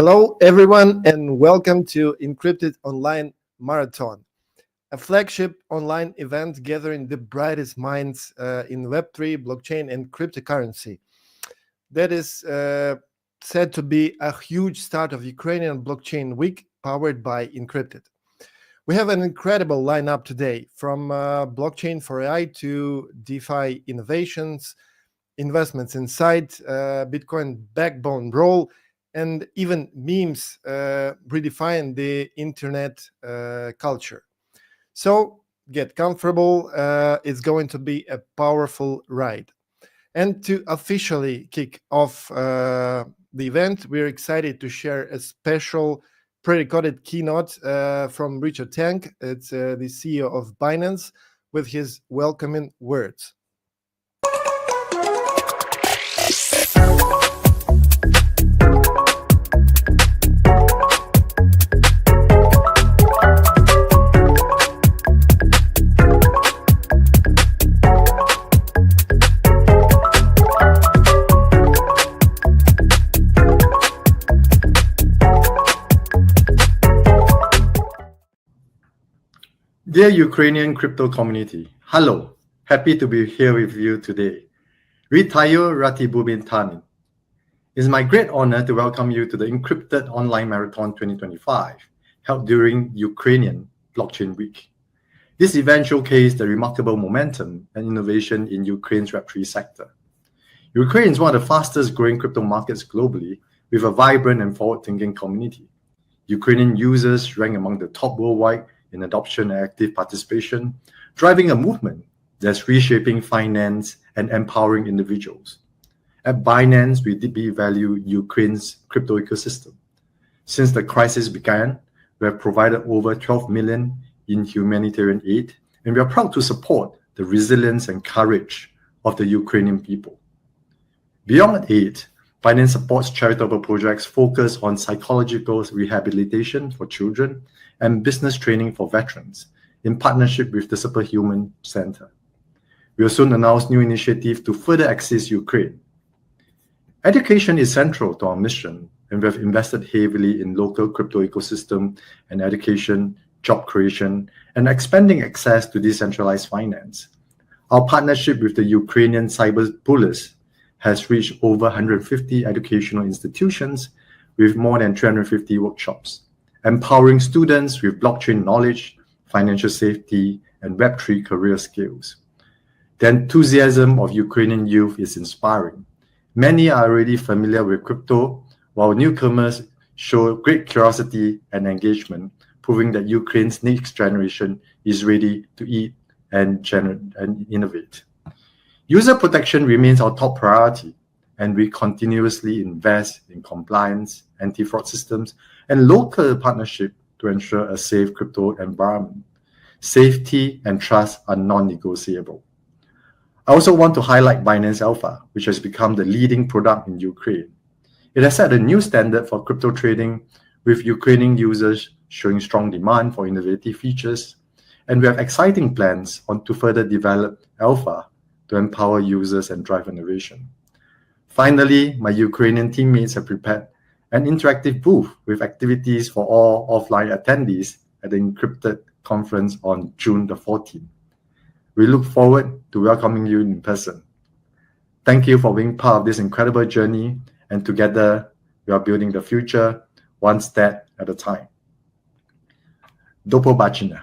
Hello, everyone, and welcome to Incrypted Online Marathon, a flagship online event gathering the brightest minds in Web3, blockchain, and cryptocurrency. That is said to be a huge start of Ukrainian Blockchain Week powered by Incrypted. We have an incredible lineup today, from blockchain for AI to DeFi innovations, investments inside Bitcoin backbone role, and even memes redefine the internet culture. So get comfortable. It's going to be a powerful ride. And to officially kick off the event, we're excited to share a special pre-recorded keynote from Richard Tang. It's the CEO of Binance, with his welcoming words. Dear Ukrainian crypto community, hello, happy to be here with you today. Vitayo Ratibubintanin. It's my great honor to welcome you to the Incrypted Online Marathon 2025, held during Ukrainian Blockchain Week. This event showcased the remarkable momentum and innovation in Ukraine's Web3 sector. Ukraine is one of the fastest growing crypto markets globally, with a vibrant and forward-thinking community. Ukrainian users rank among the top worldwide in adoption and active participation, driving a movement that's reshaping finance and empowering individuals. At Binance, we deeply value Ukraine's crypto ecosystem. Since the crisis began, we have provided over 12 million in humanitarian aid, and we are proud to support the resilience and courage of the Ukrainian people. Beyond aid, Binance supports charitable projects focused on psychological rehabilitation for children and business training for veterans, in partnership with the Superhuman Center. We will soon announce new initiatives to further assist Ukraine. Education is central to our mission, and we have invested heavily in local crypto ecosystem and education, job creation, and expanding access to decentralized finance. Our partnership with the Ukrainian cyber police has reached over 150 educational institutions with more than 350 workshops, empowering students with blockchain knowledge, financial safety, and Web3 career skills. The enthusiasm of Ukrainian youth is inspiring. Many are already familiar with crypto, while newcomers show great curiosity and engagement, proving that Ukraine's next generation is ready to eat and innovate. User protection remains our top priority, and we continuously invest in compliance, anti-fraud systems, and local partnership to ensure a safe crypto environment. Safety and trust are non-negotiable. I also want to highlight Binance Alpha, which has become the leading product in Ukraine. It has set a new standard for crypto trading, with Ukrainian users showing strong demand for innovative features, and we have exciting plans to further develop Alpha to empower users and drive innovation. Finally, my Ukrainian teammates have prepared an interactive booth with activities for all offline attendees at the Incrypted conference on June the 14th. We look forward to welcoming you in person. Thank you for being part of this incredible journey, and together we are building the future one step at a time. Do pobачення.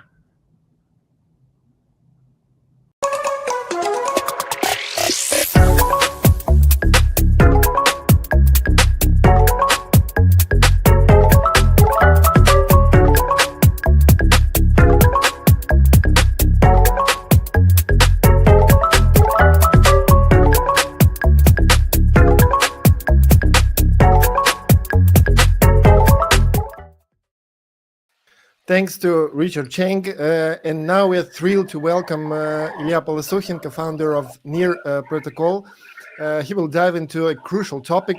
Thanks to Richard Chang. And now we're thrilled to welcome Ilya Polosukhin, co-founder of Near Protocol. He will dive into a crucial topic,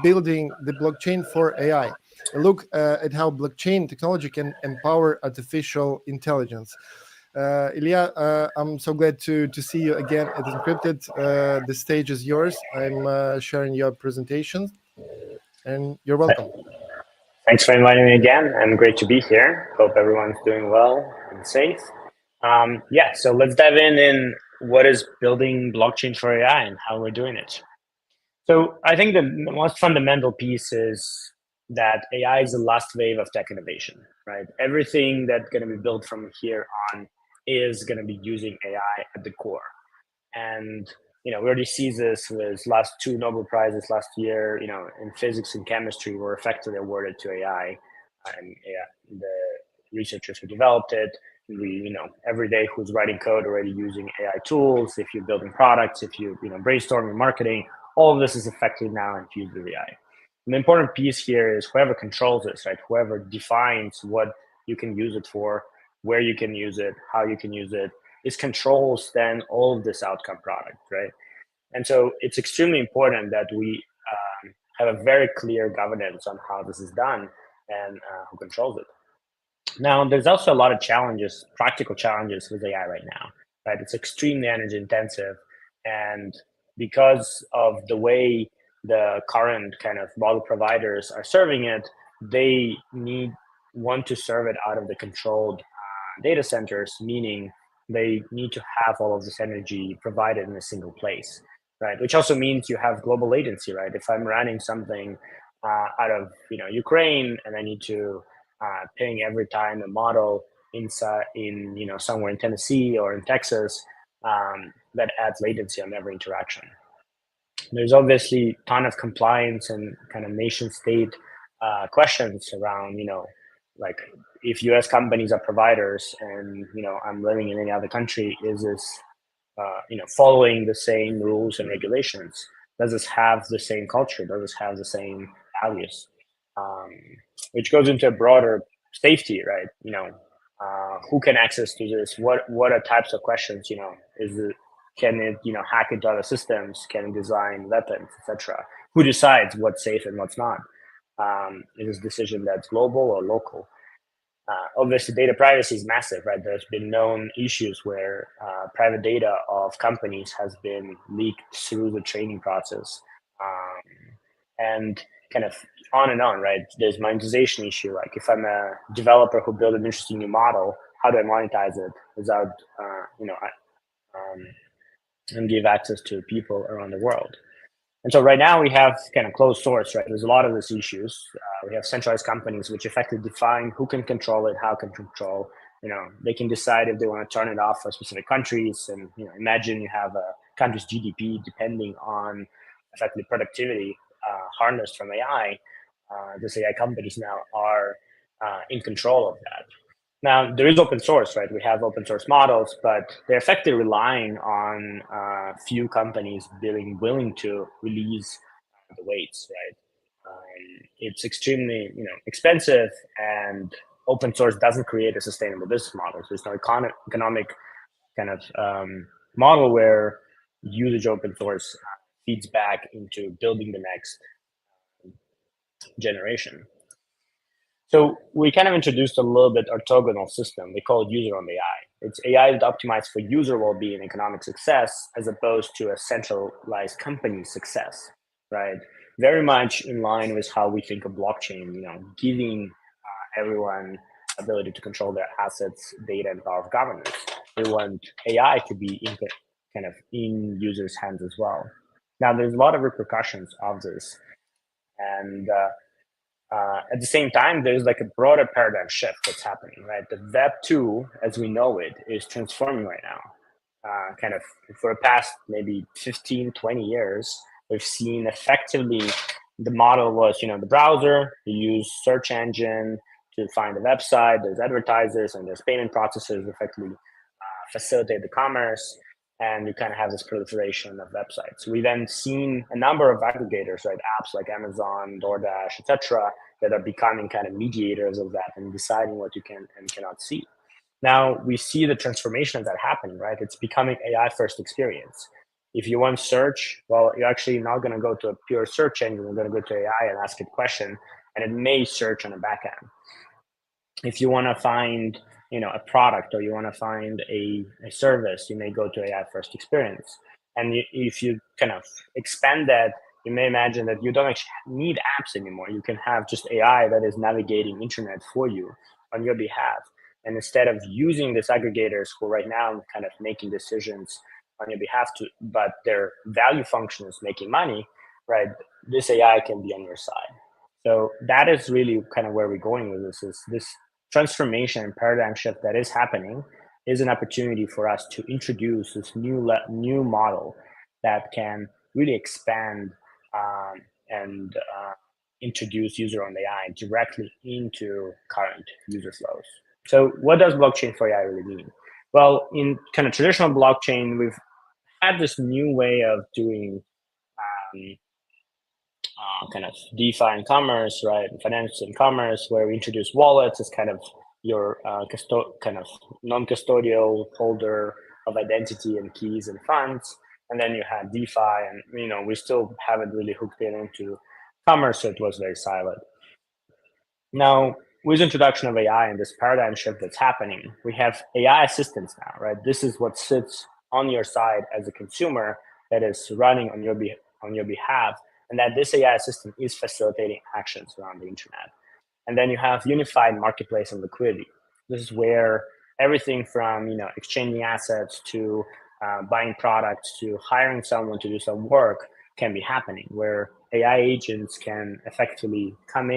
building the blockchain for AI. A look at how blockchain technology can empower artificial intelligence. Ilya, I'm so glad to see you again at Incrypted. The stage is yours. I'm sharing your presentation, and you're welcome. Thanks for inviting me again, and great to be here. Hope everyone's doing well and safe. So let's dive in what is building blockchain for AI and how we're doing it. So I think the most fundamental piece is that AI is the last wave of tech innovation, right? Everything that's going to be built from here on is going to be using AI at the core. And we already see this with last two Nobel Prizes last year. In physics and chemistry were effectively awarded to AI, and the researchers who developed it. We, every day who's writing code already using AI tools. If you're building products, if you brainstorming marketing, all of this is effectively now infused with AI. And the important piece here is whoever controls this, right? Whoever defines what you can use it for, where you can use it, how you can use it, is controls then all of this outcome product, right? And so it's extremely important that we have a very clear governance on how this is done and who controls it. Now, there's also a lot of challenges, practical challenges with AI right now, right? It's extremely energy intensive. And because of the way the current kind of model providers are serving it, they want to serve it out of the controlled data centers, meaning they need to have all of this energy provided in a single place, right? Which also means you have global latency, right? If I'm running something out of Ukraine and I need to ping every time a model inside in somewhere in Tennessee or in Texas, that adds latency on every interaction. There's obviously a ton of compliance and kind of nation state questions around like if U.S. companies are providers and I'm living in any other country, is this following the same rules and regulations? Does this have the same culture? Does this have the same values? Which goes into a broader safety, right? Who can access to this? What are types of questions? Can it hack into other systems? Can it design weapons, etc.? Who decides what's safe and what's not? Is this decision that's global or local? Obviously, data privacy is massive, right? There's been known issues where private data of companies has been leaked through the training process, and kind of on and on, right? There's monetization issue. Like if I'm a developer who built an interesting new model, how do I monetize it without, and give access to people around the world? And so right now we have kind of closed source, right? There's a lot of these issues. We have centralized companies which effectively define who can control it, how can control. They can decide if they want to turn it off for specific countries. And imagine you have a country's GDP depending on effectively productivity harnessed from AI. These AI companies now are in control of that. Now, there is open source, right? We have open source models, but they're effectively relying on few companies being willing to release the weights, right? It's extremely, expensive, and open source doesn't create a sustainable business model. So there's no economic kind of model where usage open source feeds back into building the next generation. So we kind of introduced a little bit orthogonal system. We call it user-owned AI. It's AI that optimized for user well-being and economic success as opposed to a centralized company success, right? Very much in line with how we think of blockchain, giving everyone ability to control their assets, data, and power of governance. We want AI to be in users' hands as well. Now, there's a lot of repercussions of this. And at the same time, there's like a broader paradigm shift that's happening, right? The Web 2, as we know it, is transforming right now. Kind of for the past maybe 15, 20 years, we've seen effectively the model was, the browser, you use search engine to find the website, there's advertisers and there's payment processors effectively facilitate the commerce. And you kind of have this proliferation of websites. We then seen a number of aggregators, right? Apps like Amazon, DoorDash, etc., that are becoming kind of mediators of that and deciding what you can and cannot see. Now we see the transformation of that happening, right? It's becoming AI first experience. If you want search, well, you're actually not going to go to a pure search engine. You're going to go to AI and ask it a question, and it may search on the back end. If you want to find a product or you want to find a service, you may go to AI first experience. And if you kind of expand that you may imagine that you don't actually need apps anymore. You can have just AI that is navigating internet for you on your behalf. And instead of using these aggregators who right now kind of making decisions on your behalf but their value function is making money, right? This AI can be on your side. So that is really kind of where we're going with this. Is this transformation and paradigm shift that is happening is an opportunity for us to introduce this new model that can really expand and introduce user-owned AI directly into current user flows. So what does blockchain for AI really mean? Well, in kind of traditional blockchain, we've had this new way of doing kind of DeFi and commerce, right? Finance and commerce, where we introduce wallets as kind of your kind of non-custodial holder of identity and keys and funds. And then you had DeFi, and we still haven't really hooked it into commerce, so it was very silent. Now, with the introduction of AI and this paradigm shift that's happening, we have AI assistants now, right? This is what sits on your side as a consumer that is running on your behalf, and that this AI assistant is facilitating actions around the internet. And then you have unified marketplace and liquidity. This is where everything from exchanging assets to buying products to hiring someone to do some work can be happening, where AI agents can effectively come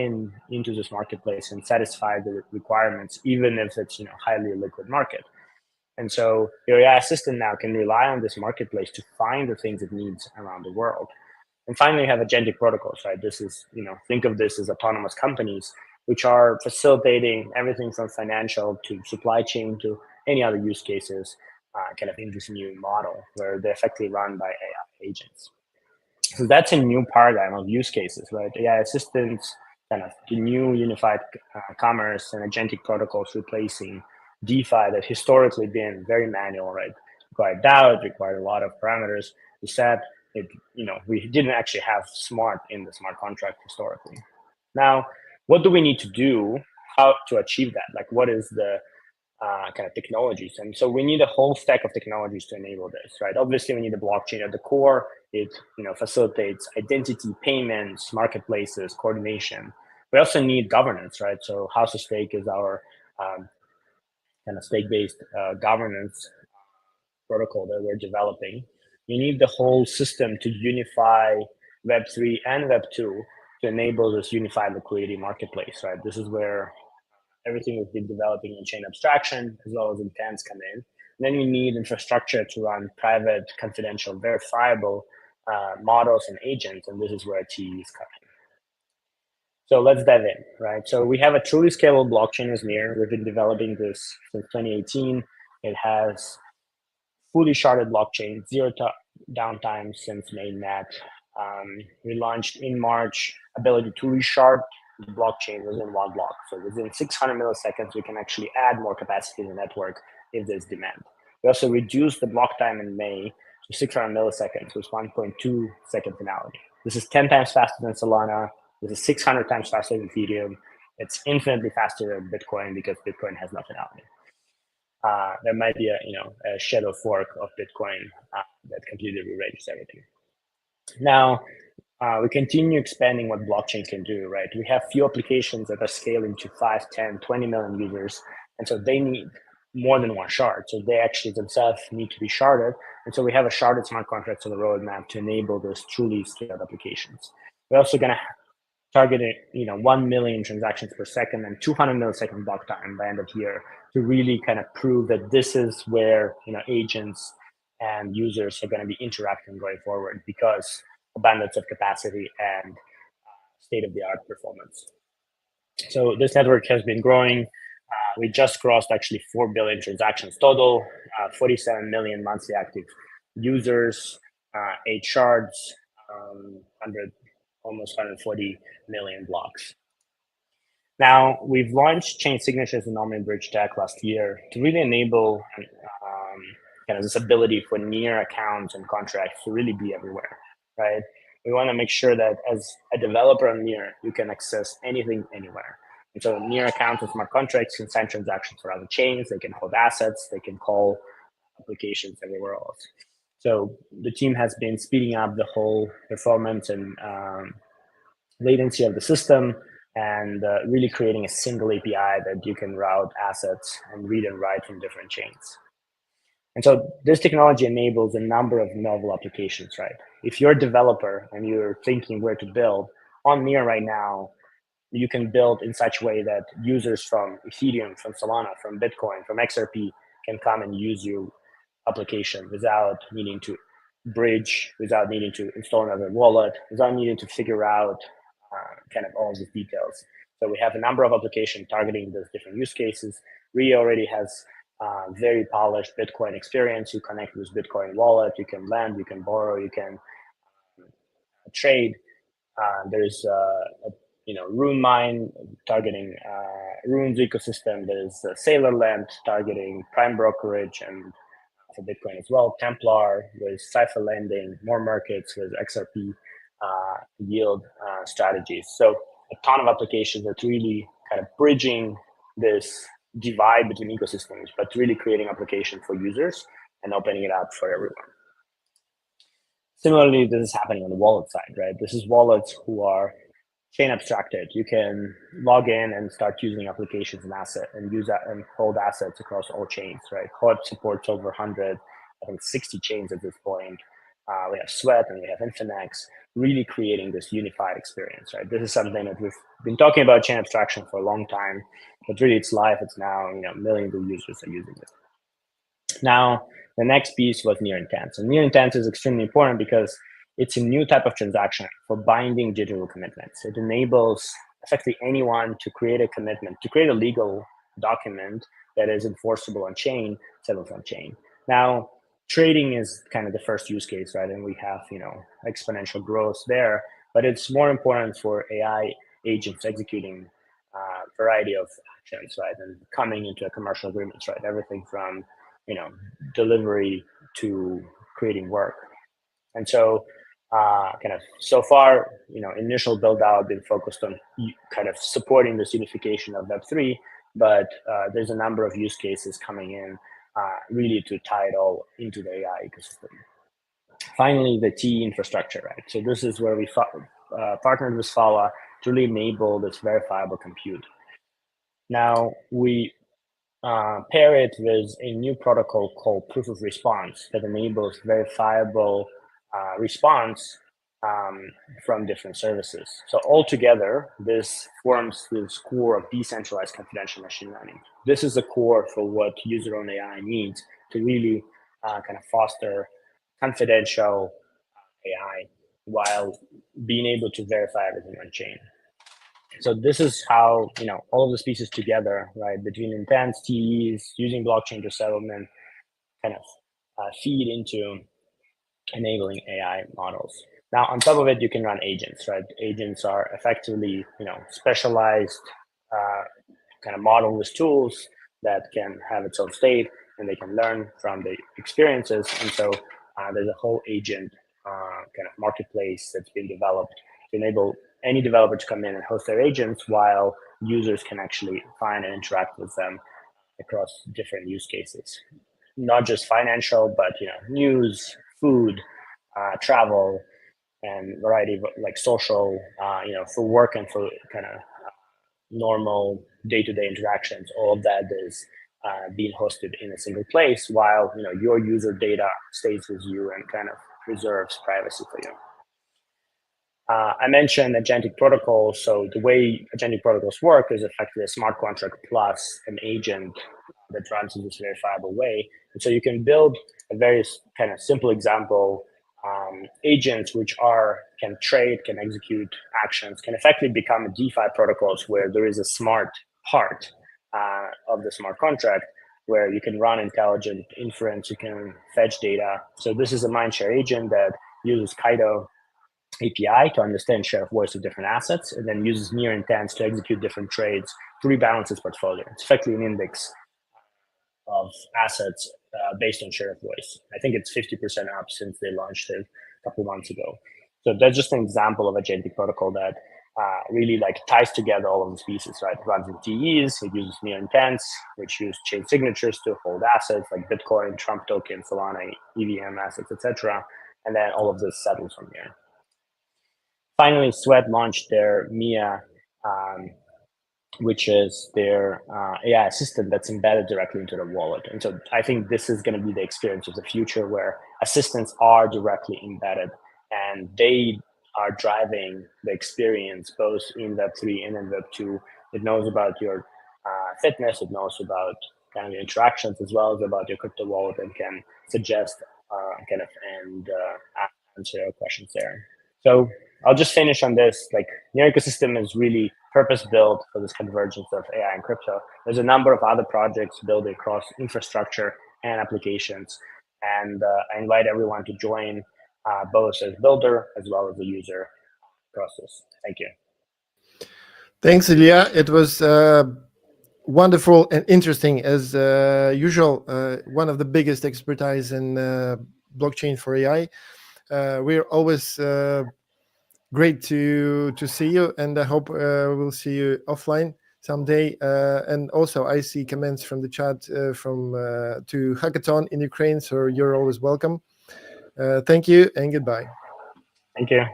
into this marketplace and satisfy the requirements, even if it's highly liquid market. And so your AI assistant now can rely on this marketplace to find the things it needs around the world. And finally, you have agentic protocols, right? This is, think of this as autonomous companies, which are facilitating everything from financial to supply chain to any other use cases, kind of in this new model where they're effectively run by AI agents. So that's a new paradigm of use cases, right? AI assistants, kind of the new unified commerce and agentic protocols replacing DeFi that historically been very manual, right? Required DAO, required a lot of parameters to set. We didn't actually have smart in the smart contract historically. Now, what do we need to do how to achieve that? Like, what is the kind of technologies? And so we need a whole stack of technologies to enable this, right? Obviously, we need a blockchain at the core. It facilitates identity, payments, marketplaces, coordination. We also need governance, right? So House of Stake is our kind of stake-based governance protocol that we're developing. You need the whole system to unify Web3 and Web2 to enable this unified liquidity marketplace, right? This is where everything we've been developing in chain abstraction as well as intents come in. And then you need infrastructure to run private, confidential, verifiable models and agents, and this is where TE is coming. So let's dive in, right? So we have a truly scalable blockchain as Near. We've been developing this since 2018. It has fully sharded blockchain, zero downtime since mainnet. We launched in March ability to reshard the blockchain within one block. So within 600 milliseconds, we can actually add more capacity in the network if there's demand. We also reduced the block time in May to 600 milliseconds with 1.2 second finality. This is 10 times faster than Solana. This is 600 times faster than Ethereum. It's infinitely faster than Bitcoin because Bitcoin has no finality. There might be a shadow fork of Bitcoin that completely rewrites everything. Now, we continue expanding what blockchain can do, right? We have few applications that are scaling to 5, 10, 20 million users. And so they need more than one shard. So they actually themselves need to be sharded. And so we have a sharded smart contracts on the roadmap to enable those truly scaled applications. We're also going to target 1 million transactions per second and 200 millisecond block time by end of year to really kind of prove that this is where agents and users are going to be interacting going forward because abundance of capacity and state-of-the-art performance. So this network has been growing. We just crossed actually 4 billion transactions total, 47 million monthly active users, 8 shards, almost 140 million blocks. Now, we've launched chain signatures and Nominee Bridge Tech last year to really enable kind of this ability for Near accounts and contracts to really be everywhere, right? We want to make sure that as a developer on Near, you can access anything, anywhere. And so Near accounts and smart contracts can send transactions for other chains, they can hold assets, they can call applications everywhere else. So the team has been speeding up the whole performance and latency of the system, and really creating a single API that you can route assets and read and write from different chains. And so this technology enables a number of novel applications, right? If you're a developer and you're thinking where to build, on Near right now, you can build in such a way that users from Ethereum, from Solana, from Bitcoin, from XRP can come and use your application without needing to bridge, without needing to install another wallet, without needing to figure out kind of all these details. So we have a number of applications targeting those different use cases. Rio already has very polished Bitcoin experience. You connect with Bitcoin wallet, you can lend, you can borrow, you can trade. There's Rune Mine targeting Rune's ecosystem. There's Sailorland targeting prime brokerage and for Bitcoin as well. Templar with Cypher lending, more markets with XRP yield strategies. So a ton of applications that's really kind of bridging this divide between ecosystems, but really creating application for users and opening it up for everyone. Similarly, this is happening on the wallet side, right? This is wallets who are chain abstracted. You can log in and start using applications and asset and use that and hold assets across all chains, right? Hot supports over 100, I think 60 chains at this point. We have Sweat and we have Infinex, really creating this unified experience, right? This is something that we've been talking about chain abstraction for a long time, but really it's live. It's now, millions of users are using it. Now, the next piece was near intent. So near intent is extremely important because it's a new type of transaction for binding digital commitments. It enables effectively anyone to create a commitment, to create a legal document that is enforceable on chain, settled on chain. Now, trading is kind of the first use case, right? And we have, exponential growth there, but it's more important for AI agents executing a variety of actions, right? And coming into a commercial agreements, right? Everything from, delivery to creating work. And so so far, initial build out been focused on kind of supporting this unification of Web3, but there's a number of use cases coming in really to tie it all into the AI ecosystem. Finally, the T infrastructure, right? So this is where we partnered with Fala to really enable this verifiable compute. Now we pair it with a new protocol called proof of response that enables verifiable response from different services. So altogether, this forms this core of decentralized confidential machine learning. This is the core for what user-owned AI needs to really kind of foster confidential AI while being able to verify everything on chain. So this is how, all of these pieces together, right, between intents, TEs, using blockchain to settlement, kind of feed into enabling AI models. Now, on top of it, you can run agents, right? Agents are effectively, specialized kind of model-less tools that can have its own state and they can learn from the experiences. And so there's a whole agent kind of marketplace that's been developed to enable any developer to come in and host their agents while users can actually find and interact with them across different use cases. Not just financial, but news, food, travel, and variety of like social, for work and for kind of normal day-to-day interactions. All of that is being hosted in a single place while your user data stays with you and kind of preserves privacy for you. I mentioned agentic protocols. So the way agentic protocols work is effectively a smart contract plus an agent that runs in this verifiable way. And so you can build a very kind of simple example agents which can trade, can execute actions, can effectively become DeFi protocols where there is a smart part of the smart contract where you can run intelligent inference, you can fetch data. So this is a mindshare agent that uses Kaido API to understand share of voice of different assets, and then uses near intents to execute different trades to rebalance its portfolio. It's effectively an index of assets based on share of voice. I think it's 50% up since they launched it a couple months ago. So that's just an example of agentic protocol that really like ties together all of these pieces, right? It runs in TEs, it uses near intents, which use chain signatures to hold assets like Bitcoin, Trump token, Solana, EVM assets, etc. And then all of this settles from here. Finally, Sweat launched their Mia, which is their AI assistant that's embedded directly into the wallet. And so I think this is going to be the experience of the future, where assistants are directly embedded and they are driving the experience both in Web3 and in Web2. It knows about your fitness, it knows about kind of your interactions as well as about your crypto wallet, and can suggest and answer your questions there. So I'll just finish on this. Like, your ecosystem is really purpose-built for this convergence of AI and crypto. There's a number of other projects building across infrastructure and applications. And I invite everyone to join both as builder as well as a user across this. Thank you. Thanks, Ilya. It was wonderful and interesting as usual. One of the biggest expertise in blockchain for AI. We're always great to see you, and I hope we'll see you offline someday. And also, I see comments from the chat from to Hackathon in Ukraine, so you're always welcome. Thank you and goodbye. Thank you.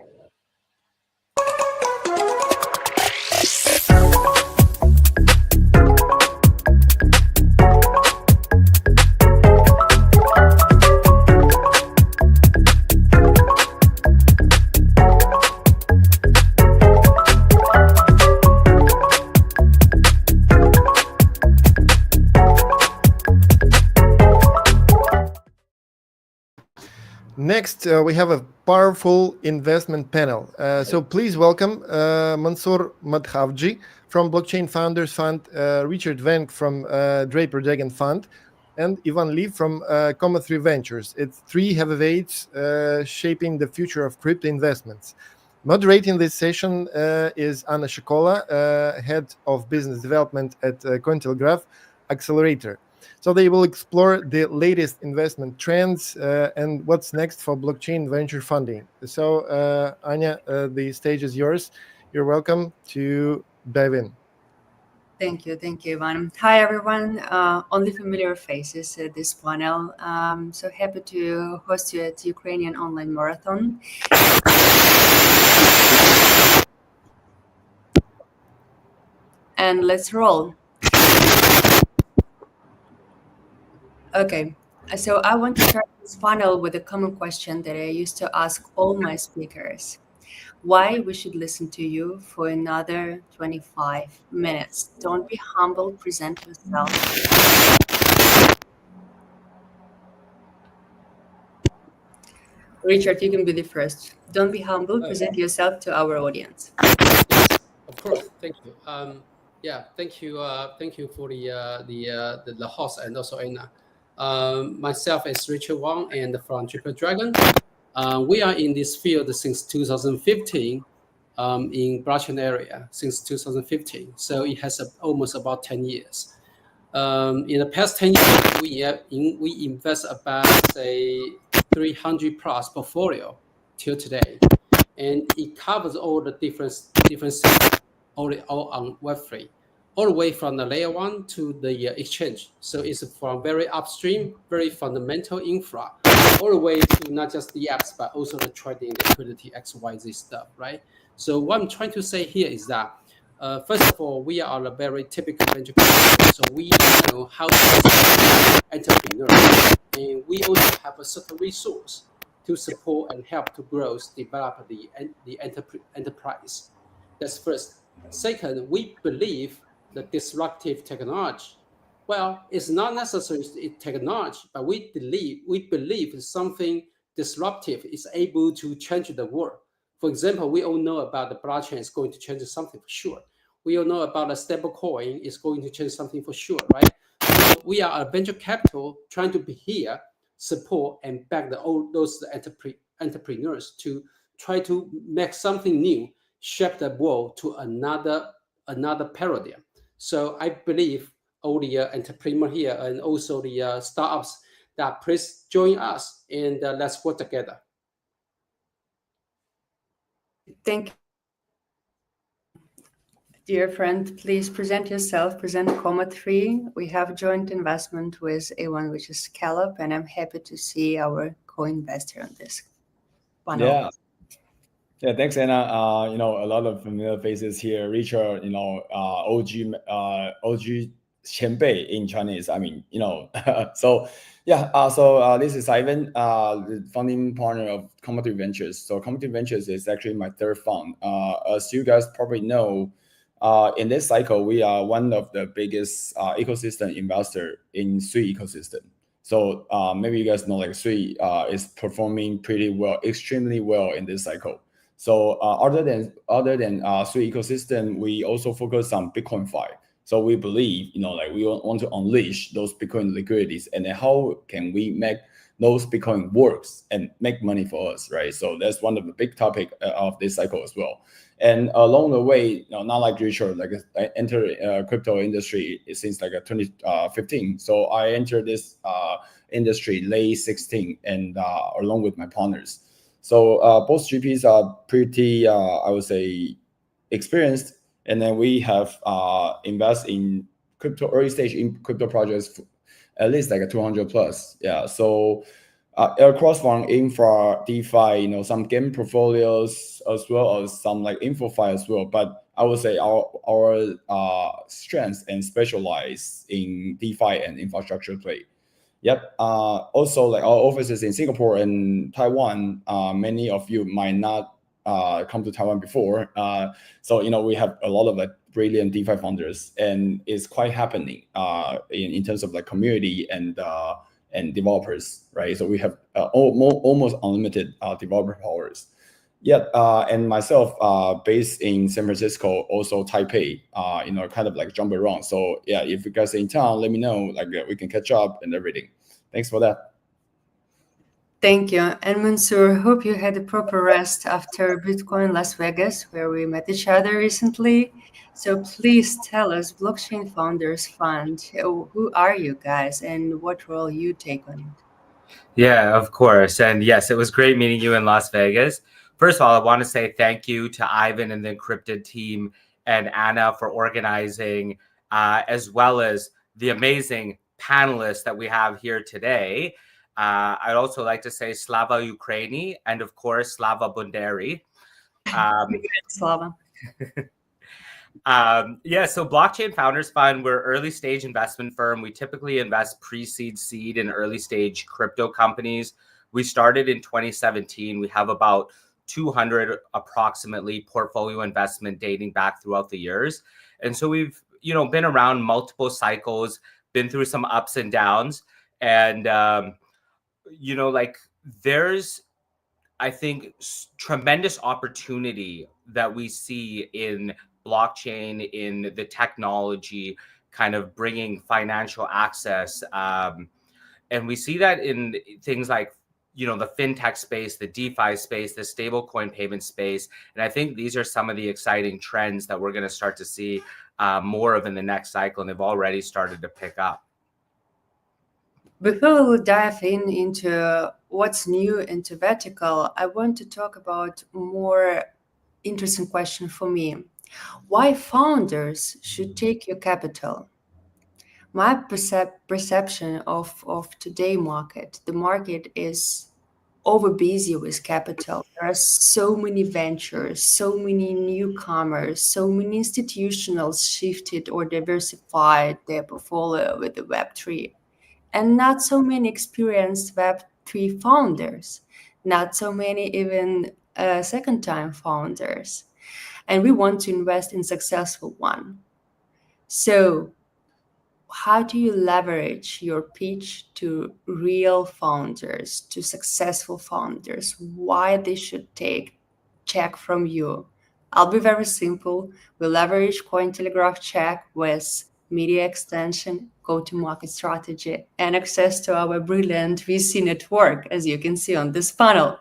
Next, we have a powerful investment panel. So please welcome Mansour Madhavji from Blockchain Founders Fund, Richard Wenk from Draper Degan Fund, and Ivan Lee from Comma3 Ventures. It's three heavyweights shaping the future of crypto investments. Moderating this session is Anna Shikola, Head of Business Development at Cointelegraph Accelerator. So they will explore the latest investment trends and what's next for blockchain venture funding. So Anya, the stage is yours. You're welcome to dive in. Thank you, Ivan. Hi, everyone. Only familiar faces at this panel. So happy to host you at Ukrainian Online Marathon. And let's roll. Okay, so I want to start this panel with a common question that I used to ask all my speakers. Why we should listen to you for another 25 minutes? Don't be humble, present yourself. Richard, you can be the first. Don't be humble, present yourself to our audience. Yes, of course. Thank you. Yeah, thank you for the host and also Anna. Myself is Richard Wang and from Triple Dragon. We are in this field since 2015 in blockchain area since 2015. So it has almost about 10 years. In the past 10 years, we invest about say 300 plus portfolio till today, and it covers all the different sectors, all on Web3, all the way from the layer 1 to the exchange. So it's from very upstream, very fundamental infra, all the way to not just the apps, but also the trading, liquidity, XYZ stuff, right? So what I'm trying to say here is that, first of all, we are a very typical venture capital, so we know how to entrepreneurs, and we also have a certain resource to support and help to grow, develop the enterprise. That's first. Second, we believe the disruptive technology. Well, it's not necessarily technology, but we believe something disruptive is able to change the world. For example, we all know about the blockchain is going to change something for sure. We all know about a stable coin is going to change something for sure, right? So we are a venture capital trying to be here, support and back all those entrepreneurs to try to make something new, shape the world to another paradigm. So I believe all the entrepreneurs here and also the startups that please join us and let's work together. Thank Dear friend, please present yourself, present Comma 3. We have joint investment with A1, which is Scallop, and I'm happy to see our co-investor on this panel. Yeah. Yeah, thanks, Anna. A lot of familiar faces here. Richard, OG 前辈 in Chinese. I mean, so yeah. This is Ivan, the founding partner of Incrypted Ventures. So Incrypted Ventures is actually my third fund. As you guys probably know, in this cycle, we are one of the biggest ecosystem investor in Sui ecosystem. So maybe you guys know, like Sui is performing pretty well, extremely well in this cycle. So other than Sui ecosystem, we also focus on Bitcoin Fi. So we believe, we want to unleash those Bitcoin liquidities, and then how can we make those Bitcoin works and make money for us, right? So that's one of the big topic of this cycle as well. And along the way, not like Richard, like I entered crypto industry since like 2015. So I entered this industry late 16, and along with my partners. So both GPs are pretty, I would say, experienced, and then we have invest in early stage in crypto projects, at least like a 200 plus. Yeah. So across from infra, DeFi, some game portfolios, as well as some like InfoFi as well. But I would say our strengths and specialize in DeFi and infrastructure play. Yep. Also, like our offices in Singapore and Taiwan, many of you might not come to Taiwan before. So we have a lot of like brilliant DeFi founders, and it's quite happening in terms of like community and developers, right? So we have almost unlimited developer powers. Yeah, and myself, based in San Francisco, also Taipei, kind of like jump around. So yeah, if you guys are in town, let me know, like we can catch up and everything. Thanks for that. Thank you. And Mansoor, hope you had a proper rest after Bitcoin Las Vegas, where we met each other recently. So please tell us, Blockchain Founders Fund, who are you guys and what role you take on it? Yeah, of course. And yes, it was great meeting you in Las Vegas. First of all, I want to say thank you to Ivan and the Incrypted team and Anna for organizing, as well as the amazing panelists that we have here today. I'd also like to say Slava Ukraini and, of course, Slava Bundari. Slava. So Blockchain Founders Fund, we're an early stage investment firm. We typically invest pre-seed, seed, and early stage crypto companies. We started in 2017. We have about 200 approximately portfolio investment dating back throughout the years. And so we've, been around multiple cycles, been through some ups and downs. And, there's, I think, tremendous opportunity that we see in blockchain, in the technology, kind of bringing financial access. And we see that in things like, the fintech space, the DeFi space, the stablecoin payment space. And I think these are some of the exciting trends that we're going to start to see more of in the next cycle. And they've already started to pick up. Before we dive into what's new into vertical, I want to talk about more interesting question for me. Why founders should take your capital? My perception of today market, the market is over busy with capital. There are so many ventures, so many newcomers, so many institutionals shifted or diversified their portfolio with the Web3. And not so many experienced Web3 founders, not so many even second-time founders. And we want to invest in successful one. So how do you leverage your pitch to real founders, to successful founders, why they should take check from you? I'll be very simple. We leverage Cointelegraph check with media extension, go-to-market strategy, and access to our brilliant VC network, as you can see on this panel.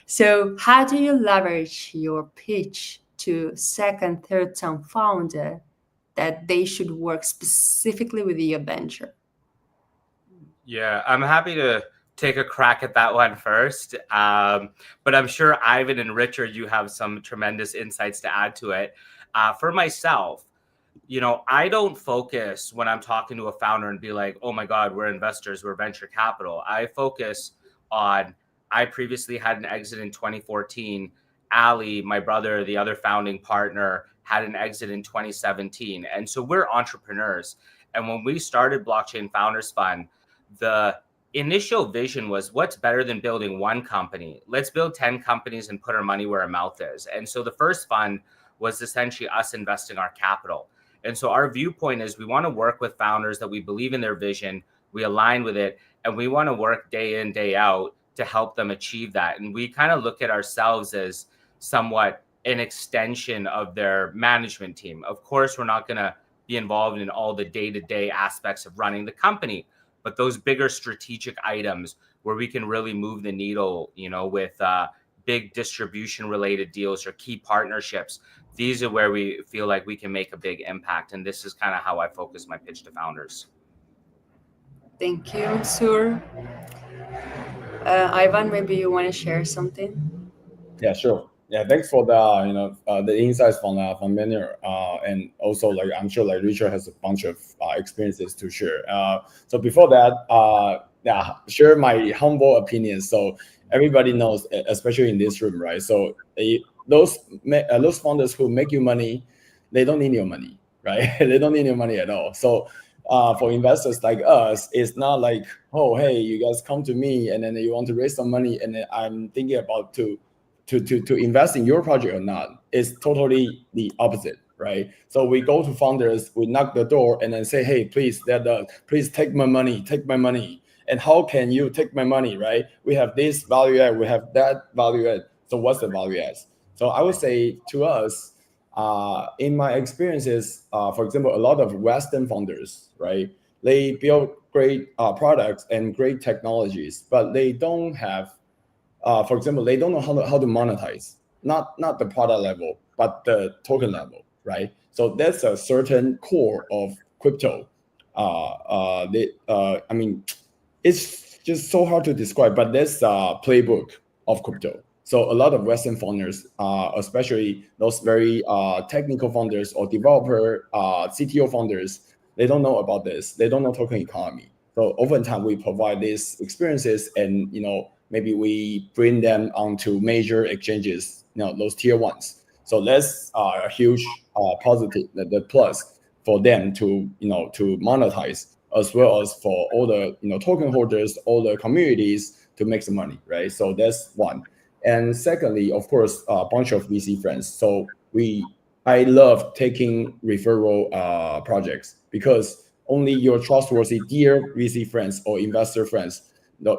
So how do you leverage your pitch to second, third-time founder that they should work specifically with your venture? Yeah, I'm happy to take a crack at that one first. But I'm sure Ivan and Richard, you have some tremendous insights to add to it. For myself, I don't focus when I'm talking to a founder and be like, oh my God, we're investors, we're venture capital. I focus on, I previously had an exit in 2014. Ali, my brother, the other founding partner, had an exit in 2017. And so we're entrepreneurs. And when we started Blockchain Founders Fund, the initial vision was, what's better than building one company? Let's build 10 companies and put our money where our mouth is. And so the first fund was essentially us investing our capital. And so our viewpoint is we want to work with founders that we believe in their vision, we align with it, and we want to work day in, day out to help them achieve that. And we kind of look at ourselves as somewhat an extension of their management team. Of course, we're not going to be involved in all the day-to-day aspects of running the company, but those bigger strategic items where we can really move the needle, with big distribution related deals or key partnerships, these are where we feel like we can make a big impact. And this is kind of how I focus my pitch to founders. Thank you, Sur. Ivan, maybe you want to share something? Yeah, sure. Yeah, thanks for the the insights from Mantle, and also I'm sure Richard has a bunch of experiences to share. So before that, share my humble opinion. So everybody knows, especially in this room, right? So those founders who make you money, they don't need your money, right? They don't need your money at all. So for investors like us, it's not like, oh, hey, you guys come to me and then you want to raise some money, and then I'm thinking about to invest in your project or not. It's totally the opposite, right? So we go to founders, we knock the door, and then say, hey, please take my money. And how can you take my money, right? We have this value add, we have that value add. So what's the value add? So I would say to us, in my experiences, for example, a lot of Western founders, right? They build great products and great technologies, but they don't have, for example, they don't know how to monetize, not the product level, but the token level, right? So that's a certain core of crypto. I mean, it's just so hard to describe, but that's a playbook of crypto. So a lot of Western founders, especially those very technical founders or developer, CTO founders, they don't know about this. They don't know token economy. So oftentimes we provide these experiences, and maybe we bring them onto major exchanges, those tier ones. So that's a huge positive, the plus for them to to monetize, as well as for all the token holders, all the communities to make some money, right? So that's one. And secondly, of course, a bunch of VC friends. So I love taking referral projects, because only your trustworthy dear VC friends or investor friends,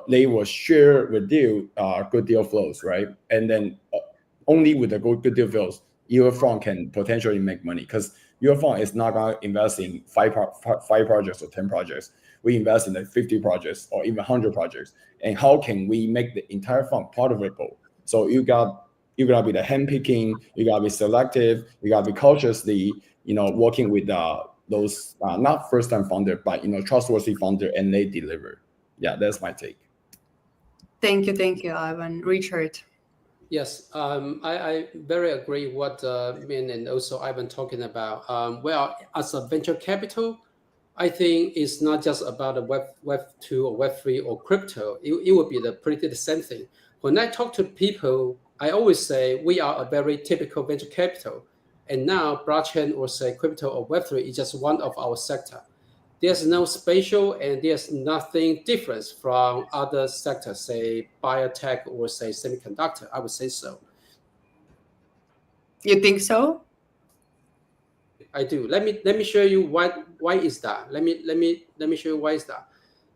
they will share with you good deal flows, right? And then only with the good deal flows, your fund can potentially make money, because your fund is not going to invest in five projects or 10 projects. We invest in like 50 projects or even 100 projects. And how can we make the entire fund profitable? So you gotta be the handpicking, you gotta be selective, you gotta be cautiously, working with those not first-time founder, but trustworthy founder, and they deliver. Yeah, that's my take. Thank you, Ivan. Richard. Yes, I very agree what Min and also Ivan talking about. Well, as a venture capital, I think it's not just about the Web 2 or Web 3 or crypto. It would be pretty the same thing. When I talk to people, I always say we are a very typical venture capital. And now blockchain or say crypto or Web 3 is just one of our sector. There's no special and there's nothing different from other sectors, say biotech or say semiconductor. I would say so. You think so? I do. Let me show you why is that. Let me show you why is that.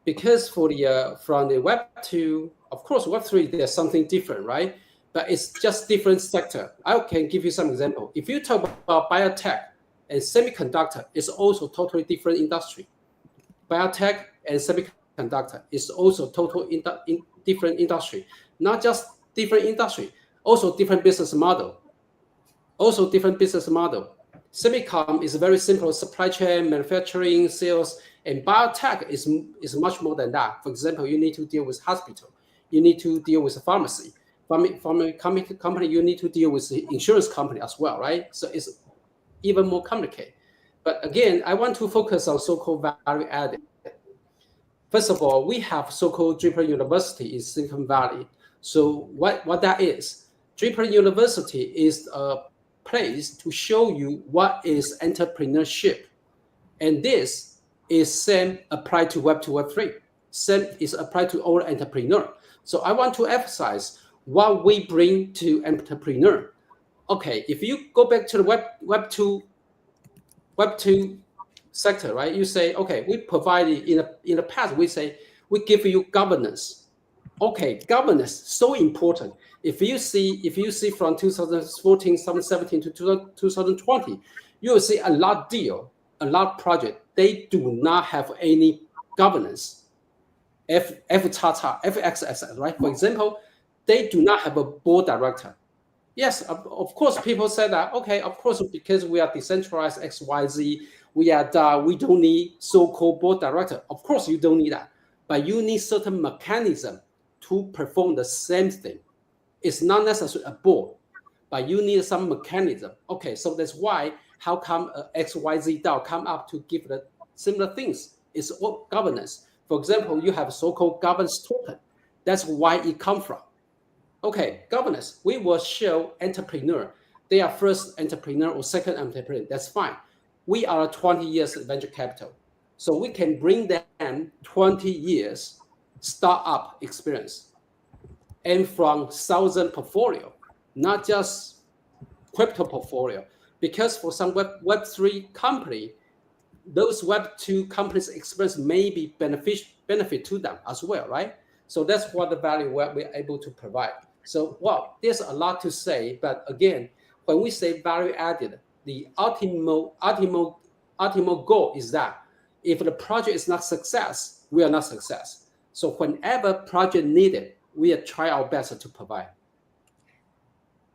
Because for the from the Web 2, of course, Web 3 there's something different, right? But it's just different sector. I can give you some example. If you talk about biotech and semiconductor, it's also totally different industry. Biotech and semiconductor is also different industry. Not just different industry, also different business model. Semicon is a very simple supply chain, manufacturing, sales, and biotech is much more than that. For example, you need to deal with hospital, you need to deal with a pharmacy. From a company, you need to deal with the insurance company as well, right? So even more complicated. But again, I want to focus on so-called value added. First of all, we have so-called Draper University in Silicon Valley. So what that is, Draper University is a place to show you what is entrepreneurship. And this is same applied to Web 2, Web 3. Same is applied to all entrepreneur. So I want to emphasize what we bring to entrepreneur. Okay, if you go back to the Web 2 sector, right? You say, okay, we provided in the past, we say we give you governance. Okay, governance so important. If you see from 2014, 2017 to 2020, you will see a lot deal, a lot project. They do not have any governance. FXS, right? For example, they do not have a board director. Yes, of course, people say that, okay, of course, because we are decentralized XYZ, we don't need so-called board director. Of course, you don't need that, but you need certain mechanism to perform the same thing. It's not necessarily a board, but you need some mechanism. Okay, so that's why, how come XYZ DAO come up to give the similar things? It's all governance. For example, you have so-called governance token. That's why it come from. Okay, governance, we will show entrepreneur. They are first entrepreneur or second entrepreneur, that's fine. We are 20 years venture capital. So we can bring them 20 years startup experience and from 1,000 portfolio, not just crypto portfolio. Because for some Web3 company, those Web2 companies' experience may be benefit to them as well, right? So that's what the value we're able to provide. So, well, there's a lot to say, but again, when we say value added, the ultimate goal is that if the project is not success, we are not success. So whenever project needed, we try our best to provide.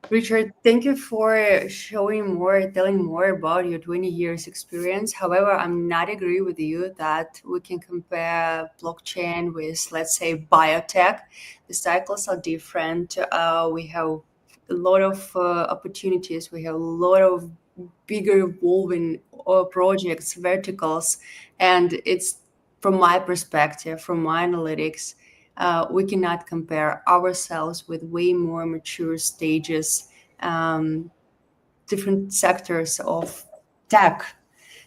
Richard, thank you for telling more about your 20 years experience. However, I'm not agree with you that we can compare blockchain with, let's say, biotech. The cycles are different. We have a lot of opportunities. We have a lot of bigger evolving projects, verticals, and it's from my perspective, from my analytics, we cannot compare ourselves with way more mature stages, different sectors of tech.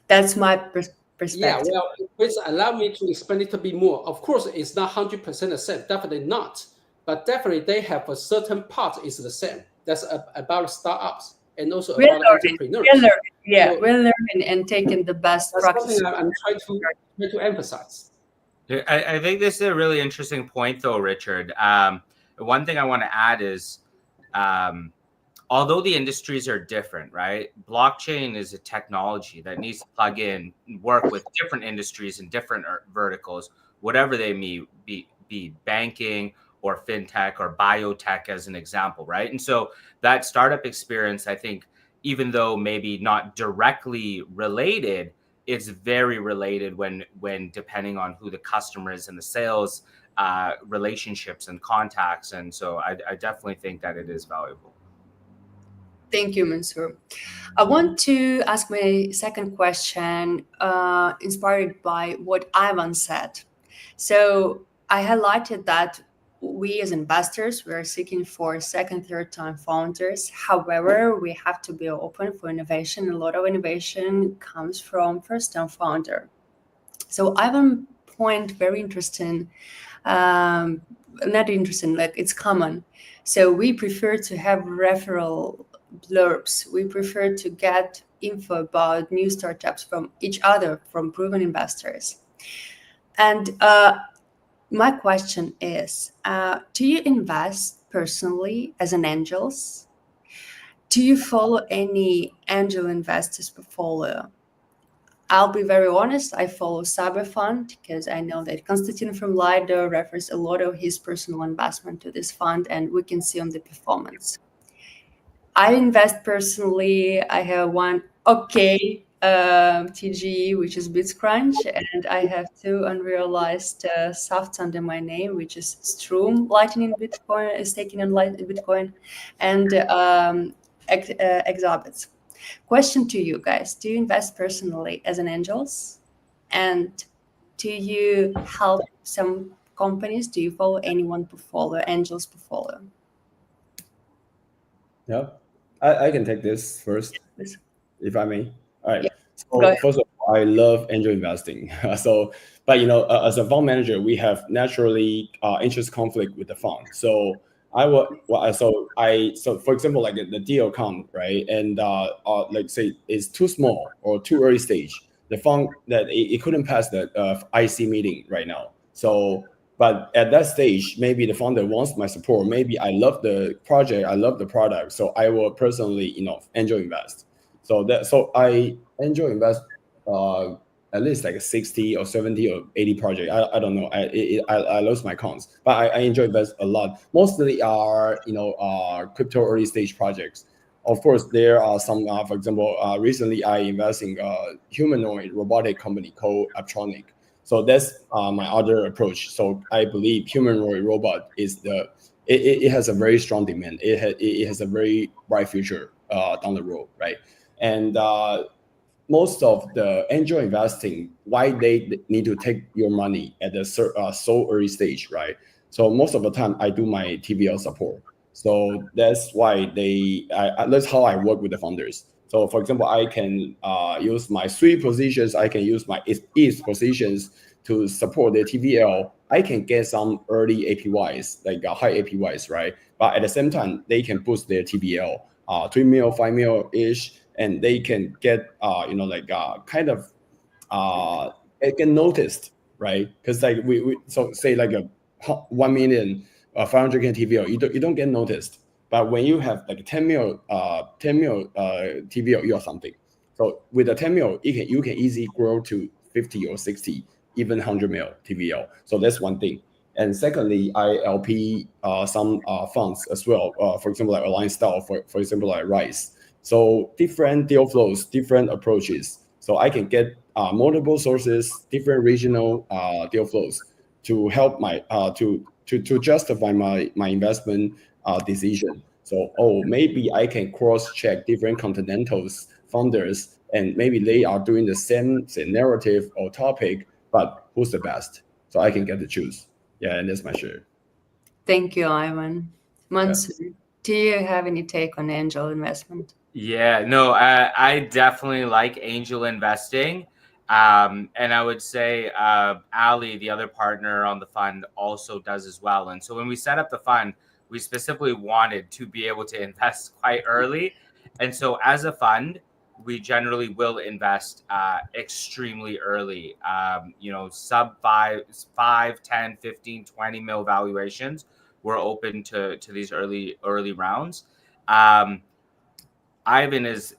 That's my perspective. Yeah, well, please allow me to explain it a bit more. Of course, it's not 100% the same, definitely not. But definitely they have a certain part is the same. That's about startups and also about entrepreneurs. We're learning and taking the best practices. That's something I'm trying to emphasize. I think this is a really interesting point, though, Richard. One thing I want to add is, although the industries are different, right? Blockchain is a technology that needs to plug in, work with different industries and different verticals, whatever they may be banking or fintech or biotech, as an example, right? And so that startup experience, I think, even though maybe not directly related, it's very related when depending on who the customer is and the sales relationships and contacts. And so I definitely think that it is valuable. Thank you, Mansoor. I want to ask my second question, inspired by what Ivan said. So I highlighted that we as investors, we are seeking for second, third time founders. However, we have to be open for innovation. A lot of innovation comes from first time founder. So Ivan point very interesting, not interesting, like it's common. So we prefer to have referral blurbs. We prefer to get info about new startups from each other, from proven investors. And my question is, do you invest personally as an angels? Do you follow any angel investors portfolio? I'll be very honest, I follow Cyberfund because I know that Konstantin from Lido refers a lot of his personal investment to this fund, and we can see on the performance. I invest personally. I have one TGE, which is BitsCrunch, and I have two unrealized softs under my name, which is Strum, Lightning Bitcoin, staking in Bitcoin, and Exhibits. Question to you guys: do you invest personally as an angels, and do you help some companies? Do you follow anyone portfolio, angels portfolio? Yeah, I can take this first, Please. if I may. All right. Yeah, go So ahead. first of all, I love angel investing. But as a fund manager, we have naturally interest conflict with the fund. So for example, like the deal come right, and like say it's too small or too early stage. The fund that it couldn't pass the IC meeting right now. So, but at that stage, maybe the founder wants my support. Maybe I love the project, I love the product, so I will personally, angel invest. So I angel invest at least like a 60 or 70 or 80 project. I don't know. I lost my counts, but I enjoy invest a lot. Mostly are crypto early stage projects. Of course, there are some. For example, recently I invest in a humanoid robotic company called Aptronic. So that's my other approach. So I believe humanoid robot is it has a very strong demand. It has a very bright future down the road, right? And most of the angel investing, why they need to take your money at the so early stage, right? So most of the time I do my TVL support. So that's why that's how I work with the founders. So for example, I can use my sweep positions, I can use my east positions to support the TVL. I can get some early APYs, like high APYs, right? But at the same time, they can boost their TVL, 3 mil, 5 mil ish, and they can get kind of get noticed, right? Because like we so say like a 1 million 500K TVL, you don't get noticed. But when you have like 10 mil TVL, you are something. So with the 10 mil, you can easily grow to 50 or 60, even 100 mil TVL. So that's one thing. And secondly, I LP some funds as well. For example, like Align Style, for example, like Rice. So different deal flows, different approaches. So I can get multiple sources, different regional deal flows to help my to justify my investment decision. So maybe I can cross check different continentals founders, and maybe they are doing the same say, narrative or topic, but who's the best? So I can get to choose. Yeah, and that's my share. Thank you, Ivan. Mansur, do you have any take on angel investment? Yeah, no, I definitely like angel investing. And I would say Ali, the other partner on the fund, also does as well. And so when we set up the fund, we specifically wanted to be able to invest quite early. And so as a fund, we generally will invest extremely early, sub 5, 10, 15, 20 mil valuations. We're open to these early rounds. Ivan, as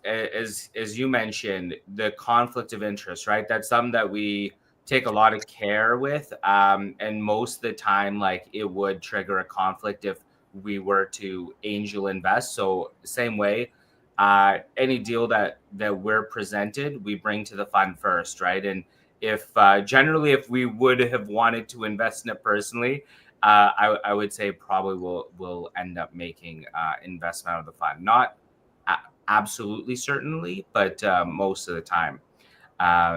you mentioned, the conflict of interest, right? That's something that we take a lot of care with, and most of the time, like it would trigger a conflict if we were to angel invest. So same way, any deal that we're presented, we bring to the fund first, right? And if generally, if we would have wanted to invest in it personally, I would say probably we'll end up making investment out of the fund, not absolutely certainly, but most of the time.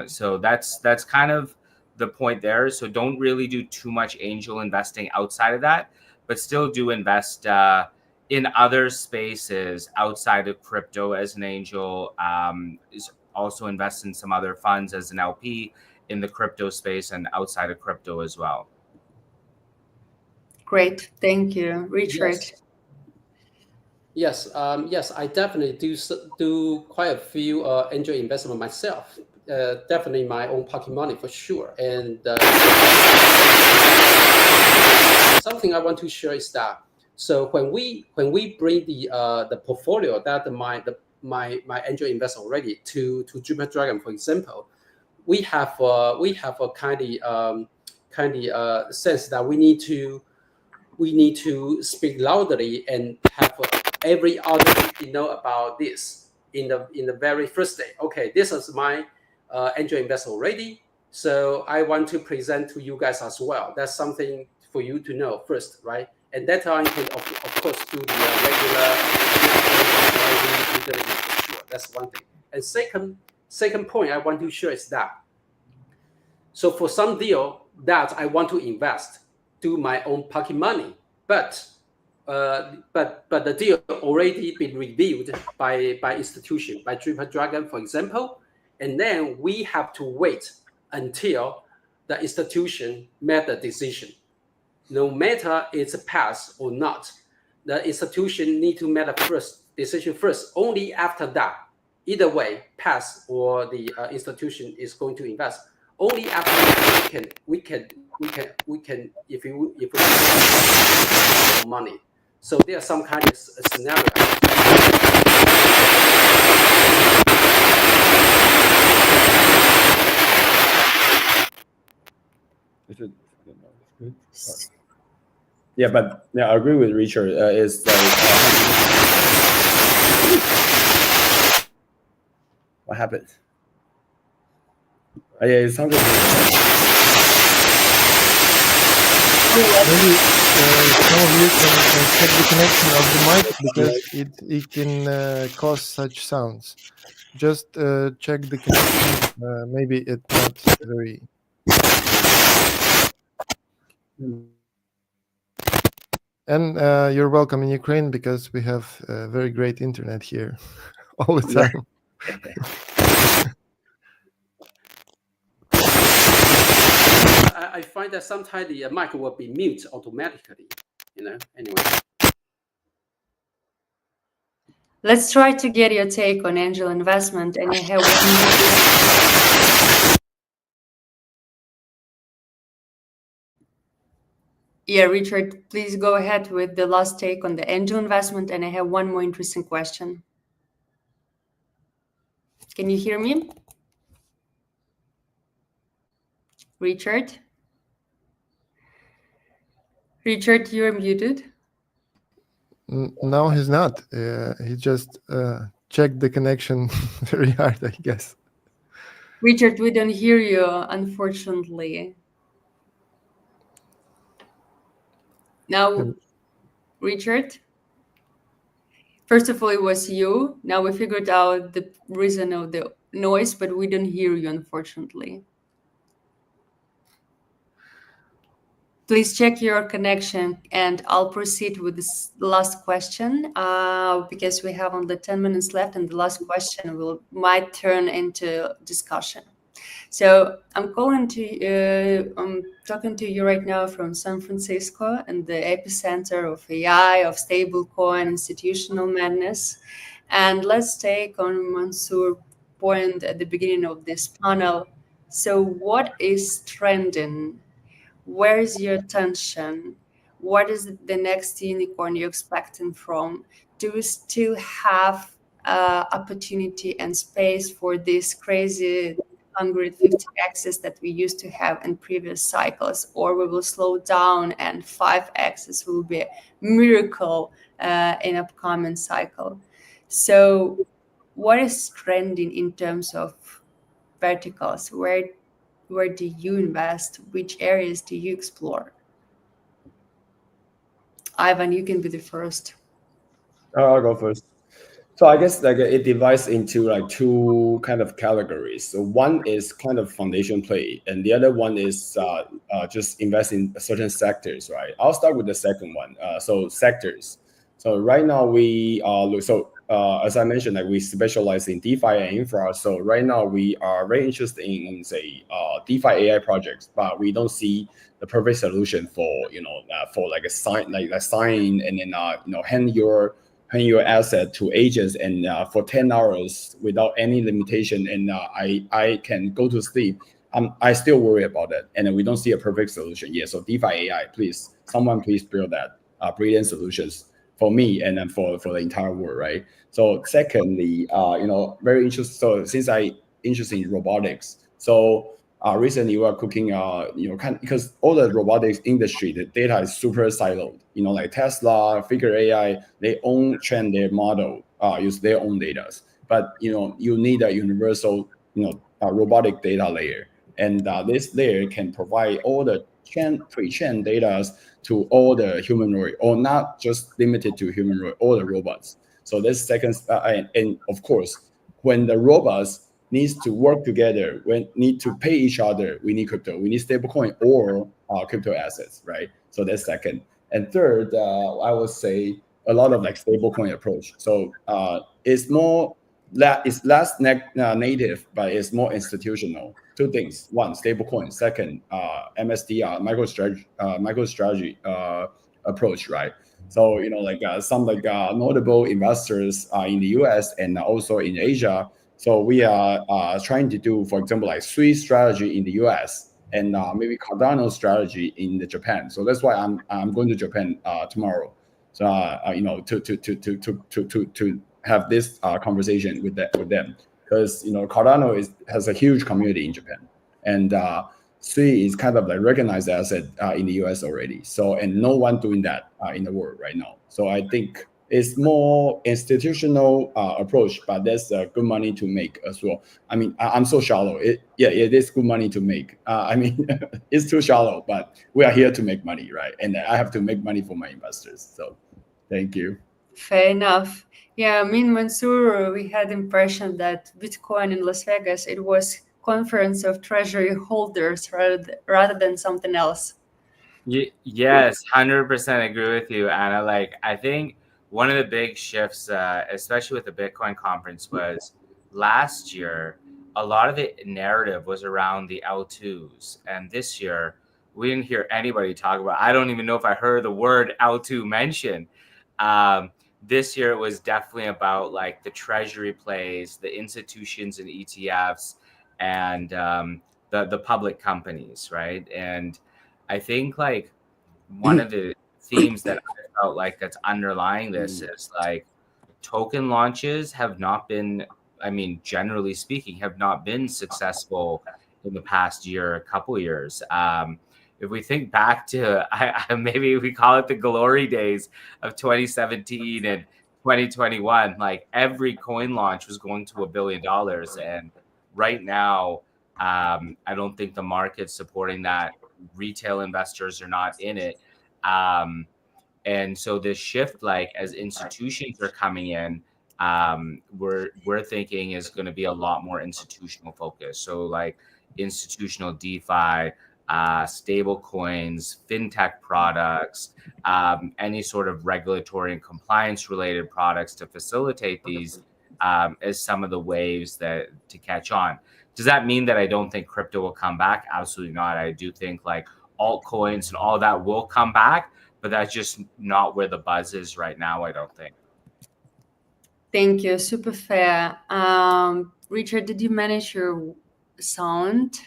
So that's kind of the point there. So don't really do too much angel investing outside of that, but still do invest in other spaces outside of crypto as an angel. Also invest in some other funds as an LP in the crypto space and outside of crypto as well. Great, thank you, Richard. Yes, I definitely do quite a few angel investment myself. Definitely my own pocket money for sure. And something I want to share is that so when we bring the portfolio that my angel invest already to Jupiter Dragon, for example, we have a kind of sense that we need to speak loudly and have every other know about this in the very first day. Okay, this is my angel investor already, so I want to present to you guys as well. That's something for you to know first, right? And that time you can of course do the regular due diligence. That's one thing. And second point I want to share is that, so for some deal that I want to invest, do my own pocket money, but the deal already been reviewed by institution, by Triple Dragon, for example, and then we have to wait until the institution made the decision. No matter it's a pass or not, the institution need to make a decision first. Only after that, either way, pass or the institution is going to invest. Only after that we can if we money. So there's some kind of scenario. Is it? I don't know. It's good. Yeah, but yeah, I agree with Richard. It's like what happened? Yeah, it sounded. Maybe some of you can check the connection of the mic because it can cause such sounds. Just check the connection. Maybe it's not very. And you're welcome in Ukraine because we have very great internet here all the time. I find that sometimes the mic will be mute automatically, anyway. Let's try to get your take on angel investment, and I have Yeah, Richard, please go ahead with the last take on the angel investment, and I have one more interesting question. Can you hear me? Richard? Richard, you're muted. No, he's not. He just checked the connection very hard, I guess. Richard, we don't hear you, unfortunately. Now, Richard, first of all, it was you. Now we figured out the reason of the noise, but we don't hear you, unfortunately. Please check your connection, and I'll proceed with this last question because we have only 10 minutes left, and the last question might turn into discussion. So I'm talking to you right now from San Francisco and the epicenter of AI, of stablecoin, institutional madness. And let's take on Mansour's point at the beginning of this panel. So what is trending? Where is your attention? What is the next unicorn you're expecting from? Do we still have opportunity and space for this crazy 150x's that we used to have in previous cycles, or we will slow down and 5x's will be a miracle in upcoming cycle? So what is trending in terms of verticals? Where do you invest? Which areas do you explore? Ivan, you can be the first. I'll go first. So I guess like it divides into like two kind of categories. So one is kind of foundation play, and the other one is just invest in certain sectors, right? I'll start with the second one. So sectors. So right now we look. So as I mentioned, like we specialize in DeFi and infra. So right now we are very interested in say DeFi AI projects, but we don't see the perfect solution for for like a sign and then hand your asset to agents and for 10 hours without any limitation, and I can go to sleep. I still worry about that, and we don't see a perfect solution yet. So DeFi AI, please, someone please build that brilliant solutions for me and then for the entire world, right? So secondly, very interested. So since I interested in robotics, so recently we are cooking, because all the robotics industry, the data is super siloed. Like Tesla, Figure AI, they own train their model, use their own data. But you need a universal, robotic data layer, and this layer can provide all the pre-trained data to all the humanoid, or not just limited to humanoid, all the robots. So this second, and of course, when the robots needs to work together, when need to pay each other, we need crypto, we need stablecoin or crypto assets, right? So that's second. And third, I would say a lot of like stablecoin approach. So it's more it's less native, but it's more institutional. Two things: one, stablecoin; second, MSTR, MicroStrategy approach, right? So like some like notable investors in the US and also in Asia. So we are trying to do, for example, like Sui strategy in the US and maybe Cardano strategy in the Japan. So that's why I'm going to Japan tomorrow. So to have this conversation with them, because Cardano has a huge community in Japan, and Sui is kind of like recognized asset in the US already. So and no one doing that in the world right now. So I think it's more institutional approach, but that's good money to make as well. I mean, I'm so shallow. It is good money to make. I mean, it's too shallow, but we are here to make money, right? And I have to make money for my investors. So thank you. Fair enough. Yeah, me and Mansoor, we had the impression that Bitcoin in Las Vegas, it was conference of treasury holders rather than something else. Yes, 100% agree with you, Anna. Like, I think one of the big shifts, especially with the Bitcoin conference, was last year, a lot of the narrative was around the L2s. And this year, we didn't hear anybody talk about, I don't even know if I heard the word L2 mentioned. This year, it was definitely about like the treasury plays, the institutions and ETFs, and the public companies, right? And I think like one of the themes that I felt like that's underlying this is like token launches have not been, I mean, generally speaking, have not been successful in the past year, a couple years. If we think back to maybe we call it the glory days of 2017 and 2021, like every coin launch was going to $1 billion. And right now, I don't think the market's supporting that. Retail investors are not in it. And so this shift, like as institutions are coming in, we're thinking is going to be a lot more institutional focus. So like institutional DeFi, stable coins, fintech products, any sort of regulatory and compliance related products to facilitate these as some of the waves that to catch on. Does that mean that I don't think crypto will come back? Absolutely not. I do think like altcoins and all that will come back, but that's just not where the buzz is right now, I don't think. Thank you. Super fair. Richard, did you manage your sound?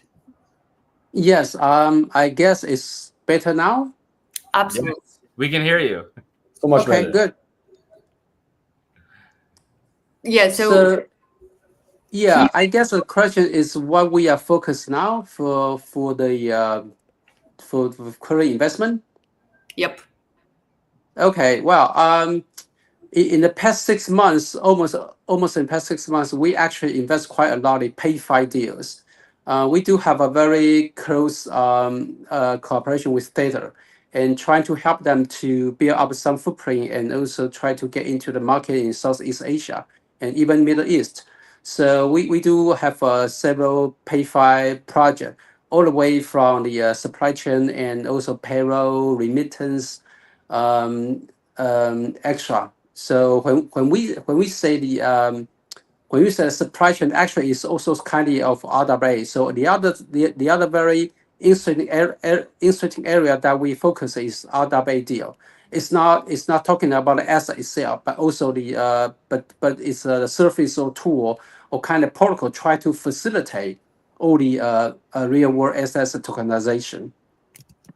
Yes, I guess it's better now. Absolutely. Yes, we can hear you. So much Okay, better. good. Yeah, so yeah, I guess the question is what we are focused now for the for current investment. yep. Okay, well, in the past 6 months, almost in the past 6 months, we actually invest quite a lot in PayFi deals. We do have a very close cooperation with Theta and trying to help them to build up some footprint and also try to get into the market in Southeast Asia and even Middle East. So we do have several PayFi projects all the way from the supply chain and also payroll, remittance, extra. So when we say when you say supply chain, actually is also kind of RWA. So the other very interesting area that we focus is RWA deal. It's not talking about the asset itself, but also the but it's a surface or tool or kind of protocol try to facilitate all the real world assets tokenization.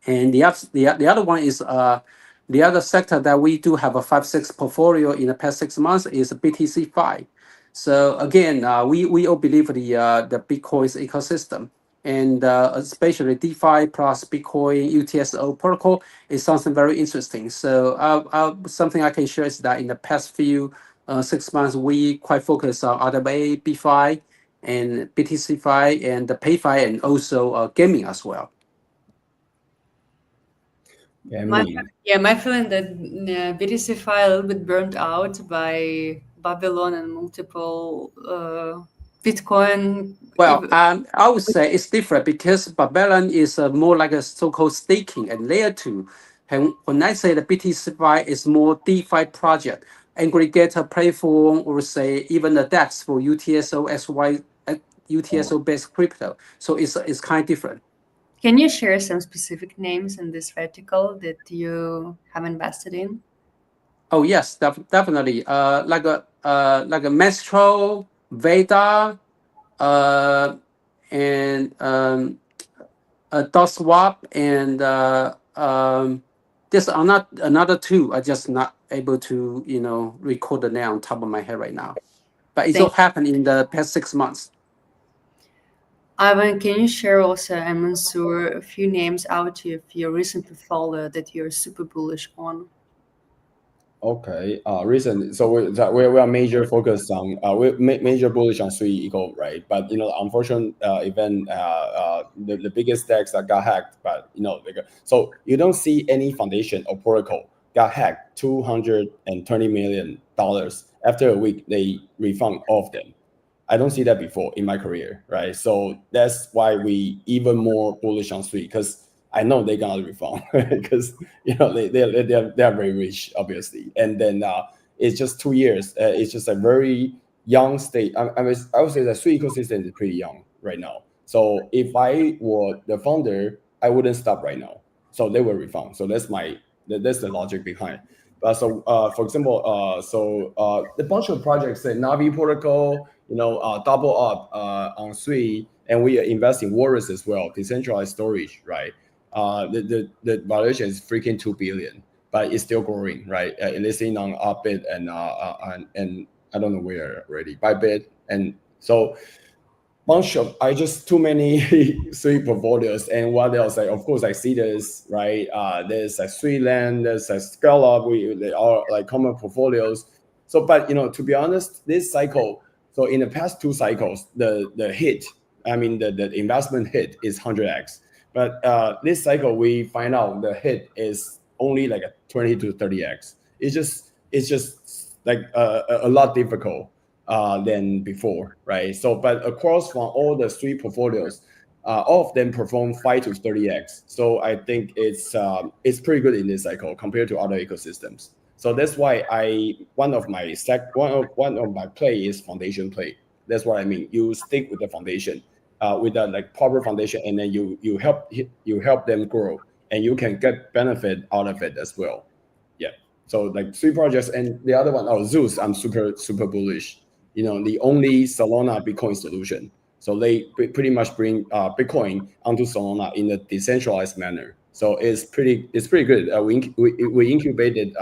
And the other one is the other sector that we do have a 5-6 portfolio in the past 6 months is BTC5. So again, we all believe the Bitcoin's ecosystem, and especially DeFi plus Bitcoin UTXO protocol is something very interesting. So something I can share is that in the past few 6 months, we quite focus on RWA, BFI, and BTC5, and the PayFi, and also gaming as well. My feeling that BTC5 a little bit burnt out by Babylon and multiple Bitcoin? Well, I would say it's different because Babylon is more like a so-called staking and layer two. And when I say the BTC is more DeFi project, aggregator platform, or say even the DEX for UTSO, SY, UTSO based crypto. So it's kind of different. Can you share some specific names in this vertical that you have invested in? Oh yes, definitely. Like a Mestral, Veda, and DotSwap, and there's another two. I just not able to record the name on top of my head right now. But it's all happened in the past 6 months. Ivan, can you share also, and Mansoor, a few names out of your recent portfolio that you're super bullish on? Okay. Recent. So we are major focused on we major bullish on Sui Eco, right? But unfortunate event, the biggest stacks that got hacked. But so you don't see any foundation or protocol got hacked $220 million after a week. They refund all of them. I don't see that before in my career, right? So that's why we even more bullish on Sui, because I know they're gonna refund because they're very rich, obviously. And then it's just 2 years. It's just a very young state. I would say the Sui ecosystem is pretty young right now. So if I were the founder, I wouldn't stop right now. So they will refund. So that's the logic behind. So for example, the bunch of projects, the Navi protocol, double up on Sui, and we invest in Walrus as well, decentralized storage, right? The valuation is freaking $2 billion, but it's still growing, right? Listing on Upbit and I don't know where already, Bybit, and so I just too many Sui portfolios. And what else? Of course, I see this, right? There's a Suiland, there's a Scala. They are like common portfolios. So, but to be honest, this cycle. So in the past 2 cycles, the hit, the investment hit is 100x. But this cycle, we find out the hit is only like a 20 to 30x. It's just like a lot difficult than before, right? So, but across from all the 3 portfolios, all of them perform 5 to 30x. So I think it's pretty good in this cycle compared to other ecosystems. So that's why one of my play is foundation play. That's what I mean. You stick with the foundation, with the like proper foundation, and then you help them grow, and you can get benefit out of it as well. Yeah. So like 3 projects, and the other one, Zeus, I'm super bullish. The only Solana Bitcoin solution. So they pretty much bring Bitcoin onto Solana in a decentralized manner. So it's pretty good. We incubated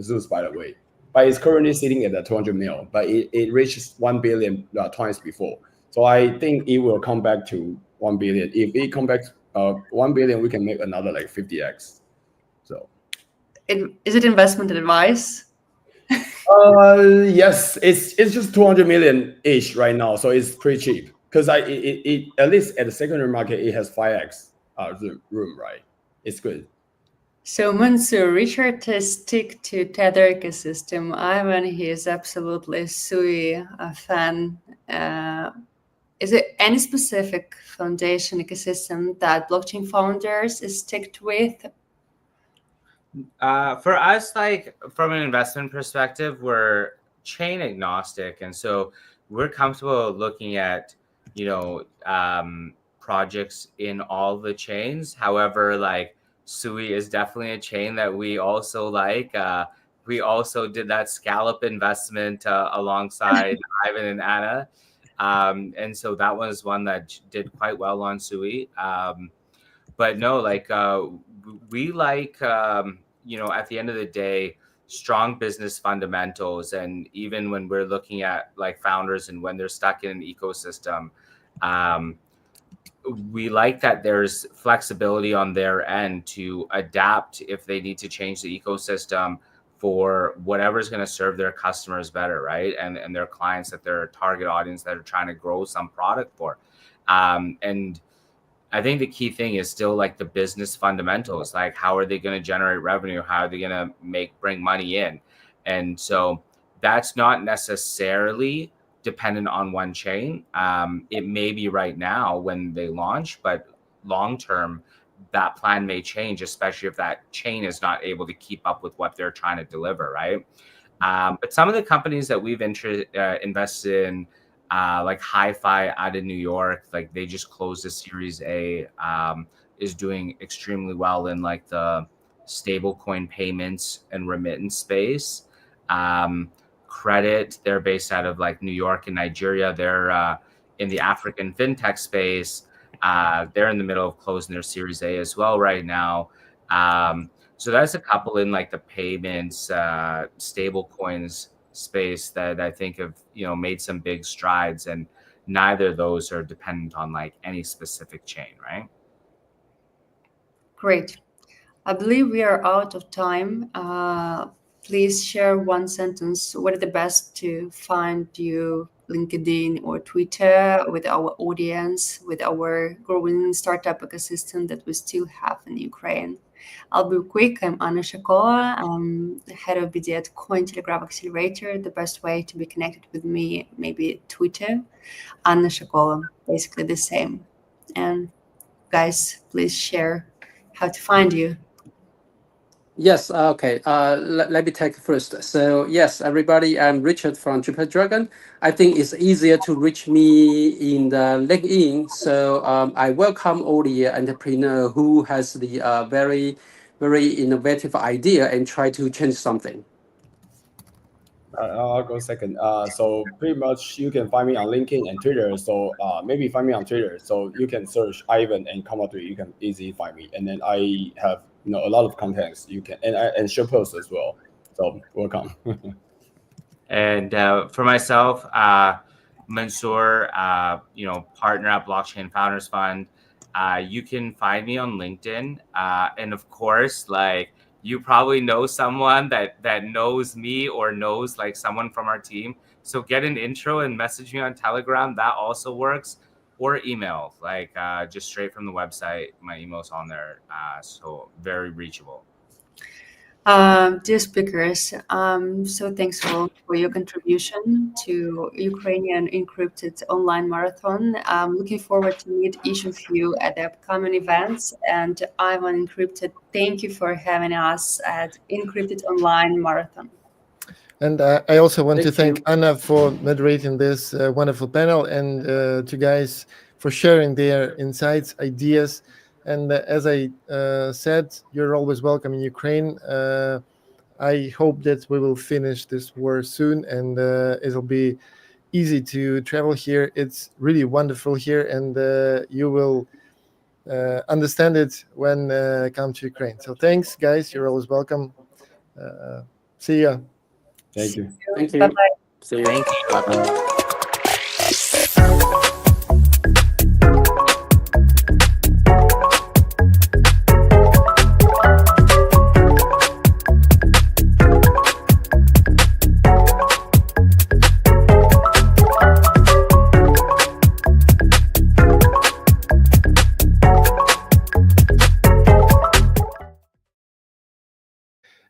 Zeus, by the way, but it's currently sitting at 200 mil, but it reached 1 billion twice before. So I think it will come back to 1 billion. If it comes back 1 billion, we can make another like 50x. So, is it investment advice? Yes, it's just 200 million ish right now, so it's pretty cheap. Because it at least at the secondary market, it has 5x room, right? It's good. So Mansoor, Richard stick to Tether ecosystem. Ivan, he is absolutely Sui fan. Is there any specific foundation ecosystem that blockchain founders is sticked with? For us, like from an investment perspective, we're chain agnostic, and so we're comfortable looking at projects in all the chains. However, like Sui is definitely a chain that we also like. We also did that scallop investment alongside Ivan and Anna, and so that was one that did quite well on Sui. But no, like we like at the end of the day, strong business fundamentals. And even when we're looking at like founders and when they're stuck in an ecosystem, we like that there's flexibility on their end to adapt if they need to change the ecosystem for whatever's going to serve their customers better, right? And their clients, that their target audience that are trying to grow some product for. And I think the key thing is still like the business fundamentals, like how are they going to generate revenue? How are they going to bring money in? And so that's not necessarily dependent on one chain. It may be right now when they launch, but long term, that plan may change, especially if that chain is not able to keep up with what they're trying to deliver, right? But some of the companies that we've invested in, like Hi-Fi out of New York, like they just closed a Series A, is doing extremely well in like the stablecoin payments and remittance space. Credit, they're based out of like New York and Nigeria. They're in the African fintech space. They're in the middle of closing their Series A as well right now. So that's a couple in like the payments, stable coins space that I think have, made some big strides, and neither of those are dependent on like any specific chain, right? Great. I believe we are out of time. Please share one sentence. What are the best to find you, LinkedIn or Twitter, with our audience, with our growing startup ecosystem that we still have in Ukraine? I'll be quick. I'm Anna Shakola. I'm the head of BD at Cointelegraph Accelerator. The best way to be connected with me, maybe Twitter, Anna Shakola, basically the same. And guys, please share how to find you. Yes, okay. Let me take first. So yes, everybody, I'm Richard from Jupiter Dragon. I think it's easier to reach me in the LinkedIn. So I welcome all the entrepreneur who has the very, very innovative idea and try to change something. I'll go second. So pretty much you can find me on LinkedIn and Twitter. So maybe find me on Twitter. So you can search Ivan and come up with, you can easily find me. And then I have a lot of contents you can, and share posts as well. So welcome. And for myself, Mansoor, partner at Blockchain Founders Fund. You can find me on LinkedIn, and of course, like, you probably know someone that knows me or knows like someone from our team. So get an intro and message me on Telegram. That also works, or email, like just straight from the website. My email's on there, so very reachable. Dear speakers, so thanks for your contribution to Ukrainian Encrypted Online Marathon. I'm looking forward to meet each of you at the upcoming events. And Ivan Encrypted, thank you for having us at Encrypted Online Marathon. And I also want to Thank thank Anna for moderating this wonderful panel, and to guys for sharing their insights, ideas. And as I said, you're always welcome in Ukraine. I hope that we will finish this war soon, and it'll be easy to travel here. It's really wonderful here, and you will understand it when come to Ukraine. So thanks, guys. You're always welcome. See ya. Thank you. Thank you. Bye-bye. See you. Thank you. Bye-bye.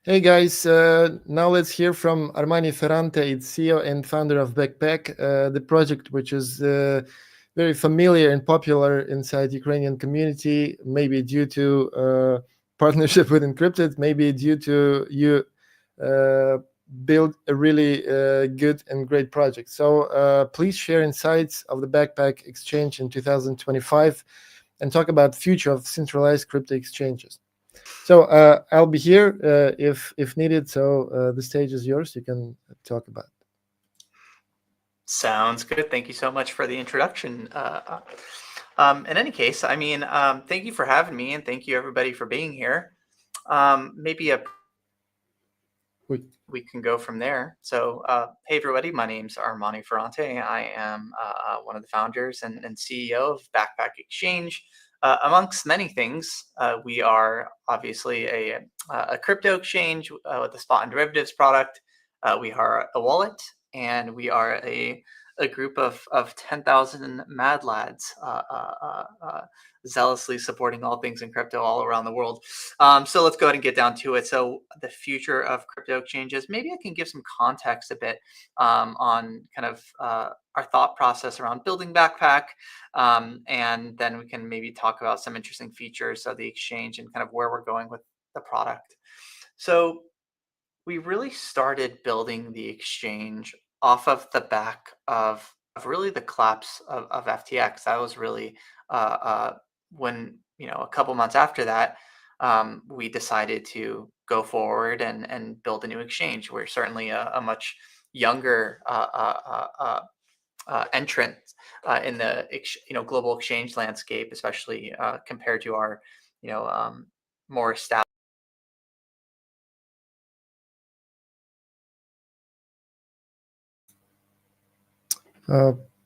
Hey guys, now let's hear from Armani Ferrante, its CEO and founder of Backpack, the project which is very familiar and popular inside Ukrainian community, maybe due to partnership with Incrypted, maybe due to you build a really good and great project. So please share insights of the Backpack exchange in 2025 and talk about future of centralized crypto exchanges. So I'll be here if needed. So the stage is yours. You can talk about it. Sounds good. Thank you so much for the introduction. In any case, I mean, thank you for having me, and thank you everybody for being here. Maybe we can go from there. So, hey everybody, my name's Armani Ferrante. I am one of the founders and CEO of Backpack Exchange. Amongst many things, we are obviously a crypto exchange with a spot and derivatives product. We are a wallet, and we are a a group of 10,000 mad lads zealously supporting all things in crypto all around the world. So let's go ahead and get down to it. So the future of crypto exchanges, maybe I can give some context a bit on kind of our thought process around building Backpack, and then we can maybe talk about some interesting features of the exchange and kind of where we're going with the product. So we really started building the exchange off of the back of really the collapse of FTX. That was really when, a couple months after that, we decided to go forward and build a new exchange. We're certainly a much younger entrant in the global exchange landscape, especially compared to our more established.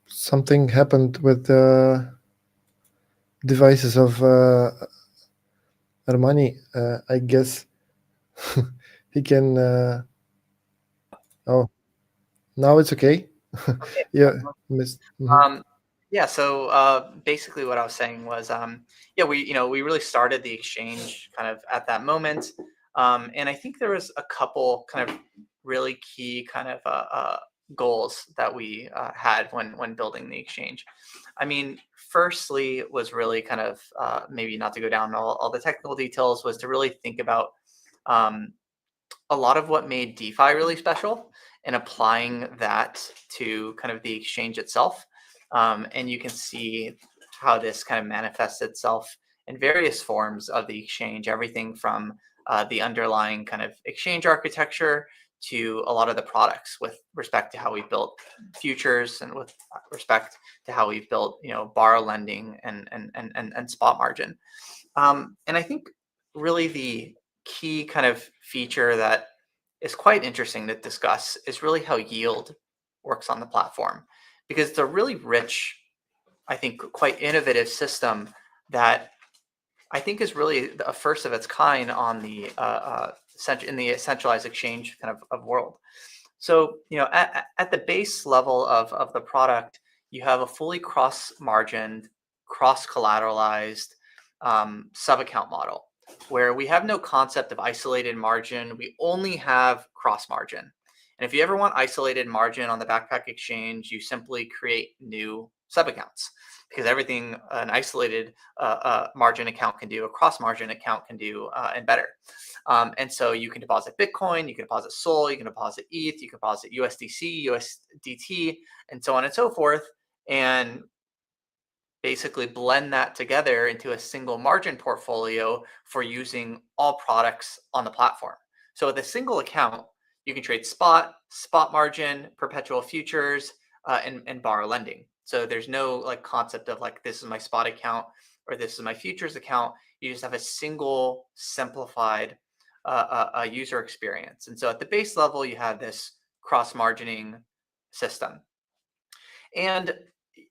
Something happened with the devices of Armani. I guess he can. Oh, now it's okay. Okay. Yeah, missed. Yeah, so basically what I was saying was, we really started the exchange kind of at that moment, and I think there was a couple kind of really key kind of goals that we had when building the exchange. I mean, firstly was really kind of maybe not to go down all the technical details, was to really think about a lot of what made DeFi really special and applying that to kind of the exchange itself. And you can see how this kind of manifests itself in various forms of the exchange, everything from the underlying kind of exchange architecture to a lot of the products with respect to how we built futures and with respect to how we've built, borrow lending and spot margin. And I think really the key kind of feature that is quite interesting to discuss is really how yield works on the platform, because it's a really rich, I think, quite innovative system that I think is really a first of its kind on the in the centralized exchange kind of world. So, at the base level of the product, you have a fully cross-margined, cross-collateralized sub-account model where we have no concept of isolated margin. We only have cross-margin. And if you ever want isolated margin on the Backpack exchange, you simply create new sub-accounts, because everything an isolated margin account can do, a cross-margin account can do, and better. And so you can deposit Bitcoin, you can deposit Sol, you can deposit ETH, you can deposit USDC, USDT, and so on and so forth, and basically blend that together into a single margin portfolio for using all products on the platform. So with a single account, you can trade spot margin, perpetual futures, and borrow lending. So there's no concept of this is my spot account or this is my futures account. You just have a single simplified user experience. And so at the base level, you have this cross-margining system. And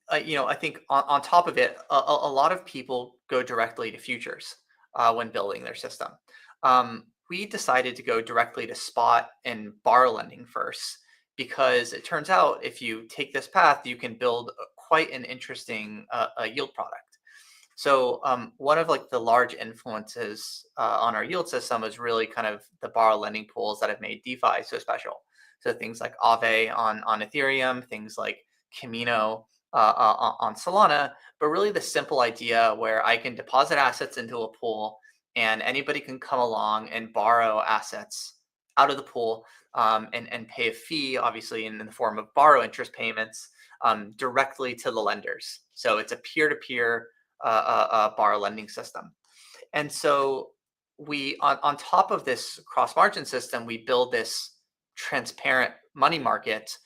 I think on top of it, a lot of people go directly to futures when building their system. We decided to go directly to spot and borrow lending first, because it turns out if you take this path, you can build quite an interesting yield product. So one of the large influences on our yield system is really kind of the borrow lending pools that have made DeFi so special. So things like Aave on Ethereum, things like Camino on Solana, but really the simple idea where I can deposit assets into a pool and anybody can come along and borrow assets out of the pool and pay a fee, obviously in the form of borrow interest payments directly to the lenders. So it's a peer-to-peer borrow lending system. And so we, on top of this cross-margin system, we build this transparent money market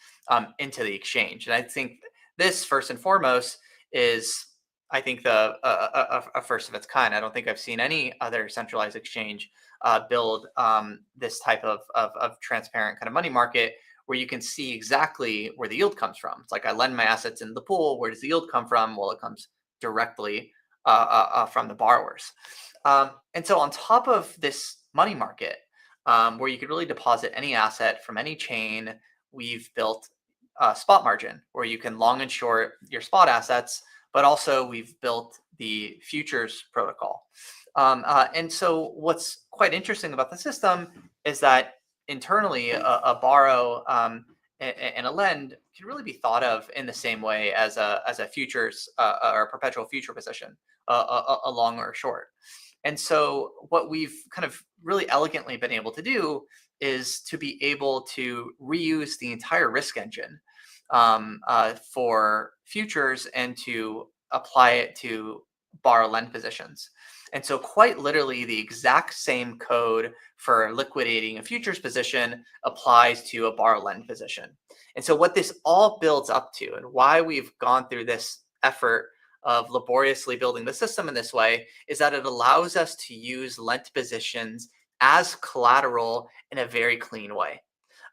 into the exchange. And I think this, first and foremost, is, I think, a first of its kind. I don't think I've seen any other centralized exchange build this type of transparent kind of money market where you can see exactly where the yield comes from. It's like I lend my assets into the pool. Where does the yield come from? Well, it comes directly from the borrowers. And so on top of this money market, where you could really deposit any asset from any chain, we've built spot margin, where you can long and short your spot assets, but also we've built the futures protocol. And so what's quite interesting about the system is that internally a borrow and a lend can really be thought of in the same way as a futures or a perpetual future position, a long or a short. And so what we've kind of really elegantly been able to do is to be able to reuse the entire risk engine for futures and to apply it to borrow lend positions. And so quite literally the exact same code for liquidating a futures position applies to a borrow lend position. And so what this all builds up to, and why we've gone through this effort of laboriously building the system in this way, is that it allows us to use lent positions as collateral in a very clean way.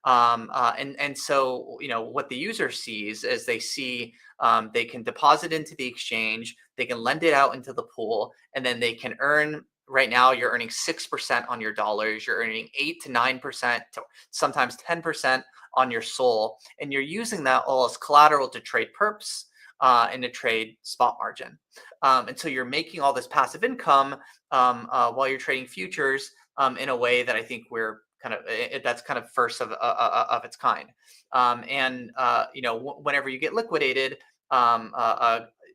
And so, you know, what the user sees is they see they can deposit into the exchange, they can lend it out into the pool, and then they can earn. Right now, you're earning 6% on your dollars. You're earning 8 to 9%, sometimes 10% on your SOL, and you're using that all as collateral to trade perps and to trade spot margin. And so you're making all this passive income while you're trading futures in a way that I think we're that's kind of first of its kind. You know, whenever you get liquidated,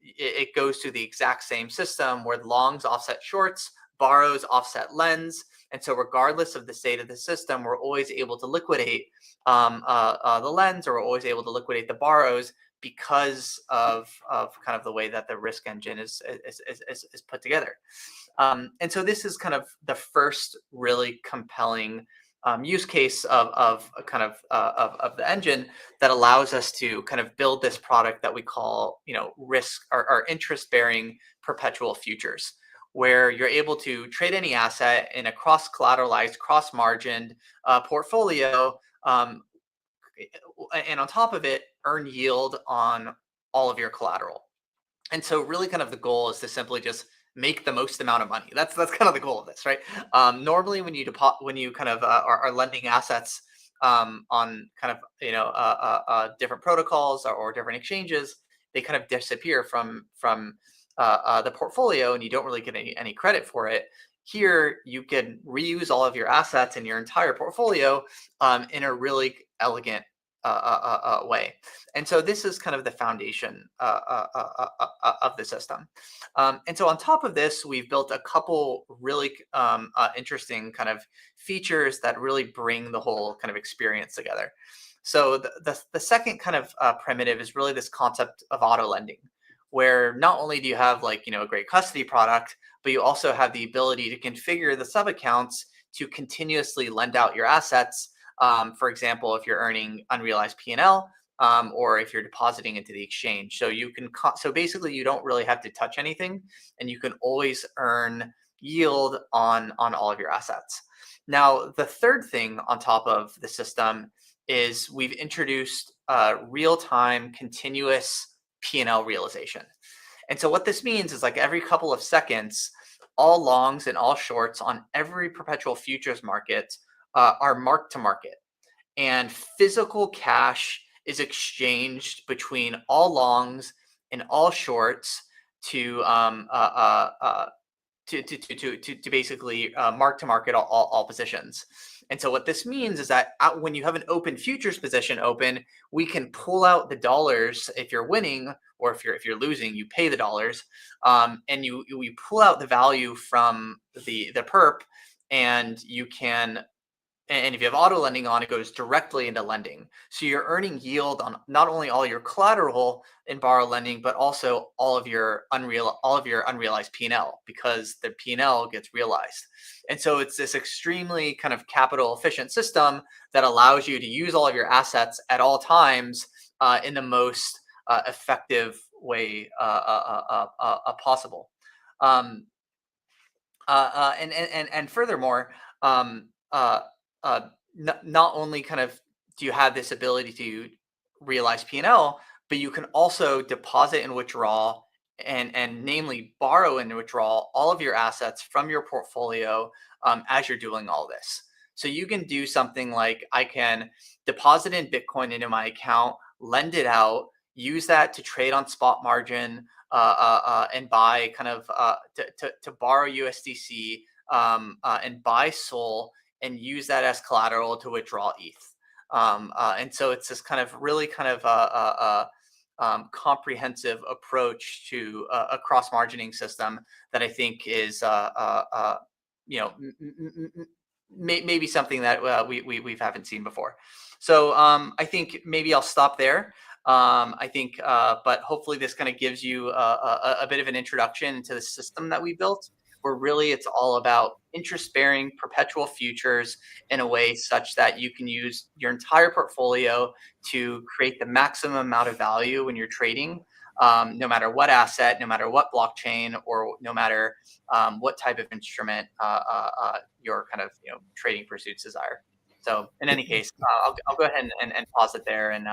it goes through the exact same system where longs offset shorts, borrows offset lends. And so regardless of the state of the system, we're always able to liquidate the lends, or we're always able to liquidate the borrows because of kind of the way that the risk engine is put together. And so this is kind of the first really compelling use case of the engine that allows us to kind of build this product that we call, you know, risk or interest-bearing perpetual futures, where you're able to trade any asset in a cross-collateralized, cross-margined portfolio, and on top of it, earn yield on all of your collateral. And so really kind of the goal is to simply just make the most amount of money. That's kind of the goal of this, right? Normally when you kind of are lending assets on kind of, you know, different protocols or different exchanges, they kind of disappear from the portfolio, and you don't really get any credit for it. Here, you can reuse all of your assets in your entire portfolio in a really elegant way. And so this is kind of the foundation of the system. And so on top of this, we've built a couple really interesting kind of features that really bring the whole kind of experience together. So the second kind of primitive is really this concept of auto lending, where not only do you have, like, you know, a great custody product, but you also have the ability to configure the sub accounts to continuously lend out your assets. For example, if you're earning unrealized P&L, or if you're depositing into the exchange. So you can, so basically you don't really have to touch anything, and you can always earn yield on all of your assets. Now, the third thing on top of the system is we've introduced real-time continuous P&L realization. And so what this means is, like, every couple of seconds, all longs and all shorts on every perpetual futures market are marked to market, and physical cash is exchanged between all longs and all shorts to basically mark to market all positions. And so what this means is that when you have an open futures position open, we can pull out the dollars if you're winning, or if you're losing, you pay the dollars, and we pull out the value from the perp, and you can. And if you have auto lending on, it goes directly into lending. So you're earning yield on not only all your collateral in borrow lending, but also all of your unrealized P&L, because the P&L gets realized. And so it's this extremely kind of capital efficient system that allows you to use all of your assets at all times in the most effective way possible. And furthermore, not only kind of do you have this ability to realize P&L, but you can also deposit and withdraw, and namely borrow and withdraw all of your assets from your portfolio as you're doing all this. So you can do something like, I can deposit in Bitcoin into my account, lend it out, use that to trade on spot margin, and buy kind of to borrow USDC and buy SOL and use that as collateral to withdraw ETH. And so it's this kind of really kind of comprehensive approach to a cross margining system that I think is maybe something that we haven't seen before. So I think maybe I'll stop there. I think, but hopefully this kind of gives you a bit of an introduction into the system that we built, where really it's all about interest-bearing perpetual futures in a way such that you can use your entire portfolio to create the maximum amount of value when you're trading, no matter what asset, no matter what blockchain, or no matter what type of instrument your kind of trading pursuits desire. So in any case, I'll go ahead and pause it there, and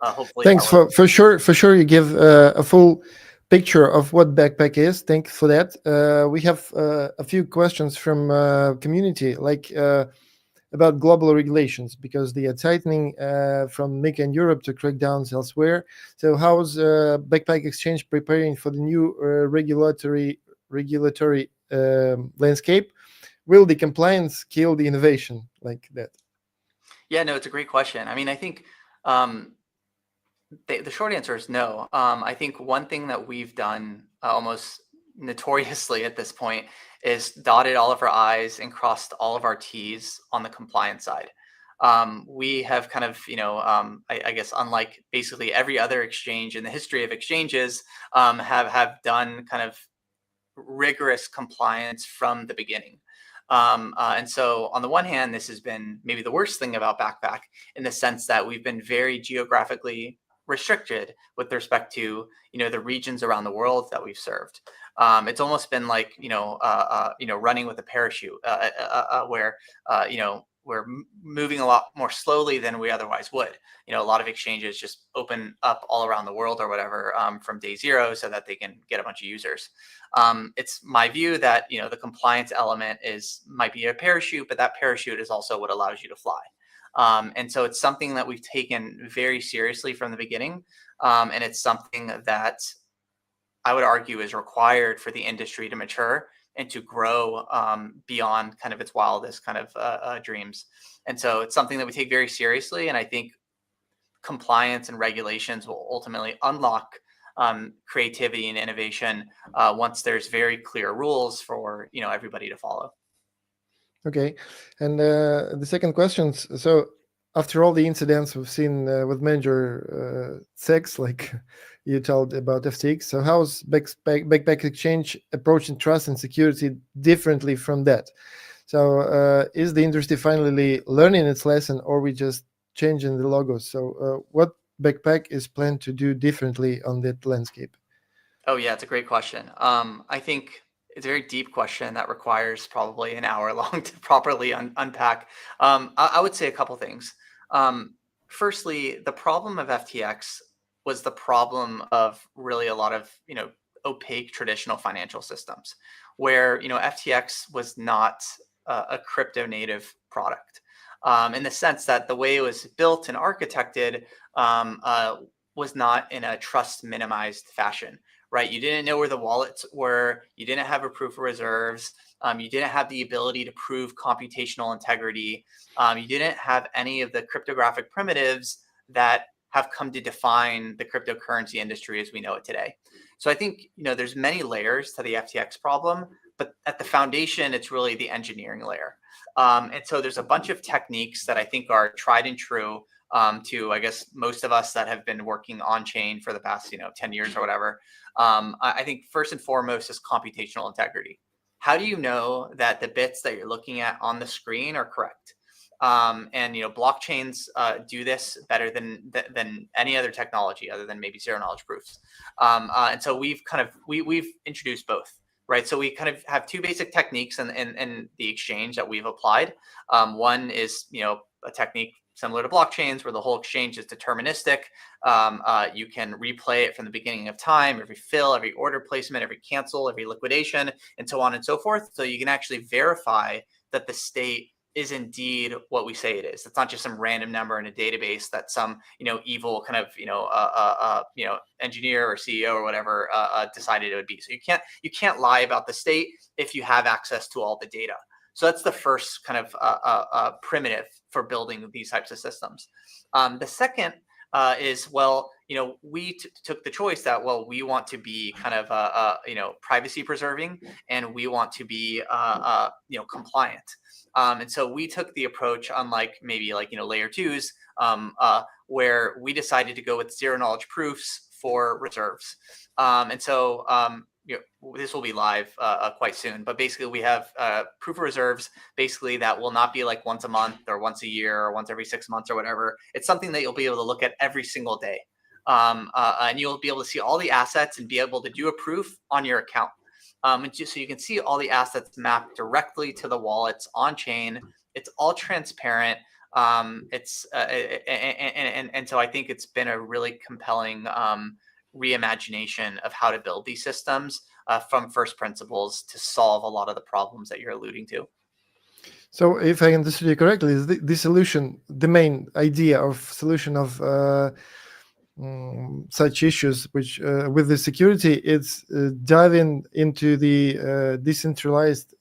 hopefully. Thanks for sure. You give a full picture of what Backpack is. Thanks for that. We have a few questions from community, like about global regulations, because they are tightening from MiCA in Europe to crackdowns elsewhere. So how is Backpack Exchange preparing for the new regulatory landscape? Will the compliance kill the innovation like that? Yeah, no, it's a great question. I mean, I think the short answer is no. I think one thing that we've done almost notoriously at this point is dotted all of our I's and crossed all of our T's on the compliance side. We have kind of, I guess, unlike basically every other exchange in the history of exchanges, have done kind of rigorous compliance from the beginning. And so on the one hand, this has been maybe the worst thing about Backpack, in the sense that we've been very geographically restricted with respect to the regions around the world that we've served. It's almost been like running with a parachute, where we're moving a lot more slowly than we otherwise would. A lot of exchanges just open up all around the world or whatever from day zero, so that they can get a bunch of users. It's my view that the compliance element might be a parachute, but that parachute is also what allows you to fly. And so it's something that we've taken very seriously from the beginning, and it's something that I would argue is required for the industry to mature and to grow beyond kind of its wildest kind of dreams. And so it's something that we take very seriously, and I think compliance and regulations will ultimately unlock creativity and innovation once there's very clear rules for everybody to follow. Okay, and the second question. So after all the incidents we've seen with major SECs, like you told about FTX, so how's Backpack Exchange approaching trust and security differently from that? So is the industry finally learning its lesson, or we just changing the logos? So what Backpack is planned to do differently on that landscape? Oh yeah, it's a great question. I think it's a very deep question that requires probably an hour long to properly unpack. I would say a couple things. Firstly, the problem of FTX was the problem of really a lot of opaque traditional financial systems, where FTX was not a crypto native product, in the sense that the way it was built and architected was not in a trust minimized fashion. Right, you didn't know where the wallets were. You didn't have a proof of reserves. You didn't have the ability to prove computational integrity. You didn't have any of the cryptographic primitives that have come to define the cryptocurrency industry as we know it today. So I think there's many layers to the FTX problem, but at the foundation, it's really the engineering layer. And so there's a bunch of techniques that I think are tried and true to, I guess, most of us that have been working on chain for the past 10 years or whatever. I think first and foremost is computational integrity. How do you know that the bits that you're looking at on the screen are correct? And blockchains do this better than any other technology, other than maybe zero knowledge proofs. And so we've introduced both, right? So we kind of have two basic techniques in the exchange that we've applied. One is a technique similar to blockchains, where the whole exchange is deterministic. You can replay it from the beginning of time, every fill, every order placement, every cancel, every liquidation, and so on and so forth. So you can actually verify that the state is indeed what we say it is. It's not just some random number in a database that some evil kind of engineer or CEO or whatever decided it would be. So you can't lie about the state if you have access to all the data. So that's the first kind of primitive for building these types of systems. The second is, well, we took the choice that, well, we want to be kind of privacy preserving, and we want to be compliant. And so we took the approach, unlike maybe layer twos, where we decided to go with zero knowledge proofs for reserves. And so this will be live quite soon, but basically we have proof of reserves basically that will not be like once a month or once a year or once every 6 months or whatever. It's something that you'll be able to look at every single day. And you'll be able to see all the assets and be able to do a proof on your account. And just so you can see all the assets mapped directly to the wallets on chain. It's all transparent. And so I think it's been a really compelling reimagination of how to build these systems from first principles to solve a lot of the problems that you're alluding to. So if I understood you correctly, is the solution, the main idea of solution of such issues, which with the security, it's diving into the decentralized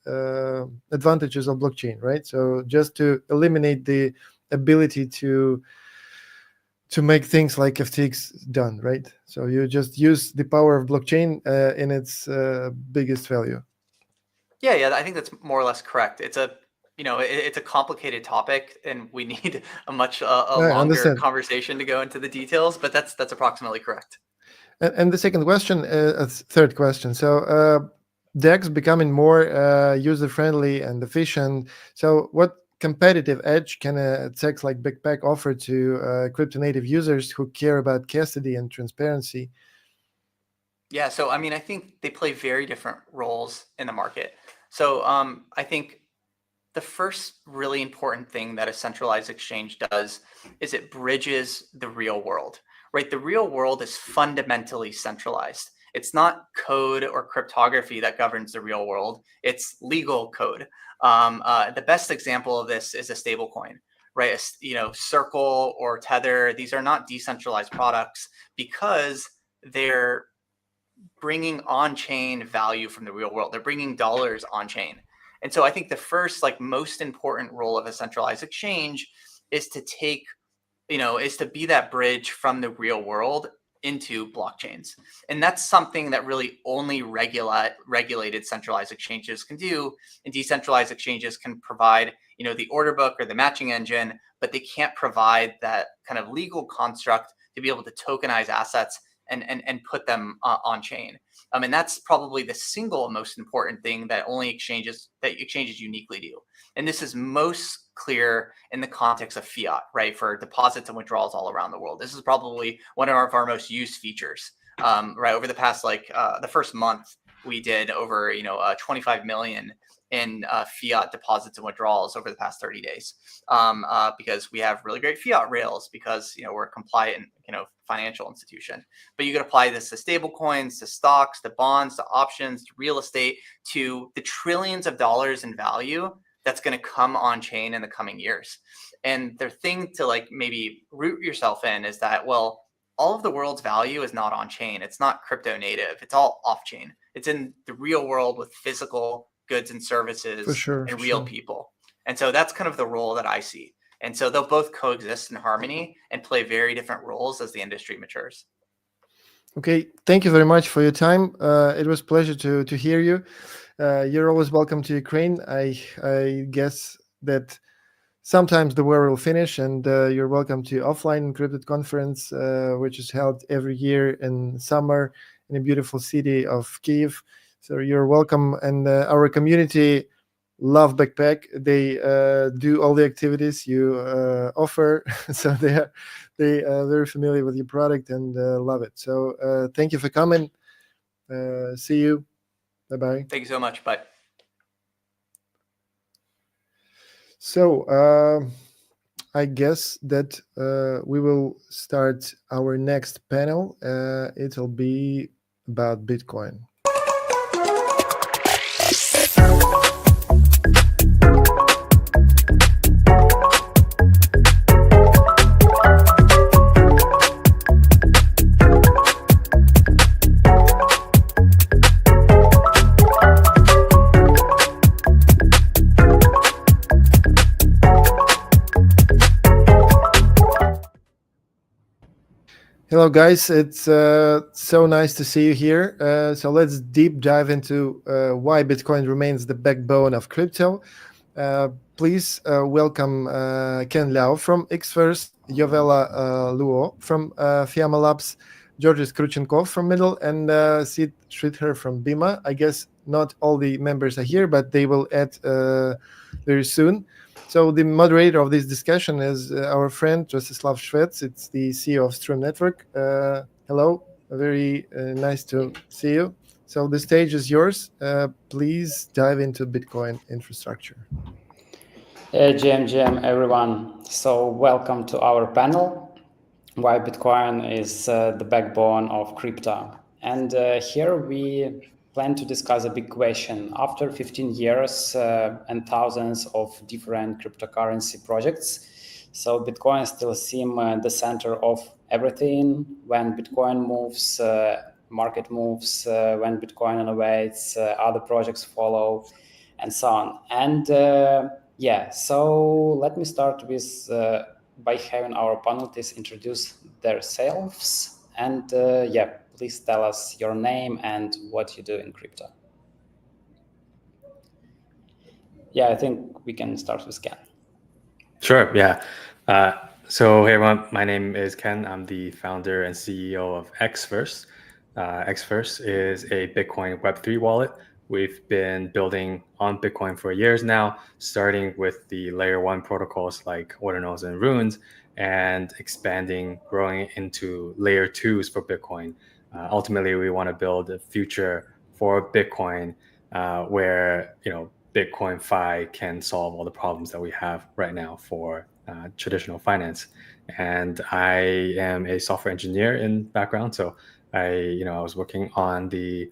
advantages of blockchain, right? So just to eliminate the ability to make things like FTX done, right? So you just use the power of blockchain in its biggest value. Yeah, I think that's more or less correct. It's a it's a complicated topic, and we need a much longer conversation to go into the details. But that's approximately correct. And the second question, third question. So Dex becoming more user friendly and efficient. So what competitive edge can a tech like Bitget offer to crypto native users who care about custody and transparency? Yeah, so I mean, I think they play very different roles in the market. So I think the first really important thing that a centralized exchange does is it bridges the real world, right? The real world is fundamentally centralized. It's not code or cryptography that governs the real world. It's legal code. The best example of this is a stablecoin, right? Circle or Tether. These are not decentralized products because they're bringing on-chain value from the real world. They're bringing dollars on-chain. And so I think the first, most important role of a centralized exchange is to be that bridge from the real world into blockchains. And that's something that really only regulated centralized exchanges can do. And decentralized exchanges can provide, the order book or the matching engine, but they can't provide that kind of legal construct to be able to tokenize assets and put them on chain. And that's probably the single most important thing that exchanges uniquely do. And this is most clear in the context of fiat, right? For deposits and withdrawals all around the world. This is probably one of our most used features, right? Over the past, the first month, we did over, 25 million in fiat deposits and withdrawals over the past 30 days, because we have really great fiat rails, because we're a compliant financial institution. But you could apply this to stable coins, to stocks, to bonds, to options, to real estate, to the trillions of dollars in value that's going to come on chain in the coming years. And the thing to maybe root yourself in is that, well, all of the world's value is not on chain. It's not crypto native. It's all off chain. It's in the real world with physical goods and services and real people. And so that's kind of the role that I see. And so they'll both coexist in harmony and play very different roles as the industry matures. Okay, thank you very much for your time. It was a pleasure to hear you. You're always welcome to Ukraine. I guess that sometimes the war will finish, and you're welcome to offline Incrypted conference, which is held every year in summer in a beautiful city of Kyiv. So you're welcome, and our community love Bitget. They do all the activities you offer, so they are very familiar with your product and love it. So thank you for coming. See you. Bye-bye. Thank you so much. Bye. So I guess that we will start our next panel. It'll be about Bitcoin. Hello, guys. It's so nice to see you here. So let's deep dive into why Bitcoin remains the backbone of crypto. Please welcome Ken Liao from Xverse, Jovela Luo from Fiamma Labs, Georges Kruchenkov from Middle, and Sid Sridhar from Bima. I guess not all the members are here, but they will add very soon. So the moderator of this discussion is our friend Rostislav Shvets. It's the CEO of Stream Network. Hello, very nice to see you. So the stage is yours. Please dive into Bitcoin infrastructure. Hey, GM, everyone. So welcome to our panel, why Bitcoin is the backbone of crypto. And here we plan to discuss a big question. After 15 years and thousands of different cryptocurrency projects, so Bitcoin still seems the center of everything. When Bitcoin moves, market moves. When Bitcoin innovates, other projects follow, and so on. And yeah, so let me start with by having our panelists introduce themselves. And yeah, please tell us your name and what you do in crypto. Yeah, I think we can start with Ken. Sure, yeah. So hey everyone, my name is Ken. I'm the founder and CEO of Xverse. Xverse is a Bitcoin Web3 wallet. We've been building on Bitcoin for years now, starting with the layer 1 protocols like ordinals and runes, and expanding, growing into layer 2s for Bitcoin. Ultimately, we want to build a future for Bitcoin where Bitcoin Fi can solve all the problems that we have right now for traditional finance. And I am a software engineer in background, so I was working on the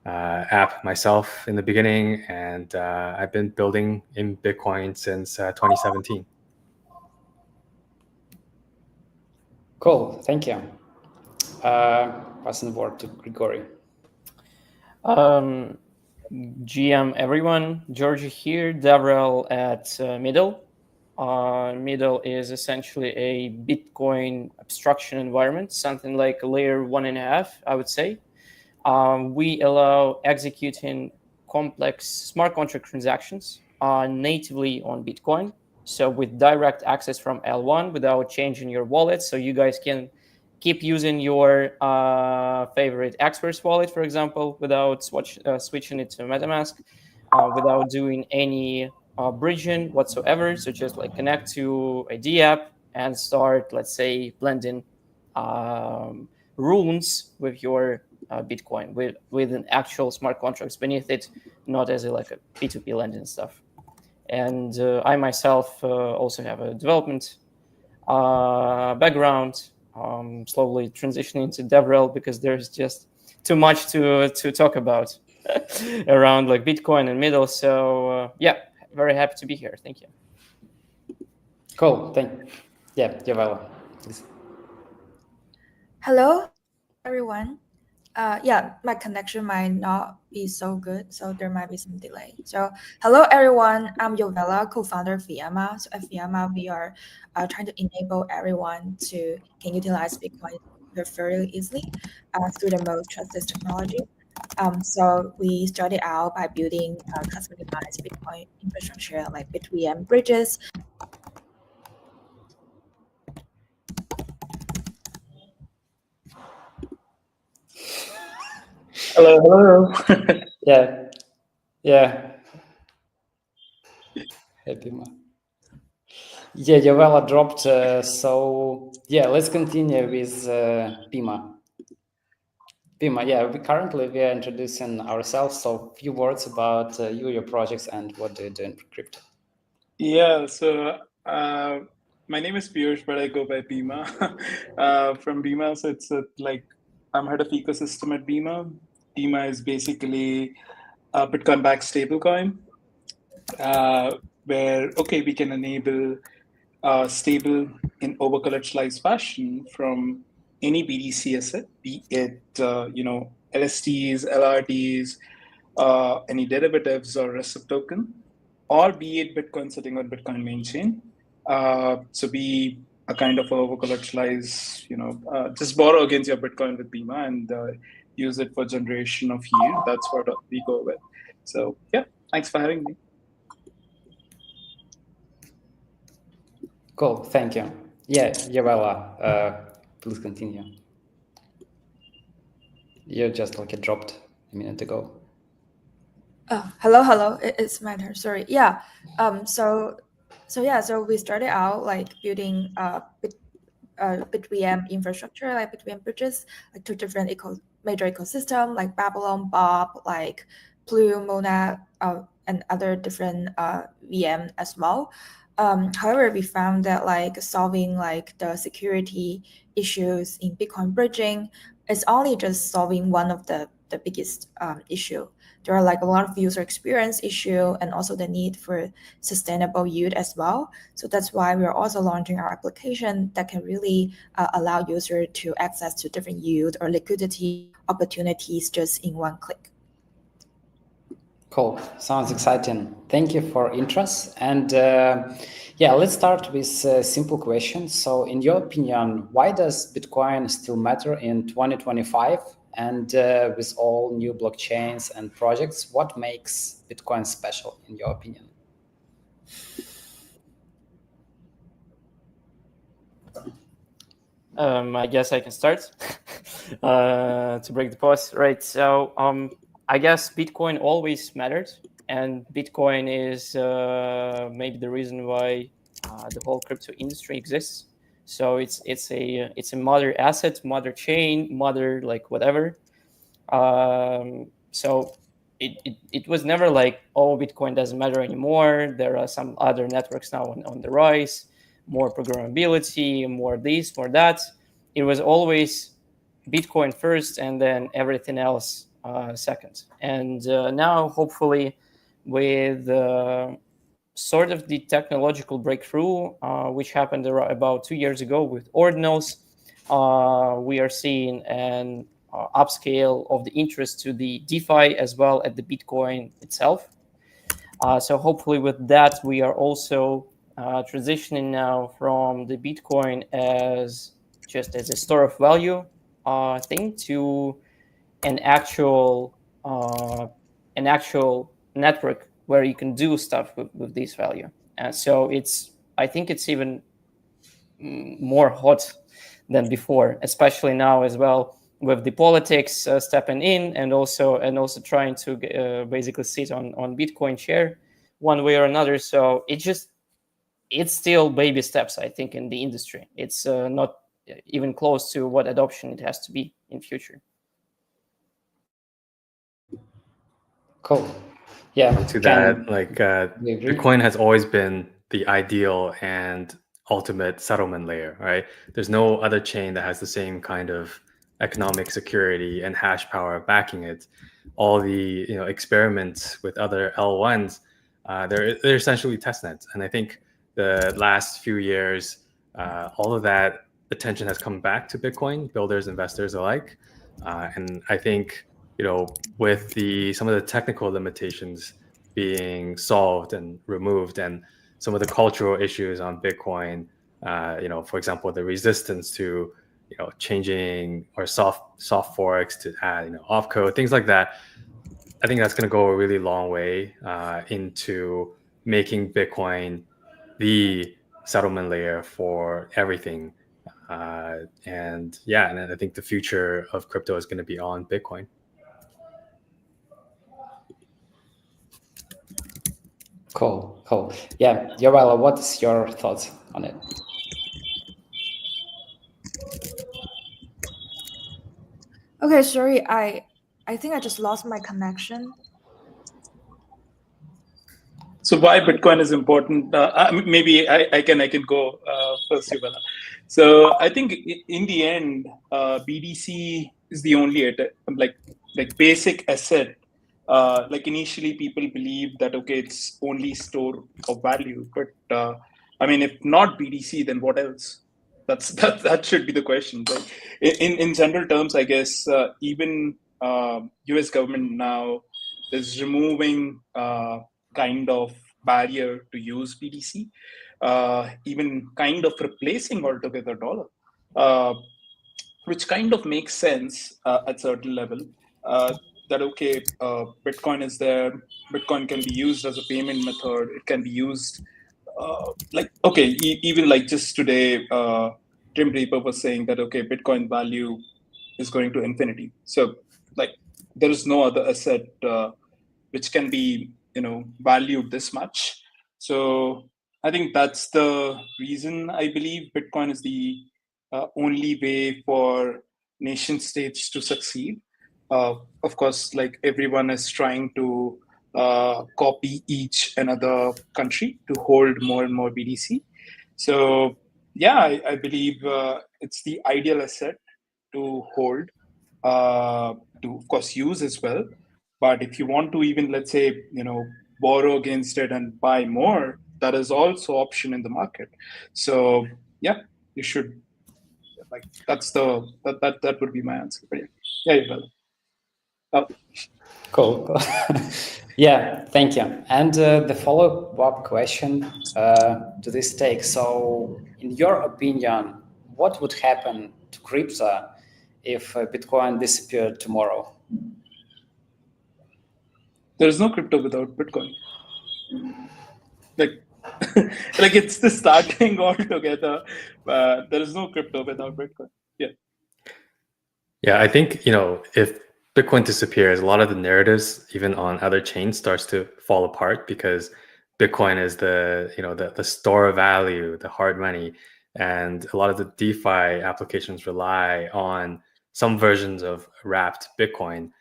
app myself in the beginning, and I've been building in Bitcoin since 2017. Cool, thank you. Passing the word to Grigory. GM everyone, Georgia here, DevRel at Middle. Middle is essentially a Bitcoin abstraction environment, something like a layer 1.5, I would say. We allow executing complex smart contract transactions natively on Bitcoin. So with direct access from L1 without changing your wallet. So you guys can keep using your favorite Xverse wallet, for example, without switching it to MetaMask, without doing any bridging whatsoever. So just like connect to a D app and start, let's say, blending runes with your Bitcoin with an actual smart contracts beneath it, not as a P2P lending stuff. And I myself also have a development background, slowly transitioning into DevRel because there's just too much to talk about around like Bitcoin and Middle. So yeah, very happy to be here. Thank you. Cool. Yeah, Jovela, please. Hello, everyone. Yeah, my connection might not be so good, so there might be some delay. So hello, everyone. I'm Jovela, co-founder of Fiamma. So at Fiamma, we are trying to enable everyone can utilize Bitcoin fairly easily through the most trusted technology. So we started out by building customized Bitcoin infrastructure like BitVM bridges. Hello. Yeah. Happy man. Yeah, Jovela dropped. So yeah, let's continue with Bima. Bima, yeah, we are introducing ourselves. So a few words about you, your projects, and what do you do in crypto. Yeah, so my name is Piyush, but I go by Bima. From Bima, so it's I'm head of ecosystem at Bima. Bima is basically a Bitcoin-backed stablecoin, where we can enable stable in over-collateralized fashion from any BTC asset, be it LSTs, LRDs, any derivatives or receipt token, or be it Bitcoin sitting on Bitcoin main chain. So we a kind of over collateralize, just borrow against your Bitcoin with Bima and use it for generation of yield. That's what we go with. So yeah, thanks for having me. Cool, thank you. Yeah, Yavela, please continue. You just dropped a minute ago. Oh, hello. It's my turn. Sorry. Yeah. So we started out building BitVM infrastructure, BitVM bridges, two different major ecosystem like Babylon, Bob, Plume, Monad, and other different VM as well. However, we found that solving the security issues in Bitcoin bridging is only just solving one of the biggest issue. There are a lot of user experience issue and also the need for sustainable yield as well. So that's why we're also launching our application that can really allow users to access to different yield or liquidity opportunities just in one click. Cool. Sounds exciting. Thank you for interest. And let's start with a simple question. So in your opinion, why does Bitcoin still matter in 2025? And with all new blockchains and projects, what makes Bitcoin special in your opinion? I guess I can start to break the pause. Right. So I guess Bitcoin always mattered, and Bitcoin is maybe the reason why the whole crypto industry exists. So it's a mother asset, mother chain, mother whatever. So it was never Bitcoin doesn't matter anymore. There are some other networks now on the rise, more programmability, more this, more that. It was always Bitcoin first, and then everything else second. And now, hopefully, with sort of the technological breakthrough, which happened about 2 years ago with ordinals, we are seeing an upscale of the interest to the DeFi as well as the Bitcoin itself. So hopefully with that, we are also transitioning now from the Bitcoin as just as a store of value thing to an actual network where you can do stuff with this value. So I think it's even more hot than before, especially now as well with the politics stepping in and also trying to basically sit on Bitcoin share one way or another. So it's still baby steps, I think, in the industry. It's not even close to what adoption it has to be in future. Cool. Yeah. To that, Bitcoin has always been the ideal and ultimate settlement layer, right? There's no other chain that has the same kind of economic security and hash power backing it. All the experiments with other L1s, they're essentially testnets. And I think the last few years, all of that attention has come back to Bitcoin, builders, investors alike. And I think with some of the technical limitations being solved and removed, and some of the cultural issues on Bitcoin, for example, the resistance to changing or soft forks to add opcode, things like that. I think that's going to go a really long way into making Bitcoin the settlement layer for everything. And I think the future of crypto is going to be on Bitcoin. Cool. Yeah, Yavela, what's your thoughts on it? Okay, sorry, I think I just lost my connection. So why Bitcoin is important? Maybe I can go first, Yuvana. So I think in the end, BDC is the only basic asset. Initially, people believed that it's only store of value, but if not BDC, then what else? That should be the question. In general terms, I guess even U.S. government now is removing kind of barrier to use BTC, even kind of replacing altogether dollar, which kind of makes sense at certain level. That okay, Bitcoin is there. Bitcoin can be used as a payment method. It can be used even like just today, Tim Reaper was saying that okay, Bitcoin value is going to infinity. So like there is no other asset which can be valued this much. So I think that's the reason I believe Bitcoin is the only way for nation states to succeed. Of course, like everyone is trying to copy each another country to hold more and more BTC. So yeah, I believe it's the ideal asset to hold, to of course use as well. But if you want to even, let's say, borrow against it and buy more, that is also option in the market. So yeah, you should, like, that would be my answer. But yeah, you will. Oh. Cool. Yeah, thank you. And the follow-up question to this take. So, in your opinion, what would happen to crypto if Bitcoin disappeared tomorrow? There is no crypto without Bitcoin. Like it's the starting altogether. There is no crypto without Bitcoin. Yeah. Yeah, I think, if Bitcoin disappears, a lot of the narratives, even on other chains, starts to fall apart because Bitcoin is the store of value, the hard money, and a lot of the DeFi applications rely on some versions of wrapped Bitcoin.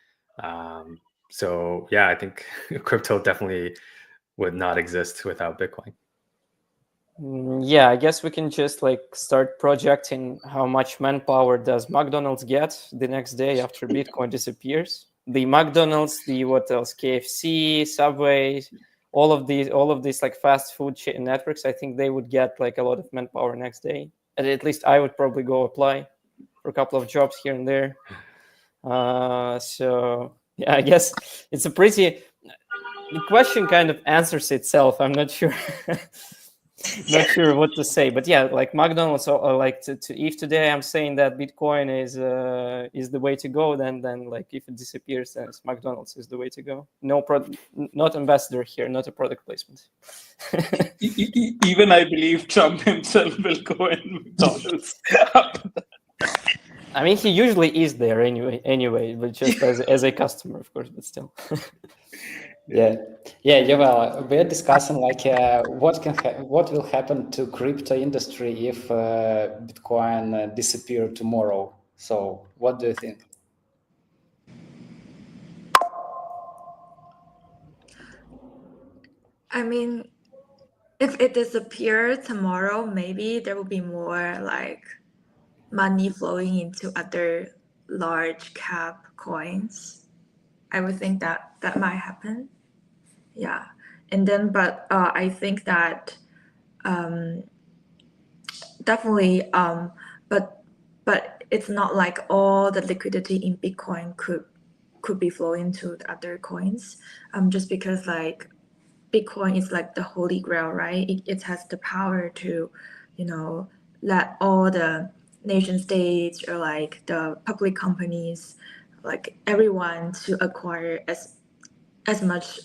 So yeah, I think crypto definitely would not exist without Bitcoin. Yeah, I guess we can just start projecting how much manpower does McDonald's get the next day after Bitcoin disappears. The McDonald's, the what else? KFC, Subway, all of these like fast food networks. I think they would get a lot of manpower next day. And at least I would probably go apply for a couple of jobs here and there. So yeah, I guess it's a pretty. The question kind of answers itself. I'm not sure. Not sure what to say, but yeah, like McDonald's, if today I'm saying that Bitcoin is the way to go, then like if it disappears, then McDonald's is the way to go. No, not ambassador here, not a product placement. Even I believe Trump himself will go in McDonald's. I mean, he usually is there anyway, but just as a customer, of course, but still. Yeah, Joel, we're discussing what will happen to crypto industry if Bitcoin disappear tomorrow. So, what do you think? I mean, if it disappears tomorrow, maybe there will be more like money flowing into other large cap coins. I would think that might happen. Yeah, and then but I think that definitely but it's not like all the liquidity in Bitcoin could be flowing to the other coins, just because like Bitcoin is like the holy grail, right? It has the power to, let all the nation states or like the public companies, like everyone to acquire as much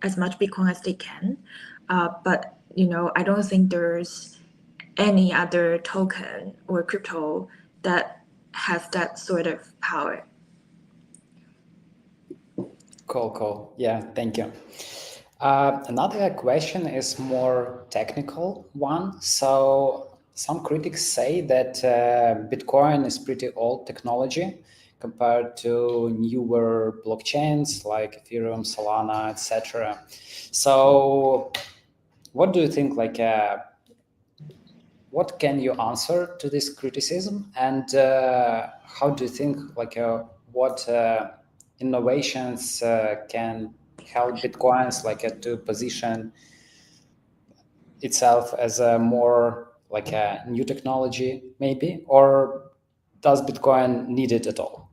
Bitcoin as they can. But I don't think there's any other token or crypto that has that sort of power. Cool. Yeah, thank you. Another question is more technical one. So some critics say that Bitcoin is pretty old technology compared to newer blockchains like Ethereum, Solana, etc. So what do you think, what can you answer to this criticism, and how do you think what innovations can help Bitcoins to position itself as a more like a new technology maybe, or does Bitcoin need it at all?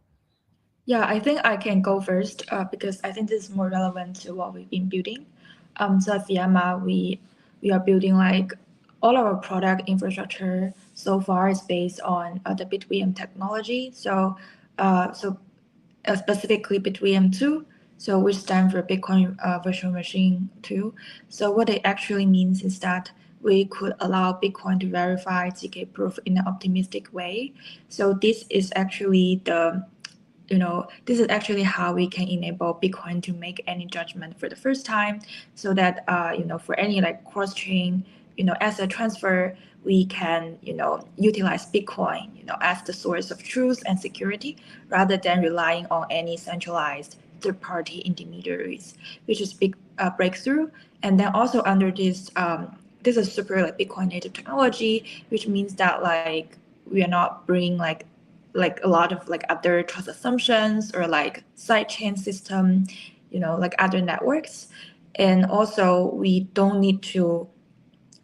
Yeah, I think I can go first because I think this is more relevant to what we've been building. So at Fiamma, we are building like all our product infrastructure so far is based on the BitVM technology. So specifically BitVM2, so which stands for Bitcoin Virtual Machine 2. So what it actually means is that we could allow Bitcoin to verify ZK proof in an optimistic way. So this is actually this is actually how we can enable Bitcoin to make any judgment for the first time, so that for any like cross-chain asset transfer, we can utilize Bitcoin as the source of truth and security, rather than relying on any centralized third-party intermediaries, which is big breakthrough. And then also under this, this is super like Bitcoin native technology, which means that like we are not bringing like a lot of like other trust assumptions or like sidechain system, like other networks. And also we don't need to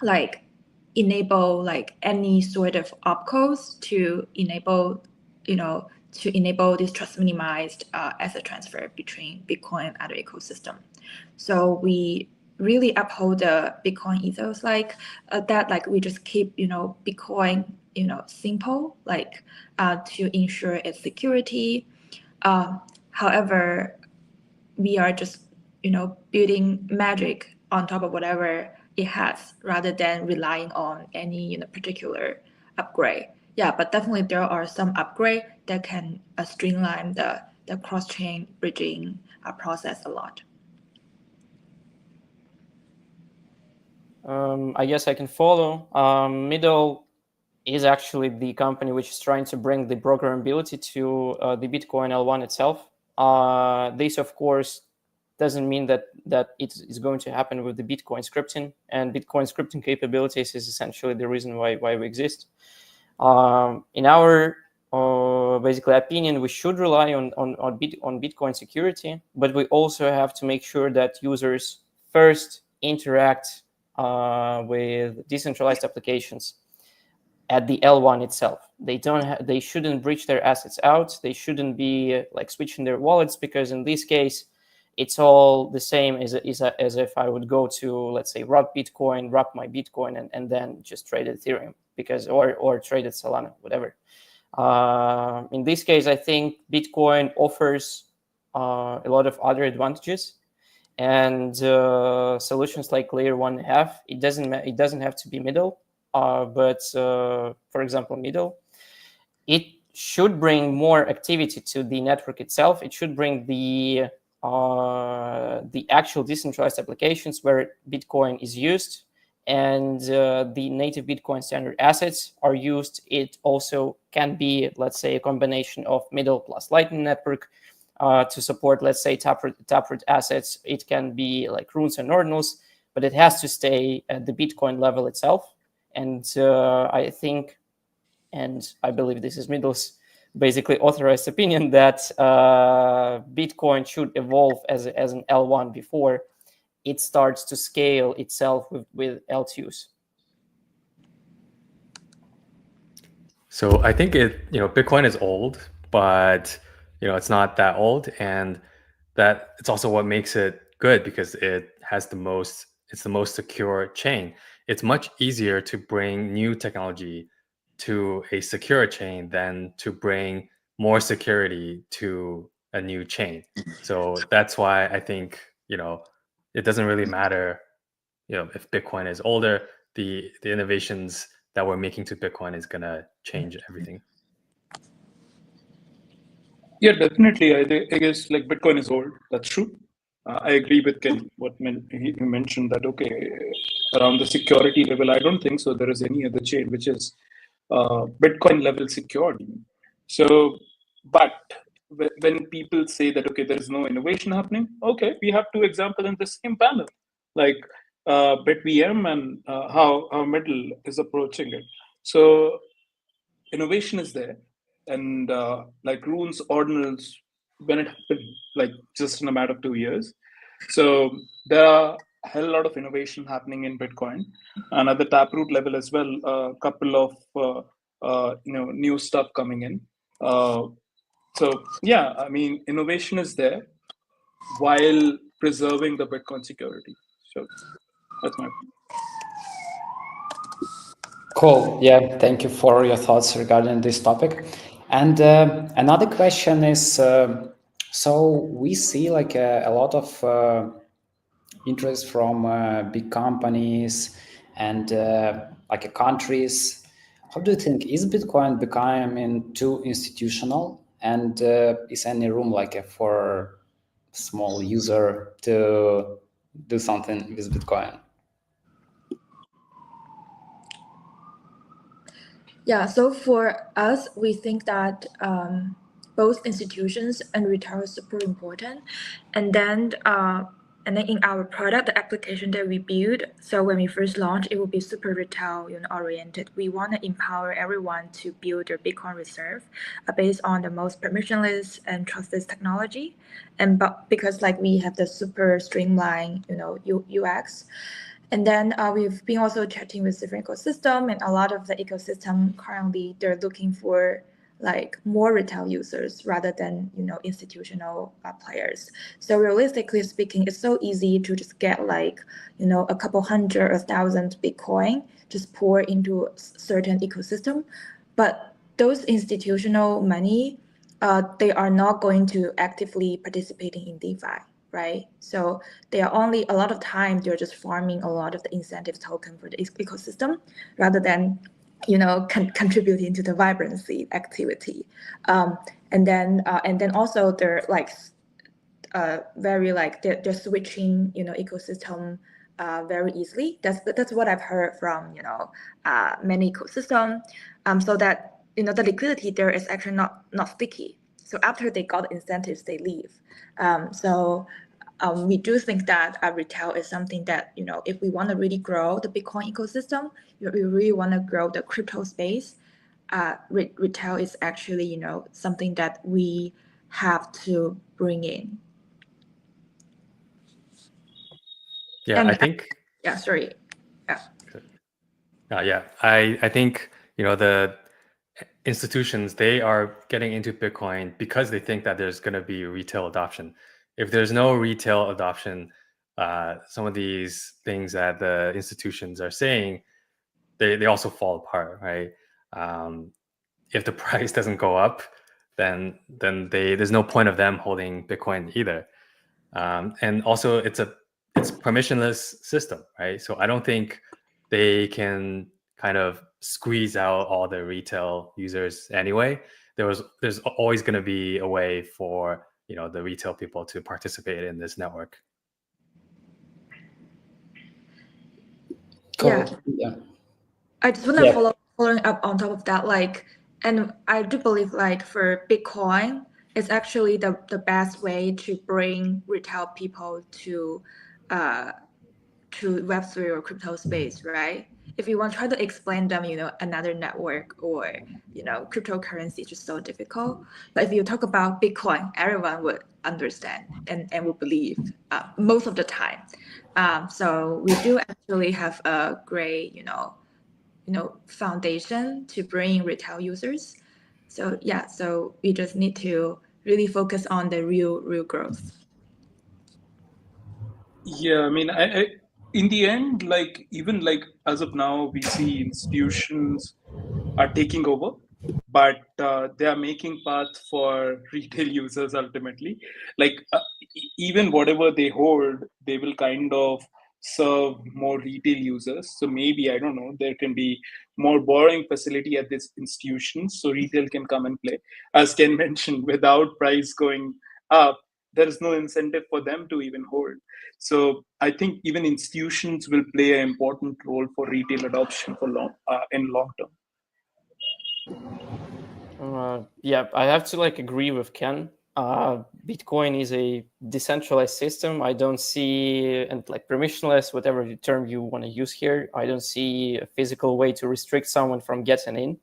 like enable like any sort of opcodes to enable this trust minimized asset transfer between Bitcoin and other ecosystem. So we really uphold the Bitcoin ethos, like that, like we just keep Bitcoin simple, like to ensure its security. However, we are just building magic on top of whatever it has, rather than relying on any particular upgrade. Yeah, but definitely there are some upgrade that can streamline the cross-chain bridging process a lot. I guess I can follow. Middle is actually the company which is trying to bring the programmability to the Bitcoin L1 itself. This, of course, doesn't mean that it is going to happen with the Bitcoin scripting, and Bitcoin scripting capabilities is essentially the reason why we exist. In our basically opinion, we should rely on Bitcoin security, but we also have to make sure that users first interact with decentralized applications at the L1 itself. They shouldn't breach their assets out. They shouldn't be like switching their wallets, because in this case, it's all the same as if I would go to, let's say, wrap my Bitcoin, and then just trade Ethereum, because or trade at Solana, whatever. In this case, I think Bitcoin offers a lot of other advantages, and solutions like Layer 1 have. It doesn't have to be middle, but for example, middle, it should bring more activity to the network itself. It should bring the actual decentralized applications where Bitcoin is used, and the native Bitcoin standard assets are used. It also can be, let's say, a combination of middle plus Lightning Network to support, let's say, taproot assets. It can be like runes and ordinals, but it has to stay at the Bitcoin level itself. And I think, and I believe this is Middle's basically authorized opinion, that Bitcoin should evolve as an L1 before it starts to scale itself with L2s. So I think Bitcoin is old, but it's not that old, and that it's also what makes it good, because it's the most secure chain. It's much easier to bring new technology to a secure chain than to bring more security to a new chain. So that's why I think it doesn't really matter if Bitcoin is older. The innovations that we're making to Bitcoin is gonna change everything. Yeah, definitely. I guess like Bitcoin is old. That's true. I agree with Ken. He mentioned that around the security level, I don't think so there is any other chain which is Bitcoin level secured. So, but when people say that there is no innovation happening, we have two examples in the same panel, like BitVM and how Middle is approaching it. So innovation is there, and like runes, ordinals, when it happened, like just in a matter of 2 years. So there are a hell lot of innovation happening in Bitcoin, and at the taproot level as well, a couple of new stuff coming in. So yeah, I mean, innovation is there while preserving the Bitcoin security. So that's my opinion. Cool. Yeah, thank you for your thoughts regarding this topic. And another question is, so we see like a lot of interest from big companies and like countries. How do you think, is Bitcoin becoming too institutional, and is any room like for small user to do something with Bitcoin? Yeah, so for us, we think that both institutions and retail is super important. And then in our product, the application that we build, so when we first launch, it will be super retail oriented. We want to empower everyone to build their Bitcoin reserve based on the most permissionless and trustless technology. But because like we have the super streamlined UX. And then we've been also chatting with different ecosystem, and a lot of the ecosystem currently they're looking for like more retail users rather than institutional players. So realistically speaking, it's so easy to just get like a couple hundred or thousand Bitcoin just pour into certain ecosystem, but those institutional money they are not going to actively participating in DeFi. Right, so they are only a lot of time they're just farming a lot of the incentive token for the ecosystem rather than contributing to the vibrancy activity, and then also they're like very like they're switching ecosystem very easily. That's what I've heard from many ecosystem, so that the liquidity there is actually not sticky. So after they got incentives, they leave. We do think that retail is something that if we want to really grow the Bitcoin ecosystem, we really want to grow the crypto space. Retail is actually something that we have to bring in. Yeah, And I think. Yeah, sorry. Yeah, I think the institutions, they are getting into Bitcoin because they think that there's going to be retail adoption. If there's no retail adoption, some of these things that the institutions are saying, they also fall apart, right? If the price doesn't go up, then there's no point of them holding Bitcoin either. And also it's permissionless system, right? So I don't think they can kind of squeeze out all the retail users anyway. There's always going to be a way for the retail people to participate in this network. Cool. Yeah. I just want to following up on top of that, like, and I do believe like for Bitcoin, it's actually the best way to bring retail people to Web3 or crypto space, right? If you want to try to explain them, another network or cryptocurrency is just so difficult. But if you talk about Bitcoin, everyone would understand and would believe most of the time. So we do actually have a great foundation to bring retail users. So yeah, so we just need to really focus on the real growth. Yeah, I mean, I in the end, like even like as of now, we see institutions are taking over, but they are making path for retail users ultimately. Like even whatever they hold, they will kind of serve more retail users. So maybe, I don't know, there can be more borrowing facility at these institutions so retail can come and play. As Ken mentioned, without price going up, there is no incentive for them to even hold. So I think even institutions will play an important role for retail adoption for in long term. Yeah, I have to agree with Ken. Bitcoin is a decentralized system. I don't see, and permissionless, whatever term you want to use here, I don't see a physical way to restrict someone from getting in.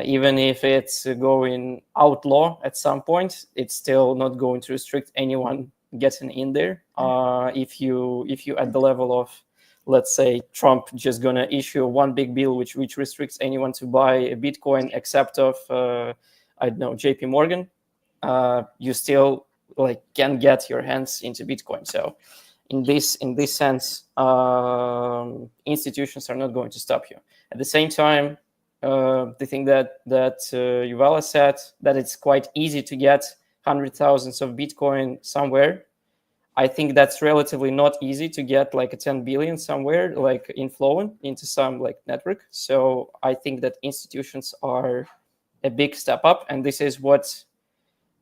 Even if it's going outlaw at some point, it's still not going to restrict anyone getting in there. If you at the level of, let's say, Trump just gonna issue one big bill which restricts anyone to buy a Bitcoin except of I don't know, JP Morgan, you still can get your hands into Bitcoin. So in this sense, institutions are not going to stop you. At the same time, the thing that Yuvala said, that it's quite easy to get 100,000 of Bitcoin somewhere. I think that's relatively not easy to get like a 10 billion somewhere, like inflowing into some like network. So I think that institutions are a big step up, and this is what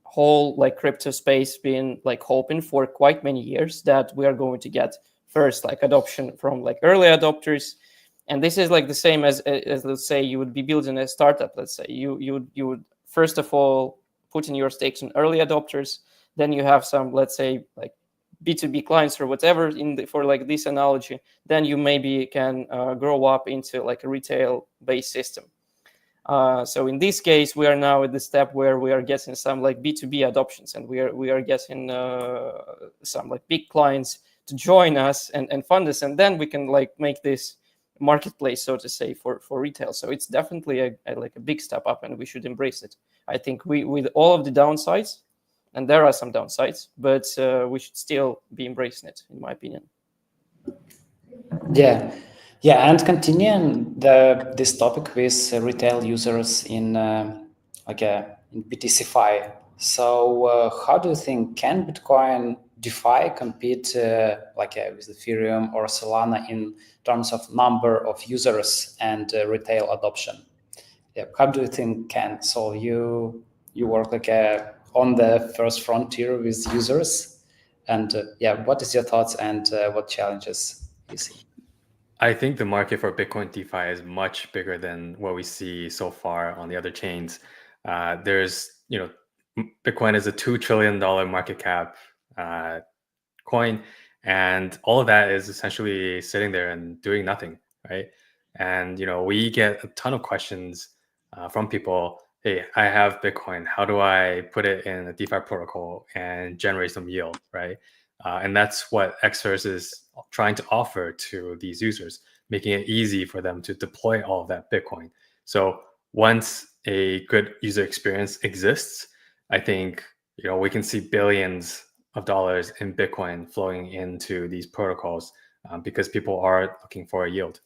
whole like crypto space been like hoping for quite many years, that we are going to get first like adoption from like early adopters. And this is like the same as let's say you would be building a startup. Let's say you would first of all put in your stakes on early adopters, then you have some, let's say, like B2B clients or whatever for like this analogy, then you maybe can grow up into like a retail based system. So in this case, we are now at the step where we are getting some like B2B adoptions, and we are getting some like big clients to join us and fund us, and then we can like make this marketplace, so to say, for retail. So it's definitely a big step up, and we should embrace it. I think with all of the downsides, and there are some downsides, but we should still be embracing it, in my opinion. Yeah, and continuing this topic with retail users in in BTCFi. So how do you think, can Bitcoin DeFi compete with Ethereum or Solana in terms of number of users and retail adoption? Yeah, how do you think can? So you work on the first frontier with users, and what is your thoughts and what challenges you see? I think the market for Bitcoin DeFi is much bigger than what we see so far on the other chains. There's, Bitcoin is a $2 trillion market cap coin, and all of that is essentially sitting there and doing nothing, right? And, we get a ton of questions from people. Hey, I have Bitcoin. How do I put it in a DeFi protocol and generate some yield, right? And that's what Xverse is trying to offer to these users, making it easy for them to deploy all of that Bitcoin. So once a good user experience exists, I think we can see billions of dollars in Bitcoin flowing into these protocols because people are looking for a yield.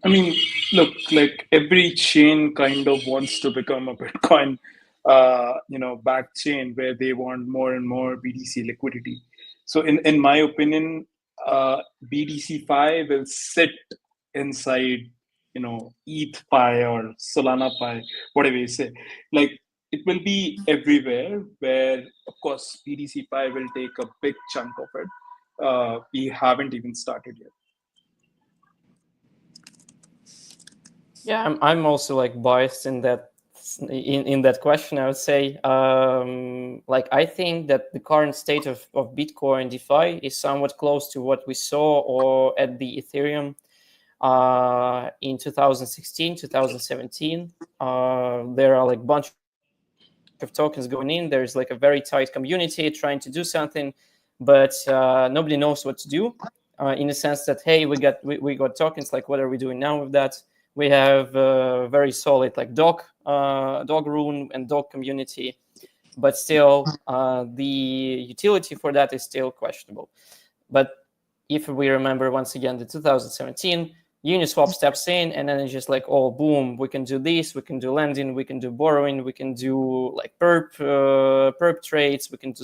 I mean, look, like every chain kind of wants to become a Bitcoin, backed chain where they want more and more BTC liquidity. So in my opinion, BTC5 will sit inside, ETH Pi or Solana Pi, whatever you say. Like it will be everywhere where, of course, BTC5 will take a big chunk of it. We haven't even started yet. Yeah, I'm also like biased in that question. I would say, I think that the current state of Bitcoin DeFi is somewhat close to what we saw or at the Ethereum in 2016, 2017. There are like a bunch of tokens going in. There's like a very tight community trying to do something, but nobody knows what to do. In the sense that, hey, we got tokens. Like, what are we doing now with that? We have very solid like dog rune and dog community, but still the utility for that is still questionable. But if we remember once again the 2017, Uniswap steps in, and then it's just like, oh, boom, we can do this, we can do lending, we can do borrowing, we can do like perp trades, we can do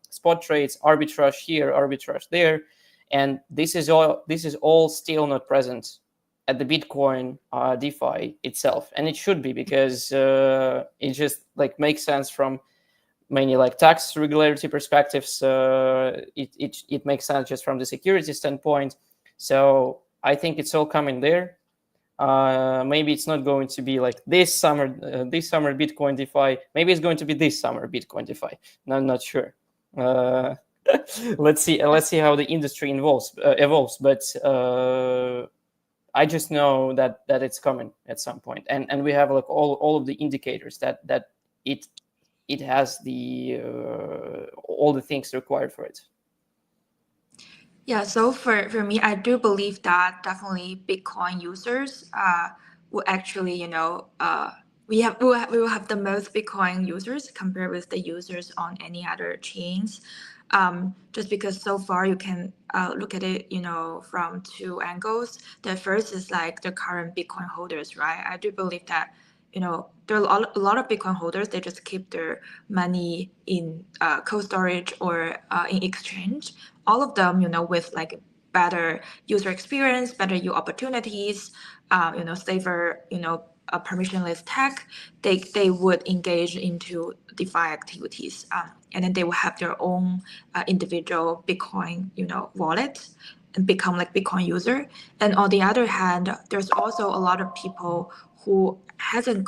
spot trades, arbitrage here, arbitrage there, and this is all still not present at the Bitcoin DeFi itself, and it should be, because it just like makes sense from many like tax regularity perspectives. It makes sense just from the security standpoint. So I think it's all coming there. Maybe it's not going to be like this summer Bitcoin DeFi. Maybe it's going to be this summer Bitcoin DeFi. No, I'm not sure. Let's see how the industry evolves. But I just know that it's coming at some point, and we have like all of the indicators that it has the all the things required for it. Yeah, so for me, I do believe that definitely Bitcoin users will actually, we will have the most Bitcoin users compared with the users on any other chains. Just because so far you can look at it, from two angles. The first is like the current Bitcoin holders, right? I do believe that, there are a lot of Bitcoin holders. They just keep their money in cold storage or in exchange. All of them, with like better user experience, better use opportunities, safer, permissionless tech, they would engage into DeFi activities, and then they will have their own individual Bitcoin, wallet, and become like Bitcoin user. And on the other hand, there's also a lot of people who hasn't,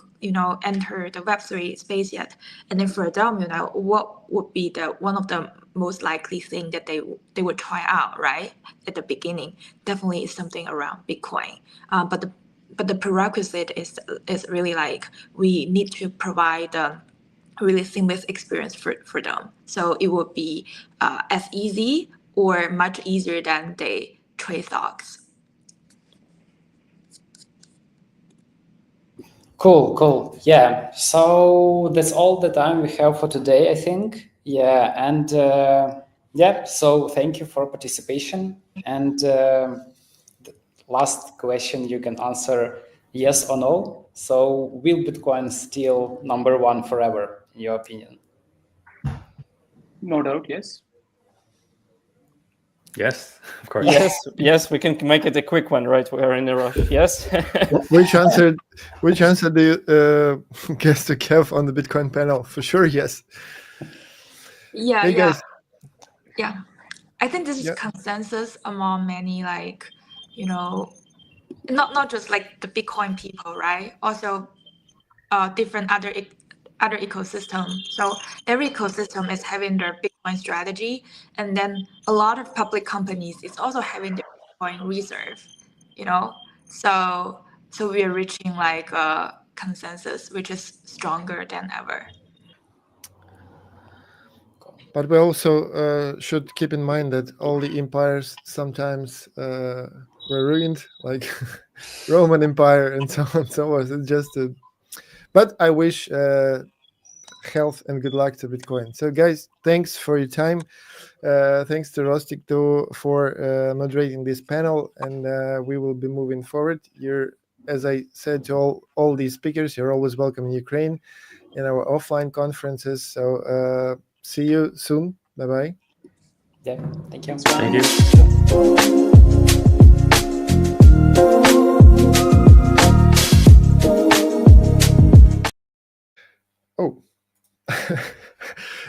entered the Web3 space yet. And then for them, what would be one of the most likely thing that they would try out, right, at the beginning? Definitely is something around Bitcoin. But the prerequisite is really like we need to provide a really seamless experience for them. So it would be as easy or much easier than they trade stocks. Cool. Yeah. So that's all the time we have for today, I think. Yeah. And so thank you for participation. And the last question you can answer yes or no. So will Bitcoin still number one forever, in your opinion? No doubt, yes. Yes, of course. Yes, we can make it a quick one, right? We are in a rush. Yes. Which answer do you guess to Kev on the Bitcoin panel? For sure, yes. Yeah, Hey guys. Yeah. I think this is consensus among many, like, not just like the Bitcoin people, right? Also different other ecosystem. So every ecosystem is having their Bitcoin strategy, and then a lot of public companies is also having their Bitcoin reserve. So we are reaching like a consensus which is stronger than ever. But we also should keep in mind that all the empires sometimes were ruined, like Roman Empire and so on. So it's just but I wish health and good luck to Bitcoin. So guys, thanks for your time. Thanks to Rostik too for moderating this panel, and we will be moving forward. As I said to all these speakers, you're always welcome in Ukraine in our offline conferences. So see you soon. Bye-bye. Yeah, thank you. Thank you. Oh.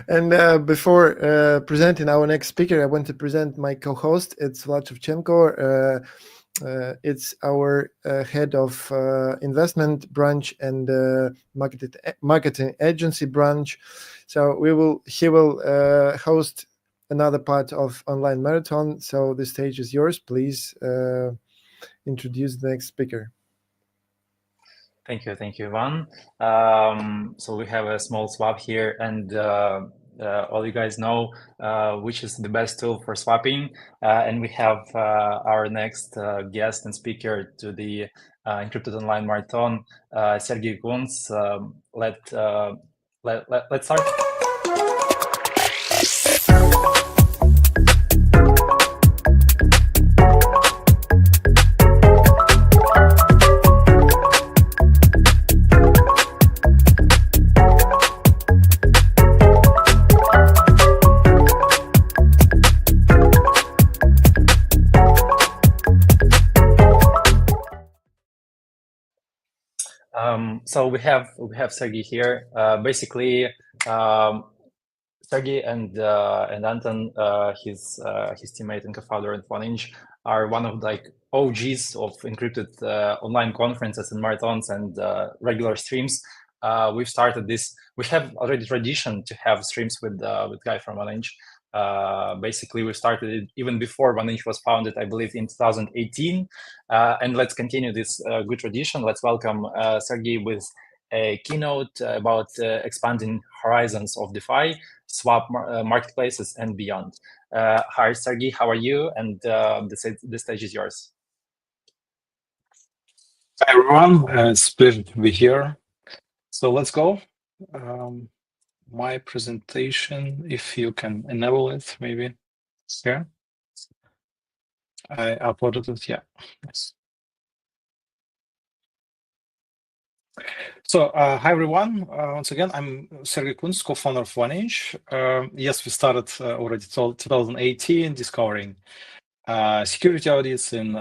And before presenting our next speaker, I want to present my co-host. It's Vlad Shevchenko. It's our head of investment branch and marketing agency branch. So he will host another part of Online Marathon. So the stage is yours. Please introduce the next speaker. Thank you, Ivan. So we have a small swap here, and all you guys know which is the best tool for swapping. And we have our next guest and speaker to the Incrypted Online Marathon, Sergey Kunz. Let's start. So we have Sergey here. Basically, Sergey and Anton, his teammate and co-founder at 1inch, are one of like OGs of encrypted online conferences and marathons and regular streams. We've started this. We have already tradition to have streams with guy from 1inch. Basically, we started it even before 1inch was founded, I believe, in 2018. And let's continue this good tradition. Let's welcome Sergey with a keynote about expanding horizons of DeFi, swap marketplaces, and beyond. Hi, Sergey, how are you? And the stage is yours. Hi, everyone. It's a pleasure to be here. So let's go. My presentation, if you can enable it, maybe here. I uploaded it, yeah. Yes. So, hi everyone. Once again, I'm Sergey Kunz, co-founder of OneInch. Yes, we started already 2018 discovering security audits in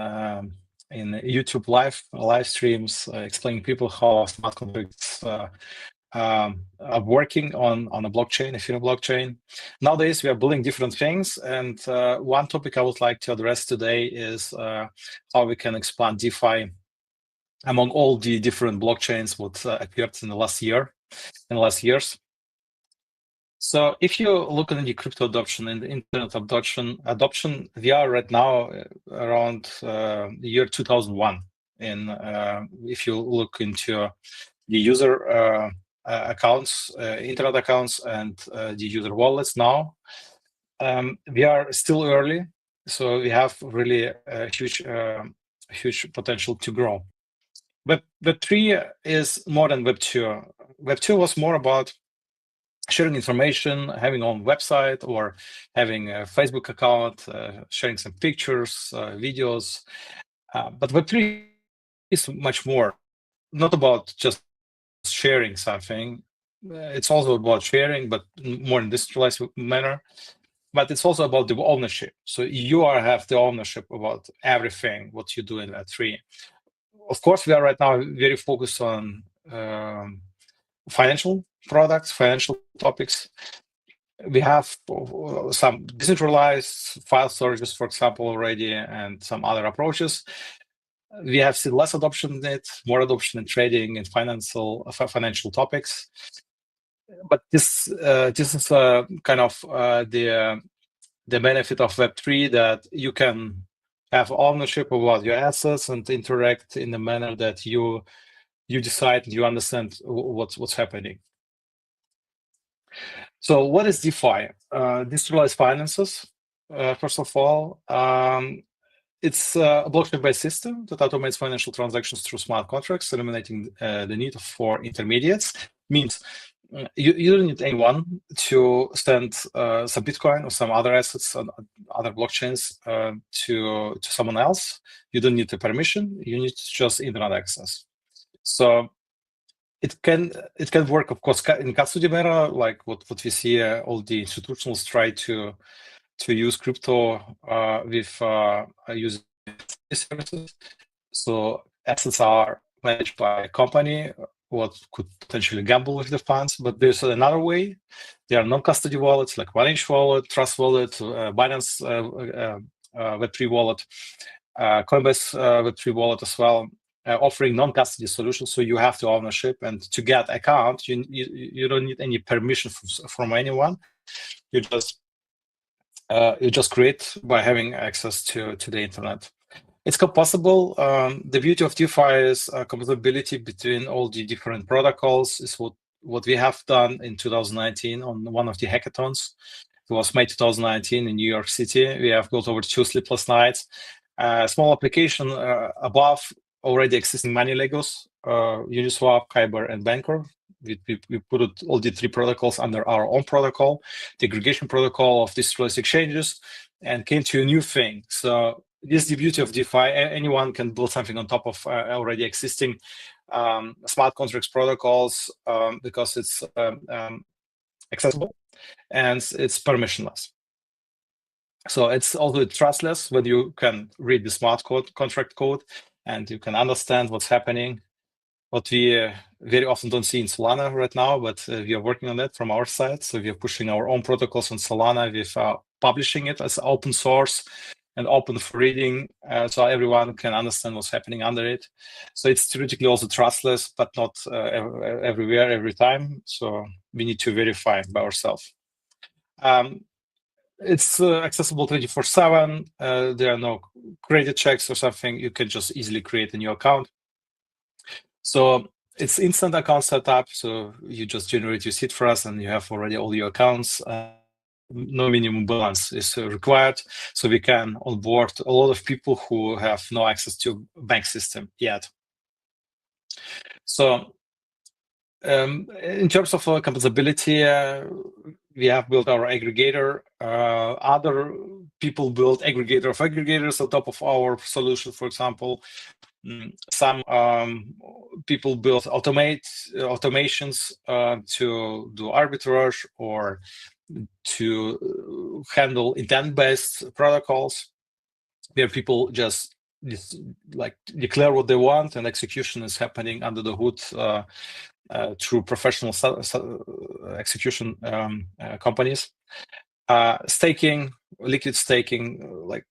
YouTube live streams, explaining people how smart contracts are working on a blockchain, Ethereum blockchain. Nowadays, we are building different things, and one topic I would like to address today is how we can expand DeFi among all the different blockchains what appeared in the last years. So if you look at the crypto adoption and the internet adoption, we are right now around the year 2001. And if you look into the user accounts, internet accounts, and the user wallets now, we are still early. So we have really a huge potential to grow. Web 3 is more than Web 2. Web 2 was more about sharing information, having on website or having a Facebook account, sharing some pictures, videos. But Web 3 is much more, not about just sharing something. It's also about sharing, but more in decentralized manner. But it's also about the ownership. So you have the ownership about everything what you do in Web 3. Of course, we are right now very focused on financial products, financial topics. We have some decentralized file storages, for example, already, and some other approaches. We have seen less adoption in it, more adoption in trading and financial topics. But this is kind of the benefit of Web3, that you can have ownership about your assets and interact in a manner that you decide and you understand what's happening. So what is DeFi? Decentralized finances, first of all. It's a blockchain-based system that automates financial transactions through smart contracts, eliminating the need for intermediates. Means you don't need anyone to send some Bitcoin or some other assets on other blockchains to someone else. You don't need the permission. You need just internet access. So it can work, of course, in custody manner, like what we see all the institutions try to use crypto with using services. So assets are managed by a company what could potentially gamble with the funds, but there's another way. There are non-custody wallets like OneInch wallet, Trust wallet, Binance Web3 wallet, Coinbase Web3 wallet as well, offering non-custody solutions. So you have the ownership, and to get account, you don't need any permission from anyone. You just create by having access to the internet. It's composable. The beauty of DeFi is compatibility between all the different protocols. Is what we have done in 2019 on one of the hackathons. It was May 2019 in New York City. We have built over 2 sleepless nights. Small application above already existing money Legos, Uniswap, Kyber, and Banker. We put all the 3 protocols under our own protocol, the aggregation protocol of decentralized exchanges, and came to a new thing. So this is the beauty of DeFi. Anyone can build something on top of already existing smart contracts protocols because it's accessible and it's permissionless. So it's also trustless when you can read the smart contract code and you can understand what's happening. What we very often don't see in Solana right now, but we are working on that from our side. So we are pushing our own protocols on Solana with publishing it as open source and open for reading, so everyone can understand what's happening under it. So it's theoretically also trustless, but not everywhere, every time. So we need to verify by ourselves. It's accessible 24/7. There are no credit checks or something. You can just easily create a new account. So it's instant account setup. So you just generate your seed for us and you have already all your accounts. No minimum balance is required, so we can onboard a lot of people who have no access to bank system yet. So In terms of composability, we have built our aggregator. Other people build aggregator of aggregators on top of our solution, for example. Some people build automations to do arbitrage or to handle intent-based protocols, where people just like declare what they want, and execution is happening under the hood through professional execution companies. Staking, liquid staking, like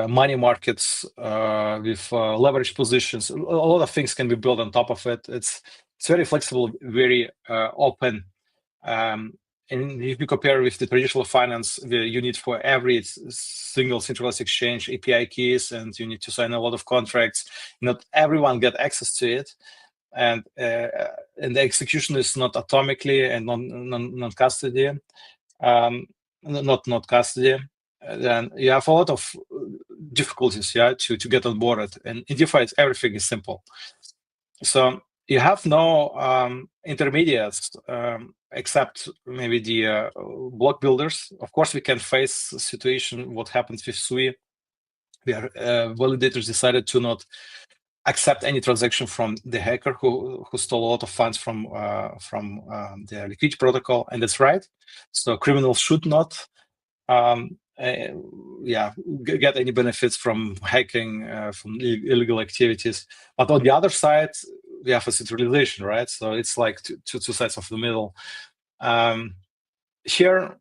money markets with leverage positions. A lot of things can be built on top of it. It's very flexible, very open. And if you compare with the traditional finance, you need for every single centralized exchange API keys, and you need to sign a lot of contracts. Not everyone get access to it, and the execution is not atomically and non-custody, not custody. Then you have a lot of difficulties, to get on board. And in DeFi, everything is simple. So you have no intermediates except maybe the block builders. Of course, we can face a situation what happens with SUI, where validators decided to not accept any transaction from the hacker who stole a lot of funds from the liquidity protocol, and that's right. So criminals should not get any benefits from hacking, from illegal activities. But on the other side, we have a centralization, right? So it's like two sides of the middle. Here,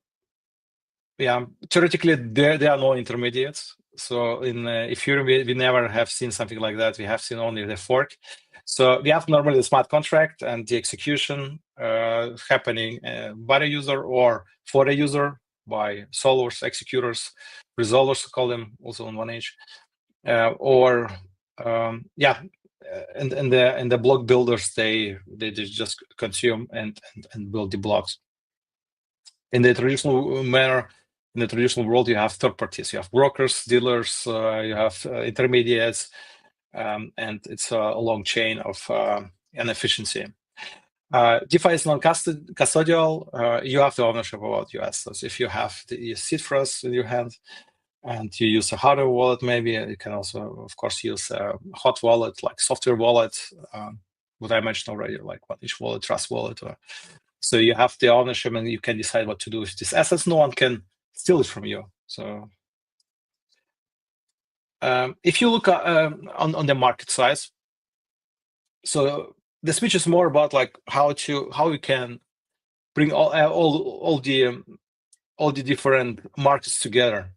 theoretically, there are no intermediates. So in Ethereum, we never have seen something like that. We have seen only the fork. So we have normally the smart contract and the execution happening by the user or for the user, by solvers, executors, resolvers, call them also on 1H, and the block builders, they just consume and build the blocks. In the traditional manner, in the traditional world, you have third parties, you have brokers, dealers, you have intermediates, and it's a long chain of inefficiency. DeFi is non-custodial. You have the ownership about your assets. If you have the seed phrase in your hand and you use a hardware wallet, maybe you can also, of course, use a hot wallet, like software wallet, what I mentioned already, like 1H wallet, Trust wallet. So you have the ownership and you can decide what to do with these assets. No one can steal it from you. So if you look on the market size, so the switch is more about like how we can bring all the different markets together.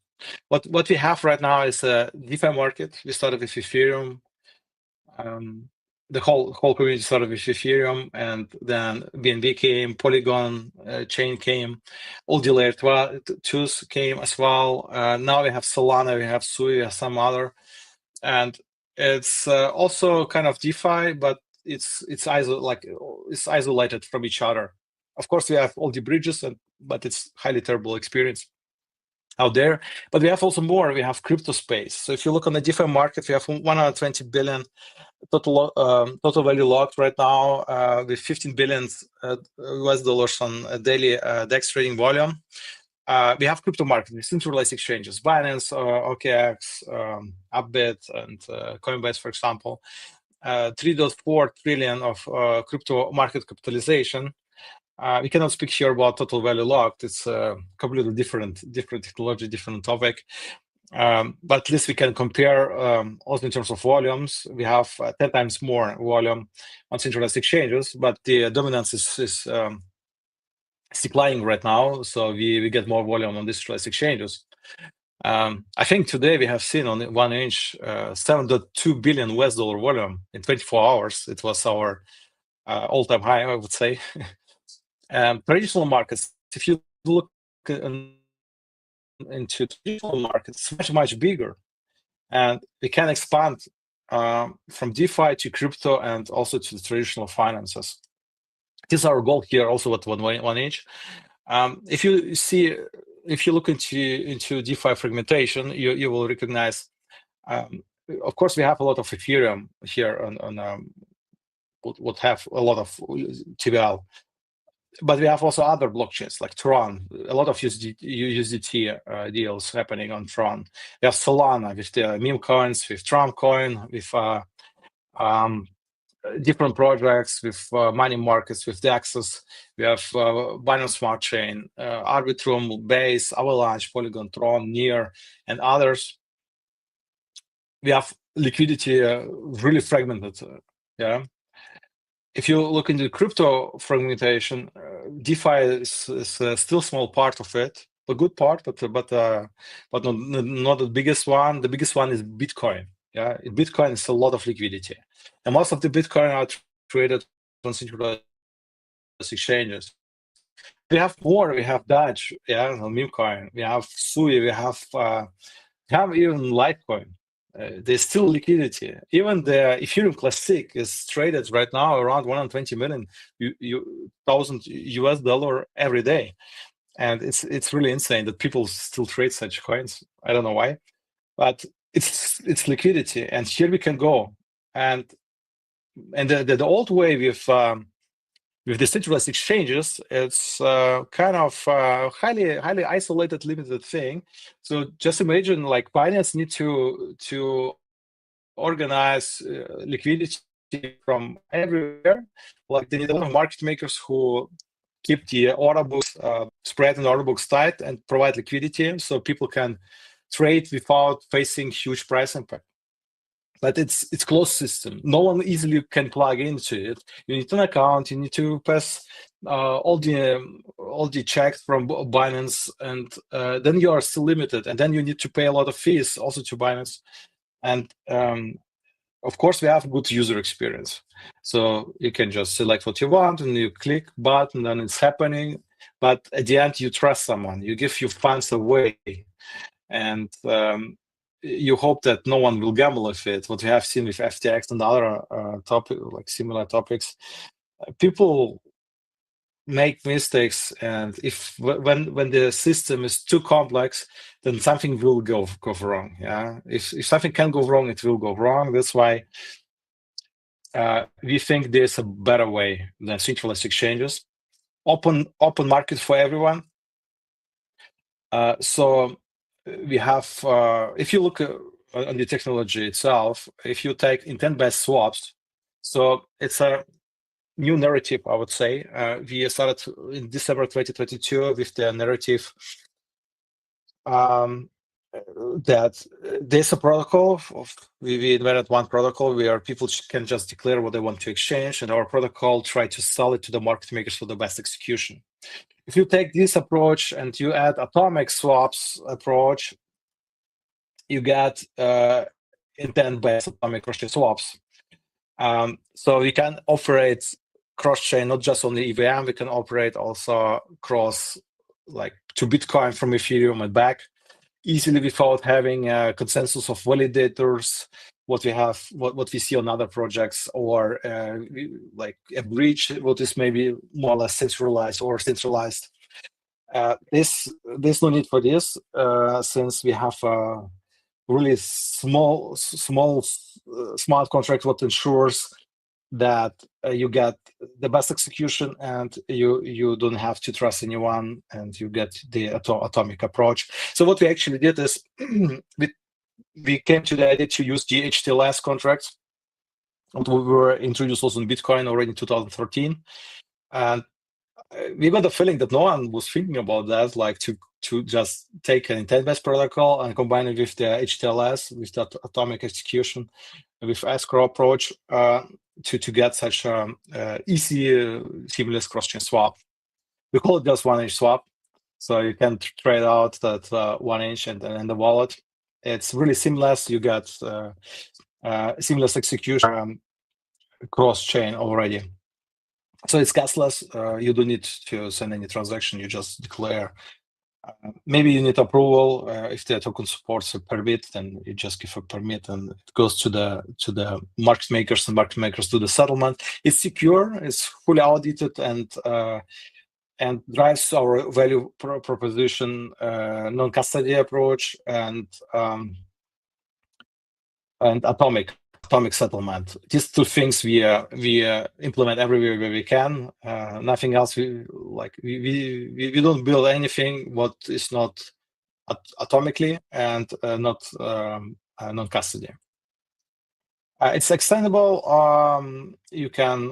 What we have right now is a DeFi market. We started with Ethereum. The whole community started with Ethereum, and then BNB came, Polygon chain came, all the layer 2s came as well. Now we have Solana, we have Sui, we have some other, and it's also kind of DeFi, but it's isolated from each other. Of course, we have all the bridges, but it's highly terrible experience out there. But we have also more. We have crypto space. So if you look on the DeFi market, we have 120 billion total value locked right now, with 15 billion US dollars on a daily DEX trading volume. We have crypto market with centralized exchanges, Binance, OKX, Upbit, and Coinbase, for example. 3.4 trillion of crypto market capitalization. We cannot speak here about total value locked. It's a completely different technology, different topic. But at least we can compare also in terms of volumes. We have 10 times more volume on centralized exchanges, but the dominance is declining right now. So we get more volume on centralized exchanges. I think today we have seen on 1H 7.2 billion US dollar volume in 24 hours. It was our all-time high, I would say. Traditional markets, if you look into traditional markets, it's much bigger, and we can expand from DeFi to crypto and also to the traditional finances. This is our goal here also at 1H. If you look into DeFi fragmentation, you will recognize, of course, we have a lot of Ethereum here on would have a lot of TVL. But we have also other blockchains like Tron, a lot of USDT deals happening on Tron. We have Solana with the meme coins, with Trump coin, with different projects, with money markets, with Dexes. We have Binance Smart Chain, Arbitrum, Base, Avalanche, Polygon, Tron, Near, and others. We have liquidity really fragmented. Yeah. If you look into crypto fragmentation, DeFi is still a small part of it, a good part, but not the biggest one. The biggest one is Bitcoin. Yeah, in Bitcoin is a lot of liquidity, and most of the Bitcoin are traded on centralized exchanges. We have more. We have Dodge, yeah, on Memecoin. We have Sui. We have even Litecoin. There's still liquidity. Even the Ethereum Classic is traded right now around 120 million thousand US dollar every day, and it's really insane that people still trade such coins. I don't know why, but it's liquidity, and here we can go. And the old way with the centralized exchanges, it's kind of highly isolated, limited thing. So just imagine, like, Binance need to organize liquidity from everywhere. Like, they need a lot of market makers who keep the order books spread and order books tight and provide liquidity so people can trade without facing huge price impact. But it's closed system. No one easily can plug into it. You need an account. You need to pass all the checks from Binance, and then you are still limited. And then you need to pay a lot of fees also to Binance. And of course, we have good user experience. So you can just select what you want, and you click button, and it's happening. But at the end, you trust someone. You give your funds away, and you hope that no one will gamble with it. What we have seen with FTX and other similar topics, people make mistakes, and when the system is too complex, then something will go wrong. Yeah, if something can go wrong, it will go wrong. That's why we think there's a better way than centralized exchanges. Open market for everyone. So we have, if you look on the technology itself, if you take intent-based swaps, so it's a new narrative, I would say. We started in December 2022 with the narrative that there's a protocol. We invented one protocol where people can just declare what they want to exchange, and our protocol try to sell it to the market makers for the best execution. If you take this approach and you add atomic swaps approach, you get intent-based atomic cross-chain swaps. So we can operate cross-chain, not just on the EVM. We can operate also cross, like, to Bitcoin from Ethereum and back easily without having a consensus of validators. What we see on other projects, or like a bridge, what is maybe more or less centralized or centralized. There's no need for this since we have a really small smart contract what ensures that you get the best execution, and you don't have to trust anyone, and you get the atomic approach. So what we actually did is we came to the idea to use the HTLS contracts. And we were introduced also in Bitcoin already in 2013. And we got the feeling that no one was thinking about that, like to just take an intent-based protocol and combine it with the HTLS, with that atomic execution, with escrow approach to get such an easy seamless cross-chain swap. We call it just 1 inch swap. So you can trade out that 1 inch and the wallet. It's really seamless. You get seamless execution cross-chain already. So it's gasless. You don't need to send any transaction. You just declare. Maybe you need approval. If the token supports a permit, then you just give a permit, and it goes to the market makers, and market makers do the settlement. It's secure. It's fully audited, and drives our value proposition, non-custody approach, and atomic. atomic settlement. These two things we implement everywhere where we can. Nothing else. We don't build anything what is not atomically and not non-custody. It's extendable. You can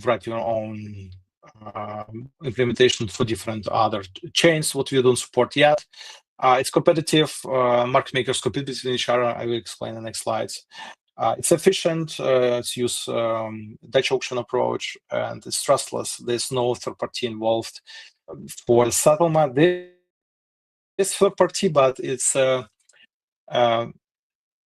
write your own implementation for different other chains, what we don't support yet. It's competitive. Market makers compete between each other. I will explain in the next slides. It's efficient. It's use Dutch auction approach, and it's trustless. There's no third party involved for the settlement. There's third party, but it's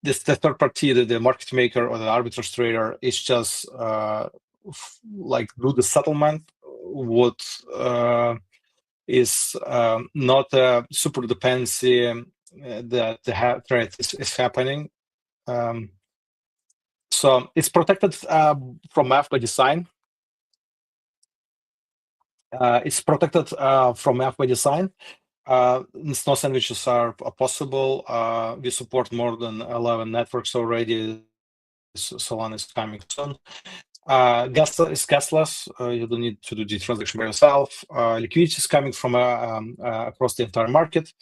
this the third party, the market maker or the arbitrage trader is just like do the settlement. What is not a super dependency that the threat is happening. So it's protected from math by design. It's protected from math by design. No sandwiches are possible. We support more than 11 networks already. Solana is coming soon. Gas is gasless. You don't need to do the transaction by yourself. Liquidity is coming from across the entire market.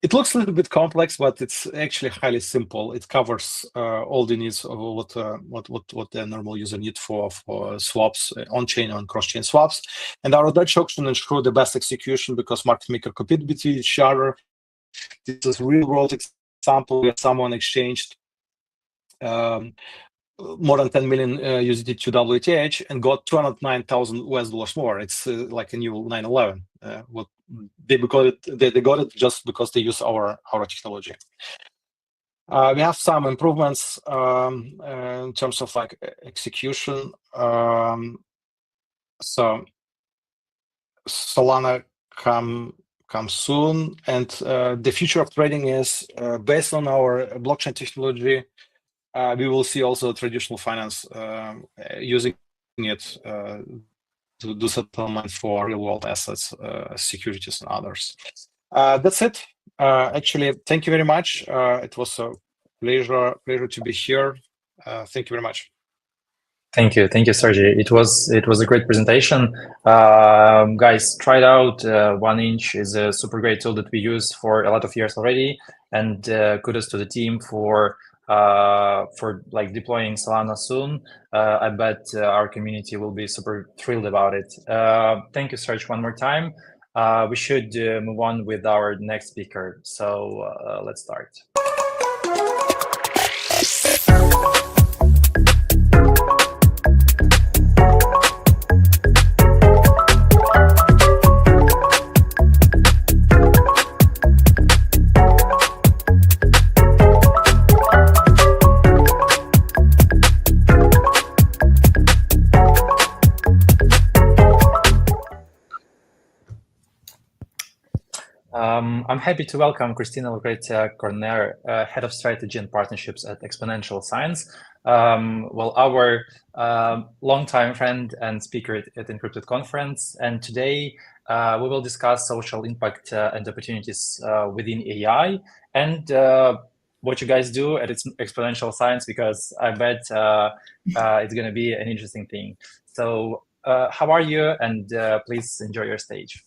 It looks a little bit complex, but it's actually highly simple. It covers all the needs of what the normal user need for swaps, on-chain and cross-chain swaps. And our Dutch auction ensure the best execution because market maker compete between each other. This is a real-world example where someone exchanged more than 10 million USD to WTH and got $209,000 more. It's like a new 911. What they got it just because they use our technology. We have some improvements in terms of like execution. So Solana come soon, and the future of trading is based on our blockchain technology. We will see also traditional finance using it to do settlement for real-world assets, securities, and others. That's it. Actually, thank you very much. It was a pleasure to be here. Thank you very much. Thank you, Sergey. It was a great presentation. Guys, try it out. 1inch is a super great tool that we use for a lot of years already, and kudos to the team for like deploying Solana soon. I bet our community will be super thrilled about it. Thank you, Serge, one more time. We should move on with our next speaker. So let's start. I'm happy to welcome Christina Lucretia-Corner, Head of Strategy and Partnerships at Exponential Science. Well, our longtime friend and speaker at Incrypted Conference. And today we will discuss social impact and opportunities within AI and what you guys do at Exponential Science, because I bet it's going to be an interesting thing. So how are you? And please enjoy your stage.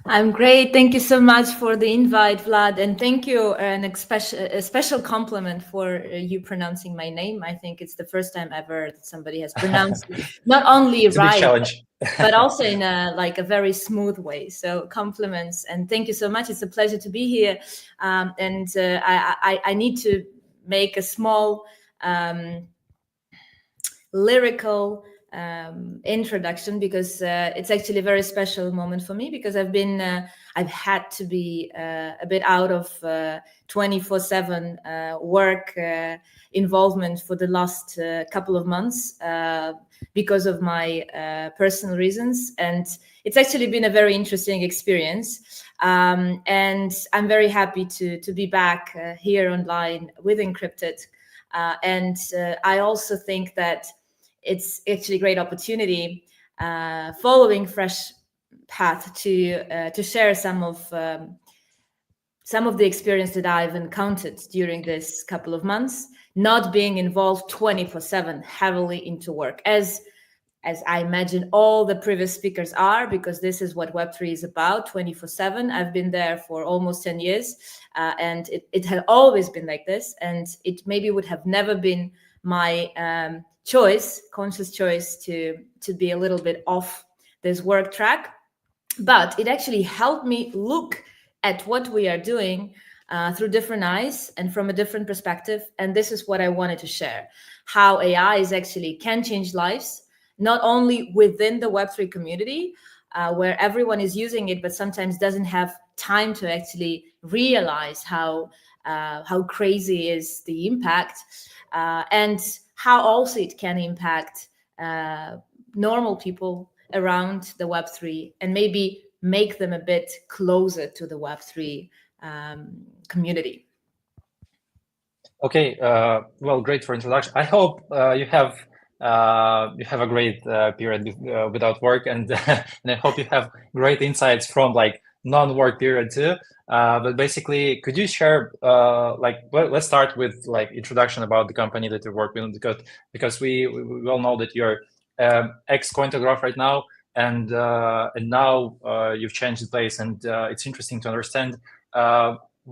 I'm great. Thank you so much for the invite, Vlad. And thank you, and a special compliment for you pronouncing my name. I think it's the first time ever that somebody has pronounced it not only right, but also in a very smooth way. So compliments, and thank you so much. It's a pleasure to be here. And I need to make a small lyrical introduction, because it's actually a very special moment for me, because I've had to be a bit out of 24/7 work involvement for the last couple of months because of my personal reasons, and it's actually been a very interesting experience, and I'm very happy to be back here online with Incrypted, and I also think that it's actually a great opportunity following fresh path to share some of some of the experience that I've encountered during this couple of months, not being involved 24/7 heavily into work, as I imagine all the previous speakers are, because this is what Web3 is about, 24/7. I've been there for almost 10 years, and it had always been like this, and it maybe would have never been my conscious choice to be a little bit off this work track. But it actually helped me look at what we are doing through different eyes and from a different perspective. And this is what I wanted to share, how AI is actually can change lives, not only within the Web3 community, where everyone is using it, but sometimes doesn't have time to actually realize how crazy is the impact, and how also it can impact normal people around the Web3 and maybe make them a bit closer to the Web3 community. Okay, well, great for introduction. I hope you have a great period without work, and and I hope you have great insights from like non-work period too. But basically, could you share let's start with like introduction about the company that you work with, because we all know that you're ex-Cointelegraph right now, and now you've changed the place, and it's interesting to understand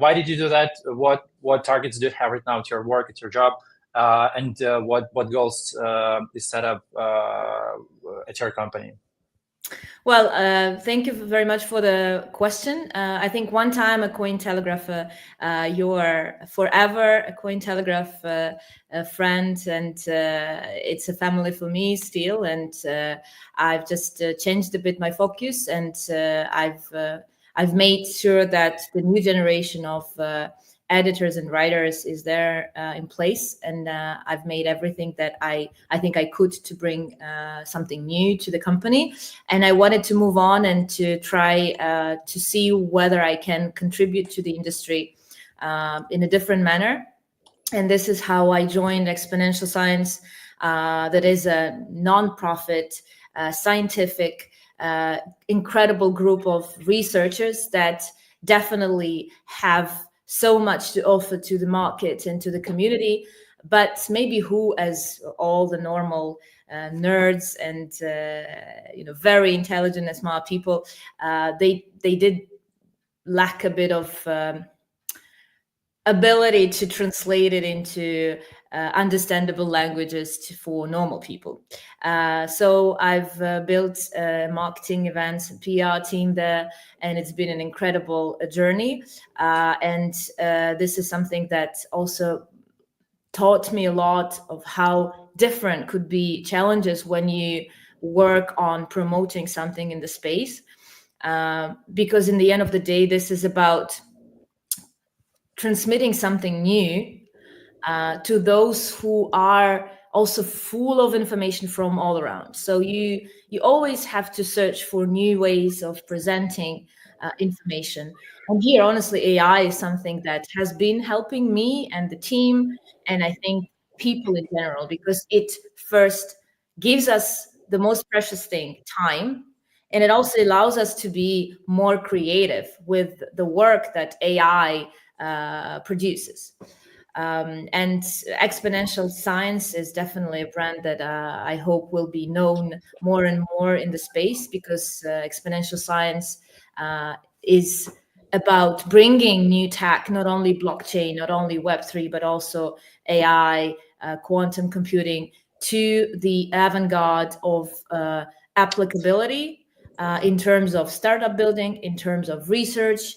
why did you do that? What targets do you have right now at your work, at your job, and what goals is set up at your company? Well, thank you very much for the question. I think one time a Cointelegraph, you're forever a Cointelegraph friend, and it's a family for me still. And I've just changed a bit my focus, and I've made sure that the new generation of editors and writers is there in place, and I've made everything that I think I could to bring something new to the company. And I wanted to move on and to try to see whether I can contribute to the industry in a different manner. And this is how I joined Exponential Science, that is a non-profit scientific incredible group of researchers that definitely have so much to offer to the market and to the community, but maybe who, as all the normal nerds and very intelligent and smart people, they did lack a bit of ability to translate it into understandable languages for normal people. So I've built a marketing, events, and PR team there, and it's been an incredible journey. And this is something that also taught me a lot of how different could be challenges when you work on promoting something in the space. Because in the end of the day, this is about transmitting something new to those who are also full of information from all around. So you always have to search for new ways of presenting information. And here, honestly, AI is something that has been helping me and the team, and I think people in general, because it first gives us the most precious thing, time, and it also allows us to be more creative with the work that AI produces. And Exponential Science is definitely a brand that I hope will be known more and more in the space, because Exponential Science is about bringing new tech, not only blockchain, not only Web3, but also AI, quantum computing, to the avant-garde of applicability in terms of startup building, in terms of research,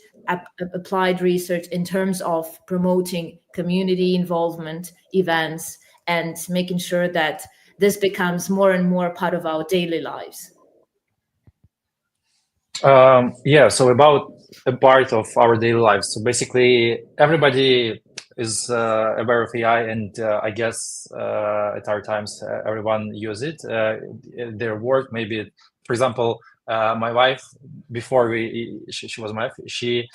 applied research, in terms of promoting community involvement, events, and making sure that this becomes more and more part of our daily lives. Yeah, so about a part of our daily lives. So basically, everybody is aware of AI, and I guess at our times, everyone use it. Their work, maybe, for example, my wife, before she was my wife, she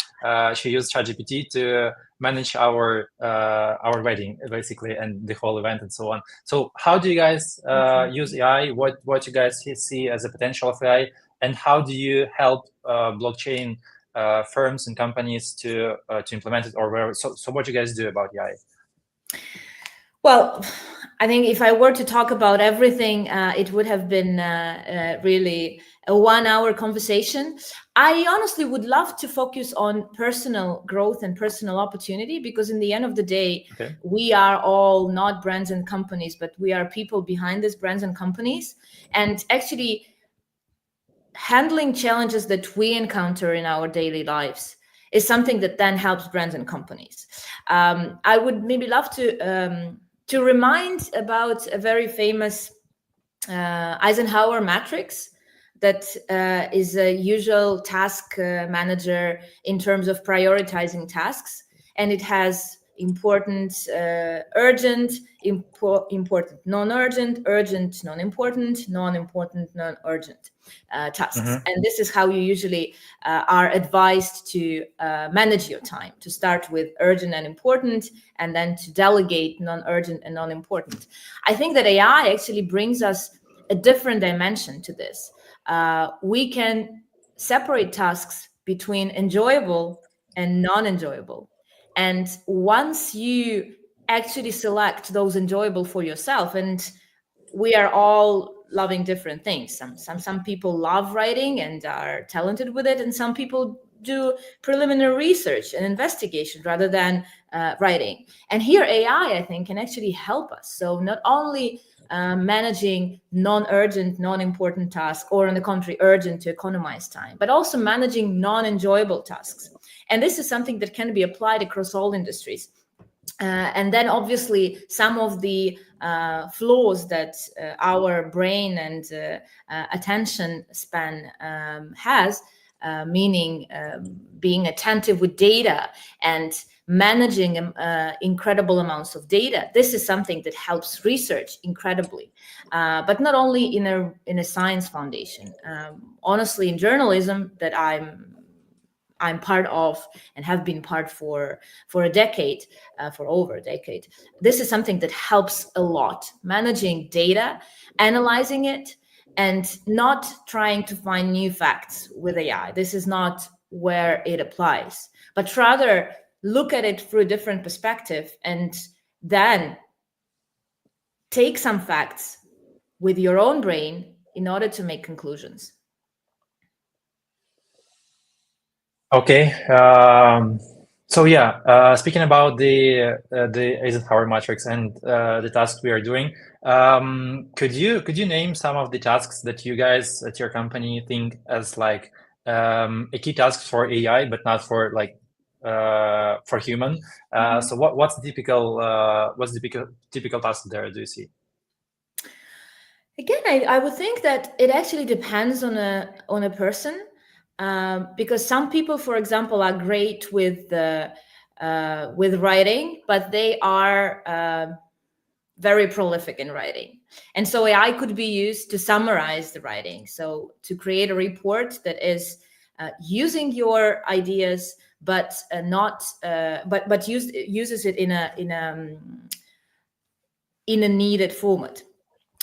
used ChatGPT to manage our wedding, basically, and the whole event and so on. So how do you guys use AI? What you guys see as a potential of AI? And how do you help blockchain firms and companies to implement it, or whatever. So what do you guys do about AI? Well, I think if I were to talk about everything, it would have been really a 1-hour conversation. I honestly would love to focus on personal growth and personal opportunity, because in the end of the day, we are all not brands and companies, but we are people behind these brands and companies. And actually handling challenges that we encounter in our daily lives is something that then helps brands and companies. I would maybe love to remind about a very famous Eisenhower matrix that is a usual task manager in terms of prioritizing tasks. And it has important, urgent, important, non-urgent, urgent, non-important, non-important, non-urgent tasks. And this is how you usually are advised to manage your time, to start with urgent and important, and then to delegate non-urgent and non-important. I think that AI actually brings us a different dimension to this. We can separate tasks between enjoyable and non-enjoyable. And once you actually select those enjoyable for yourself, and we are all loving different things. Some people love writing and are talented with it, and some people do preliminary research and investigation rather than writing. And here AI, I think, can actually help us. So not only managing non-urgent, non-important tasks, or on the contrary, urgent to economize time, but also managing non-enjoyable tasks. And this is something that can be applied across all industries. And then obviously some of the flaws that our brain and attention span has, meaning being attentive with data and managing incredible amounts of data. This is something that helps research incredibly, but not only in a science foundation. Honestly, in journalism that I'm part of and have been part for a decade, for over a decade. This is something that helps a lot, managing data, analyzing it, and not trying to find new facts with AI. This is not where it applies, but rather look at it through a different perspective and then take some facts with your own brain in order to make conclusions. Okay. So yeah, speaking about the Eisenhower matrix and the tasks we are doing, could you name some of the tasks that you guys at your company think as like a key task for AI, but not for like for human? So what's the typical task there do you see? Again, I would think that it actually depends on a person. Because some people, for example, are great with writing, but they are very prolific in writing. And so AI could be used to summarize the writing. So to create a report that is using your ideas, but uses it in a needed format.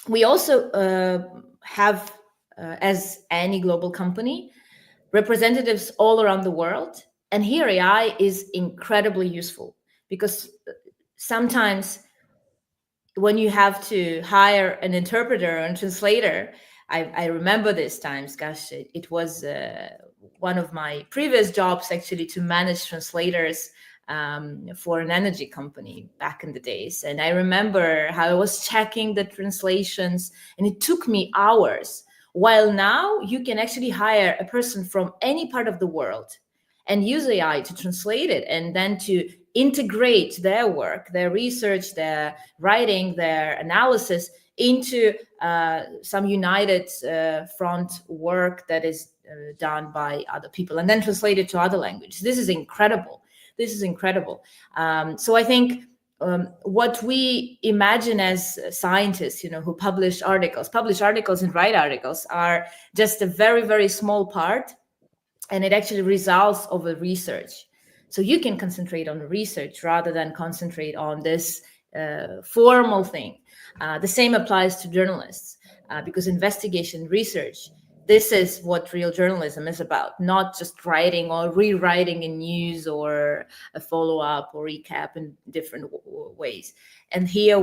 We also have, as any global company, representatives all around the world. And here AI is incredibly useful, because sometimes when you have to hire an interpreter and translator, I remember these times, gosh, it was one of my previous jobs actually to manage translators for an energy company back in the days. And I remember how I was checking the translations, and it took me hours. While now you can actually hire a person from any part of the world and use AI to translate it, and then to integrate their work, their research, their writing, their analysis into some united front work that is done by other people, and then translate it to other languages. This is incredible. This is incredible. So I think what we imagine as scientists, who publish articles and write articles, are just a very, very small part, and it actually results of a research. So you can concentrate on the research rather than concentrate on this formal thing. The same applies to journalists, because investigation research this is what real journalism is about, not just writing or rewriting a news or a follow-up or recap in different ways. And here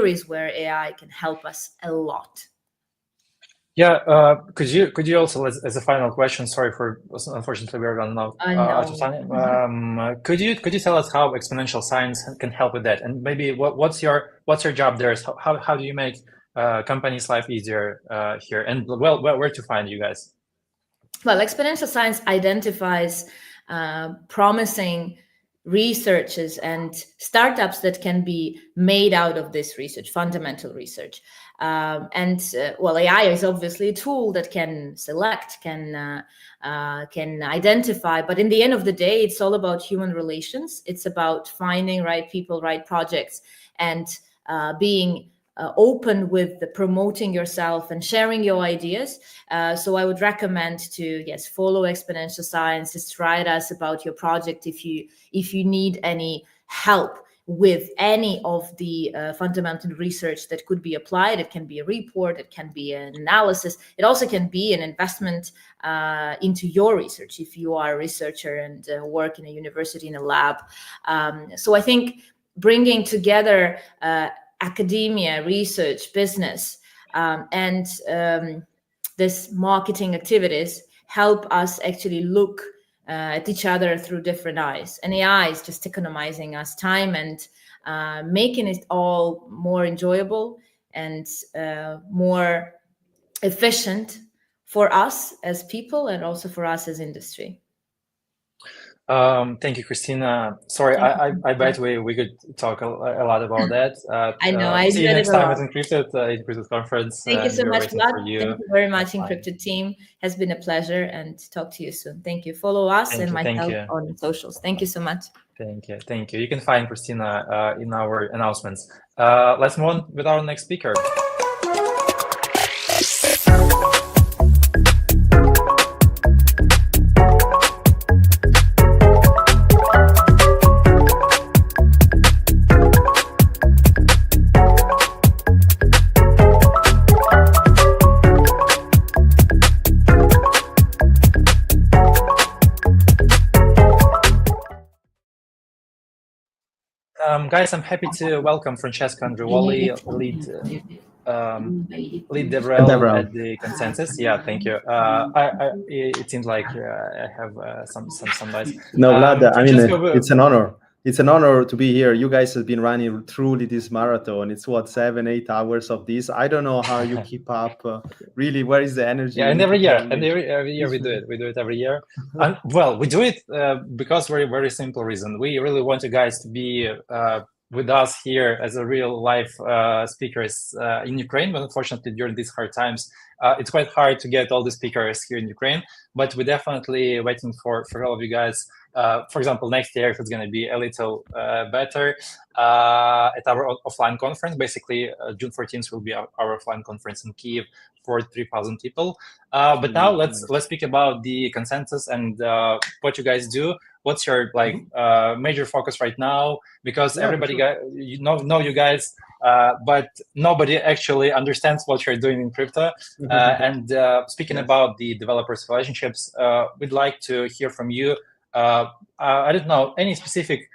is where AI can help us a lot. Yeah, could you also, as a final question, sorry for, unfortunately we're running out of time. Could you tell us how Exponential Science can help with that, and maybe what's your job there? How do you make companies' life easier here, and where to find you guys? Well, Exponential Science identifies promising researches and startups that can be made out of this research, fundamental research. Well, AI is obviously a tool that can select, can identify, but in the end of the day, it's all about human relations. It's about finding right people, right projects, and being open with promoting yourself and sharing your ideas. So I would recommend to follow Exponential Science. Just write us about your project if you need any help with any of the fundamental research that could be applied. It can be a report, it can be an analysis, it also can be an investment into your research if you are a researcher and work in a university in a lab. So I think bringing together academia, research, business, and this marketing activities help us actually look at each other through different eyes. And AI is just economizing us time and making it all more enjoyable and more efficient for us as people and also for us as industry. Thank you, Christina. Sorry, I bet we could talk a lot about that. I know. See you next time at Incrypted conference. Thank you so much, Vlad. Thank you very much, Incrypted team. Has been a pleasure, and talk to you soon. Thank you. Follow us and myself on socials. Thank you so much. Thank you. You can find Christina in our announcements. Let's move on with our next speaker. Guys, I'm happy to welcome Francesca Andreoli, lead DevRel at the ConsenSys. Yeah, thank you. It seems like I have some noise. No, Vlad, I mean, it's an honor. It's an honor to be here. You guys have been running truly this marathon. It's what, 7-8 hours of this. I don't know how you keep up. Really, where is the energy? Yeah, and every year we do it. We do it every year. And well, we do it because very simple reason. We really want you guys to be with us here as a real life speakers in Ukraine. But unfortunately, during these hard times, it's quite hard to get all the speakers here in Ukraine. But we're definitely waiting for all of you guys. For example, next year, if it's going to be a little better at our offline conference. Basically, June 14th will be our offline conference in Kyiv for 3,000 people. But now let's speak about the ConsenSys and what you guys do. What's your major focus right now? Because everybody know you guys, but nobody actually understands what you're doing in crypto. And speaking about the developers' relationships, we'd like to hear from you. I don't know, any specific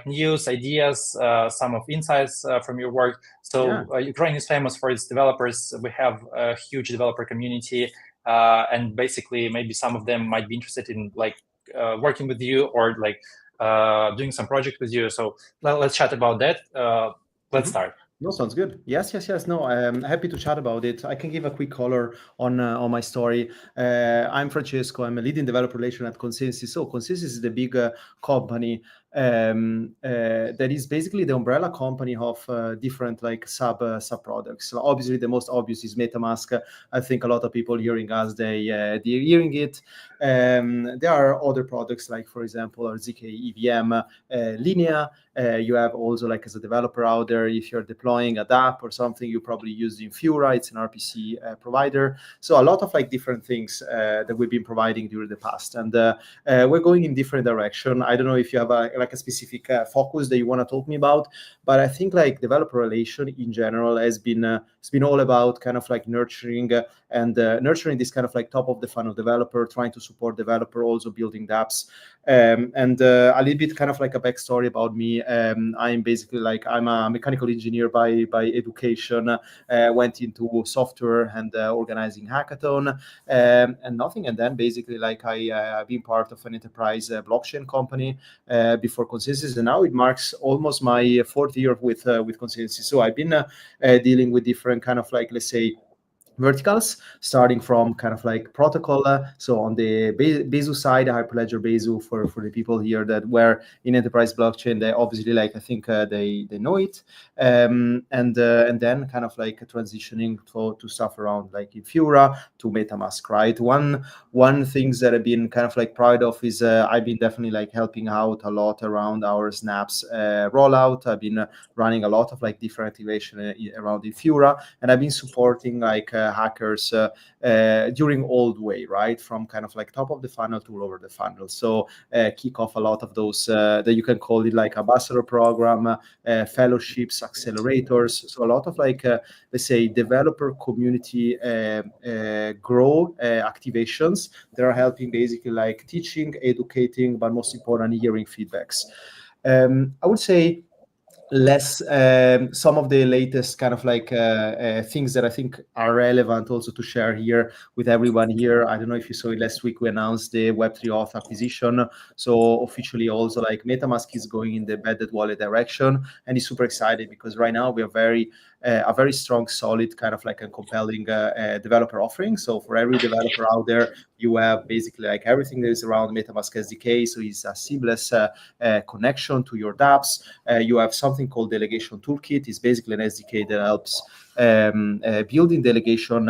news, ideas, some of insights from your work. So Ukraine is famous for its developers. We have a huge developer community, and basically maybe some of them might be interested in working with you or doing some project with you. So let's chat about that. Let's start. No, sounds good. Yes. No, I'm happy to chat about it. I can give a quick color on my story. I'm Francesco. I'm a leading developer relation at ConsenSys. So ConsenSys is the big company that is basically the umbrella company of different sub products. So obviously, the most obvious is MetaMask. I think a lot of people hearing us, they're hearing it. There are other products for example, our ZK EVM, Linea. You have also as a developer out there, if you're deploying a DApp or something, you probably use Infura. It's an RPC provider. So a lot of different things that we've been providing during the past, and we're going in different direction. I don't know if you have a like a specific focus that you want to talk me about. But I think like developer relation in general has been it's been all about kind of like nurturing nurturing this kind of like top of the funnel developer, trying to support developer, also building dApps. And a little bit kind of like a backstory about me. I'm basically like I'm a mechanical engineer by education. Went into software and organizing hackathon and nothing. And then basically like I've been part of an enterprise blockchain company before ConsenSys, and now it marks almost my fourth year with ConsenSys. So I've been dealing with different kind of like, let's say, verticals, starting from kind of like protocol. So on the Besu side, Hyperledger Besu for the people here that were in enterprise blockchain, they obviously like I think they know it, and then kind of like transitioning to stuff around like Infura to MetaMask. Right. One things that I've been kind of like proud of is I've been definitely like helping out a lot around our Snaps rollout. I've been running a lot of like different activation around Infura, and I've been supporting like hackers during all the way, right, from kind of like top of the funnel to lower the funnel. So kick off a lot of those that you can call it like ambassador program, fellowships, accelerators. So a lot of like let's say developer community grow activations that are helping basically like teaching, educating, but most importantly hearing feedbacks. I would say less some of the latest kind of like things that I think are relevant also to share here with everyone here. I don't know if you saw it last week, we announced the Web3 auth acquisition. So officially also like MetaMask is going in the embedded wallet direction, and it's super excited because right now we are a very strong, solid kind of like a compelling developer offering. So for every developer out there, you have basically like everything that is around MetaMask SDK. So it's a seamless connection to your dApps. You have something called Delegation Toolkit. It's basically an SDK that helps building delegation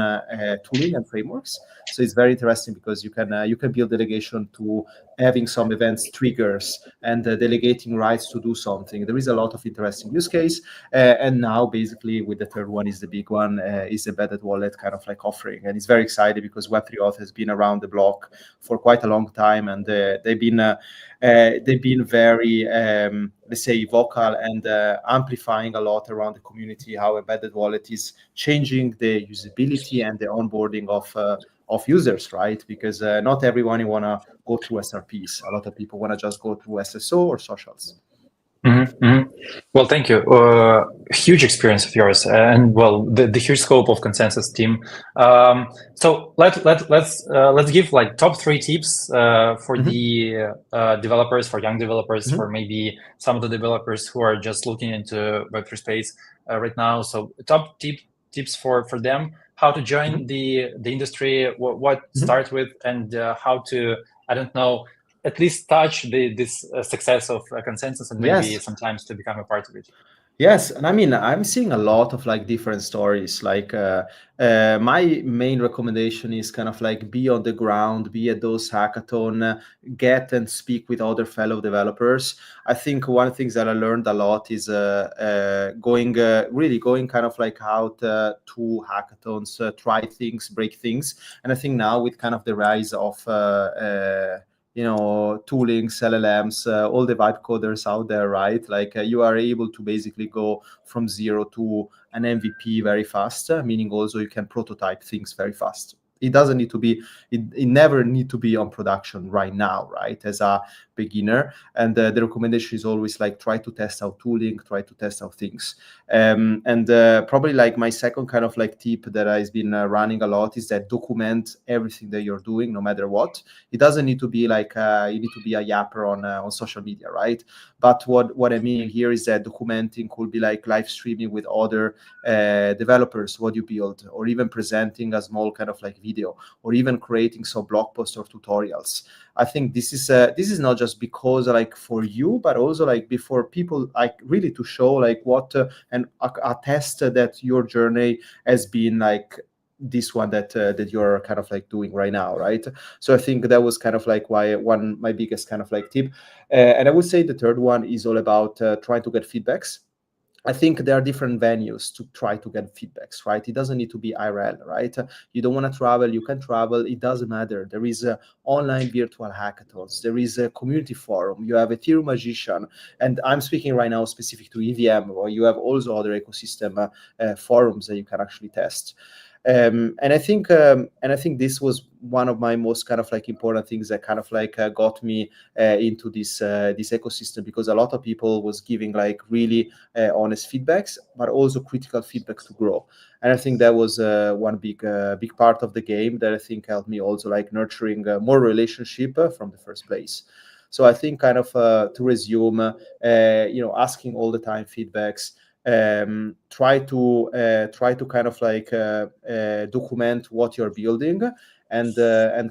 tooling and frameworks. So it's very interesting because you can build delegation to having some events triggers and delegating rights to do something. There is a lot of interesting use case. And now basically with the third one is the big one, is embedded wallet kind of like offering. And it's very exciting because Web3 auth has been around the block for quite a long time, and they've been very let's say vocal and amplifying a lot around the community how embedded wallet is changing the usability and the onboarding of users, right? Because not everyone want to go through SRPs. A lot of people want to just go through SSO or socials. Mm-hmm, mm-hmm. Well, thank you. Huge experience of yours, and well, the huge scope of ConsenSys team. So let's give like top 3 tips for the developers, for young developers, for maybe some of the developers who are just looking into Web3 space right now. So top tips for them, how to join the industry, what start with, and how to, I don't know, at least touch this success of ConsenSys and maybe sometimes to become a part of it. Yes, and I mean, I'm seeing a lot of like different stories. Like my main recommendation is kind of like be on the ground, be at those hackathon, get and speak with other fellow developers. I think one of the things that I learned a lot is really going kind of like out to hackathons, try things, break things. And I think now with kind of the rise of toolings, LLMs, all the vibe coders out there, right? Like you are able to basically go from zero to an MVP very fast, meaning also you can prototype things very fast. It doesn't need to be, it never need to be on production right now, right? As a beginner. And the recommendation is always like, try to test out tooling, try to test out things. And probably like my second kind of like tip that I've been running a lot is that document everything that you're doing, no matter what. It doesn't need to be like, you need to be a yapper on social media, right? But what I mean here is that documenting could be like live streaming with other developers, what you build, or even presenting a small kind of like video, or even creating some blog posts or tutorials. I think this is not just because like for you, but also like before people, like really to show like what and attest that your journey has been like this one that you're kind of like doing right now, right? So I think that was kind of like my biggest kind of like tip. And I would say the third one is all about trying to get feedbacks. I think there are different venues to try to get feedbacks, right? It doesn't need to be IRL, right? You don't want to travel, you can travel, it doesn't matter. There is online virtual hackathons, there is a community forum, you have Ethereum Magician, and I'm speaking right now specific to EVM, or you have also other ecosystem forums that you can actually test. And I think this was one of my most kind of like important things that kind of like got me into this ecosystem, because a lot of people was giving like really honest feedbacks, but also critical feedbacks to grow. And I think that was one big part of the game that I think helped me also like nurturing more relationship from the first place. So I think kind of to resume, asking all the time feedbacks. Try to kind of like document what you're building, and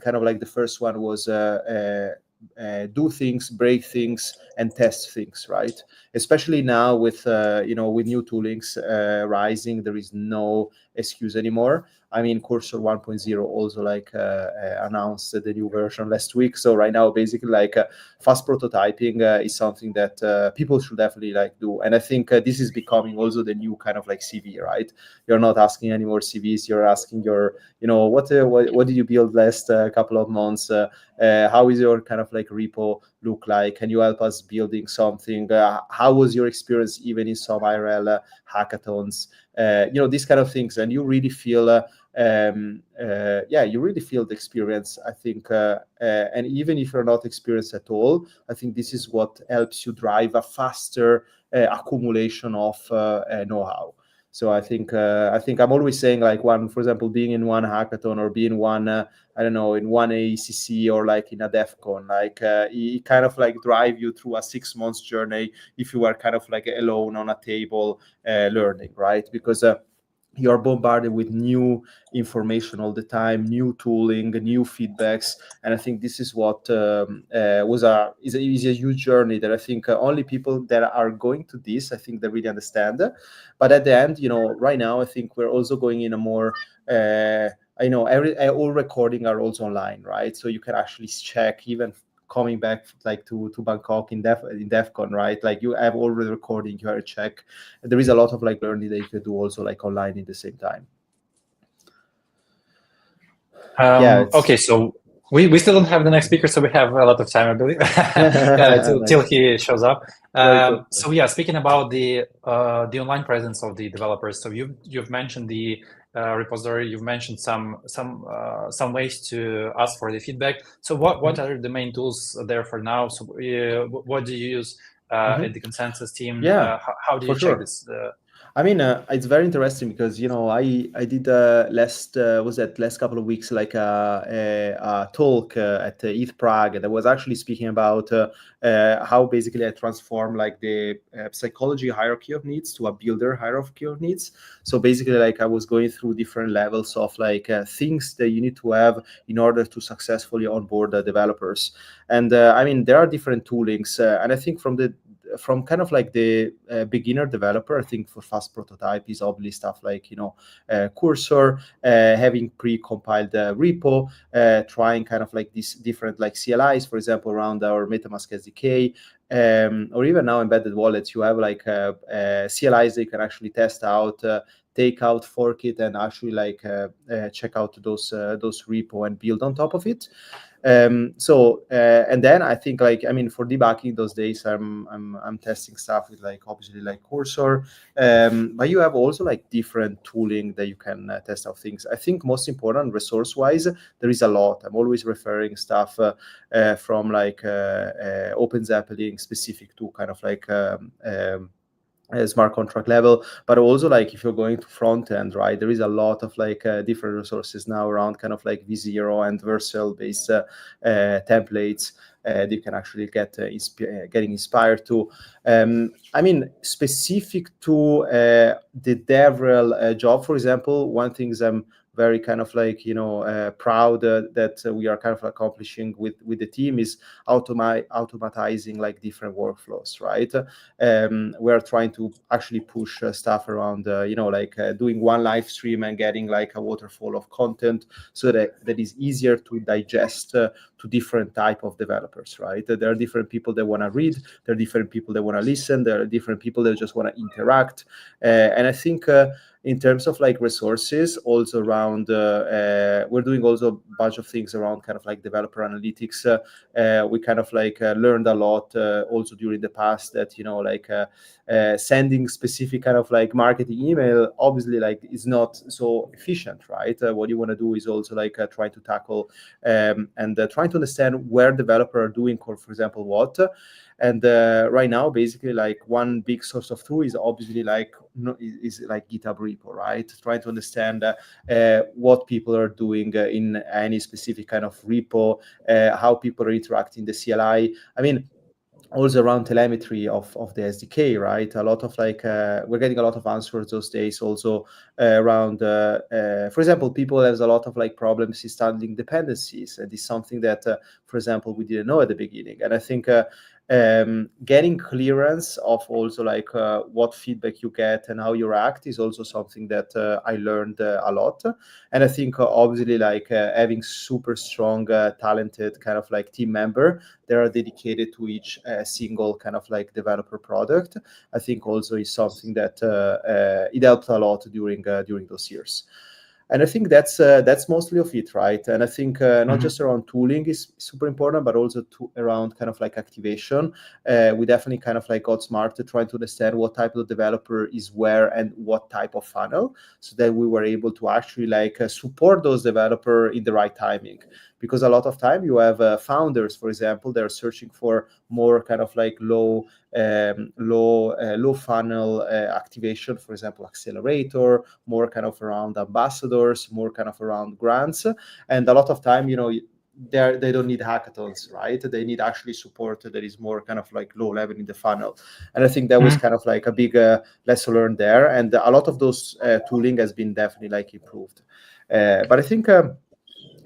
kind of like the first one was do things, break things, and test things, right? Especially now with with new toolings rising, there is no excuse anymore. I mean, Cursor 1.0 also like announced the new version last week. So right now, basically, like fast prototyping is something that people should definitely like do. And I think this is becoming also the new kind of like CV, right? You're not asking any more CVs. You're asking your, what did you build last couple of months? How is your kind of like repo look like? Can you help us building something? How was your experience even in some IRL hackathons? These kind of things, and you really feel you really feel the experience, I think, and even if you're not experienced at all, I think this is what helps you drive a faster accumulation of know-how. So I think I'm always saying, like, for example, being in one hackathon or being one in one ACC or like in a DEF CON, like it kind of like drive you through a 6 months journey if you are kind of like alone on a table learning, right? Because you're bombarded with new information all the time, new tooling, new feedbacks, and I think this is what is a huge journey that I think only people that are going to this, I think they really understand. But at the end, right now, I think we're also going in a more all recording are also online, right? So you can actually check even coming back like to Bangkok in DEF CON, right? Like you have all the recording, you have to check. There is a lot of like learning that you can do also like online at the same time. Okay, so we still don't have the next speaker, so we have a lot of time, I believe, till he shows up. So yeah, speaking about the online presence of the developers. So you've mentioned the repository. You've mentioned some ways to ask for the feedback. So what are the main tools there for now? So what do you use at the ConsenSys team? How do you check this? I mean, it's very interesting because I did last couple of weeks like a talk at ETH Prague that was actually speaking about how basically I transform like the psychology hierarchy of needs to a builder hierarchy of needs. So basically, like I was going through different levels of like things that you need to have in order to successfully onboard the developers. And I mean, there are different toolings, and I think from kind of like the beginner developer, I think for fast prototype is obviously stuff like Cursor, having pre-compiled repo, trying kind of like these different like CLIs, for example, around our MetaMask SDK, or even now embedded wallets. You have like CLIs that you can actually test out, take out, fork it, and actually like check out those repo and build on top of it. And then I think like, I mean, for debugging those days, I'm testing stuff with like obviously like Cursor, but you have also like different tooling that you can test out things. I think most important resource wise, there is a lot. I'm always referring stuff from like OpenZeppelin specific to kind of like smart contract level, but also like if you're going to front end, right, there is a lot of like different resources now around kind of like V0 and Vercel based templates that you can actually getting inspired to. I mean, specific to the DevRel job, for example, one thing I'm very kind of like, proud that we are kind of accomplishing with the team is automatizing like different workflows, right? We're trying to actually push stuff around, doing one live stream and getting like a waterfall of content so that is easier to digest to different type of developers, right? There are different people that want to read, there are different people that want to listen, there are different people that just want to interact. And I think in terms of like resources, also around, we're doing also a bunch of things around kind of like developer analytics. We kind of like learned a lot also during the past that, sending specific kind of like marketing email obviously like is not so efficient, right? What you want to do is also like try to tackle and trying to understand where developers are doing, for example, what. And right now, basically, like one big source of truth is obviously like is like GitHub repo, right? Trying to understand what people are doing in any specific kind of repo, how people are interacting in the CLI. I mean, also around telemetry of the SDK, right? A lot of like we're getting a lot of answers those days. Also around, for example, people have a lot of like problems installing dependencies, and it's something that, for example, we didn't know at the beginning. And I think getting clearance of also like what feedback you get and how you react is also something that I learned a lot. And I think obviously like having super strong, talented kind of like team member that are dedicated to each single kind of like developer product, I think also is something that it helped a lot during those years. And I think that's mostly of it, right? And I think not just around tooling is super important, but also around kind of like activation. We definitely kind of like got smarter trying to understand what type of developer is where and what type of funnel, so that we were able to actually like support those developers in the right timing. Because a lot of time you have founders, for example, they're searching for more kind of like low funnel activation, for example, accelerator, more kind of around ambassadors, more kind of around grants. And a lot of time, they don't need hackathons, right? They need actually support that is more kind of like low level in the funnel. And I think that was kind of like a big lesson learned there. And a lot of those tooling has been definitely like improved. But I think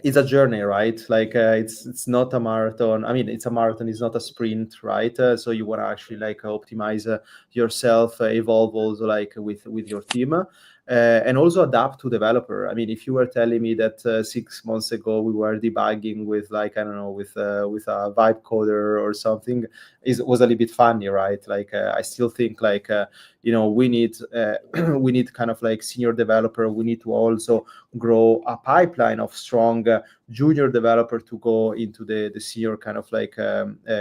it's a journey, right? Like it's not a marathon. I mean, it's a marathon, it's not a sprint, right? So you want to actually like optimize yourself, evolve also like with your team, and also adapt to developer. I mean, if you were telling me that 6 months ago we were debugging with like, I don't know, with a vibe coder or something, was a little bit funny, right? Like I still think like we need we need kind of like senior developer. We need to also grow a pipeline of strong junior developer to go into the senior kind of like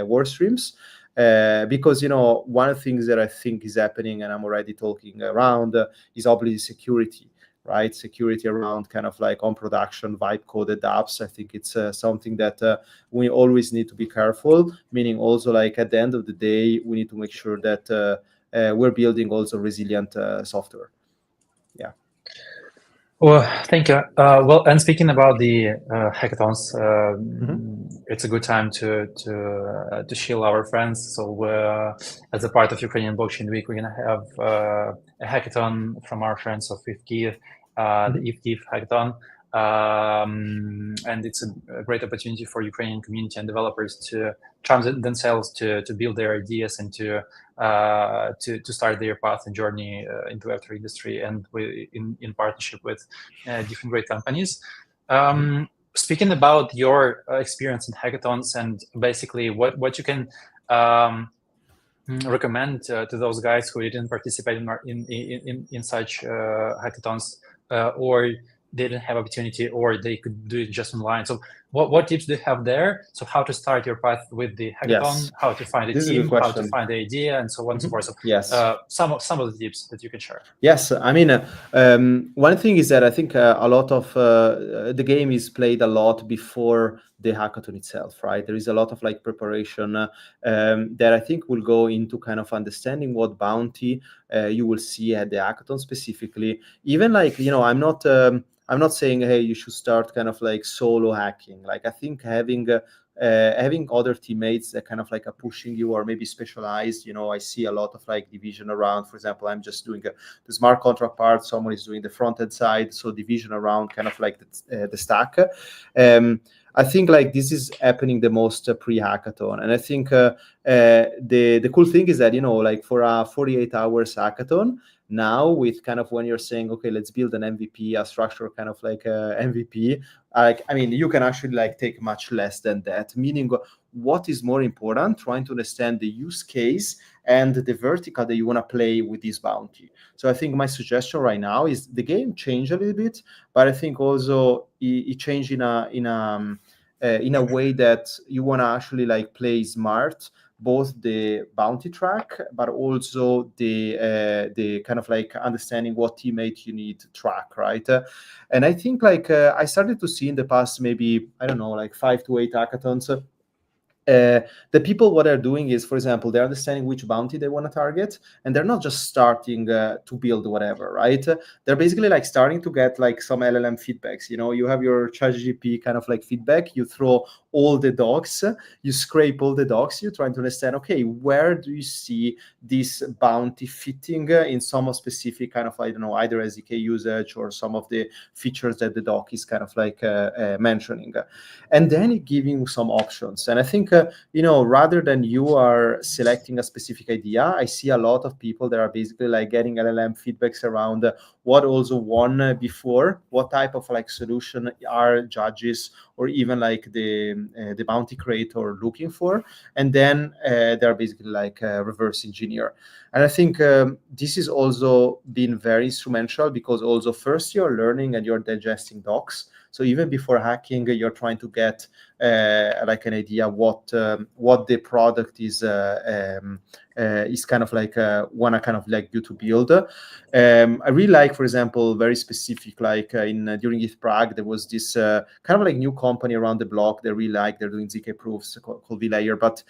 work streams. Because one of the things that I think is happening, and I'm already talking around, is obviously security, right? Security around kind of like on production vibe coded apps. I think it's something that we always need to be careful. Meaning also like at the end of the day, we need to make sure that we're building also resilient software. Yeah. Well, thank you. Well, and speaking about the hackathons, it's a good time to shield our friends. So as a part of Ukrainian Blockchain Week, we're gonna have a hackathon from our friends of IFGIF, the IFGIF hackathon, and it's a great opportunity for Ukrainian community and developers to transit themselves to build their ideas and to start their path and journey into the Web3 industry, and in partnership with different great companies. Speaking about your experience in hackathons and basically what you can recommend to those guys who didn't participate in such hackathons, or they didn't have opportunity, or they could do it just online. So what tips do you have there? So how to start your path with the hackathon, how to find a team, how to find the idea, and so on and so forth. So yes, some of the tips that you can share. Yes, I mean, one thing is that I think a lot of the game is played a lot before the hackathon itself, right? There is a lot of like preparation that I think will go into kind of understanding what bounty you will see at the hackathon specifically. Even like, I'm not saying, hey, you should start kind of like solo hacking. Like I think having having other teammates that kind of like are pushing you or maybe specialized. I see a lot of like division around. For example, I'm just doing the smart contract part, someone is doing the front end side, so division around kind of like the stack. I think like this is happening the most pre-hackathon, and I think the cool thing is that like for a 48 hours hackathon now, with kind of when you're saying, okay, let's build an MVP, a structure kind of like MVP, like I mean, you can actually like take much less than that. Meaning, what is more important? Trying to understand the use case and the vertical that you want to play with this bounty. So I think my suggestion right now is the game changed a little bit, but I think also it changed in a way that you want to actually like play smart, both the bounty track, but also the kind of like understanding what teammate you need to track, right? And I think like I started to see in the past, maybe, I don't know, like 5 to 8 hackathons, the people, what they're doing is, for example, they're understanding which bounty they want to target, and they're not just starting to build whatever, right? They're basically like starting to get like some LLM feedbacks. You have your ChatGPT kind of like feedback, you throw all the docs, you scrape all the docs, you're trying to understand, okay, where do you see this bounty fitting in some specific kind of, I don't know, either SDK usage or some of the features that the doc is kind of like mentioning, and then giving some options. And I think rather than you are selecting a specific idea, I see a lot of people that are basically like getting LLM feedbacks around what also won before, what type of like solution are judges or even like the bounty creator looking for, and then they're basically like reverse engineer. And I think this is also been very instrumental, because also first you're learning and you're digesting docs. So even before hacking, you're trying to get like an idea what the product is kind of like wanna kind of like you to build. I really like, for example, very specific, like during ETH Prague, there was this kind of like new company around the block. They really like, they're doing ZK proofs called vLayer. But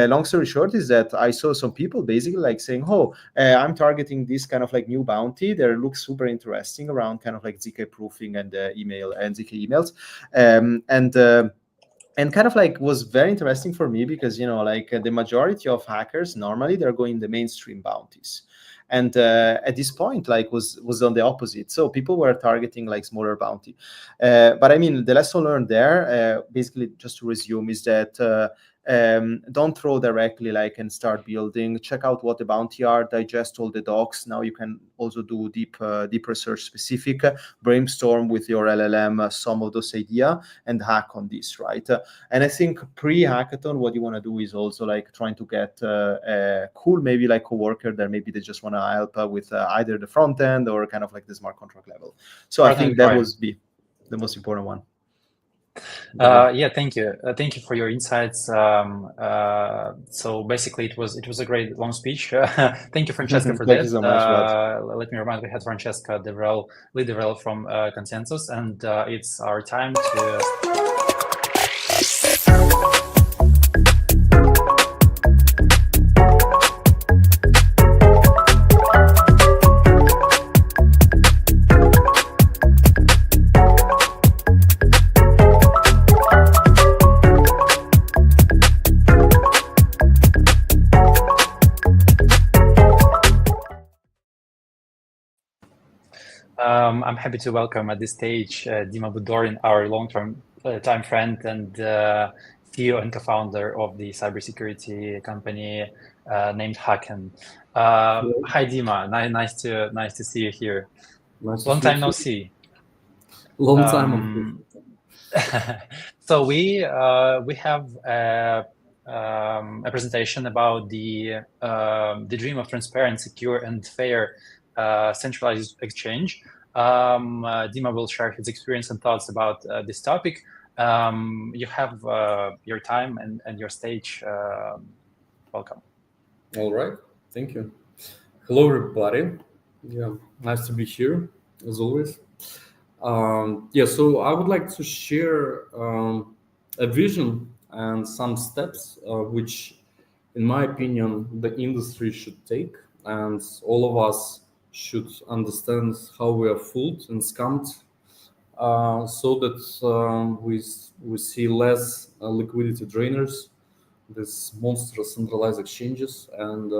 long story short is that I saw some people basically like saying, oh, I'm targeting this kind of like new bounty. There looks super interesting around kind of like ZK proofing and email and ZK emails. And kind of like was very interesting for me, because like the majority of hackers normally they're going the mainstream bounties, and at this point like was on the opposite. So people were targeting like smaller bounty, but I mean the lesson learned there, basically just to resume, is that don't throw directly like and start building. Check out what the bounty are, digest all the docs. Now you can also do deep research specific, brainstorm with your LLM some of those ideas and hack on this, right? And I think pre-hackathon, what you want to do is also like trying to get a cool, maybe like coworker that maybe they just want to help with either the front end or kind of like the smart contract level. So I think that was be the most important one. Yeah, thank you. Thank you for your insights. So basically, it was a great long speech. Thank you, Francesca, for Thank that. you so much, Let me remind, we had Francesca lead developer from ConsenSys, and it's our time to. I'm happy to welcome at this stage Dima Budorin, our long-term time friend and CEO and co-founder of the cybersecurity company named Hacken. Hi, Dima. Nice to see you here. Long time no see. Long time. So we have a presentation about the dream of transparent, secure, and fair centralized exchange. Dima will share his experience and thoughts about this topic. You have your time and your stage. Welcome. All right, thank you. Hello, everybody. Yeah, nice to be here as always. Yeah, so I would like to share a vision and some steps which, in my opinion, the industry should take, and all of us should understand how we are fooled and scammed so that we see less liquidity drainers, these monstrous centralized exchanges, and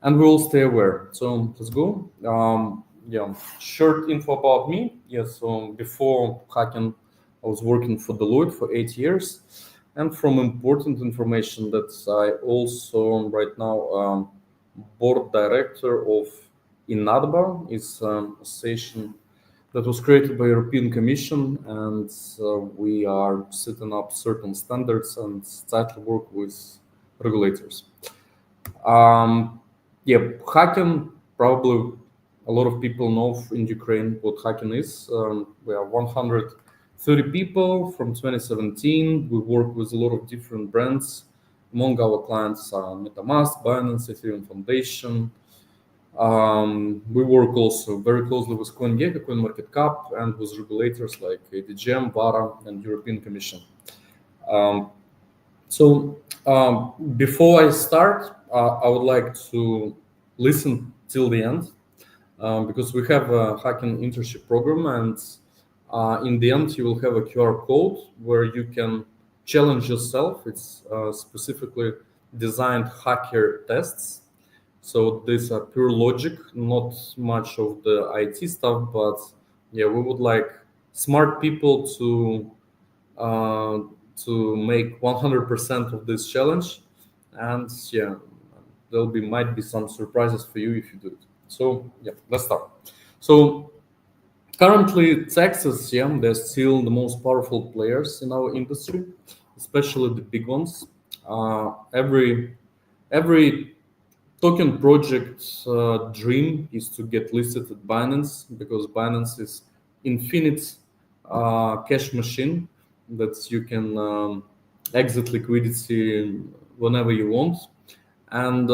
we'll stay aware. So let's go. Yeah, short info about me. Yeah, so before Hacken, I was working for Deloitte for 8 years. And from important information that I also right now board director of INADBA, is association that was created by European Commission, and we are setting up certain standards and tightly work with regulators. Yeah, Hacken, probably a lot of people know in Ukraine what Hacken is. We are 130 people from 2017. We work with a lot of different brands. Among our clients are MetaMask, Binance, Ethereum Foundation. We work also very closely with CoinGecko, CoinMarketCap, and with regulators like ADGM, VARA, and European Commission. Before I start, I would like to listen till the end because we have a Hacken internship program, and in the end you will have a QR code where you can challenge yourself. It's specifically designed hacker tests. So these are pure logic, not much of the IT stuff, but yeah, we would like smart people to make 100% of this challenge, and yeah, might be some surprises for you if you do it. So yeah, let's start. So currently, Texas, yeah, they're still the most powerful players in our industry, especially the big ones. Every token project dream is to get listed at Binance, because Binance is infinite cash machine that you can exit liquidity whenever you want, and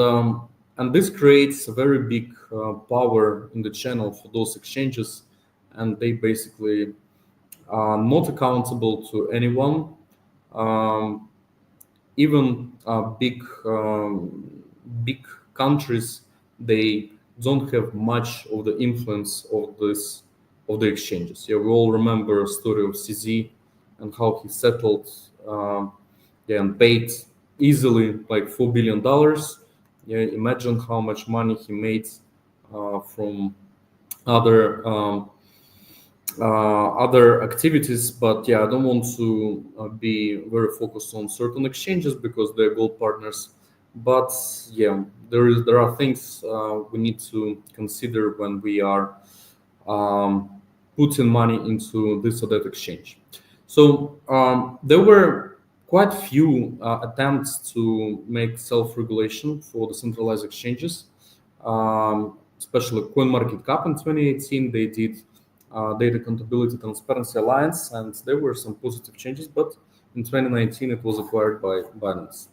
this creates a very big power in the channel for those exchanges, and they basically are not accountable to anyone. Even big countries, they don't have much of the influence of the exchanges. Yeah, we all remember a story of CZ and how he settled and paid easily like $4 billion. Yeah, imagine how much money he made from other activities. But yeah, I don't want to be very focused on certain exchanges because they're gold partners. But yeah, there are things we need to consider when we are putting money into this or that exchange. So there were quite few attempts to make self-regulation for the centralized exchanges, especially CoinMarketCap in 2018. They did Data Accountability Transparency Alliance, and there were some positive changes, but in 2019 it was acquired by Binance.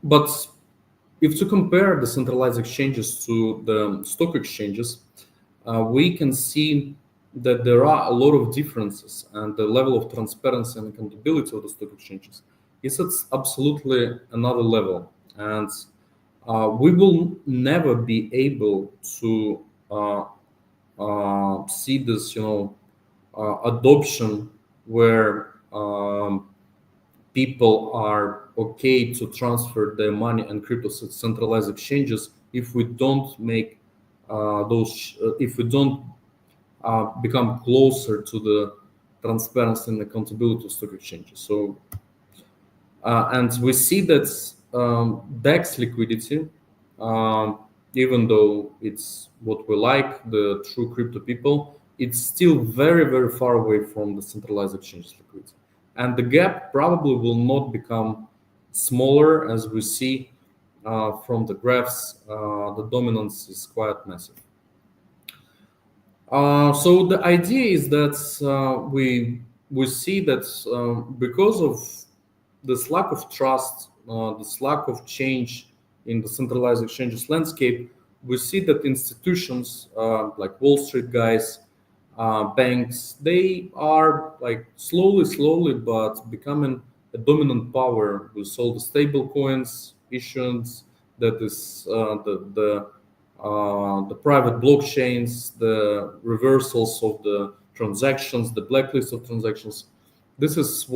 But if to compare the centralized exchanges to the stock exchanges, we can see that there are a lot of differences, and the level of transparency and accountability of the stock exchanges is at absolutely another level. And we will never be able to see this, adoption where people are okay to transfer their money and crypto centralized exchanges if we don't make if we don't become closer to the transparency and accountability of stock exchanges. So, and we see that DEX liquidity, even though it's what we like, the true crypto people, it's still very, very far away from the centralized exchanges liquidity. And the gap probably will not become smaller, as we see from the graphs. The dominance is quite massive. So the idea is that we see that because of this lack of trust, this lack of change in the centralized exchanges landscape, we see that institutions like Wall Street guys, banks, they are like slowly but becoming a dominant power with all the stable coins issuance, that is the the private blockchains, the reversals of the transactions, the blacklist of transactions. This is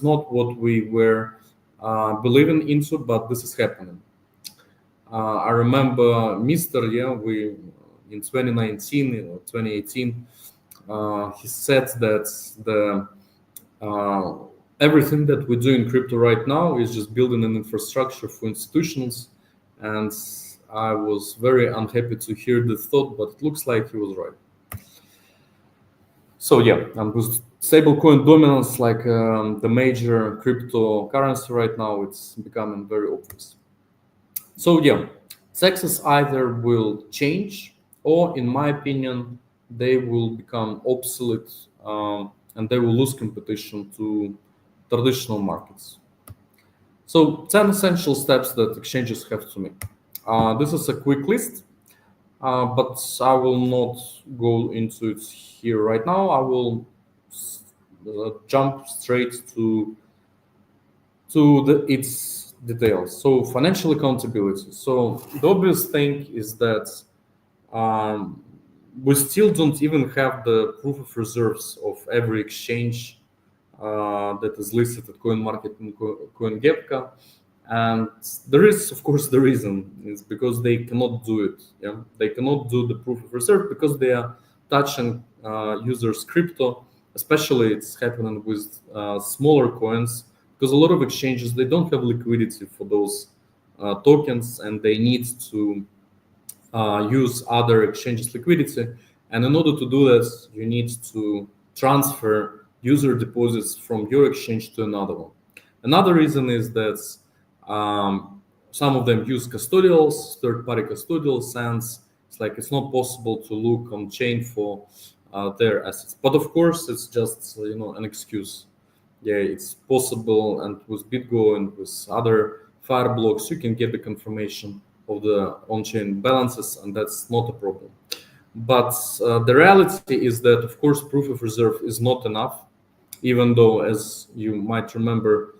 not what we were believing into, but this is happening. I remember Mr. We in 2019 or 2018, he said that everything that we do in crypto right now is just building an infrastructure for institutions, and I was very unhappy to hear the thought, but it looks like he was right. So yeah, and with stablecoin dominance like the major cryptocurrency right now, it's becoming very obvious. So yeah, taxes either will change, or in my opinion, they will become obsolete and they will lose competition to traditional markets. So 10 essential steps that exchanges have to make. This is a quick list, but I will not go into it here right now. I will jump straight to its details. So financial accountability. So the obvious thing is that we still don't even have the proof of reserves of every exchange that is listed at CoinMarket and CoinGecko. And there is, of course, the reason is because they cannot do it. Yeah, they cannot do the proof of reserve because they are touching users' crypto. Especially, it's happening with smaller coins because a lot of exchanges they don't have liquidity for those tokens, and they need to use other exchanges' liquidity. And in order to do this, you need to transfer user deposits from your exchange to another one. Another reason is that some of them use custodials, third-party custodials, and it's not possible to look on chain for their assets. But of course, it's just an excuse. Yeah, it's possible, and with BitGo and with other Fireblocks, you can get the confirmation of the on-chain balances, and that's not a problem. But the reality is that, of course, proof of reserve is not enough, even though, as you might remember,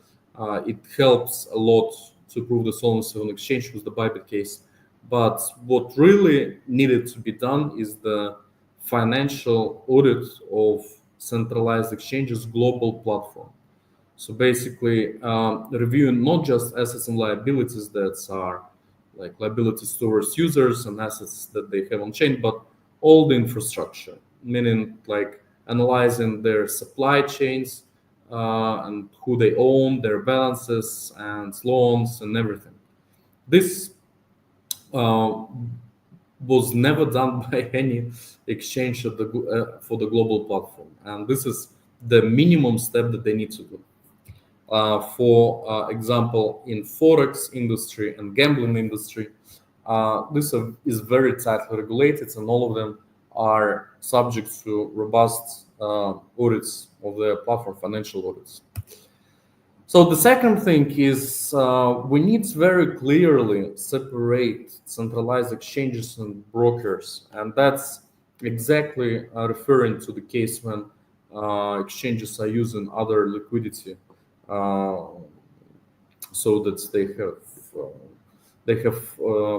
it helps a lot to prove the solvency of an exchange with the Bybit case. But what really needed to be done is the financial audit of centralized exchanges global platform. So basically, reviewing not just assets and liabilities that are like liabilities towards users and assets that they have on chain, but all the infrastructure, meaning like analyzing their supply chains and who they own, their balances and loans and everything. This was never done by any exchange at for the global platform, and this is the minimum step that they need to do. For example, in forex industry and gambling industry, this is very tightly regulated, and all of them are subject to robust audits of their platform, financial audits. So the second thing is we need very clearly separate centralized exchanges and brokers, and that's exactly referring to the case when exchanges are using other liquidity so that they have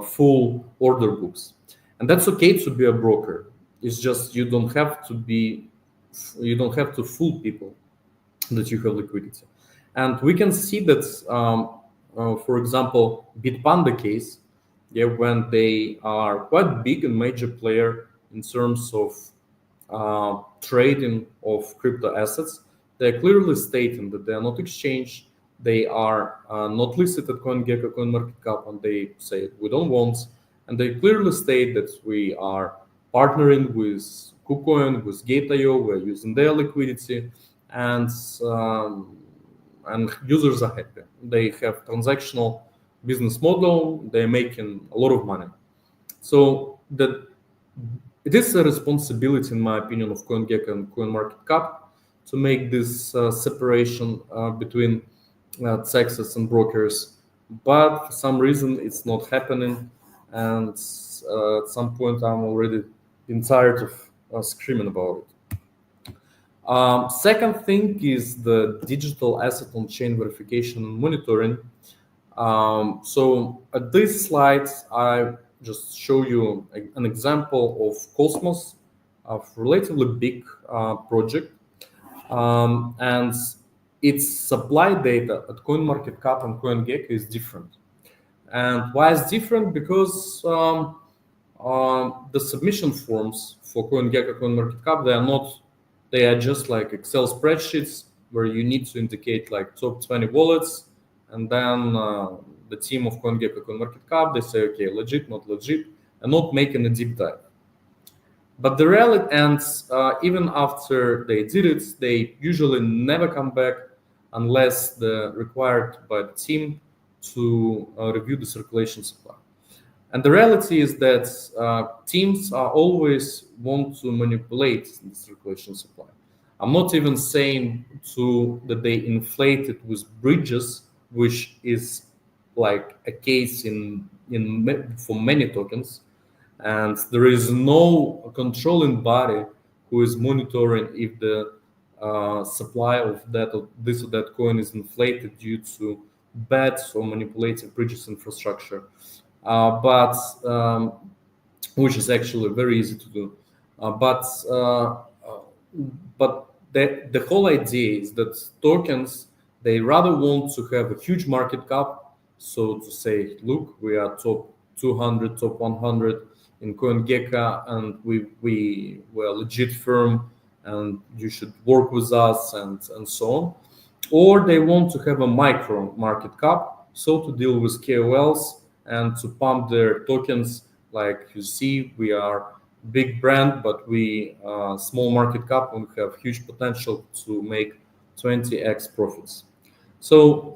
full order books, and that's okay to be a broker. It's just you don't have to fool people that you have liquidity. And we can see that, for example, Bitpanda case, when they are quite big and major player in terms of trading of crypto assets, they're clearly stating that they are not exchange, they are not listed at CoinGecko, CoinMarketCap, and they say we don't want, and they clearly state that we are partnering with KuCoin, with Gate.io, we're using their liquidity, and users are happy. They have transactional business model, they're making a lot of money. So it is a responsibility, in my opinion, of CoinGecko and CoinMarketCap to make this separation between taxes and brokers, but for some reason it's not happening, and at some point I'm already been tired of screaming about it. Second thing is the digital asset on-chain verification and monitoring. So at this slide, I just show you an example of Cosmos, a relatively big project, and its supply data at CoinMarketCap and CoinGecko is different. And why it's different? Because the submission forms for CoinGecko, CoinMarketCap, they are just like Excel spreadsheets where you need to indicate like top 20 wallets, and then the team of CoinGecko, CoinMarketCap, they say, okay, legit, not legit, and not making a deep dive. But the reality, and even after they did it, they usually never come back unless the required by the team to review the circulation supply. And the reality is that teams are always want to manipulate the circulation supply. I'm not even saying that they inflate it with bridges, which is like a case for many tokens. And there is no controlling body who is monitoring if the supply of this or that coin is inflated due to bets or manipulated bridges infrastructure, which is actually very easy to do. But the whole idea is that tokens, they rather want to have a huge market cap, so to say, look, we are top 200, top 100 in CoinGecko, and we're a legit firm, and you should work with us, and so on. Or they want to have a micro market cap, so to deal with KOLs and to pump their tokens. Like you see, we are big brand, but we small market cap, and we have huge potential to make 20x profits. So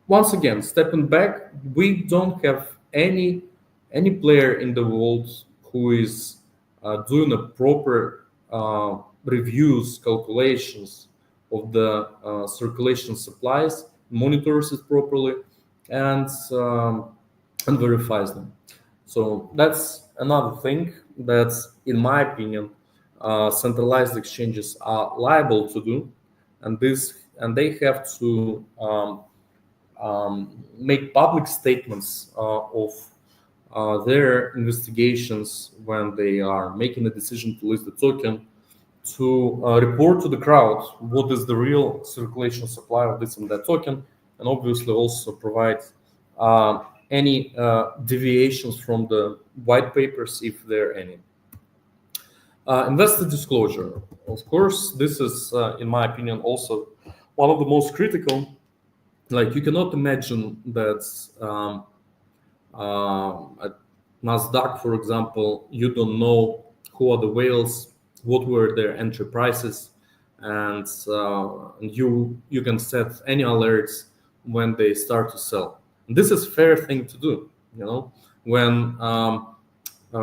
once again, stepping back, we don't have any player in the world who is doing a proper reviews, calculations of the circulation supplies, monitors it properly, and verifies them. So that's another thing that, in my opinion, centralized exchanges are liable to do, and they have to make public statements of their investigations when they are making a decision to list the token, to report to the crowd what is the real circulation supply of this and that token, and obviously also provide any deviations from the white papers, if there are any. Investor disclosure. Of course, this is, in my opinion, also one of the most critical. Like, you cannot imagine that at NASDAQ, for example, you don't know who are the whales, what were their entry prices, and you can set any alerts when they start to sell. And this is fair thing to do. When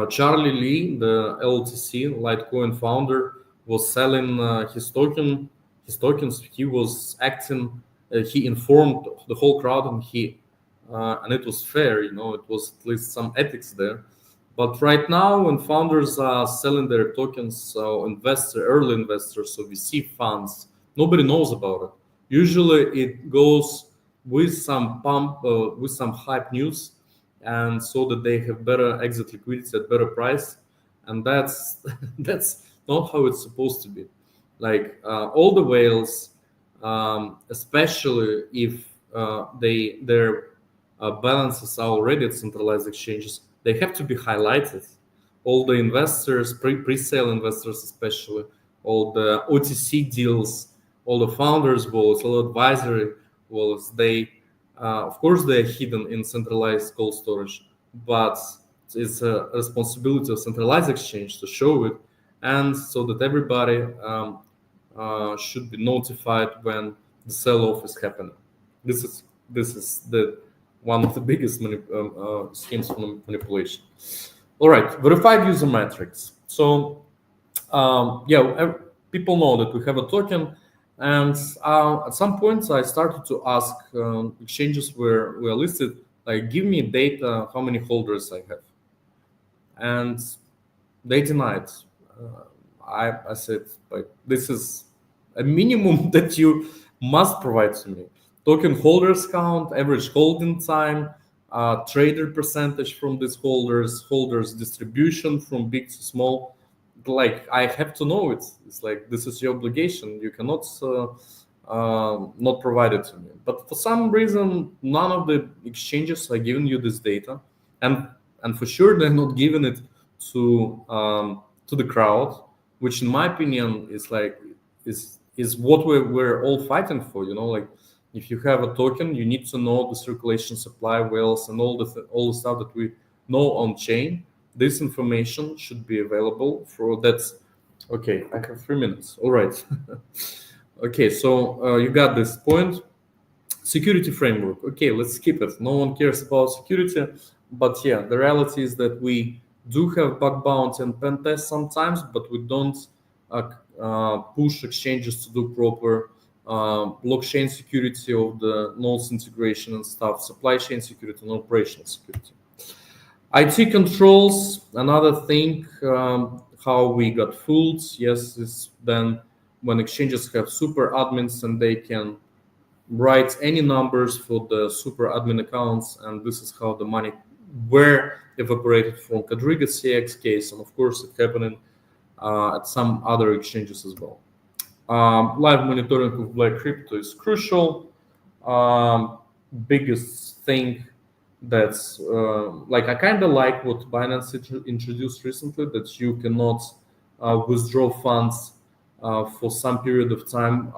Charlie Lee, the LTC Litecoin founder, was selling his tokens, he was acting. He informed the whole crowd, and it was fair. It was at least some ethics there. But right now, when founders are selling their tokens, so early investors, so VC funds, nobody knows about it. Usually, it goes with some pump, with some hype news, and so that they have better exit liquidity at better price, and that's not how it's supposed to be. Like all the whales, especially if their balances are already at centralized exchanges, they have to be highlighted. All the investors, pre-sale investors especially, all the OTC deals, all the founders' wallets, all advisory wallets, of course, they're hidden in centralized cold storage, but it's a responsibility of centralized exchange to show it, and so that everybody should be notified when the sell-off is happening. This is one of the biggest schemes for manipulation. All right, verified user metrics. So people know that we have a token, and at some point I started to ask exchanges where we are listed, like, give me data, how many holders I have, and they denied. I said, like, this is a minimum that you must provide to me. Token holders count, average holding time, trader percentage from these holders distribution from big to small. Like, I have to know it. It's like, this is your obligation. You cannot not provide it to me. But for some reason, none of the exchanges are giving you this data, and for sure they're not giving it to the crowd, which in my opinion is like is what we're all fighting for. Like, if you have a token, you need to know the circulation, supply, whales, and all the stuff that we know on chain. This information should be available for that. Okay, I have 3 minutes. All right. Okay, so you got this point. Security framework. Okay, let's skip it. No one cares about security, but yeah, the reality is that we do have bug bounty and pen tests sometimes, but we don't push exchanges to do proper blockchain security of the nodes integration and stuff, supply chain security and operational security. IT controls, another thing, how we got fooled. Yes, is then when exchanges have super admins and they can write any numbers for the super admin accounts, and this is how the money were evaporated from Quadriga CX case, and of course it's happening at some other exchanges as well. Live monitoring of black crypto is crucial. Biggest thing that's like, I kind of like what Binance introduced recently, that you cannot withdraw funds for some period of time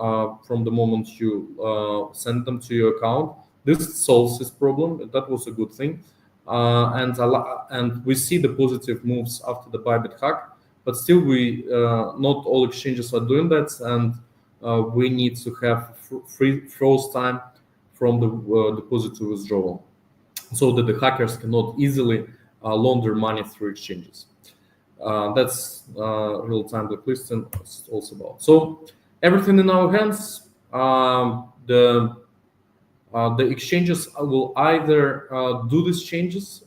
from the moment you send them to your account. This solves this problem. That was a good thing. And we see the positive moves after the Bybit hack, but still we not all exchanges are doing that, and we need to have free froze time from the deposit to withdrawal, so that the hackers cannot easily launder money through exchanges. That's real-time blacklisting is also about. So everything in our hands. The exchanges will either do these changes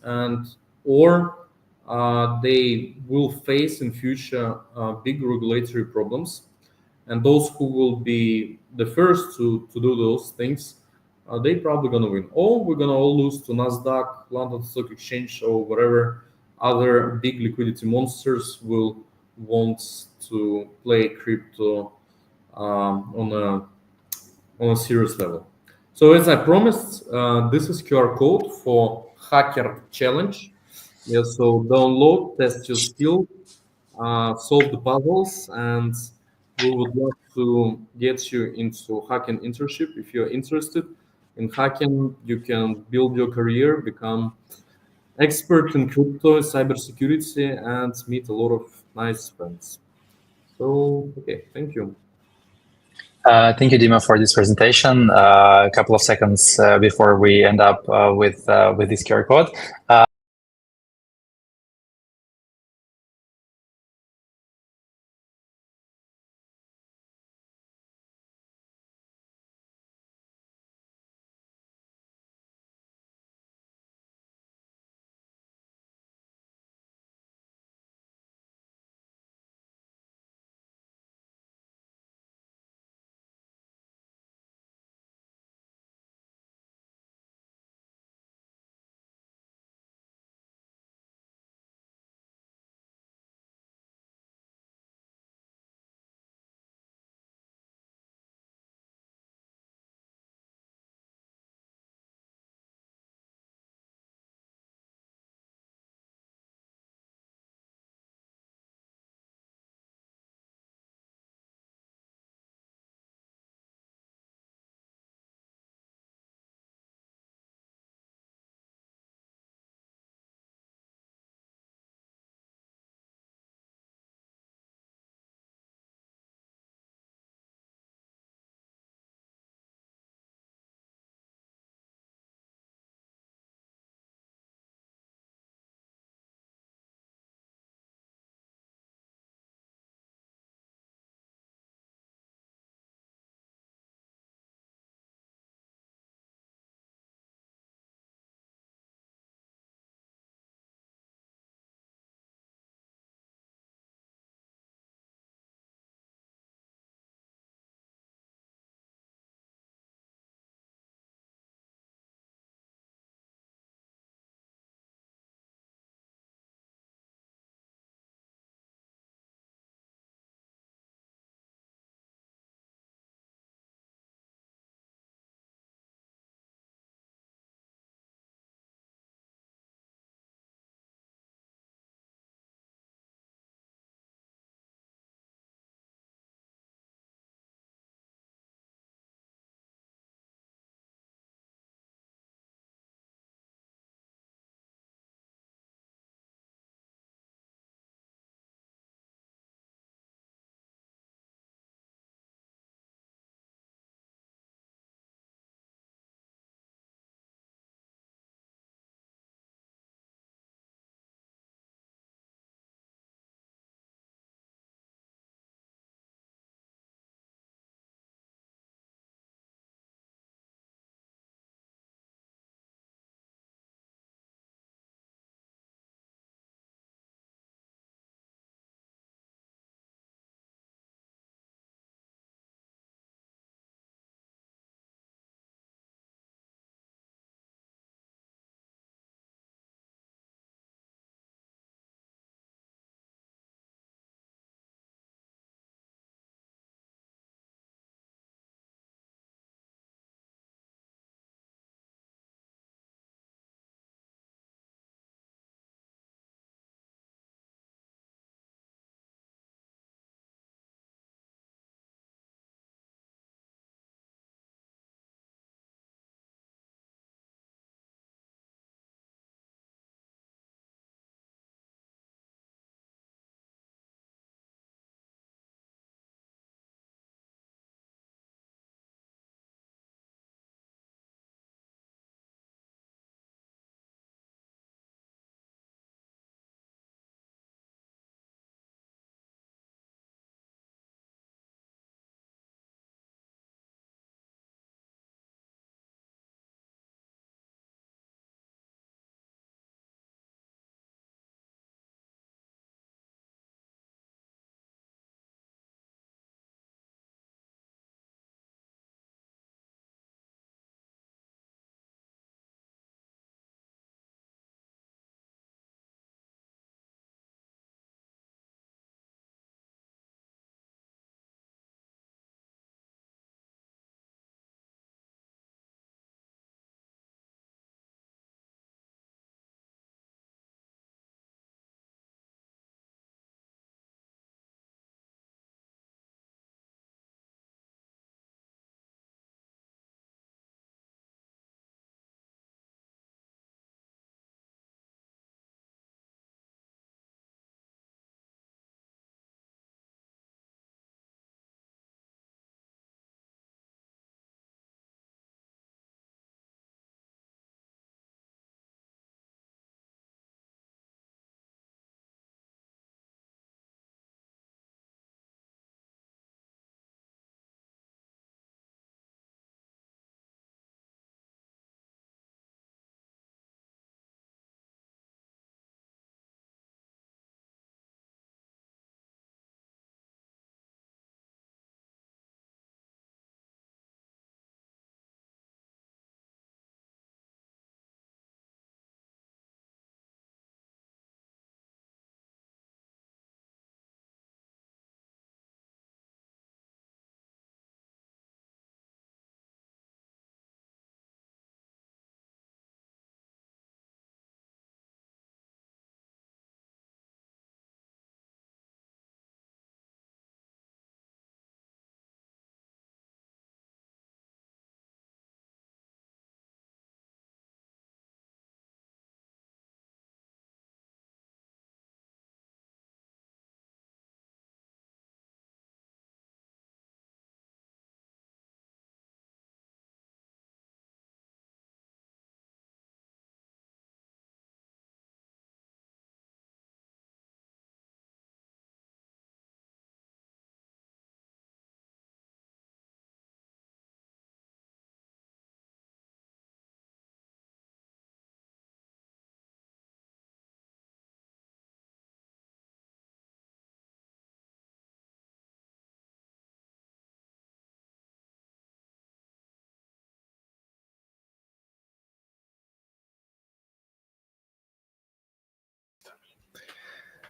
or they will face in future big regulatory problems, and those who will be the first to do those things, they probably gonna win, or we're gonna all lose to Nasdaq, London Stock Exchange, or whatever other big liquidity monsters will want to play crypto on a serious level. So as I promised, this is QR code for Hacker Challenge. Yeah, so download, test your skill, solve the puzzles, and we would love to get you into hacking internship. If you're interested in hacking, you can build your career, become expert in crypto, cybersecurity, and meet a lot of nice friends. So, okay, thank you. Thank you, Dima, for this presentation. A couple of seconds before we end up with this QR code.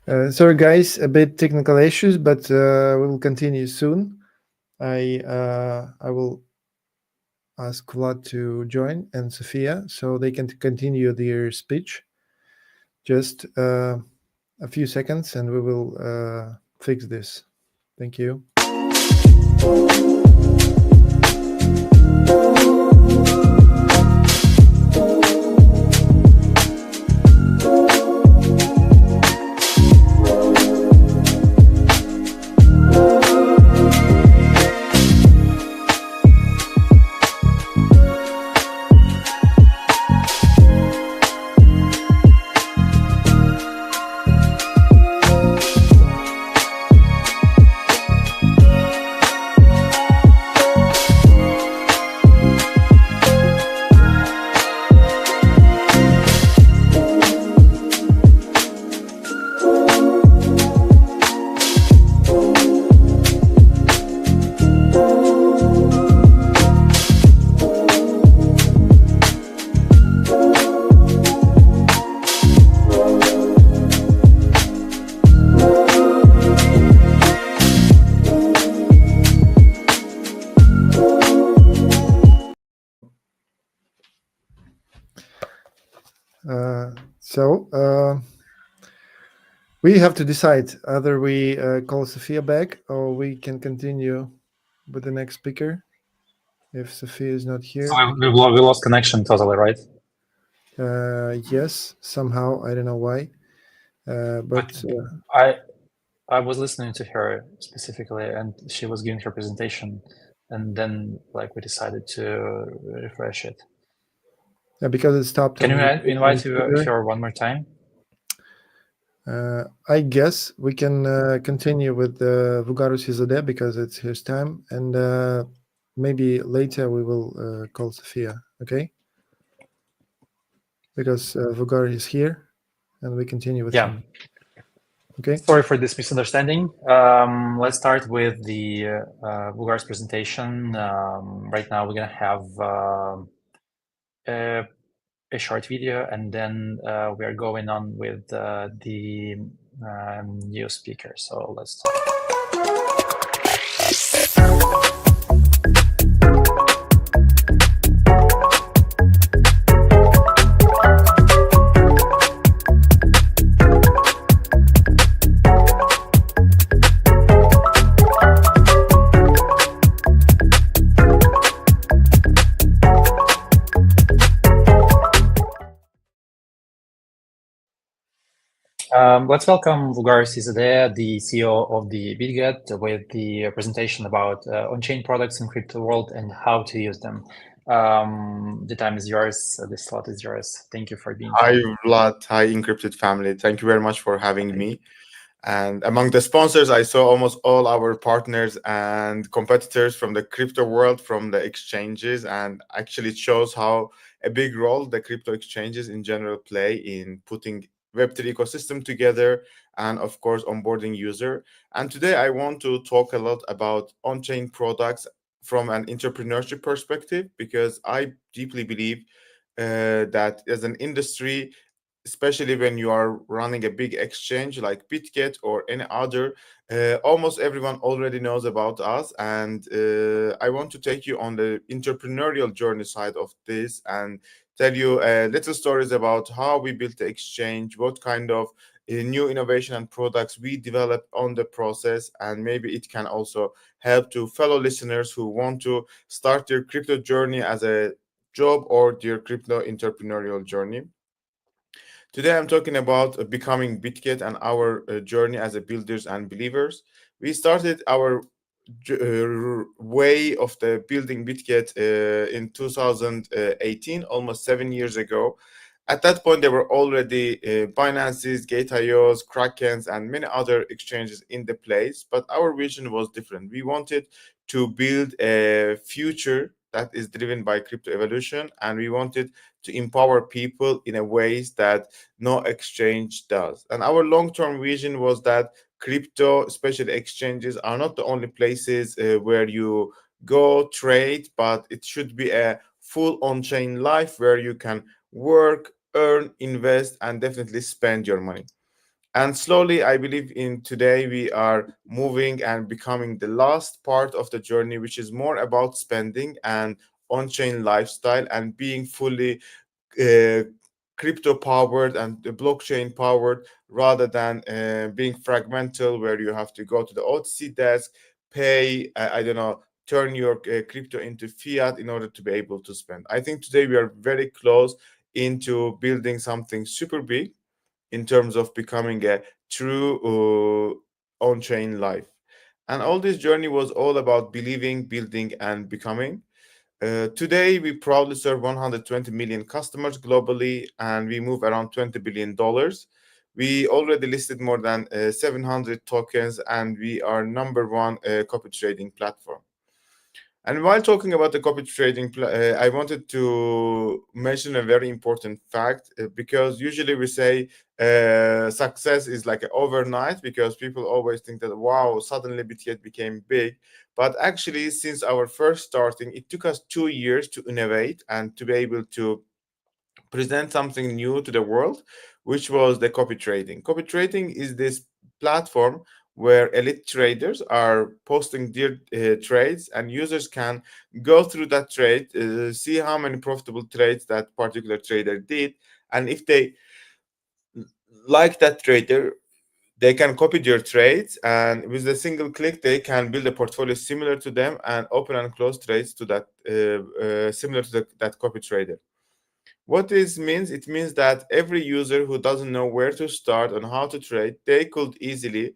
Sorry, guys, a bit technical issues, but we will continue soon. I will ask Vlad to join and Sophia so they can continue their speech. Just a few seconds and we will fix this. Thank you. We have to decide either we call Sophia back or we can continue with the next speaker if Sophia is not here. So we lost connection totally, right? Yes, somehow. I don't know why. But I was listening to her specifically, and she was giving her presentation, and then like we decided to refresh it. Yeah, because it stopped. Can you invite her one more time? I guess we can continue with Vugarus Izadeh because it's his time, and maybe later we will call Sophia, okay? Because Vugar is here, and we continue with him. Okay. Sorry for this misunderstanding. Let's start with the Vugar's presentation. Right now, we're gonna have a short video, and then we are going on with the new speaker. So let's start. Let's welcome Vugarus Izadeh, the CEO of the Bitget, with the presentation about on-chain products in crypto world and how to use them. The time is yours. The slot is yours. Thank you for being here. Hi, Vlad. Hi, Incrypted family. Thank you very much for having me. And among the sponsors, I saw almost all our partners and competitors from the crypto world, from the exchanges, and actually it shows how a big role the crypto exchanges in general play in putting Web3 ecosystem together and of course onboarding user. And today I want to talk a lot about on-chain products from an entrepreneurship perspective, because I deeply believe that as an industry, especially when you are running a big exchange like Bitget or any other, almost everyone already knows about us. And I want to take you on the entrepreneurial journey side of this and tell you little stories about how we built the exchange, what kind of new innovation and products we developed on the process, and maybe it can also help to fellow listeners who want to start their crypto journey as a job or their crypto entrepreneurial journey. Today, I'm talking about becoming Bitget and our journey as a builders and believers. We started our way of the building Bitget in 2018, almost 7 years ago. At that point, there were already Binances, Gate.ios, Krakens, and many other exchanges in the place, but our vision was different. We wanted to build a future that is driven by crypto evolution, and we wanted to empower people in a ways that no exchange does. And our long-term vision was that crypto, especially exchanges, are not the only places where you go trade, but it should be a full on-chain life where you can work, earn, invest, and definitely spend your money. And slowly, I believe in today, we are moving and becoming the last part of the journey, which is more about spending and on-chain lifestyle and being fully uh, crypto powered and blockchain powered, rather than being fragmental, where you have to go to the OTC desk, pay, I don't know, turn your crypto into fiat in order to be able to spend. I think today we are very close into building something super big in terms of becoming a true on-chain life. And all this journey was all about believing, building, and becoming. Today, we proudly serve 120 million customers globally, and we move around $20 billion. We already listed more than 700 tokens, and we are number one copy trading platform. And while talking about the copy trading, I wanted to mention a very important fact, because usually we say success is like overnight, because people always think that, wow, suddenly Bitget became big. But actually, since our first starting, it took us 2 years to innovate and to be able to present something new to the world, which was the copy trading. Copy trading is this platform where elite traders are posting their trades, and users can go through that trade, see how many profitable trades that particular trader did, and if they like that trader, they can copy their trades, and with a single click they can build a portfolio similar to them and open and close trades to that similar to that copy trader. What this means, it means that every user who doesn't know where to start on how to trade, they could easily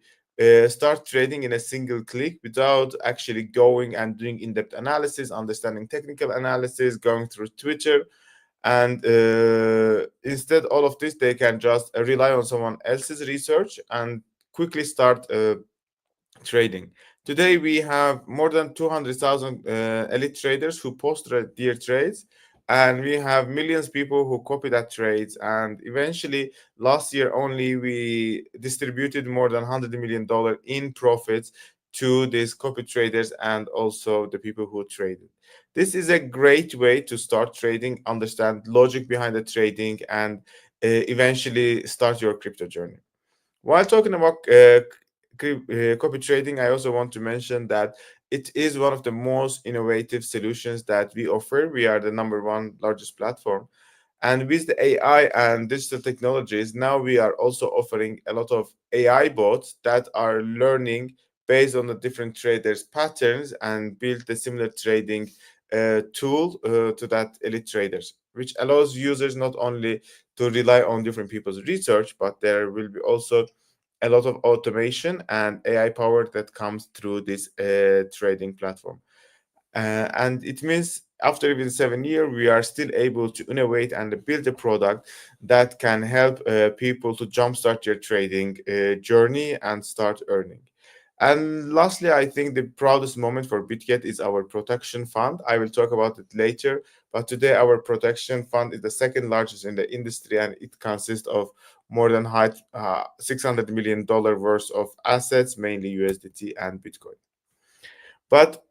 start trading in a single click without actually going and doing in-depth analysis, understanding technical analysis, going through Twitter. And instead all of this, they can just rely on someone else's research and quickly start trading. Today, we have more than 200,000 elite traders who post their trades, and we have millions of people who copy that trades. And eventually, last year only, we distributed more than $100 million in profits to these copy traders and also the people who traded. This is a great way to start trading, understand logic behind the trading, and eventually start your crypto journey. While talking about copy trading, I also want to mention that it is one of the most innovative solutions that we offer. We are the number one largest platform. And with the AI and digital technologies, now we are also offering a lot of AI bots that are learning based on the different traders' patterns and build a similar trading tool to that elite traders, which allows users not only to rely on different people's research, but there will be also a lot of automation and AI power that comes through this trading platform. And it means after even 7 years, we are still able to innovate and build a product that can help people to jumpstart their trading journey and start earning. And lastly, I think the proudest moment for Bitget is our protection fund. I will talk about it later, but today our protection fund is the second largest in the industry, and it consists of more than $600 million worth of assets, mainly USDT and Bitcoin. But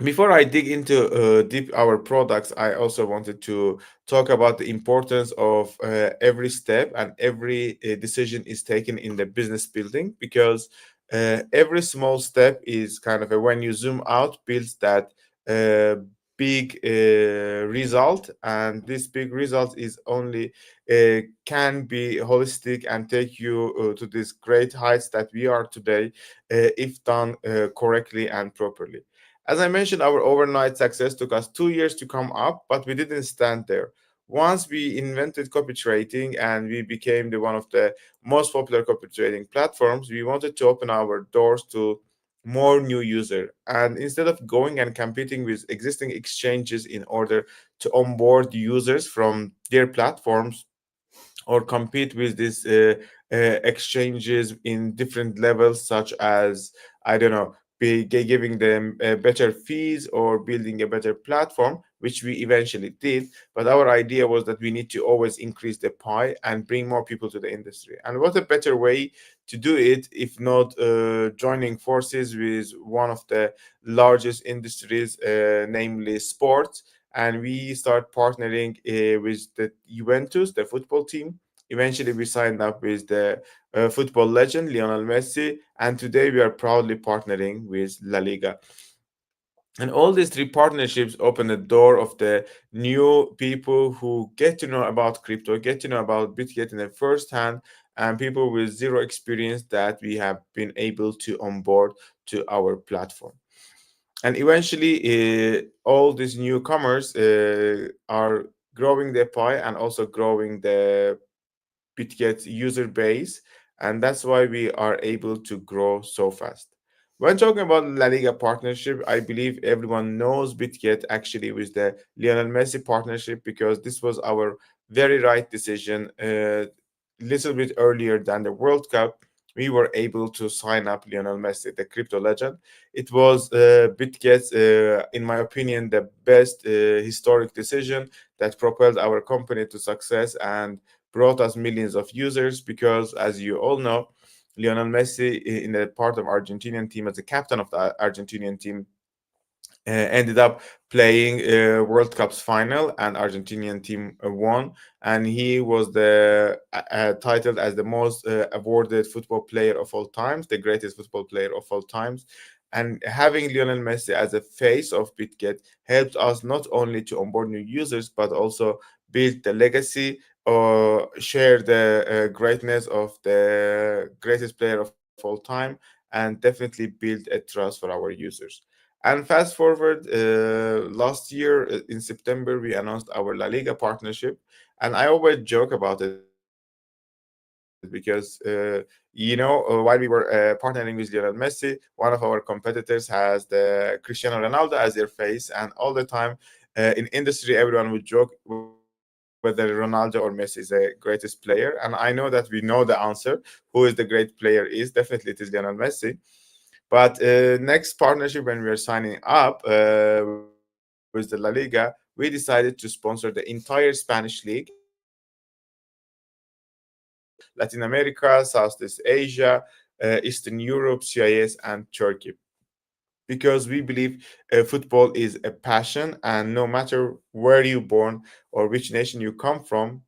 before I dig into deep our products, I also wanted to talk about the importance of every step and every decision is taken in the business building, because every small step is kind of when you zoom out, builds that big result, and this big result is only can be holistic and take you to these great heights that we are today, if done correctly and properly. As I mentioned, our overnight success took us 2 years to come up, but we didn't stand there. Once we invented copy trading and we became one of the most popular copy trading platforms, we wanted to open our doors to more new users. And instead of going and competing with existing exchanges in order to onboard users from their platforms, or compete with these exchanges in different levels, such as, I don't know, giving them better fees or building a better platform, which we eventually did. But our idea was that we need to always increase the pie and bring more people to the industry. And what a better way to do it if not joining forces with one of the largest industries, namely sports. And we start partnering with the Juventus, the football team, Eventually, we signed up with the football legend Lionel Messi, and today we are proudly partnering with La Liga. And all these three partnerships open the door of the new people who get to know about crypto, get to know about Bitget in the first hand, and people with zero experience that we have been able to onboard to our platform. And eventually, all these newcomers are growing the pie and also growing the Bitget user base, and that's why we are able to grow so fast. When talking about La Liga partnership, I believe everyone knows Bitget actually with the Lionel Messi partnership, because this was our very right decision. Little bit earlier than the World Cup, we were able to sign up Lionel Messi, the crypto legend. It was Bitget's, in my opinion, the best historic decision that propelled our company to success and brought us millions of users, because, as you all know, Lionel Messi, in the part of Argentinian team as the captain of the Argentinian team, ended up playing World Cup's final, and Argentinian team won, and he was the titled as the most awarded football player of all times, the greatest football player of all times. And having Lionel Messi as a face of Bitget helped us not only to onboard new users, but also build the legacy or share the greatness of the greatest player of all time, and definitely build a trust for our users. And fast forward, last year in September, we announced our La Liga partnership. And I always joke about it because, while we were partnering with Lionel Messi, one of our competitors has the Cristiano Ronaldo as their face. And all the time in industry, everyone would joke whether Ronaldo or Messi is the greatest player. And I know that we know the answer. Who is the great player is definitely it is Lionel Messi. But next partnership, when we are signing up with the La Liga, we decided to sponsor the entire Spanish league, Latin America, Southeast Asia, Eastern Europe, CIS, and Turkey. Because we believe football is a passion, and no matter where you're born or which nation you come from,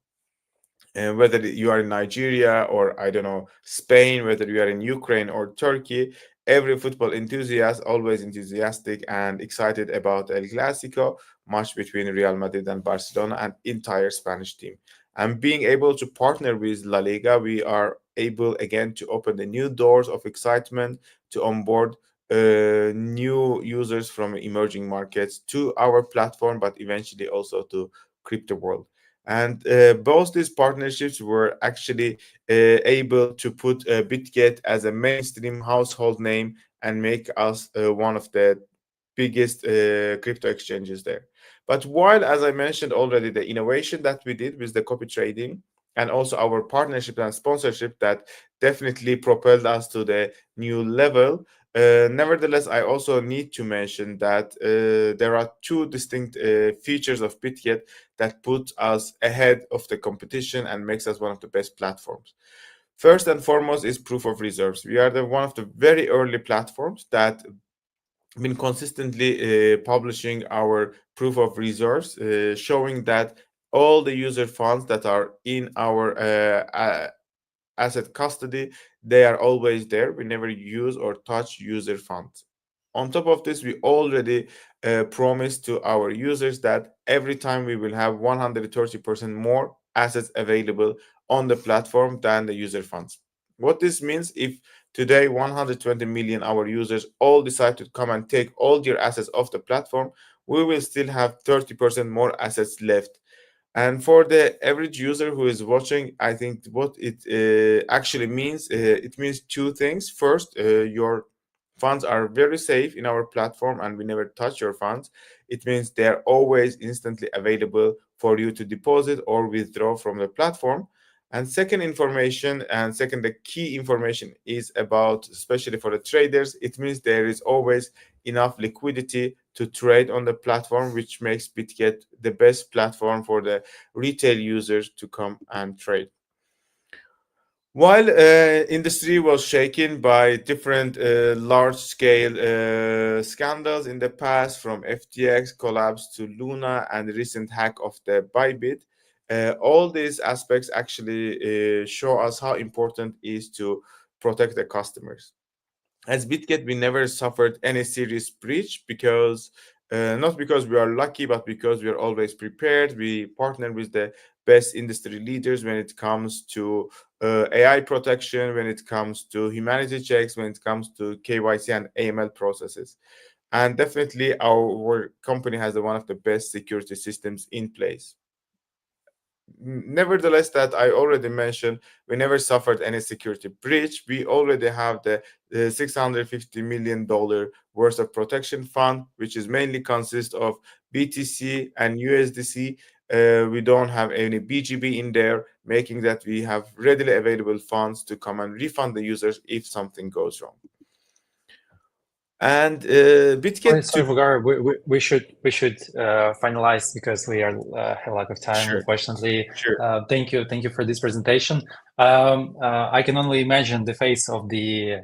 whether you are in Nigeria or I don't know Spain, whether you are in Ukraine or Turkey, every football enthusiast always enthusiastic and excited about El Clasico match between Real Madrid and Barcelona and entire Spanish team. And being able to partner with La Liga, we are able again to open the new doors of excitement to onboard new users from emerging markets to our platform, but eventually also to crypto world. And both these partnerships were actually able to put Bitget as a mainstream household name and make us one of the biggest crypto exchanges there. But while, as I mentioned already, the innovation that we did with the copy trading and also our partnership and sponsorship that definitely propelled us to the new level. Nevertheless, I also need to mention that there are two distinct features of Bitget that put us ahead of the competition and makes us one of the best platforms. First and foremost is proof of reserves. We are one of the very early platforms that been consistently publishing our proof of reserves, showing that all the user funds that are in our asset custody, they are always there. We never use or touch user funds. On top of this, we already promised to our users that every time we will have 130% more assets available on the platform than the user funds. What this means, if today 120 million our users all decide to come and take all their assets off the platform, we will still have 30% more assets left. And for the average user who is watching, I think what it actually means, it means two things. First, your funds are very safe in our platform and we never touch your funds. It means they're always instantly available for you to deposit or withdraw from the platform. And second information, and second, the key information is about, especially for the traders, it means there is always enough liquidity to trade on the platform, which makes Bitget the best platform for the retail users to come and trade. While industry was shaken by different large-scale scandals in the past, from FTX collapse to Luna and the recent hack of the Bybit, All these aspects actually show us how important it is to protect the customers. As Bitget, we never suffered any serious breach because not because we are lucky, but because we are always prepared. We partner with the best industry leaders when it comes to AI protection, when it comes to humanity checks, when it comes to KYC and AML processes. And definitely our company has one of the best security systems in place. Nevertheless, that I already mentioned, we never suffered any security breach. We already have the $650 million worth of protection fund, which is mainly consists of BTC and USDC. We don't have any BGB in there, making that we have readily available funds to come and refund the users if something goes wrong. And Bitget. Sorry, Vogar, we should finalize because we are have a lack of time, Sure. unfortunately. Sure. Thank you for this presentation. I can only imagine the face of the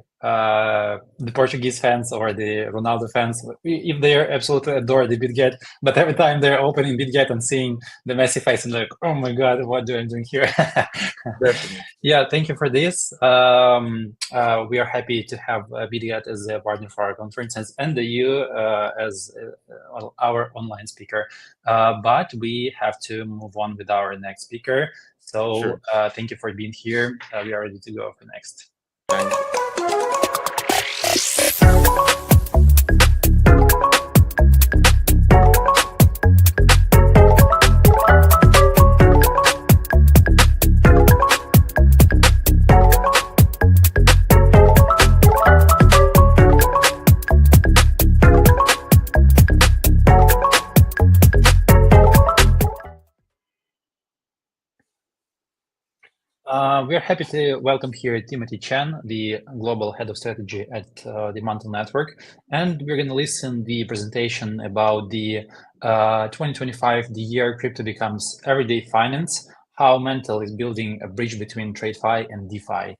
Portuguese fans or the Ronaldo fans if they are absolutely adore the Bitget, but every time they're opening Bitget and seeing the Messi face and like, oh my God, what am I doing here? Definitely. Yeah, thank you for this. We are happy to have Bitget as a partner for our conferences and you as our online speaker. But we have to move on with our next speaker. So Sure. Thank you for being here. We are ready to go for next. Thank you. We are happy to welcome here Timothy Chen, the Global Head of Strategy at the Mantle Network. And we're going to listen the presentation about the 2025, the year crypto becomes everyday finance, how Mantle is building a bridge between TradeFi and DeFi.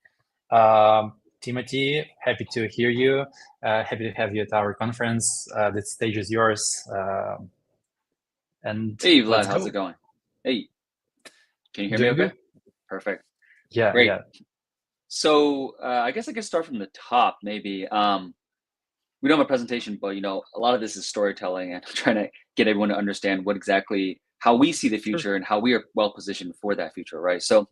Timothy, happy to hear you. Happy to have you at our conference. The stage is yours. And hey, Vlad, how's it going? Hey, can you hear me okay? Good? Perfect. Yeah, great. Yeah. So I guess I could start from the top, maybe. We don't have a presentation, but a lot of this is storytelling and trying to get everyone to understand what exactly how we see the future and how we are well positioned for that future, right? So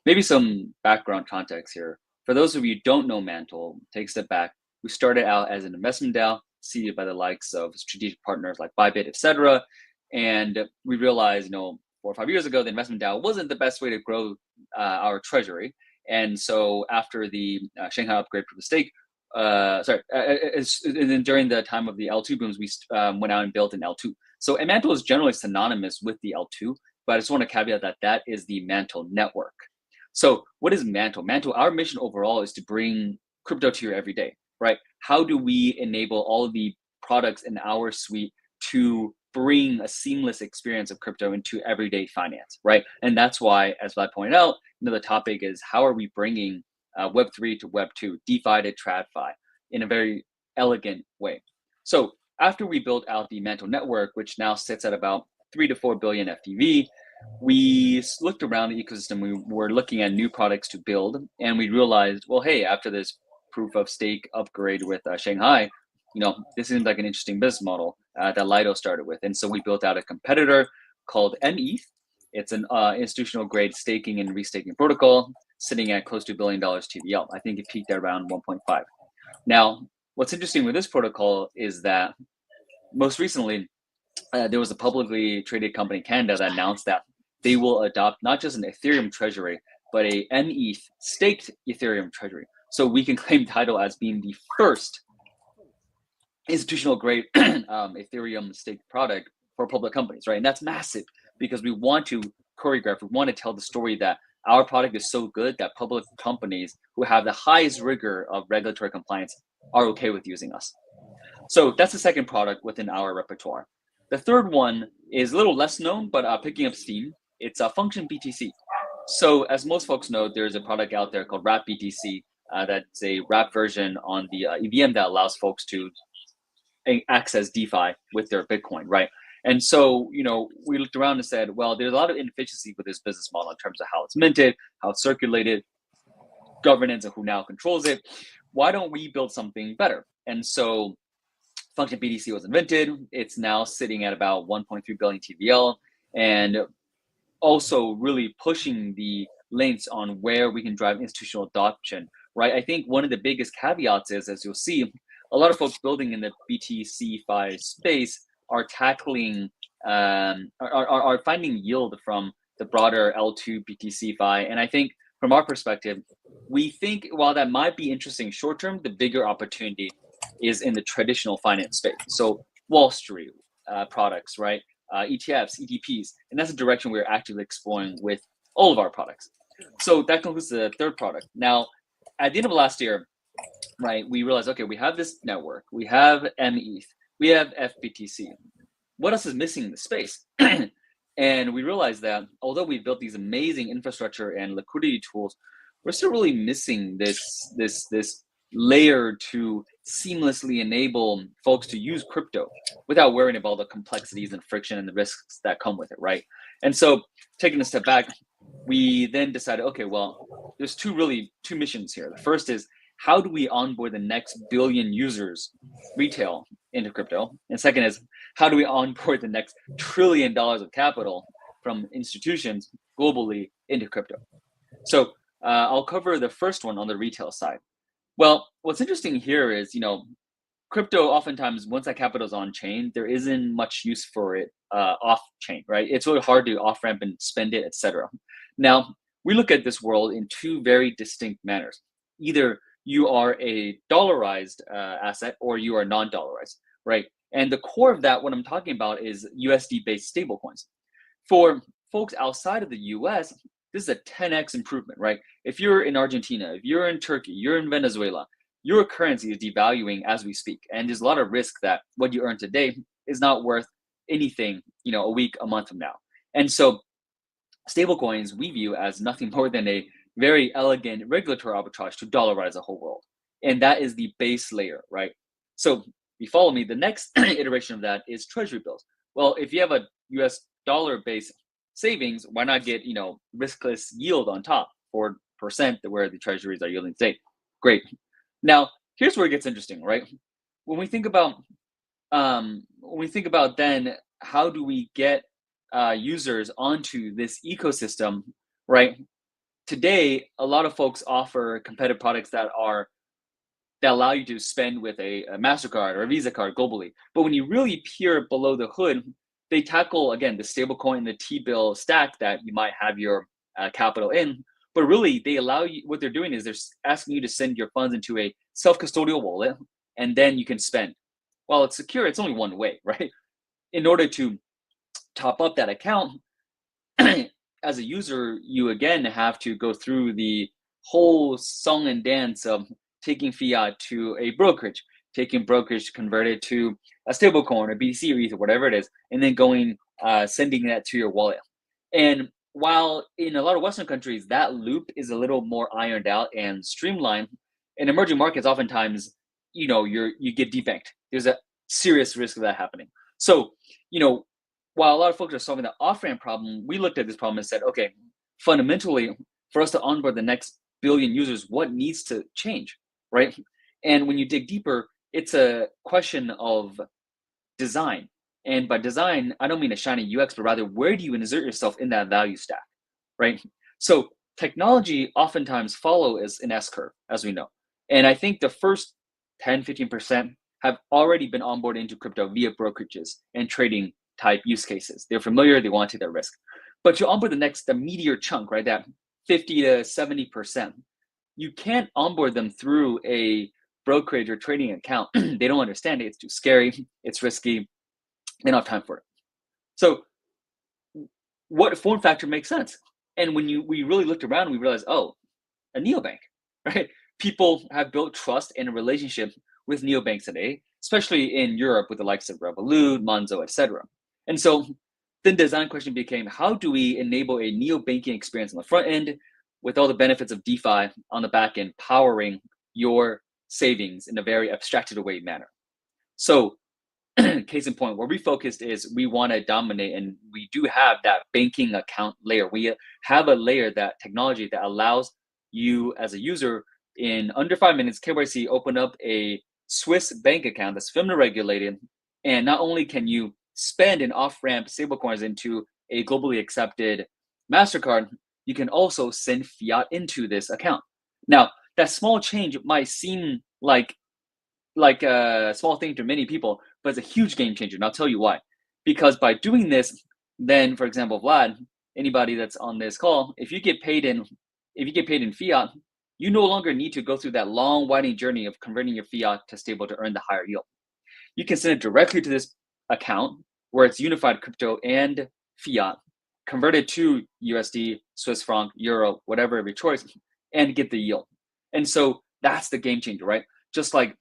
maybe some background context here. For those of you who don't know Mantle, take a step back. We started out as an investment DAO, seeded by the likes of strategic partners like Bybit, etc. And we realized, 4 or 5 years ago, the investment DAO wasn't the best way to grow our treasury. And so after the Shanghai upgrade for the stake, and then during the time of the L2 booms, we went out and built an L2. So Mantle is generally synonymous with the L2, but I just want to caveat that is the Mantle Network. So what is Mantle? Mantle, our mission overall is to bring crypto to your everyday, right? How do we enable all of the products in our suite to bring a seamless experience of crypto into everyday finance, right? And that's why, as Vlad pointed out, the topic is how are we bringing Web3 to Web2, DeFi to TradFi in a very elegant way. So after we built out the Mantle Network, which now sits at about 3 to 4 billion FTV, we looked around the ecosystem. We were looking at new products to build, and we realized, well, hey, after this proof of stake upgrade with Shanghai, this seems like an interesting business model that Lido started with. And so we built out a competitor called METH. It's an institutional grade staking and restaking protocol sitting at close to $1 billion TVL. I think it peaked at around 1.5. Now, what's interesting with this protocol is that most recently, there was a publicly traded company in Canada that announced that they will adopt not just an Ethereum treasury, but a METH staked Ethereum treasury. So we can claim title as being the first institutional grade Ethereum staked product for public companies, right? And that's massive because we want to choreograph, we want to tell the story that our product is so good that public companies who have the highest rigor of regulatory compliance are okay with using us. So that's the second product within our repertoire. The third one is a little less known, but picking up steam. It's a function BTC. So as most folks know, there's a product out there called Wrap BTC. That's a wrap version on the EVM that allows folks to access DeFi with their Bitcoin, right? And so, we looked around and said, well, there's a lot of inefficiency with this business model in terms of how it's minted, how it's circulated, governance, and who now controls it. Why don't we build something better? And so Function BTC was invented. It's now sitting at about 1.3 billion TVL, and also really pushing the links on where we can drive institutional adoption, right? I think one of the biggest caveats is, as you'll see, a lot of folks building in the BTC-Fi space are tackling, are finding yield from the broader L2 BTC-Fi. And I think from our perspective, we think while that might be interesting short-term, the bigger opportunity is in the traditional finance space. So Wall Street products, right? ETFs, ETPs, and that's the direction we're actively exploring with all of our products. So that concludes the third product. Now, at the end of last year, right, we realized, okay, we have this network, we have METH, we have FBTC. What else is missing in the space? And we realized that although we built these amazing infrastructure and liquidity tools, we're still really missing this layer to seamlessly enable folks to use crypto without worrying about all the complexities and friction and the risks that come with it, right? And so taking a step back, we then decided, okay, well, there's two missions here. The first is, how do we onboard the next billion users retail into crypto? And second is, how do we onboard the next $1 trillion of capital from institutions globally into crypto? So I'll cover the first one on the retail side. Well, what's interesting here is, crypto oftentimes, once that capital is on chain, there isn't much use for it off chain, right? It's really hard to off ramp and spend it, etc. Now, we look at this world in two very distinct manners. Either you are a dollarized asset or you are non-dollarized, right? And the core of that, what I'm talking about, is USD-based stablecoins. For folks outside of the US, this is a 10x improvement, right? If you're in Argentina, if you're in Turkey, you're in Venezuela, your currency is devaluing as we speak. And there's a lot of risk that what you earn today is not worth anything, a week, a month from now. And so stablecoins we view as nothing more than a very elegant regulatory arbitrage to dollarize the whole world. And that is the base layer, right? So you follow me, the next iteration of that is treasury bills. Well, if you have a US dollar-based savings, why not get, riskless yield on top, 4%, where the treasuries are yielding today? Great. Now, here's where it gets interesting, right? When we think about then how do we get users onto this ecosystem, right? Today, a lot of folks offer competitive products that allow you to spend with a MasterCard or a Visa card globally. But when you really peer below the hood, they tackle, again, the stablecoin, the T-bill stack that you might have your capital in. But really, they allow you, what they're doing is they're asking you to send your funds into a self-custodial wallet, and then you can spend. While it's secure, it's only one way, right? In order to top up that account, as a user, you again have to go through the whole song and dance of taking fiat to a brokerage, taking brokerage to convert it to a stablecoin or BTC or Ether, whatever it is, and then sending that to your wallet. And while in a lot of Western countries, that loop is a little more ironed out and streamlined, in emerging markets, oftentimes, you get debanked. There's a serious risk of that happening. So, while a lot of folks are solving the off-ramp problem, we looked at this problem and said, okay, fundamentally, for us to onboard the next billion users, what needs to change, right? And when you dig deeper, it's a question of design. And by design, I don't mean a shiny UX, but rather, where do you insert yourself in that value stack, right? So technology oftentimes follows an S-curve, as we know. And I think the first 10, 15% have already been onboarded into crypto via brokerages and trading type use cases. They're familiar, they want to take that risk. But you onboard the meteor chunk, right? That 50 to 70%. You can't onboard them through a brokerage or trading account. They don't understand it. It's too scary. It's risky. They don't have time for it. So what form factor makes sense? And when we really looked around, we realized, a neobank, right? People have built trust and a relationship with neobanks today, especially in Europe with the likes of Revolut, Monzo, etc. And so then the design question became, how do we enable a neobanking experience on the front end with all the benefits of DeFi on the back end, powering your savings in a very abstracted away manner? So case in point, where we focused is we want to dominate, and we do have that banking account layer. We have a layer, that technology that allows you as a user in under 5 minutes, KYC, open up a Swiss bank account that's FINRA regulated. And not only can you spend an off-ramp stablecoins into a globally accepted MasterCard, you can also send fiat into this account. Now, that small change might seem like a small thing to many people, but it's a huge game changer, and I'll tell you why. Because by doing this, then, for example, Vlad, anybody that's on this call, if you get paid in fiat, you no longer need to go through that long, winding journey of converting your fiat to stable to earn the higher yield. You can send it directly to this account where it's unified crypto and fiat, converted to USD, Swiss franc, euro, whatever of your choice, and get the yield. And so that's the game changer, right? Just like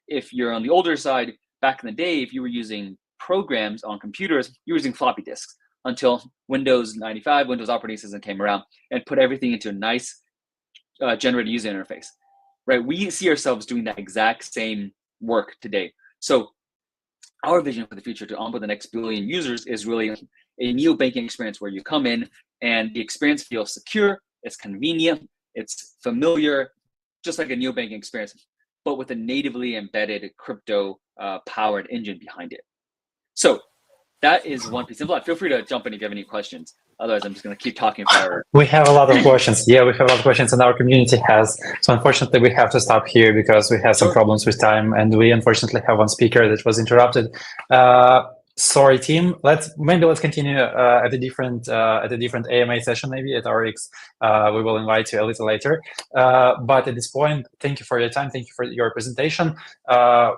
if you're on the older side, back in the day, if you were using programs on computers, you were using floppy disks until Windows 95, Windows operating system came around and put everything into a nice generated user interface, right? We see ourselves doing that exact same work today. So our vision for the future to onboard the next billion users is really a neo-banking experience where you come in and the experience feels secure, it's convenient, it's familiar, just like a neo-banking experience, but with a natively embedded crypto powered engine behind it. So that is one piece. And Vlad, feel free to jump in if you have any questions. Otherwise, I'm just going to keep talking forever. We have a lot of questions. Yeah, we have a lot of questions, and our community has. So unfortunately, we have to stop here because we have some problems with time, and we unfortunately have one speaker that was interrupted. Sorry, team. Let's continue at a different AMA session, maybe at RX. We will invite you a little later. But at this point, thank you for your time. Thank you for your presentation.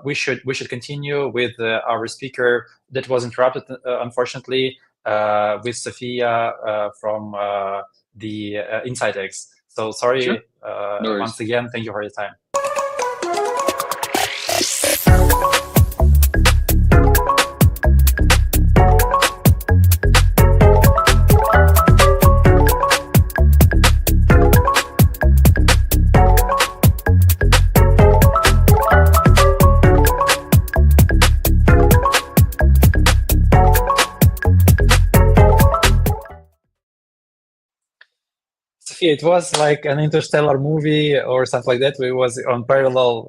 We should continue with our speaker that was interrupted, unfortunately, with Sophia from the InsideX. So sorry. Sure. No Once again, thank you for your time. It was like an interstellar movie or something like that. We was on parallel.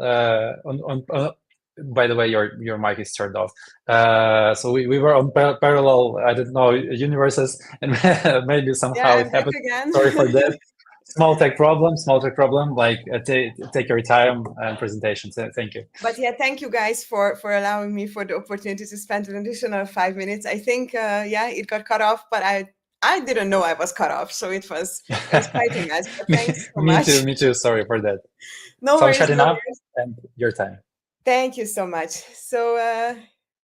By the way, your mic is turned off. So we were on parallel. I don't know, universes, and maybe somehow it happened. Again. Sorry for that. Small tech problem. Like take your time and presentation. So thank you. But yeah, thank you guys for allowing me for the opportunity to spend an additional 5 minutes. I think it got cut off, but I didn't know I was cut off, so it was exciting, guys. But thanks so much. Me too. Sorry for that. No so worries. I'm shutting no up, worries. and your time. Thank you so much. So,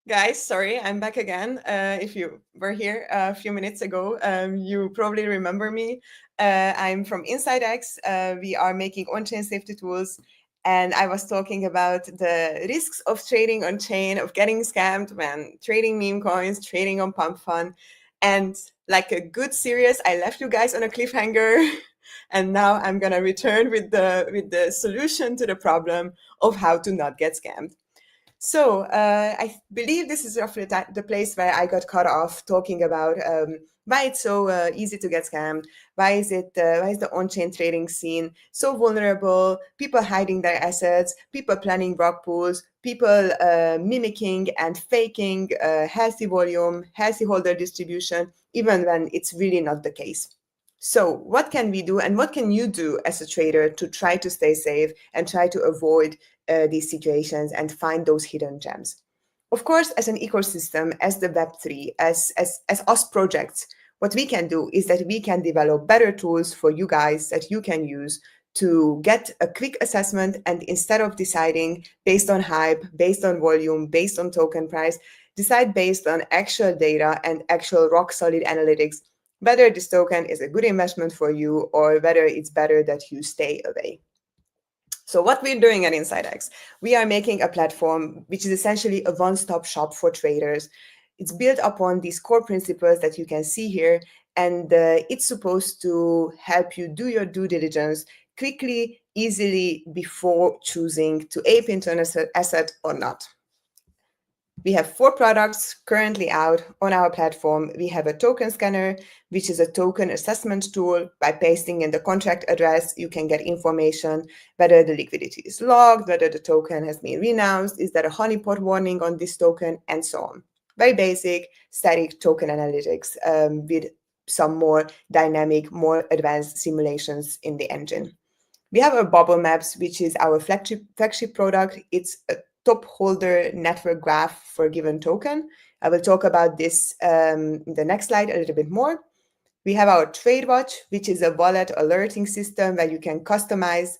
guys, sorry, I'm back again. If you were here a few minutes ago, you probably remember me. I'm from InsideX. We are making on-chain safety tools. And I was talking about the risks of trading on-chain, of getting scammed when trading meme coins, trading on pump fund. And like a good series, I left you guys on a cliffhanger. And now I'm going to return with the solution to the problem of how to not get scammed. So I believe this is roughly the place where I got cut off talking about why it's so easy to get scammed, why is the on-chain trading scene so vulnerable, people hiding their assets, people planning rug pulls, people mimicking and faking healthy volume, healthy holder distribution, even when it's really not the case. So what can we do, and what can you do as a trader to try to stay safe and try to avoid these situations and find those hidden gems? Of course, as an ecosystem, as the Web3, as us projects, what we can do is that we can develop better tools for you guys that you can use to get a quick assessment, and instead of deciding based on hype, based on volume, based on token price, decide based on actual data and actual rock solid analytics whether this token is a good investment for you or whether it's better that you stay away. So what we're doing at InsideX, we are making a platform which is essentially a one-stop shop for traders. It's built upon these core principles that you can see here, and it's supposed to help you do your due diligence quickly, easily, before choosing to ape into an asset or not. We have 4 products currently out on our platform. We have a token scanner, which is a token assessment tool. By pasting in the contract address, you can get information whether the liquidity is logged, whether the token has been renounced, is there a honeypot warning on this token, and so on. Very basic, static token analytics with some more dynamic, more advanced simulations in the engine. We have our bubble maps, which is our flagship product. It's a top holder network graph for a given token. I will talk about this in the next slide a little bit more. We have our Trade Watch, which is a wallet alerting system where you can customize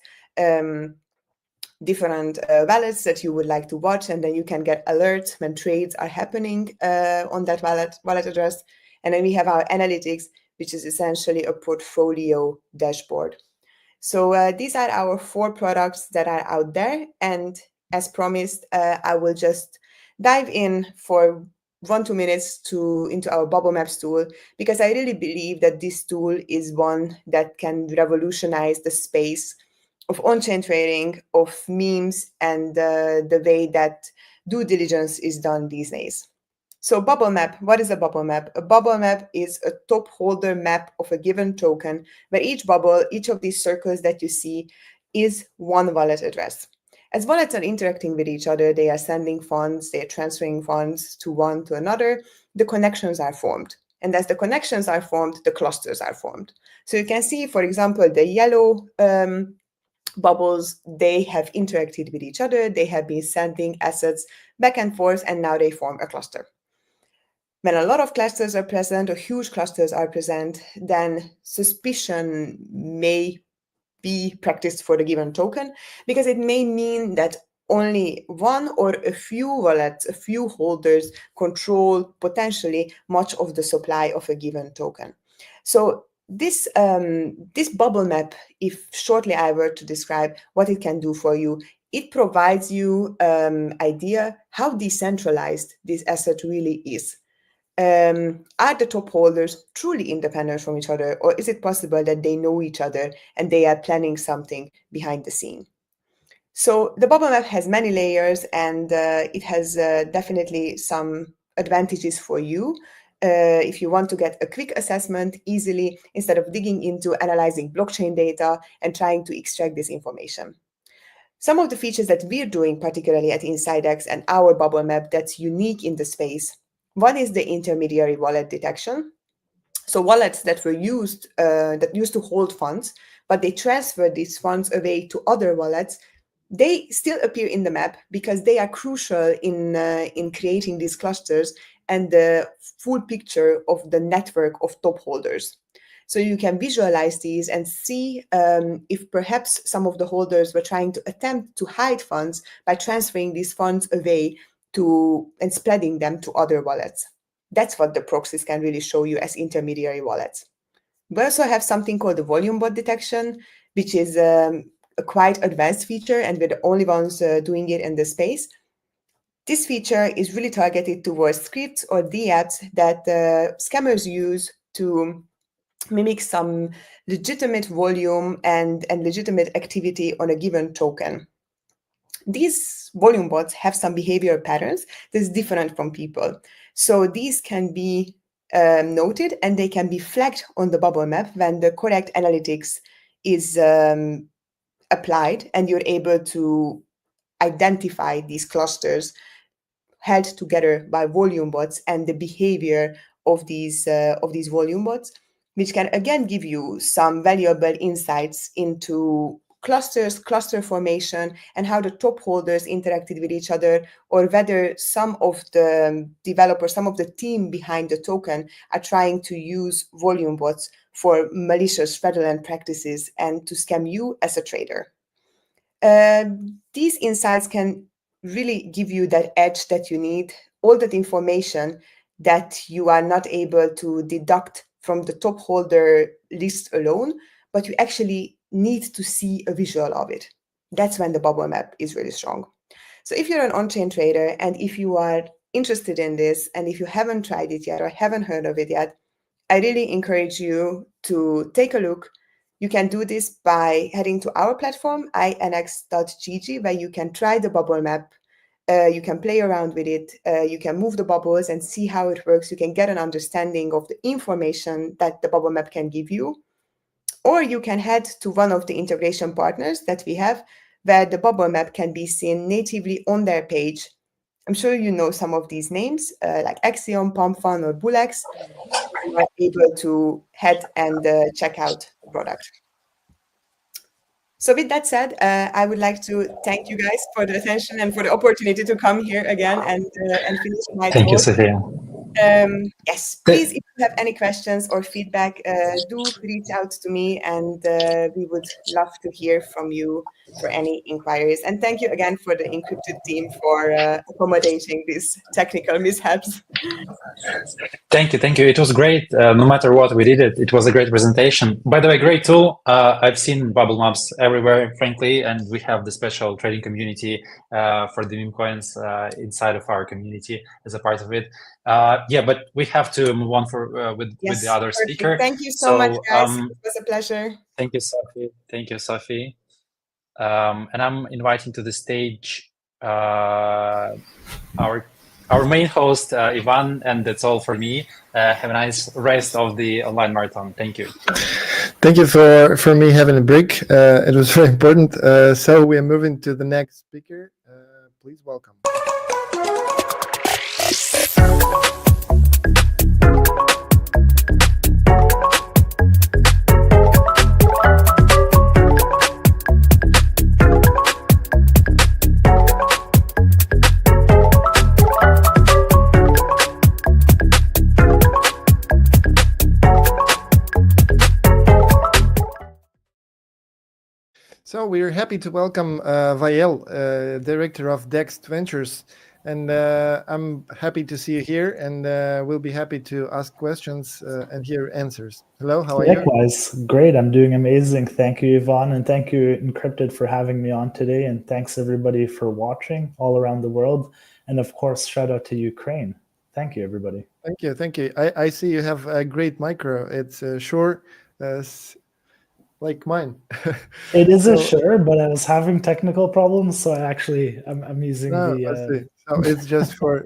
different wallets that you would like to watch, and then you can get alerts when trades are happening on that wallet address. And then we have our analytics, which is essentially a portfolio dashboard. So these are our 4 products that are out there. And as promised, I will just dive in for 1-2 minutes into our bubble maps tool, because I really believe that this tool is one that can revolutionize the space of on-chain trading, of memes, and the way that due diligence is done these days. So bubble map, what is a bubble map? A bubble map is a top holder map of a given token, where each bubble, each of these circles that you see, is one wallet address. As wallets are interacting with each other, they are sending funds, they are transferring funds to one to another, the connections are formed. And as the connections are formed, the clusters are formed. So you can see, for example, the yellow bubbles, they have interacted with each other, they have been sending assets back and forth, and now they form a cluster. When a lot of clusters are present, or huge clusters are present, then suspicion may be practiced for the given token, because it may mean that only one or a few wallets, a few holders control potentially much of the supply of a given token. So this bubble map, if shortly I were to describe what it can do for you, it provides you idea how decentralized this asset really is. Are the top holders truly independent from each other, or is it possible that they know each other and they are planning something behind the scene? So the bubble map has many layers, and it has definitely some advantages for you. If you want to get a quick assessment easily, instead of digging into analyzing blockchain data and trying to extract this information. Some of the features that we're doing, particularly at InsideX and our bubble map, that's unique in the space. One is the intermediary wallet detection. So wallets that were used to hold funds, but they transfer these funds away to other wallets, they still appear in the map because they are crucial in creating these clusters and the full picture of the network of top holders. So you can visualize these and see if perhaps some of the holders were trying to attempt to hide funds by transferring these funds away and spreading them to other wallets. That's what the proxies can really show you as intermediary wallets. We also have something called the volume bot detection, which is a quite advanced feature, and we're the only ones doing it in the space. This feature is really targeted towards scripts or DApps that scammers use to mimic some legitimate volume and legitimate activity on a given token. These volume bots have some behavior patterns that's different from people. So these can be noted, and they can be flagged on the bubble map when the correct analytics is applied, and you're able to identify these clusters held together by volume bots and the behavior of these volume bots, which can again give you some valuable insights into cluster formation, and how the top holders interacted with each other, or whether some of the developers, some of the team behind the token are trying to use volume bots for malicious fraudulent practices and to scam you as a trader. These insights can really give you that edge that you need, all that information that you are not able to deduct from the top holder list alone, but you actually need to see a visual of it. That's when the bubble map is really strong. So if you're an on-chain trader, and if you are interested in this, and if you haven't tried it yet or haven't heard of it yet, I really encourage you to take a look. You can do this by heading to our platform, inx.gg, where you can try the bubble map You can play around with it. You can move the bubbles and see how it works. You can get an understanding of the information that the bubble map can give you. Or you can head to one of the integration partners that we have, where the bubble map can be seen natively on their page. I'm sure you know some of these names, like Axiom, PumpFun, or Bulex. You are able to head and check out the product. So with that said, I would like to thank you guys for the attention and for the opportunity to come here again and finish my Thank you, talk. Sophia. Yes, please, if you have any questions or feedback, do reach out to me, and we would love to hear from you for any inquiries. And thank you again for the Incrypted team for accommodating these technical mishaps. Thank you. It was great. No matter what, we did it. It was a great presentation. By the way, great tool. I've seen bubble maps everywhere, frankly, and we have the special trading community for the meme coins inside of our community as a part of it. Yeah, but we have to move on with the other Perfect. speaker. Thank you so much, guys. It was a pleasure. Thank you, Sophie. Thank you, Sophie. And I'm inviting to the stage our main host, Ivan, and that's all for me. Have a nice rest of the online marathon. Thank you. Thank you for me having a break. It was very important. So we are moving to the next speaker. Please welcome. So we're happy to welcome Vael, Director of Dex Ventures. And I'm happy to see you here, and we'll be happy to ask questions and hear answers. Hello, how are you? Likewise, great. I'm doing amazing. Thank you, Ivan, and thank you, Incrypted, for having me on today. And thanks, everybody, for watching all around the world. And of course, shout out to Ukraine. Thank you, everybody. Thank you. I see you have a great micro. It's short, like mine. It is a Shure, but I was having technical problems, so I'm using I see. So it's just for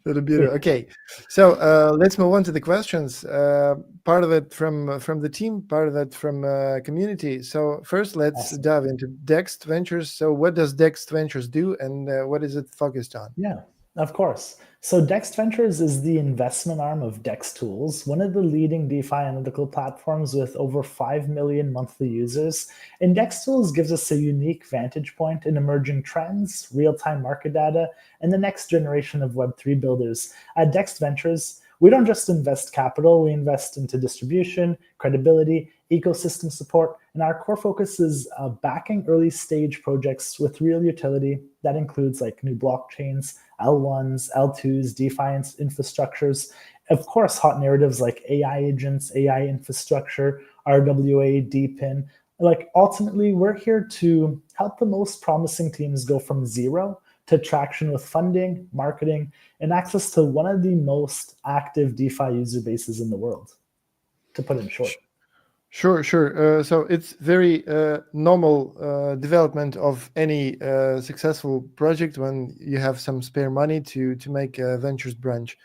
the beauty. Okay, so let's move on to the questions. Part of it from the team, part of it from community. So first, let's dive into Dex Ventures. So what does Dex Ventures do, and what is it focused on? Yeah, of course. So Dex Ventures is the investment arm of Dex Tools, one of the leading DeFi analytical platforms with over 5 million monthly users. And Dex Tools gives us a unique vantage point in emerging trends, real-time market data, and the next generation of Web3 builders. At Dex Ventures, we don't just invest capital, we invest into distribution, credibility, ecosystem support, and our core focus is backing early stage projects with real utility. That includes like new blockchains, L1s, L2s, DeFi infrastructures, of course, hot narratives like AI agents, AI infrastructure, RWA, DPIN. Like ultimately, we're here to help the most promising teams go from zero to traction with funding, marketing, and access to one of the most active DeFi user bases in the world, to put it in short. Sure. So it's very normal development of any successful project when you have some spare money to make a ventures branch.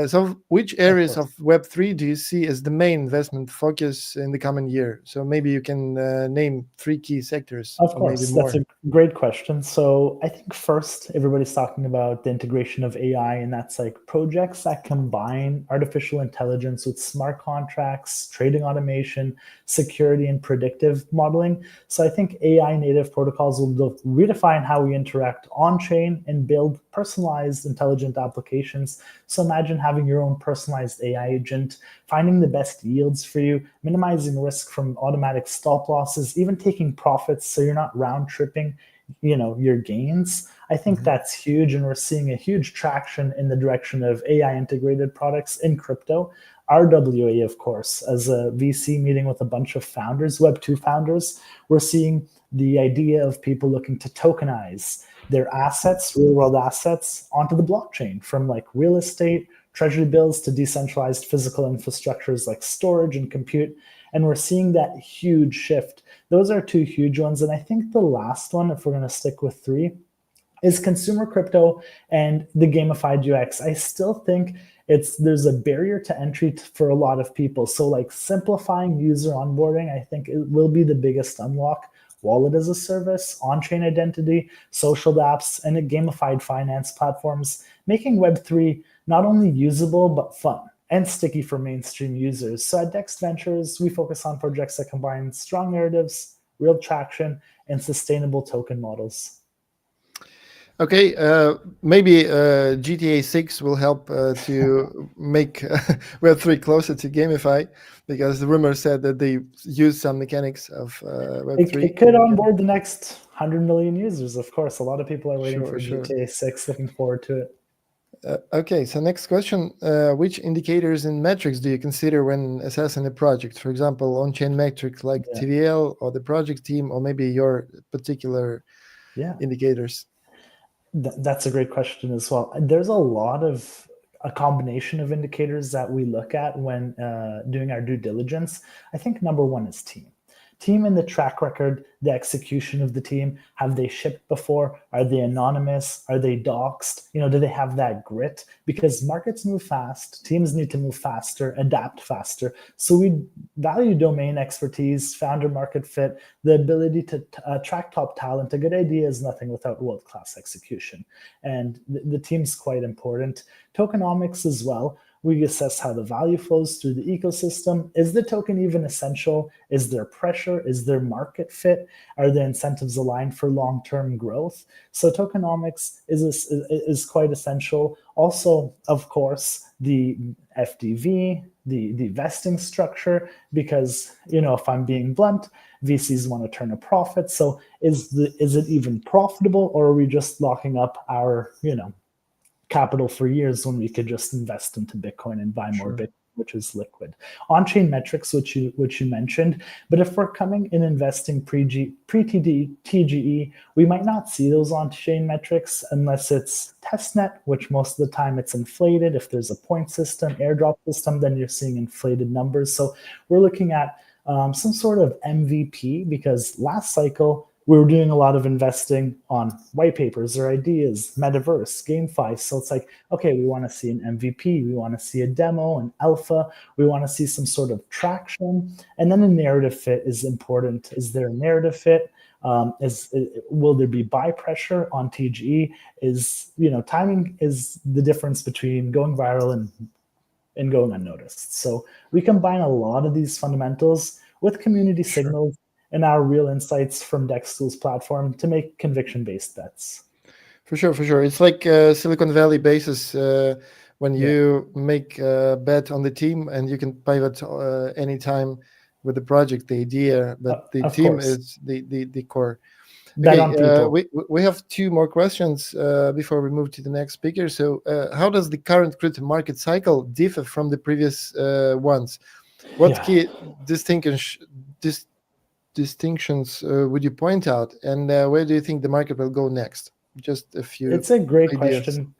So which areas of Web3 do you see as the main investment focus in the coming year? So maybe you can name 3 key sectors. Of course, maybe more. that's a great question. So I think first, everybody's talking about the integration of AI, and that's like projects that combine artificial intelligence with smart contracts, trading automation, security, and predictive modeling. So I think AI native protocols will redefine how we interact on-chain and build personalized intelligent applications. So imagine having your own personalized AI agent, finding the best yields for you, minimizing risk from automatic stop losses, even taking profits so you're not round tripping, your gains. I think that's huge, and we're seeing a huge traction in the direction of AI integrated products in crypto. RWA, of course, as a VC meeting with a bunch of founders, Web2 founders, we're seeing the idea of people looking to tokenize their assets, real world assets, onto the blockchain, from like real estate, treasury bills to decentralized physical infrastructures like storage and compute. And we're seeing that huge shift. Those are 2 huge ones. And I think the last one, if we're going to stick with 3, is consumer crypto and the gamified UX. I still think there's a barrier to entry for a lot of people. So like simplifying user onboarding, I think it will be the biggest unlock. Wallet as a service, on-chain identity, social apps, and gamified finance platforms, making Web3 not only usable, but fun and sticky for mainstream users. So at Dex Ventures, we focus on projects that combine strong narratives, real traction, and sustainable token models. Okay, maybe GTA 6 will help to make Web3 closer to gamify, because the rumor said that they use some mechanics of Web3. It could onboard the next 100 million users, of course. A lot of people are waiting for Sure. GTA 6, looking forward to it. Okay, so next question. Which indicators and metrics do you consider when assessing a project? For example, on-chain metrics like TVL or the project team, or maybe your particular indicators? That's a great question as well. There's a combination of indicators that we look at when doing our due diligence. I think number one is team. Team and the track record, the execution of the team. Have they shipped before? Are they anonymous? Are they doxed? Do they have that grit? Because markets move fast, teams need to move faster, adapt faster. So we value domain expertise, founder market fit, the ability to attract top talent. A good idea is nothing without world-class execution. And the team's quite important. Tokenomics as well. We assess how the value flows through the ecosystem. Is the token even essential? Is there pressure? Is there market fit? Are the incentives aligned for long-term growth? So tokenomics is quite essential. Also, of course, the FDV, the vesting structure, because, if I'm being blunt, VCs want to turn a profit. So is it even profitable, or are we just locking up our, capital for years when we could just invest into Bitcoin and buy more Bitcoin, which is liquid? On-chain metrics, which you mentioned, but if we're coming in investing pre-TGE, we might not see those on-chain metrics unless it's testnet, which most of the time it's inflated. If there's a point system, airdrop system, then you're seeing inflated numbers. So we're looking at some sort of MVP, because last cycle, we were doing a lot of investing on white papers or ideas, metaverse, GameFi. So it's like, okay, we want to see an MVP, we want to see a demo, an alpha, we want to see some sort of traction. And then a narrative fit is important. Is there a narrative fit? Will there be buy pressure on TGE? Timing is the difference between going viral and going unnoticed. So we combine a lot of these fundamentals with community signals and our real insights from Dex Tools platform to make conviction-based bets. For sure. It's like Silicon Valley basis when you make a bet on the team, and you can pivot anytime with the project, the idea, but the team is the core. Bet on people. We have two more questions before we move to the next speaker. So how does the current crypto market cycle differ from the previous ones? What key distinctions would you point out, and where do you think the market will go next? Just a few. It's a great ideas. question,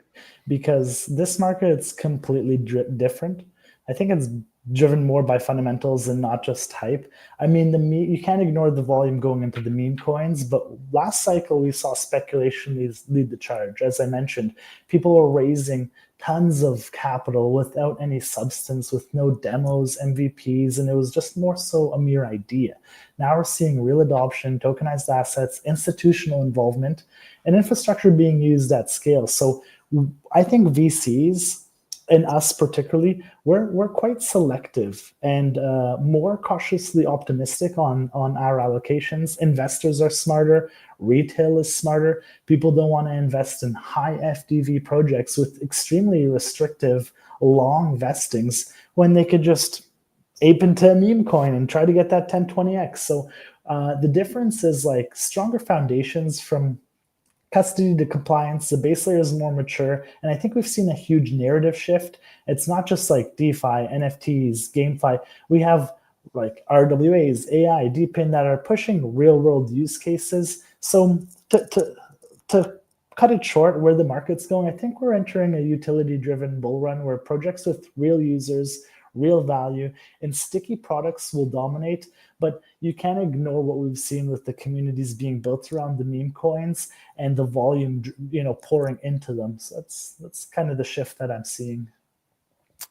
because this market is completely different. I think it's driven more by fundamentals and not just hype. I mean, you can't ignore the volume going into the meme coins, but last cycle we saw speculation lead the charge. As I mentioned, people were raising tons of capital without any substance, with no demos, MVPs, and it was just more so a mere idea. Now we're seeing real adoption, tokenized assets, institutional involvement, and infrastructure being used at scale. So I think VCs, and us particularly, we're quite selective and more cautiously optimistic on our allocations. Investors are smarter, retail is smarter. People don't want to invest in high FDV projects with extremely restrictive long vestings when they could just ape into a meme coin and try to get that 10-20x. So the difference is like stronger foundations from custody to compliance. The base layer is more mature, and I think we've seen a huge narrative shift. It's not just like DeFi, NFTs, GameFi. We have like RWAs, AI, DeepIn that are pushing real-world use cases. So to cut it short, where the market's going, I think we're entering a utility-driven bull run where projects with real users, real value, and sticky products will dominate. but you can't ignore what we've seen with the communities being built around the meme coins and the volume, pouring into them. So that's kind of the shift that I'm seeing.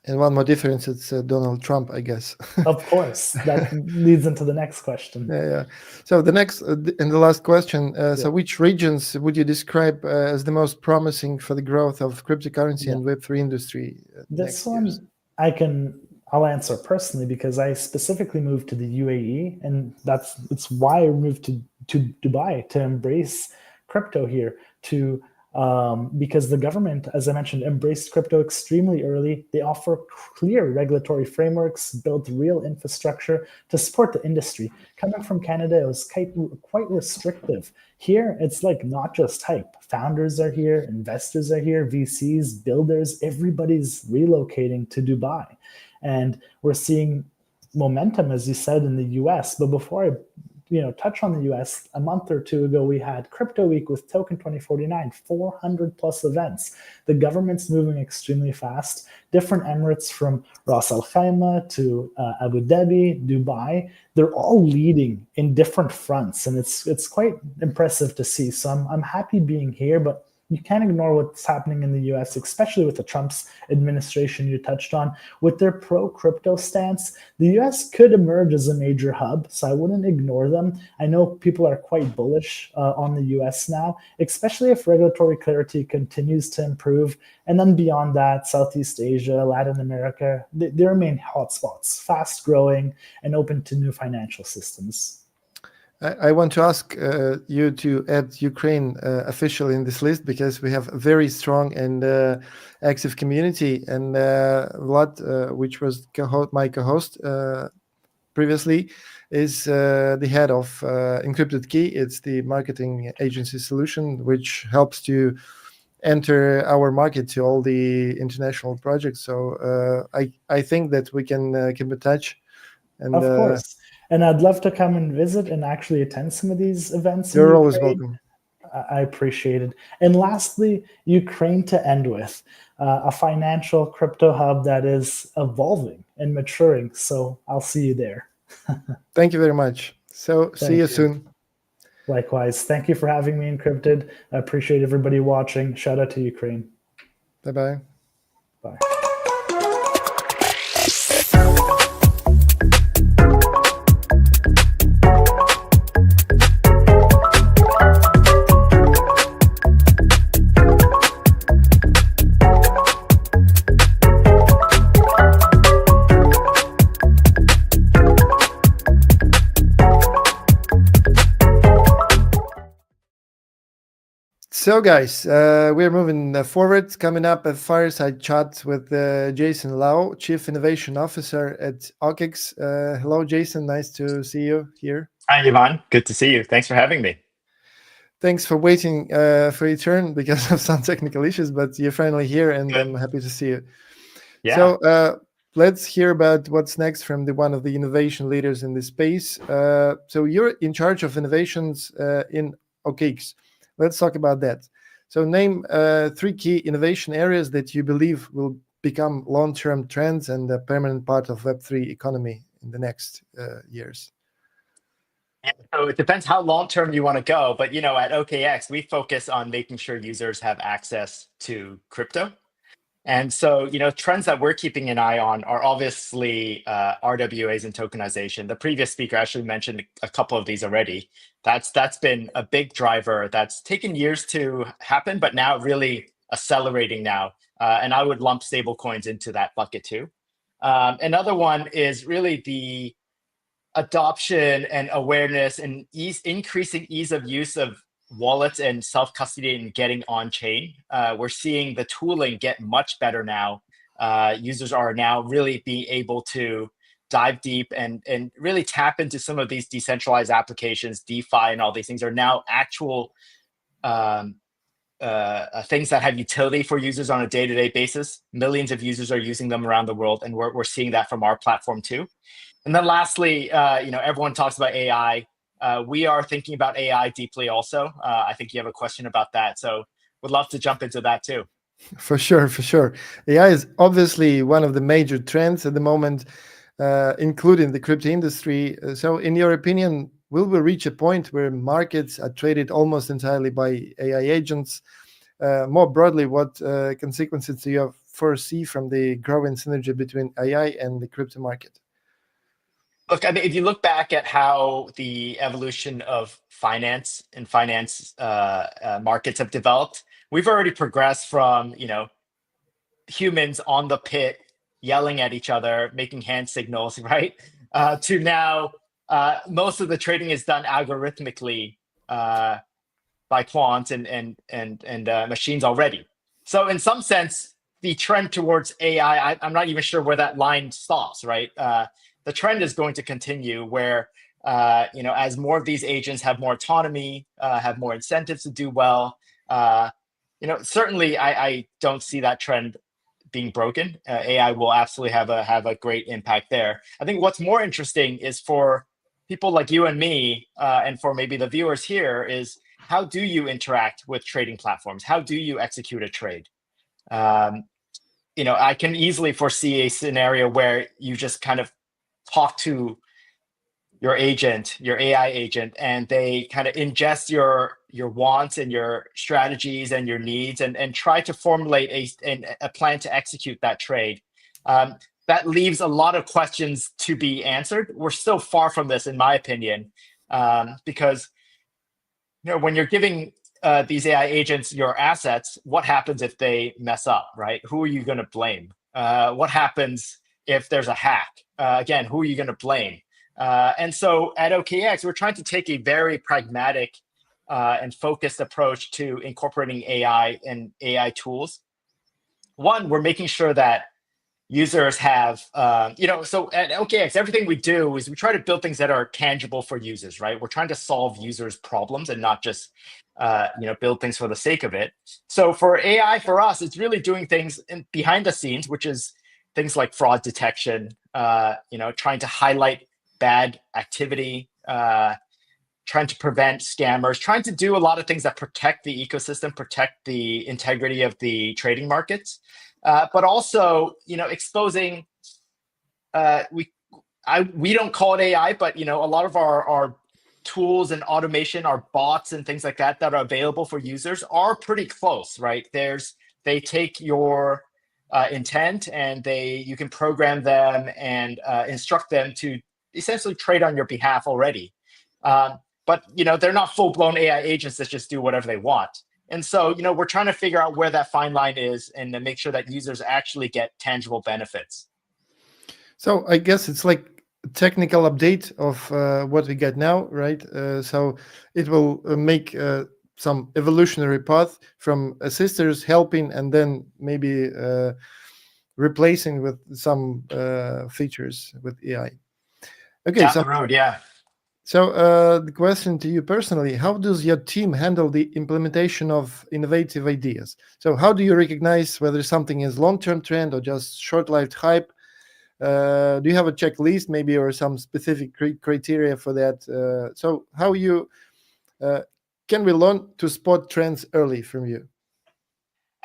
And one more difference, it's Donald Trump, I guess. Of course, that leads into the next question. Yeah. So the next and the last question. So which regions would you describe as the most promising for the growth of cryptocurrency and Web3 industry? This one I'll answer personally because I specifically moved to the UAE, and it's why I moved to Dubai to embrace crypto here, because the government, as I mentioned, embraced crypto extremely early. They offer clear regulatory frameworks, built real infrastructure to support the industry. Coming from Canada, it was quite restrictive. Here, it's like not just hype. Founders are here, investors are here, VCs, builders, everybody's relocating to Dubai. And we're seeing momentum, as you said, in the US. But before I touch on the US, a month or two ago, we had Crypto Week with Token 2049, 400 plus events. The government's moving extremely fast. Different emirates from Ras Al Khaimah to Abu Dhabi, Dubai, they're all leading in different fronts. And it's quite impressive to see. So I'm happy being here, but you can't ignore what's happening in the US, especially with the Trump's administration you touched on. With their pro-crypto stance, the US could emerge as a major hub, so I wouldn't ignore them. I know people are quite bullish on the US now, especially if regulatory clarity continues to improve. And then beyond that, Southeast Asia, Latin America, they remain hotspots, fast-growing and open to new financial systems. I want to ask you to add Ukraine officially in this list because we have a very strong and active community, and Vlad, which was my co-host previously, is the head of Incrypted Key. It's the marketing agency solution which helps to enter our market to all the international projects. So I think that we can keep in touch. And, of course. And I'd love to come and visit and actually attend some of these events. You're always welcome. I appreciate it. And lastly, Ukraine to end with, a financial crypto hub that is evolving and maturing. So I'll see you there. Thank you very much. So see you soon. Likewise. Thank you for having me, Incrypted. I appreciate everybody watching. Shout out to Ukraine. Bye-bye. Bye. So guys, we're moving forward. Coming up, a fireside chat with Jason Lau, Chief Innovation Officer at OKX. Hello, Jason. Nice to see you here. Hi, Ivan. Good to see you. Thanks for having me. Thanks for waiting for your turn because of some technical issues, but you're finally here, and I'm happy to see you. Yeah. So let's hear about what's next from one of the innovation leaders in this space. So you're in charge of innovations in OKX. Let's talk about that. So name 3 key innovation areas that you believe will become long-term trends and a permanent part of Web3 economy in the next years. Yeah, so it depends how long-term you want to go. But, at OKX, we focus on making sure users have access to crypto. And so, trends that we're keeping an eye on are obviously RWAs and tokenization. The previous speaker actually mentioned a couple of these already. That's been a big driver that's taken years to happen, but now really accelerating now. And I would lump stablecoins into that bucket too. Another one is really the adoption and awareness and increasing ease of use of wallets and self-custody and getting on chain. We're seeing the tooling get much better now. Users are now really being able to dive deep and really tap into some of these decentralized applications. DeFi and all these things are now actual things that have utility for users on a day-to-day basis. Millions of users are using them around the world, and we're seeing that from our platform too. And then lastly, everyone talks about AI. We are thinking about AI deeply also. I think you have a question about that. So would love to jump into that too. For sure. AI is obviously one of the major trends at the moment. including the crypto industry. So, in your opinion, will we reach a point where markets are traded almost entirely by AI agents? More broadly, what consequences do you foresee from the growing synergy between AI and the crypto market? Look, I mean, if you look back at how the evolution of finance and finance markets have developed, we've already progressed from, humans on the pit yelling at each other, making hand signals, right? To now, most of the trading is done algorithmically by quants and machines already. So in some sense, the trend towards AI, I'm not even sure where that line stops, right? The trend is going to continue where, as more of these agents have more autonomy, have more incentives to do well, certainly I don't see that trend being broken. AI will absolutely have a great impact there. I think what's more interesting is for people like you and me, and for maybe the viewers here, is how do you interact with trading platforms? How do you execute a trade? I can easily foresee a scenario where you just kind of talk to your agent, your AI agent, and they kind of ingest your wants and your strategies and your needs and try to formulate a plan to execute that trade. That leaves a lot of questions to be answered. We're still far from this, in my opinion, because when you're giving these AI agents your assets, what happens if they mess up, right? Who are you going to blame? What happens if there's a hack? Again, who are you going to blame? And so at OKX, we're trying to take a very pragmatic and focused approach to incorporating AI and AI tools. One, we're making sure that users have, so at OKX, everything we do is we try to build things that are tangible for users, right? We're trying to solve users' problems and not just, build things for the sake of it. So for AI, for us, it's really doing things behind the scenes, which is things like fraud detection, trying to highlight bad activity, trying to prevent scammers, trying to do a lot of things that protect the ecosystem, protect the integrity of the trading markets, but also, exposing. We don't call it AI, but a lot of our tools and automation, our bots and things like that are available for users are pretty close, right? They take your intent and you can program them and instruct them to essentially trade on your behalf already. But they're not full-blown AI agents that just do whatever they want. And so we're trying to figure out where that fine line is and to make sure that users actually get tangible benefits. So I guess it's like a technical update of what we get now, right? So it will make some evolutionary path from assisters helping and then maybe replacing with some features with AI. Okay, down the road, yeah. So the question to you personally, how does your team handle the implementation of innovative ideas? So how do you recognize whether something is long-term trend or just short-lived hype? Do you have a checklist maybe or some specific criteria for that? So how can we learn to spot trends early from you?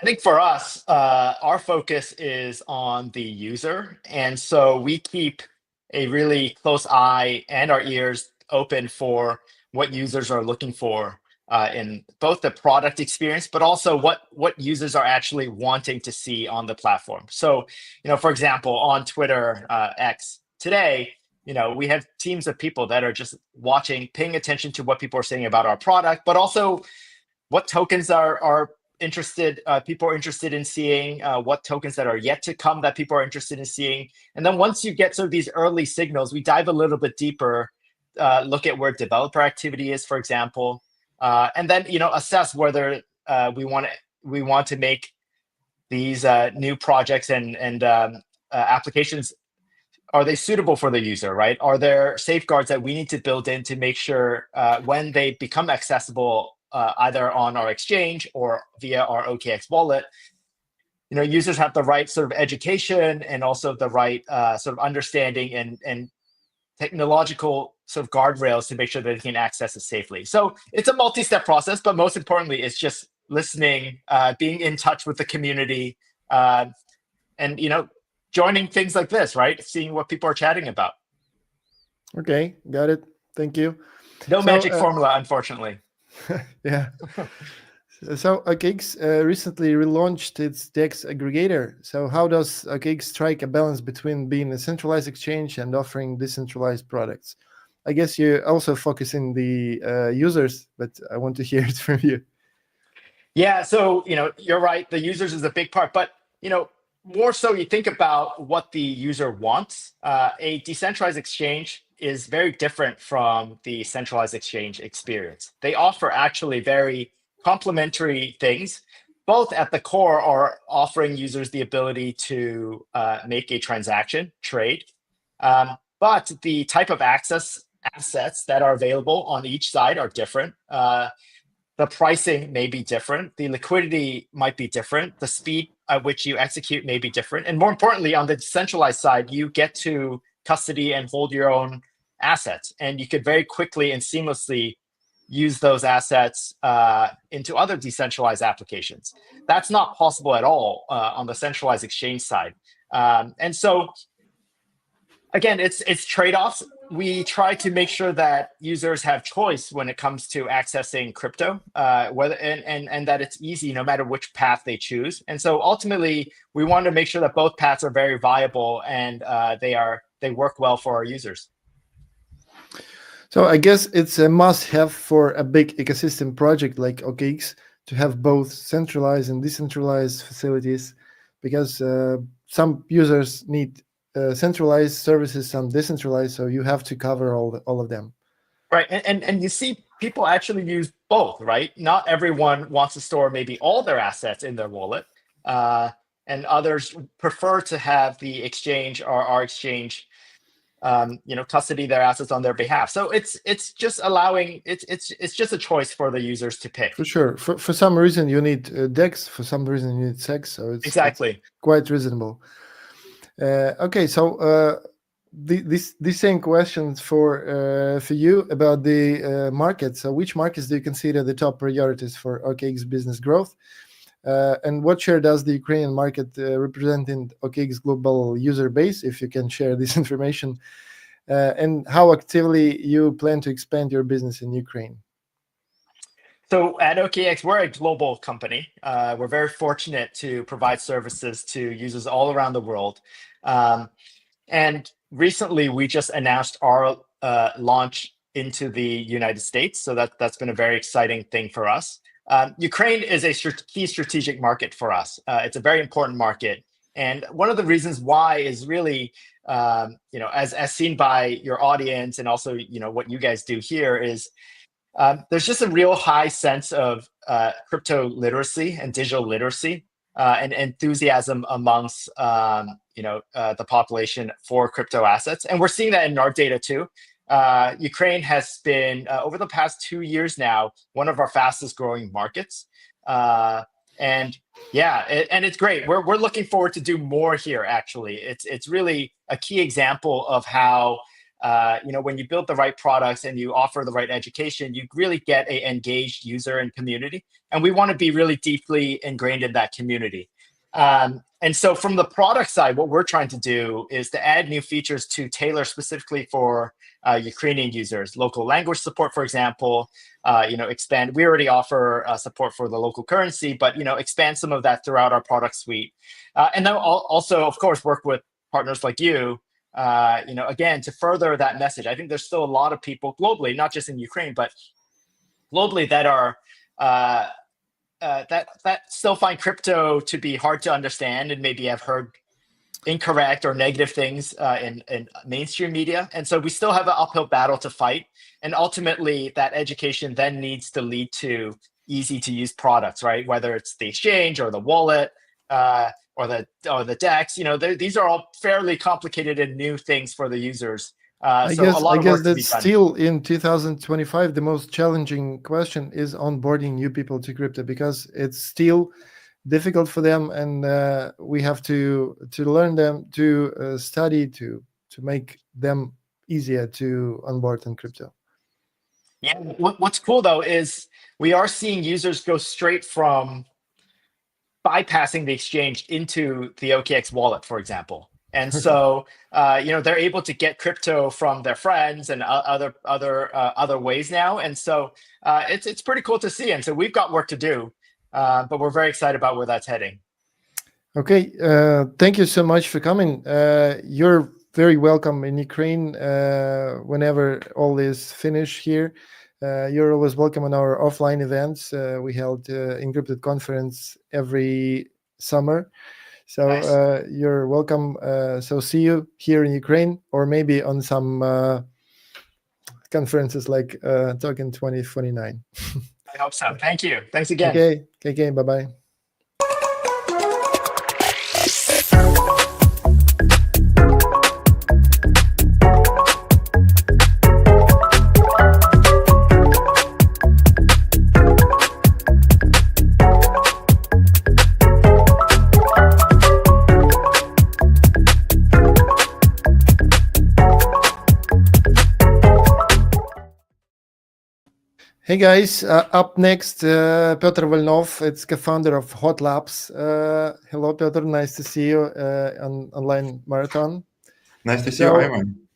I think for us, our focus is on the user. And so we keep a really close eye and our ears open for what users are looking for in both the product experience, but also what users are actually wanting to see on the platform. So, for example, on Twitter, X today, we have teams of people that are just watching, paying attention to what people are saying about our product, but also what tokens are people are interested in seeing, what tokens that are yet to come that people are interested in seeing. And then once you get sort of these early signals, we dive a little bit deeper, look at where developer activity is, for example, and then assess whether we want to make these new projects and applications. Are they suitable for the user, right? Are there safeguards that we need to build in to make sure when they become accessible either on our exchange or via our OKX wallet, users have the right sort of education and also the right sort of understanding and technological sort of guardrails to make sure that they can access it safely. So it's a multi-step process, but most importantly, it's just listening, being in touch with the community, and joining things like this, right? Seeing what people are chatting about. Okay, got it. Thank you. No magic formula, unfortunately. Yeah. So OKX recently relaunched its Dex aggregator. So how does OKX strike a balance between being a centralized exchange and offering decentralized products? I guess you also focus in the users, but I want to hear it from you. Yeah, so you're right. The users is a big part, but more so you think about what the user wants. A decentralized exchange is very different from the centralized exchange experience. They offer actually very complementary things. Both at the core are offering users the ability to make a transaction, trade, but the type of assets that are available on each side are different. The pricing may be different. The liquidity might be different. The speed at which you execute may be different. And more importantly, on the decentralized side, you get to custody and hold your own assets. And you could very quickly and seamlessly use those assets into other decentralized applications. That's not possible at all on the centralized exchange side. And so, again, it's trade-offs. We try to make sure that users have choice when it comes to accessing crypto, and that it's easy no matter which path they choose. And so ultimately, we want to make sure that both paths are very viable and they work well for our users. So I guess it's a must-have for a big ecosystem project like OKX to have both centralized and decentralized facilities, because some users need centralized services, some decentralized, so you have to cover all of them. Right, and you see people actually use both, right? Not everyone wants to store maybe all their assets in their wallet, and others prefer to have the exchange or our exchange custody their assets on their behalf. So it's just allowing it's just a choice for the users to pick. For sure. For some reason you need Dex, for some reason you need SEX, so it's quite reasonable. Okay, so this same questions for you about the market. So which markets do you consider the top priorities for OKX business growth? And what share does the Ukrainian market represent in OKX global user base, if you can share this information? And how actively you plan to expand your business in Ukraine? So at OKX, we're a global company. We're very fortunate to provide services to users all around the world. And recently, we just announced our launch into the United States. So that's been a very exciting thing for us. Ukraine is a key strategic market for us. It's a very important market. And one of the reasons why is really, as seen by your audience and also, what you guys do here is there's just a real high sense of crypto literacy and digital literacy and enthusiasm amongst, the population for crypto assets. And we're seeing that in our data too. Ukraine has been, over the past 2 years now, one of our fastest growing markets. And it's great. We're looking forward to do more here, actually. It's really a key example of how, when you build the right products and you offer the right education, you really get an engaged user and community. And we want to be really deeply ingrained in that community. And so from the product side, what we're trying to do is to add new features to tailor specifically for Ukrainian users, local language support, for example, expand. We already offer support for the local currency, but, expand some of that throughout our product suite. And then also, of course, work with partners like you, again, to further that message. I think there's still a lot of people globally, not just in Ukraine, but globally that are that still find crypto to be hard to understand and maybe have heard incorrect or negative things in mainstream media. And so we still have an uphill battle to fight. And ultimately, that education then needs to lead to easy to use products, right? Whether it's the exchange or the wallet or the Dex, these are all fairly complicated and new things for the users. I guess that's still in 2025 the most challenging question is onboarding new people to crypto, because it's still difficult for them, and we have to learn them, to study, to make them easier to onboard in crypto. Yeah, what's cool though is we are seeing users go straight from bypassing the exchange into the OKX wallet, for example. And so, they're able to get crypto from their friends and other ways now. And so it's pretty cool to see. And so we've got work to do, but we're very excited about where that's heading. Okay, thank you so much for coming. You're very welcome in Ukraine whenever all is finished here. You're always welcome on our offline events. We held Encrypted conference every summer. So Nice. you're welcome. So see you here in Ukraine, or maybe on some conferences like Token 2029. I hope so. Thank you. Thanks again. Okay, bye-bye. Hey guys, up next, Piotr Volnov, it's co-founder of Hotlaps. Hello, Piotr, nice to see you on Online Marathon. Nice to see you, Ivan.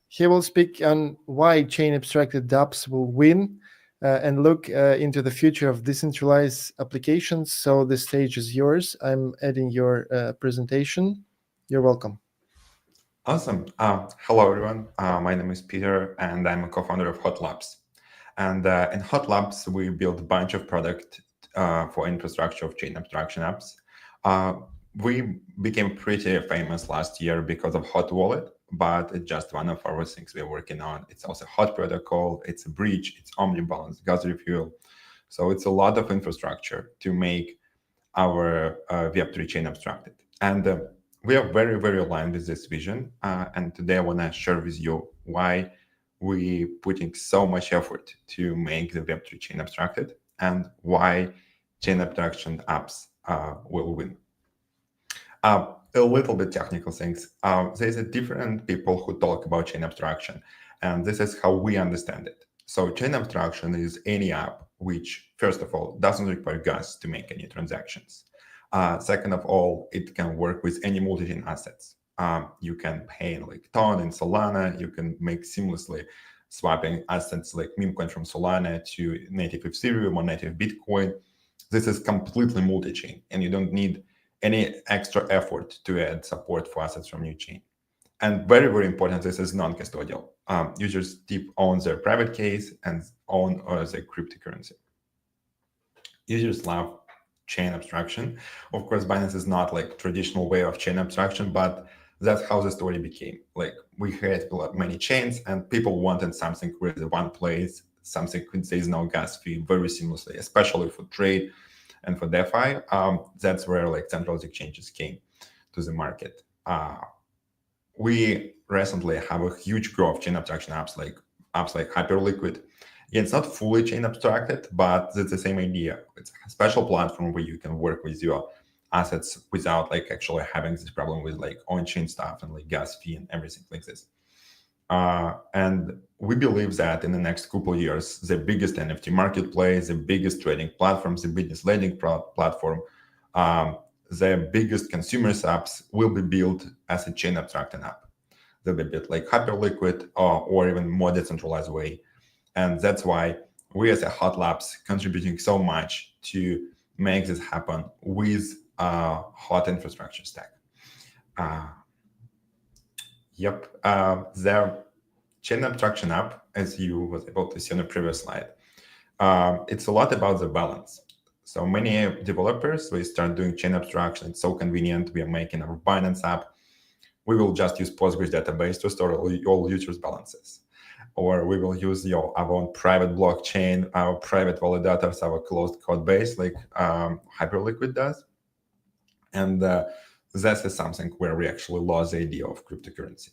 He will speak on why chain-abstracted dApps will win and look into the future of decentralized applications. So the stage is yours. I'm adding your presentation. You're welcome. Awesome. Hello, everyone. My name is Peter, and I'm a co-founder of Hotlaps. And in Hotlaps, we built a bunch of product for infrastructure of chain abstraction apps. We became pretty famous last year because of Hot Wallet, but it's just one of our things we're working on. It's also Hot Protocol, it's a bridge, it's Omnibalance, gas refuel. So it's a lot of infrastructure to make our Web3 chain abstracted. And we are very, very aligned with this vision. And today I want to share with you why we putting so much effort to make the Web3 chain abstracted and why chain abstraction apps will win. A little bit technical things. There's a different people who talk about chain abstraction, and this is how we understand it. So chain abstraction is any app which, first of all, doesn't require gas to make any transactions. Second of all, it can work with any multi-chain assets. You can pay like Ton in Solana. You can make seamlessly swapping assets like meme coin from Solana to native Ethereum or native Bitcoin. This is completely multi-chain, and you don't need any extra effort to add support for assets from new chain. And very, very important, this is non-custodial. Users own their private keys and own their cryptocurrency. Users love chain abstraction. Of course, Binance is not like traditional way of chain abstraction, but that's how the story became. Like we had many chains and people wanted something with one place, something with there's no gas fee very seamlessly, especially for trade and for DeFi. That's where like centralized exchanges came to the market. We recently have a huge growth of chain abstraction apps like Hyperliquid. Yeah, it's not fully chain abstracted, but it's the same idea. It's a special platform where you can work with your assets without like actually having this problem with like on-chain stuff and like gas fee and everything like this. And we believe that in the next couple of years, the biggest NFT marketplace, the biggest trading platforms, the biggest lending platform, the biggest consumer apps will be built as a chain abstracted app. They'll be built like Hyperliquid or even more decentralized way. And that's why we as a Hotlaps contributing so much to make this happen with hot infrastructure stack. The chain abstraction app, as you was able to see on the previous slide, it's a lot about the balance. So many developers, we start doing chain abstraction. It's so convenient. We are making our Binance app. We will just use Postgres database to store all users' balances. Or we will use our own private blockchain, our private validators, our closed code base like Hyperliquid does. And that is something where we actually lost the idea of cryptocurrency.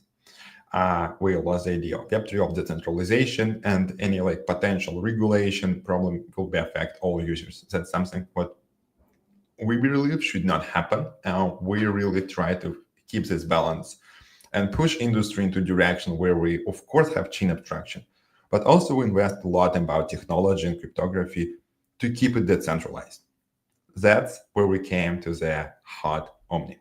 We lost the idea of Web3, of decentralization, and any like potential regulation problem will be affect all users. That's something what we believe should not happen. We really try to keep this balance and push industry into direction where we, of course, have chain abstraction, but also invest a lot about technology and cryptography to keep it decentralized. That's where we came to the hot Omni.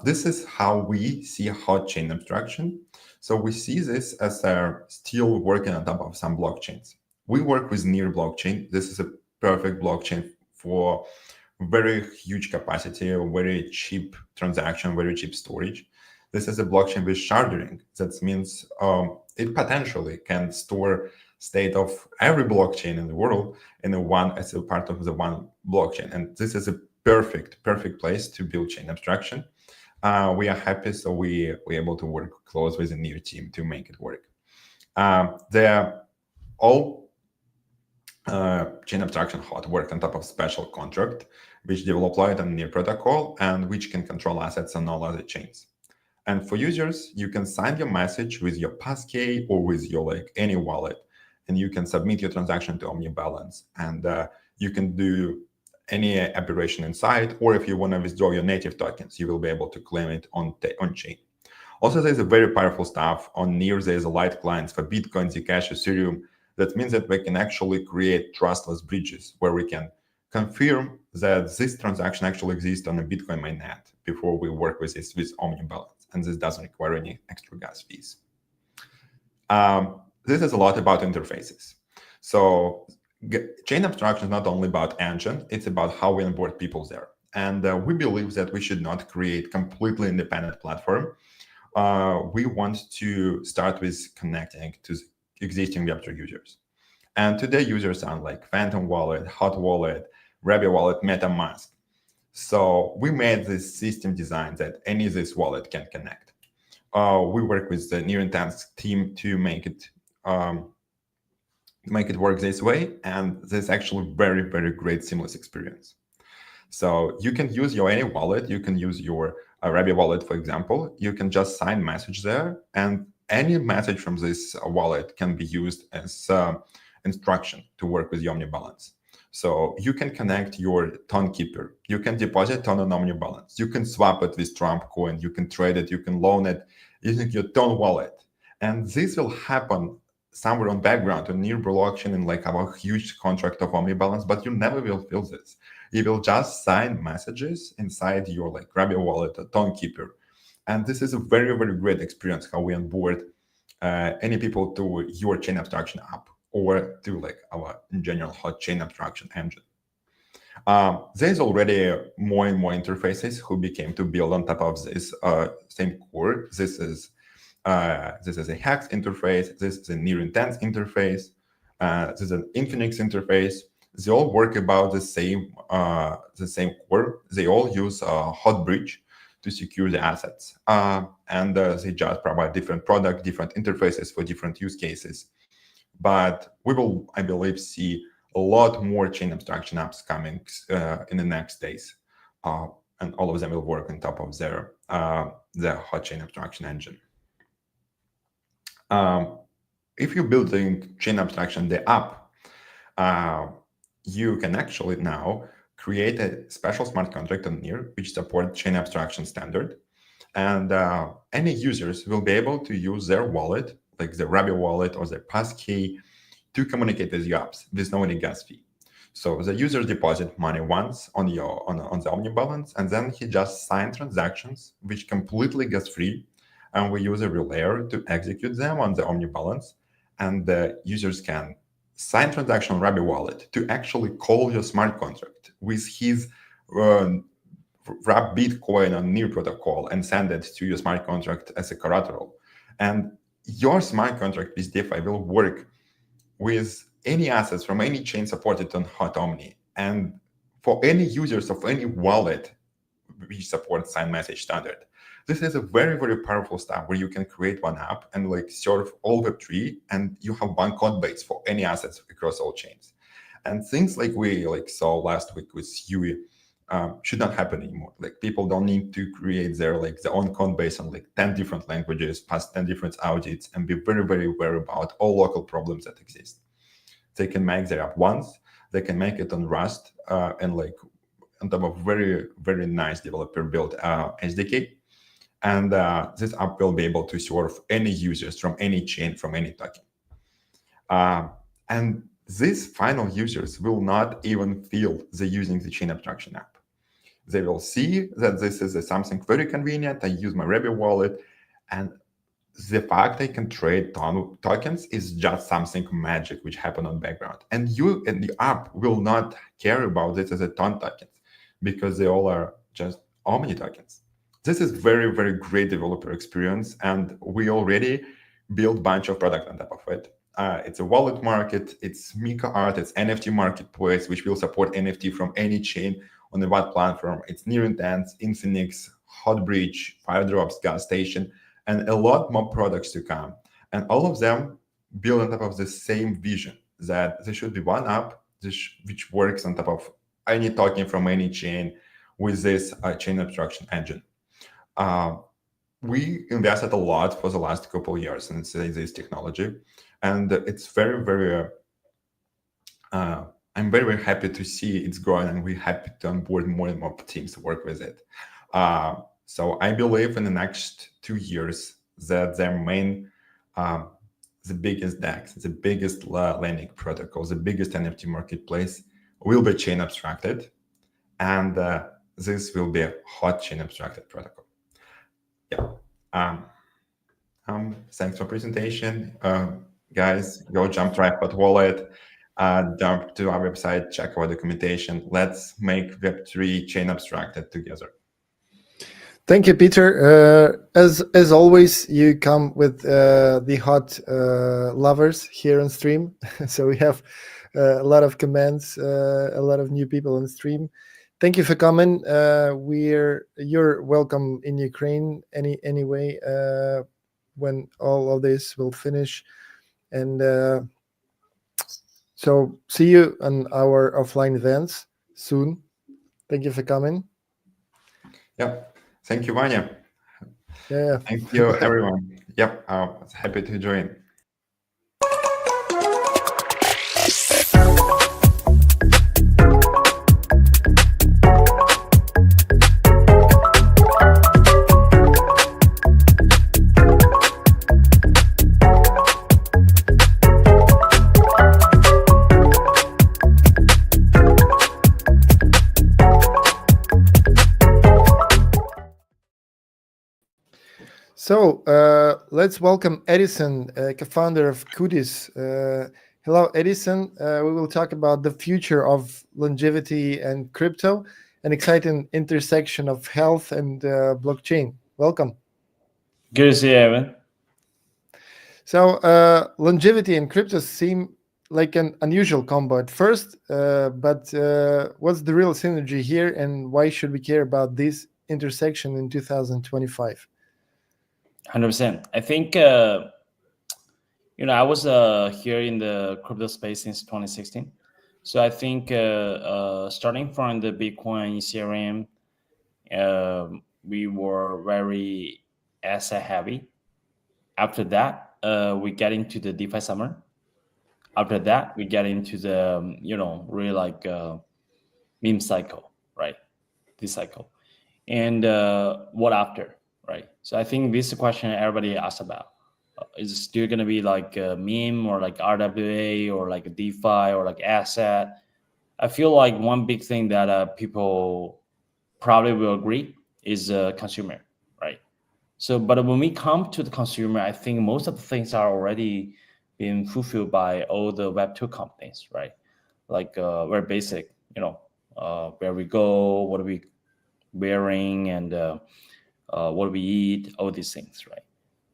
This is how we see hot chain abstraction. So we see this as still working on top of some blockchains. We work with Near blockchain. This is a perfect blockchain for very huge capacity, very cheap transaction, very cheap storage. This is a blockchain with sharding. That means it potentially can store state of every blockchain in the world in as a part of the one blockchain. And this is a perfect place to build chain abstraction. We are happy, so we're able to work close with the Near team to make it work. They're all chain abstraction hot work on top of special contract, which deployed on Near protocol and which can control assets on all other chains. And for users, you can sign your message with your passkey or with your any wallet, and you can submit your transaction to OmniBalance, and you can do any operation inside, or if you want to withdraw your native tokens, you will be able to claim it on chain. Also, there's a very powerful stuff on Near. There's a light clients for Bitcoin, Zcash, Ethereum. That means that we can actually create trustless bridges where we can confirm that this transaction actually exists on a Bitcoin mainnet before we work with this with OmniBalance. And this doesn't require any extra gas fees. This is a lot about interfaces. So chain abstraction is not only about engine, it's about how we onboard people there. And we believe that we should not create completely independent platform. We want to start with connecting to existing Web3 users. And today users sound like Phantom Wallet, Hot Wallet, Rabbit Wallet, MetaMask. So we made this system design that any of this wallet can connect. We work with the Near Intense team to make it work this way, and this is actually very, very great seamless experience. So you can use your any wallet. You can use your Rabbit wallet, for example. You can just sign message there, and any message from this wallet can be used as instruction to work with OmniBalance. So you can connect your Ton Keeper. You can deposit Ton on OmniBalance. You can swap it with Trump coin. You can trade it. You can loan it using your Ton wallet. And this will happen somewhere on background on Near blockchain and our huge contract of OmniBalance, but you never will feel this. You will just sign messages inside your Rabbit wallet or Ton Keeper. And this is a very, very great experience how we onboard any people to your chain abstraction app or to our in general hot chain abstraction engine. There's already more and more interfaces who became to build on top of this same core. This is a Hex interface. This is a Near Intense interface. This is an Infinix interface. They all work about the same core. They all use Hot Bridge to secure the assets, and they just provide different product, different interfaces for different use cases. But we will, I believe, see a lot more chain abstraction apps coming in the next days, and all of them will work on top of their hot chain abstraction engine. If you're building chain abstraction, the app, you can actually now create a special smart contract on Near, which supports chain abstraction standard. And any users will be able to use their wallet, like the Rabbit wallet or their passkey, to communicate with your apps with no any gas fee. So the user deposit money once on the OmniBalance, and then he just sign transactions, which completely gas free. And we use a relayer to execute them on the OmniBalance. And the users can sign transaction on Rabbit wallet to actually call your smart contract with his wrap Bitcoin on Near protocol and send it to your smart contract as a collateral. And your smart contract with DeFi will work with any assets from any chain supported on Hot Omni. And for any users of any wallet, we support sign message standard. This is a very, very powerful stuff where you can create one app and serve all Web3, and you have one code base for any assets across all chains. And things like we saw last week with Huey should not happen anymore. People don't need to create their own code base on 10 different languages, pass 10 different audits, and be very, very aware about all local problems that exist. They can make their app once. They can make it on Rust and on top of very, very nice developer built SDK. And this app will be able to serve any users from any chain, from any token. And these final users will not even feel they're using the chain abstraction app. They will see that this is something very convenient. I use my Rebel wallet, and the fact I can trade tokens is just something magic which happened on background. And you and the app will not care about this as a ton tokens because they all are just Omni tokens. This is very, very great developer experience, and we already built a bunch of product on top of it. It's a wallet market, it's Mika Art, it's NFT marketplace, which will support NFT from any chain on the what platform. It's Near Intense, Infinix, Hotbridge, Firedrops, Gas Station, and a lot more products to come. And all of them build on top of the same vision that there should be one app which works on top of any token from any chain with this chain abstraction engine. We invested a lot for the last couple of years in this technology, and it's very, very. I'm very, very happy to see it's growing, and we're happy to onboard more and more teams to work with it. So I believe in the next 2 years that their main, the biggest DEX, the biggest lending protocol, the biggest NFT marketplace will be chain abstracted, and this will be a hot chain abstracted protocol. Yeah. Thanks for presentation, guys. Go jump to Hot Wallet, jump to our website, check our documentation. Let's make Web3 chain abstracted together. Thank you, Peter. As always, you come with the hot lovers here on stream. So we have a lot of comments, a lot of new people on stream. Thank you for coming. You're welcome in Ukraine anyway. When all of this will finish, and so see you on our offline events soon. Thank you for coming. Yep. Thank you, Vanya. Yeah. Thank you, everyone. Yep. I was happy to join. So let's welcome Edison, co-founder of Cudis. Hello, Edison. We will talk about the future of longevity and crypto, an exciting intersection of health and blockchain. Welcome. Good to see you, Evan. So longevity and crypto seem like an unusual combo at first, but what's the real synergy here, and why should we care about this intersection in 2025? 100%. I think, I was here in the crypto space since 2016. So I think starting from the Bitcoin, Ethereum, we were very asset heavy. After that, we get into the DeFi summer. After that, we get into the, really like meme cycle, right? This cycle. And what after? Right. So I think this is a question everybody asks about. Is it still going to be like a meme or like RWA or like a DeFi or like asset? I feel like one big thing that people probably will agree is consumer, right? So, but when we come to the consumer, I think most of the things are already being fulfilled by all the Web2 companies, right? Like very basic, where we go, what are we wearing, and what we eat, all these things, right?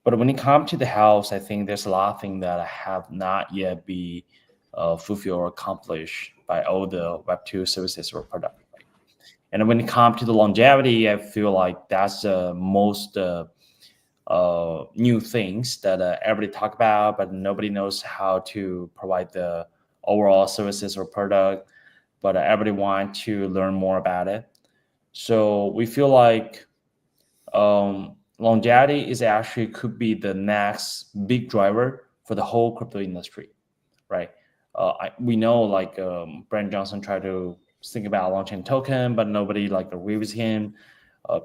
But when it comes to the house, I think there's a lot of things that have not yet been fulfilled or accomplished by all the Web2 services or products. Right? And when it comes to the longevity, I feel like that's the most new things that everybody talk about, but nobody knows how to provide the overall services or product. But everybody wants to learn more about it. So we feel like longevity is actually could be the next big driver for the whole crypto industry, right? We know like Brent Johnson tried to think about launching token, but nobody like agree with him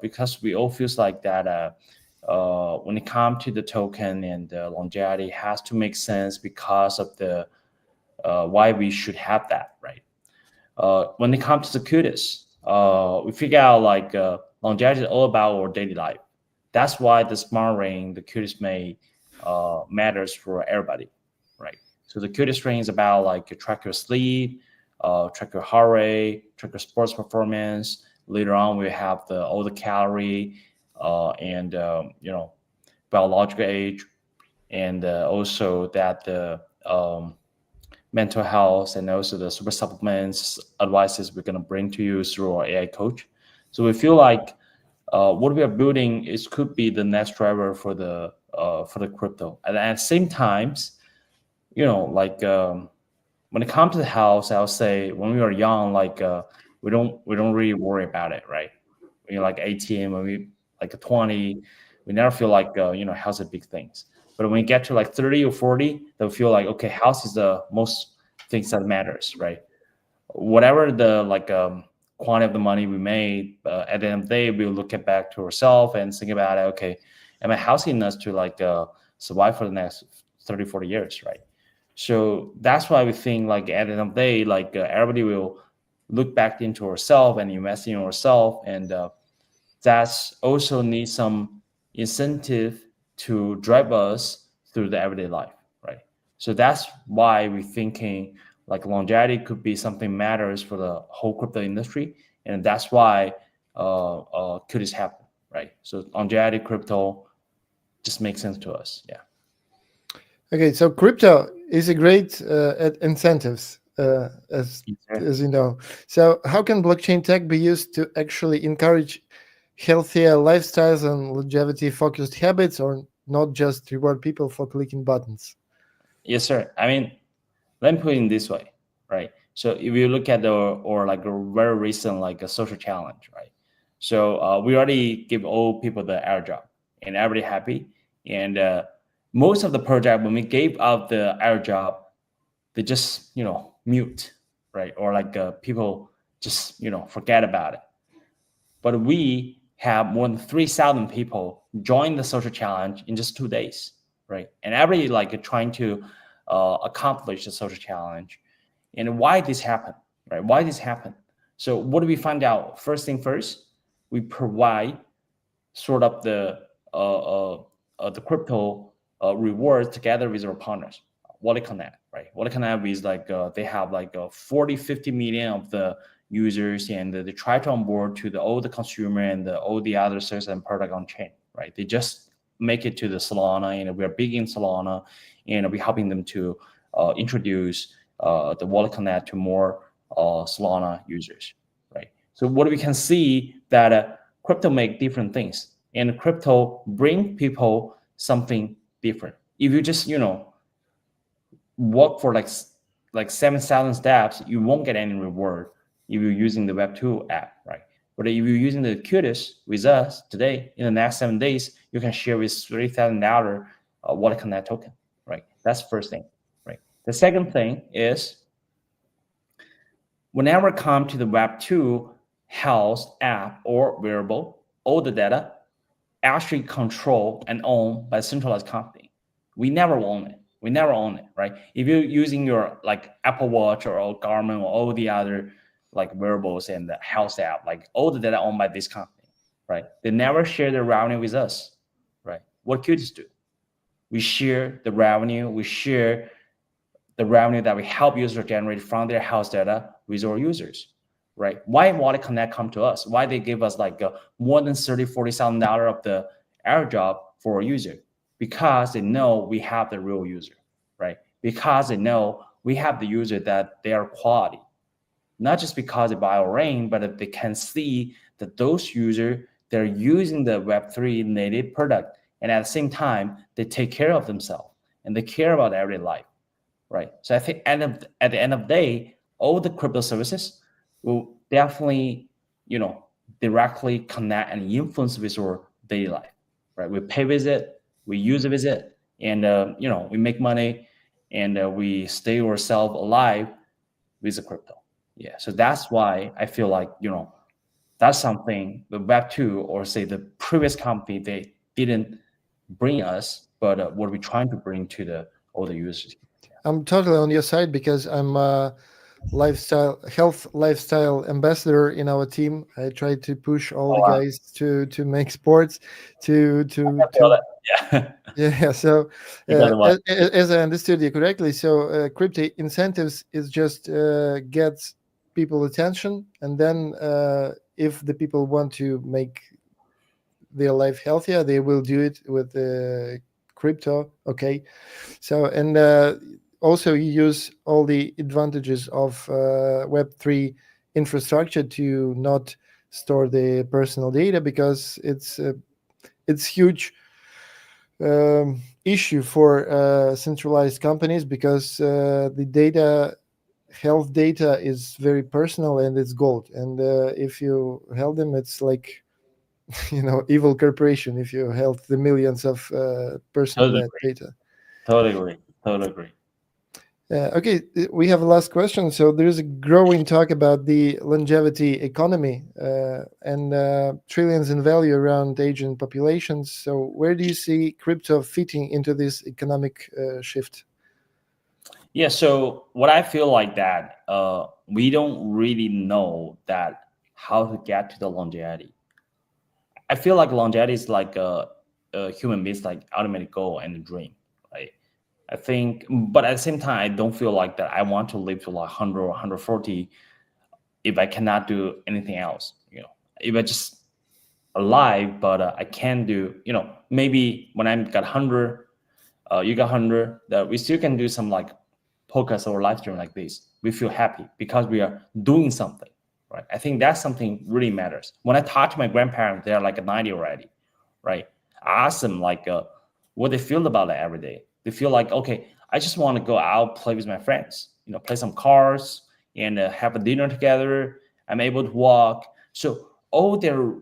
because we all feels like that when it comes to the token and the longevity has to make sense because of the why we should have that, right? When it comes to the Cudis, we figure out like longevity is all about our daily life. That's why the smart ring, the Cudis Mate, matters for everybody, right? So the Cudis ring is about like track your sleep, track your heart rate, track your sports performance. Later on, we have all the calorie and biological age, and also that the mental health and also the super supplements advices we're going to bring to you through our AI coach. So we feel like what we are building could be the next driver for the crypto. And at the same times, like when it comes to the health, I would say when we were young, like we don't really worry about it, right? When you're like 18, when we like 20, we never feel like health is big things. But when you get to like 30 or 40, they'll feel like, okay, health is the most things that matters, right? Whatever the quantity of the money we made, at the end of the day, we'll look back to ourselves and think about it, okay, am I healthy enough to survive for the next 30, 40 years, right? So that's why we think like at the end of the day, like everybody will look back into ourselves and invest in ourselves, and that's also needs some incentive to drive us through the everyday life, right? So that's why we're thinking like longevity could be something matters for the whole crypto industry, and that's why Cudis happen, right? So longevity crypto just makes sense to us, yeah. Okay, so crypto is a great at incentives, as you know. So how can blockchain tech be used to actually encourage healthier lifestyles and longevity-focused habits, or not just reward people for clicking buttons? Yes, sir. I mean, let me put it in this way, right? So if you look at a very recent like a social challenge, right? So we already give all people the airdrop, and everybody happy. And most of the project, when we gave out the airdrop, they just mute, right? Or like people just forget about it. But we have more than 3,000 people join the social challenge in just 2 days, right? And everybody like trying to accomplish the social challenge. And why this happened, right? Why this happened? So what do we find out? First thing first, we provide sort of the crypto rewards together with our partners. Wallet Connect, right? Wallet Connect is like they have like 40, 50 million of the users, and they try to onboard to all the consumer and all the other services and product on chain, right? They just make it to the Solana, and we're big in Solana, and we're helping them to introduce the Wallet Connect to more Solana users, right? So what we can see that crypto make different things, and crypto bring people something different. If you just walk for like 7,000 steps, you won't get any reward if you're using the Web2 app, right? But if you're using the Cudis with us today, in the next 7 days, you can share with $3,000 Wallet Connect token, right? That's the first thing, right? The second thing is, whenever come to the Web2 health app or wearable, all the data actually controlled and owned by a centralized company. We never own it. We never own it, right? If you're using your like Apple Watch or Garmin or all the other like wearables and the health app, like all the data owned by this company, right? They never share the revenue with us, right? What Cudis do? We share the revenue. We share the revenue that we help users generate from their health data with our users, right? Why Wallet Connect come to us? Why they give us like more than $40,000 of the airdrop for a user? Because they know we have the real user, right? Because they know we have the user that they are quality, not just because they buy our ring, but that they can see that those users, they're using the Web3 native product, and at the same time, they take care of themselves and they care about everyday life, right? So I think at the end of the day, all the crypto services will definitely, directly connect and influence with our daily life, right? We pay with it, we use it with it, and we make money, and we stay ourselves alive with the crypto. Yeah, so that's why I feel like that's something the Web2 or say the previous company they didn't bring us, but what we're trying to bring to all the users. I'm totally on your side because I'm health lifestyle ambassador in our team. I try to push all the guys to make sports, to yeah. yeah. So as I understood you correctly, so crypto incentives is just gets people attention, and then if the people want to make their life healthier, they will do it with crypto. Okay, so and also you use all the advantages of Web3 infrastructure to not store the personal data, because it's huge issue for centralized companies, because the health data is very personal and it's gold, and if you held them, it's like evil corporation if you held the millions of personal data. Totally agree. Okay, we have a last question. So there's a growing talk about the longevity economy and trillions in value around aging populations. So where do you see crypto fitting into this economic shift? Yeah, so what I feel like that we don't really know that how to get to the longevity. I feel like longevity is like a human being's like ultimate goal and dream, right? I think, but at the same time, I don't feel like that I want to live to like 100 or 140 if I cannot do anything else. If I just alive, but I can do, maybe when I got 100, you got 100, that we still can do some like podcast or live stream like this. We feel happy because we are doing something, right? I think that's something really matters. When I talk to my grandparents, they're like 90 already, right? I ask them like what they feel about it every day. They feel like, okay, I just want to go out, play with my friends, play some cards and have a dinner together. I'm able to walk. So all their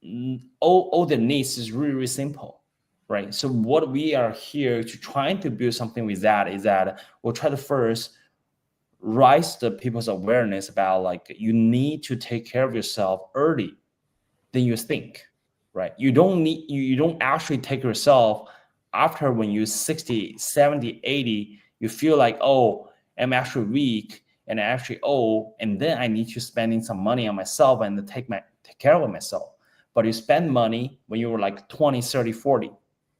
needs is really, really simple, right? So what we are here to trying to build something with that is that we'll try to first raise the people's awareness about like you need to take care of yourself early than you think, right? You don't actually take yourself after when you're 60, 70, 80, you feel like, oh, I'm actually weak and actually old, and then I need to spending some money on myself and take care of myself. But you spend money when you were like 20, 30, 40,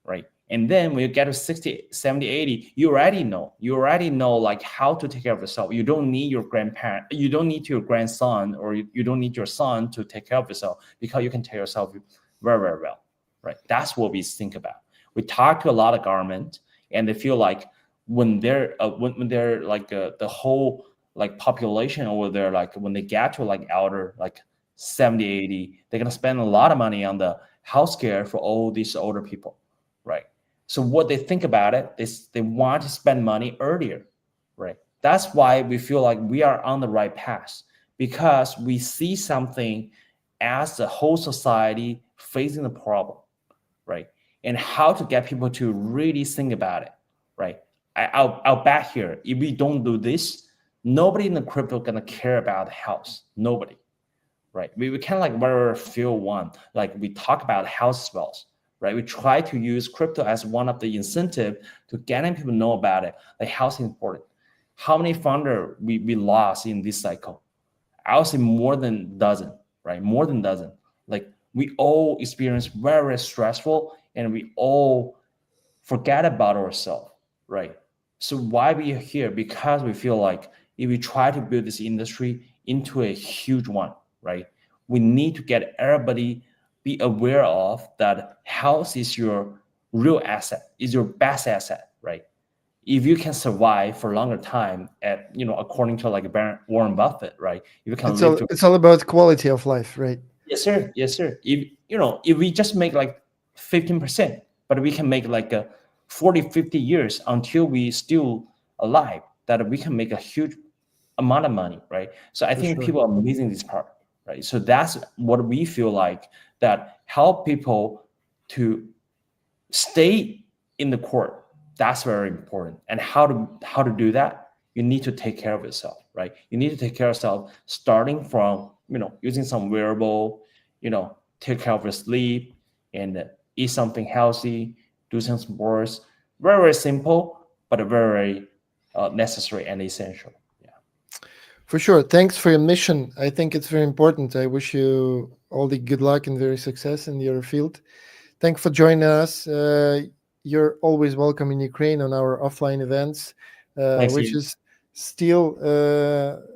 right? And then when you get to 60, 70, 80, you already know like how to take care of yourself. You don't need your grandparent, you don't need your grandson, or you don't need your son to take care of yourself, because you can take yourself very, very well, right? That's what we think about. We talk to a lot of government, and they feel like when they're like the whole like population over there, like when they get to like elder, like 70, 80, they're gonna spend a lot of money on the healthcare for all these older people, right? So what they think about it is they want to spend money earlier, right? That's why we feel like we are on the right path, because we see something as the whole society facing the problem, right? And how to get people to really think about it, right? I'll bet here, if we don't do this, nobody in the crypto gonna care about health. Nobody, right? We kind of like very feel one, like we talk about health spells, right? We try to use crypto as one of the incentive to getting people know about it. Like health is important. How many founder we lost in this cycle? I would say more than dozen, right? More than dozen. Like we all experience very stressful, and we all forget about ourselves, right? So why we are here? Because we feel like if we try to build this industry into a huge one, right? We need to get everybody be aware of that health is your real asset, is your best asset, right? If you can survive for a longer time, according to like Warren Buffett, right? If you can It's all about quality of life, right? Yes, sir. Yes, sir. If we just make like 15%, but we can make like 40, 50 years until we still alive, that we can make a huge amount of money, right? So I think people are missing this part, right? So that's what we feel like, that help people to stay in the court. That's very important. And how to do that? You need to take care of yourself, right? You need to take care of yourself, starting from using some wearable, take care of your sleep, and eat something healthy, do some sports. Very, very simple, but very necessary and essential. For sure. Thanks for your mission. I think it's very important. I wish you all the good luck and very success in your field. Thanks for joining us. You're always welcome in Ukraine on our offline events, which Ian. is still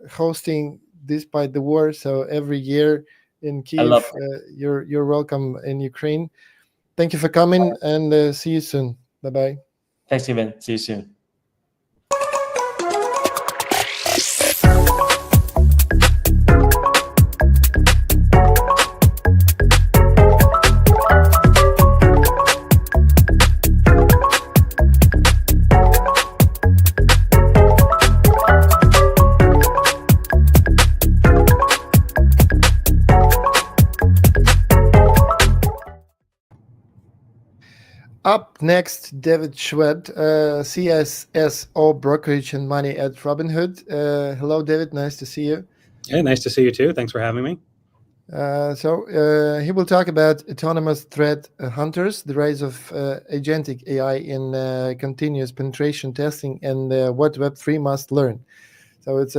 hosting despite the war. So every year in Kiev, you're welcome in Ukraine. Thank you for coming, and see you soon. Bye-bye. Thanks, Steven. See you soon. Up next, David Schwed, CSSO Brokerage and Money at Robinhood. Hello, David. Nice to see you. Hey, nice to see you too. Thanks for having me. So he will talk about autonomous threat hunters, the rise of agentic AI in continuous penetration testing, and what Web3 must learn. So it's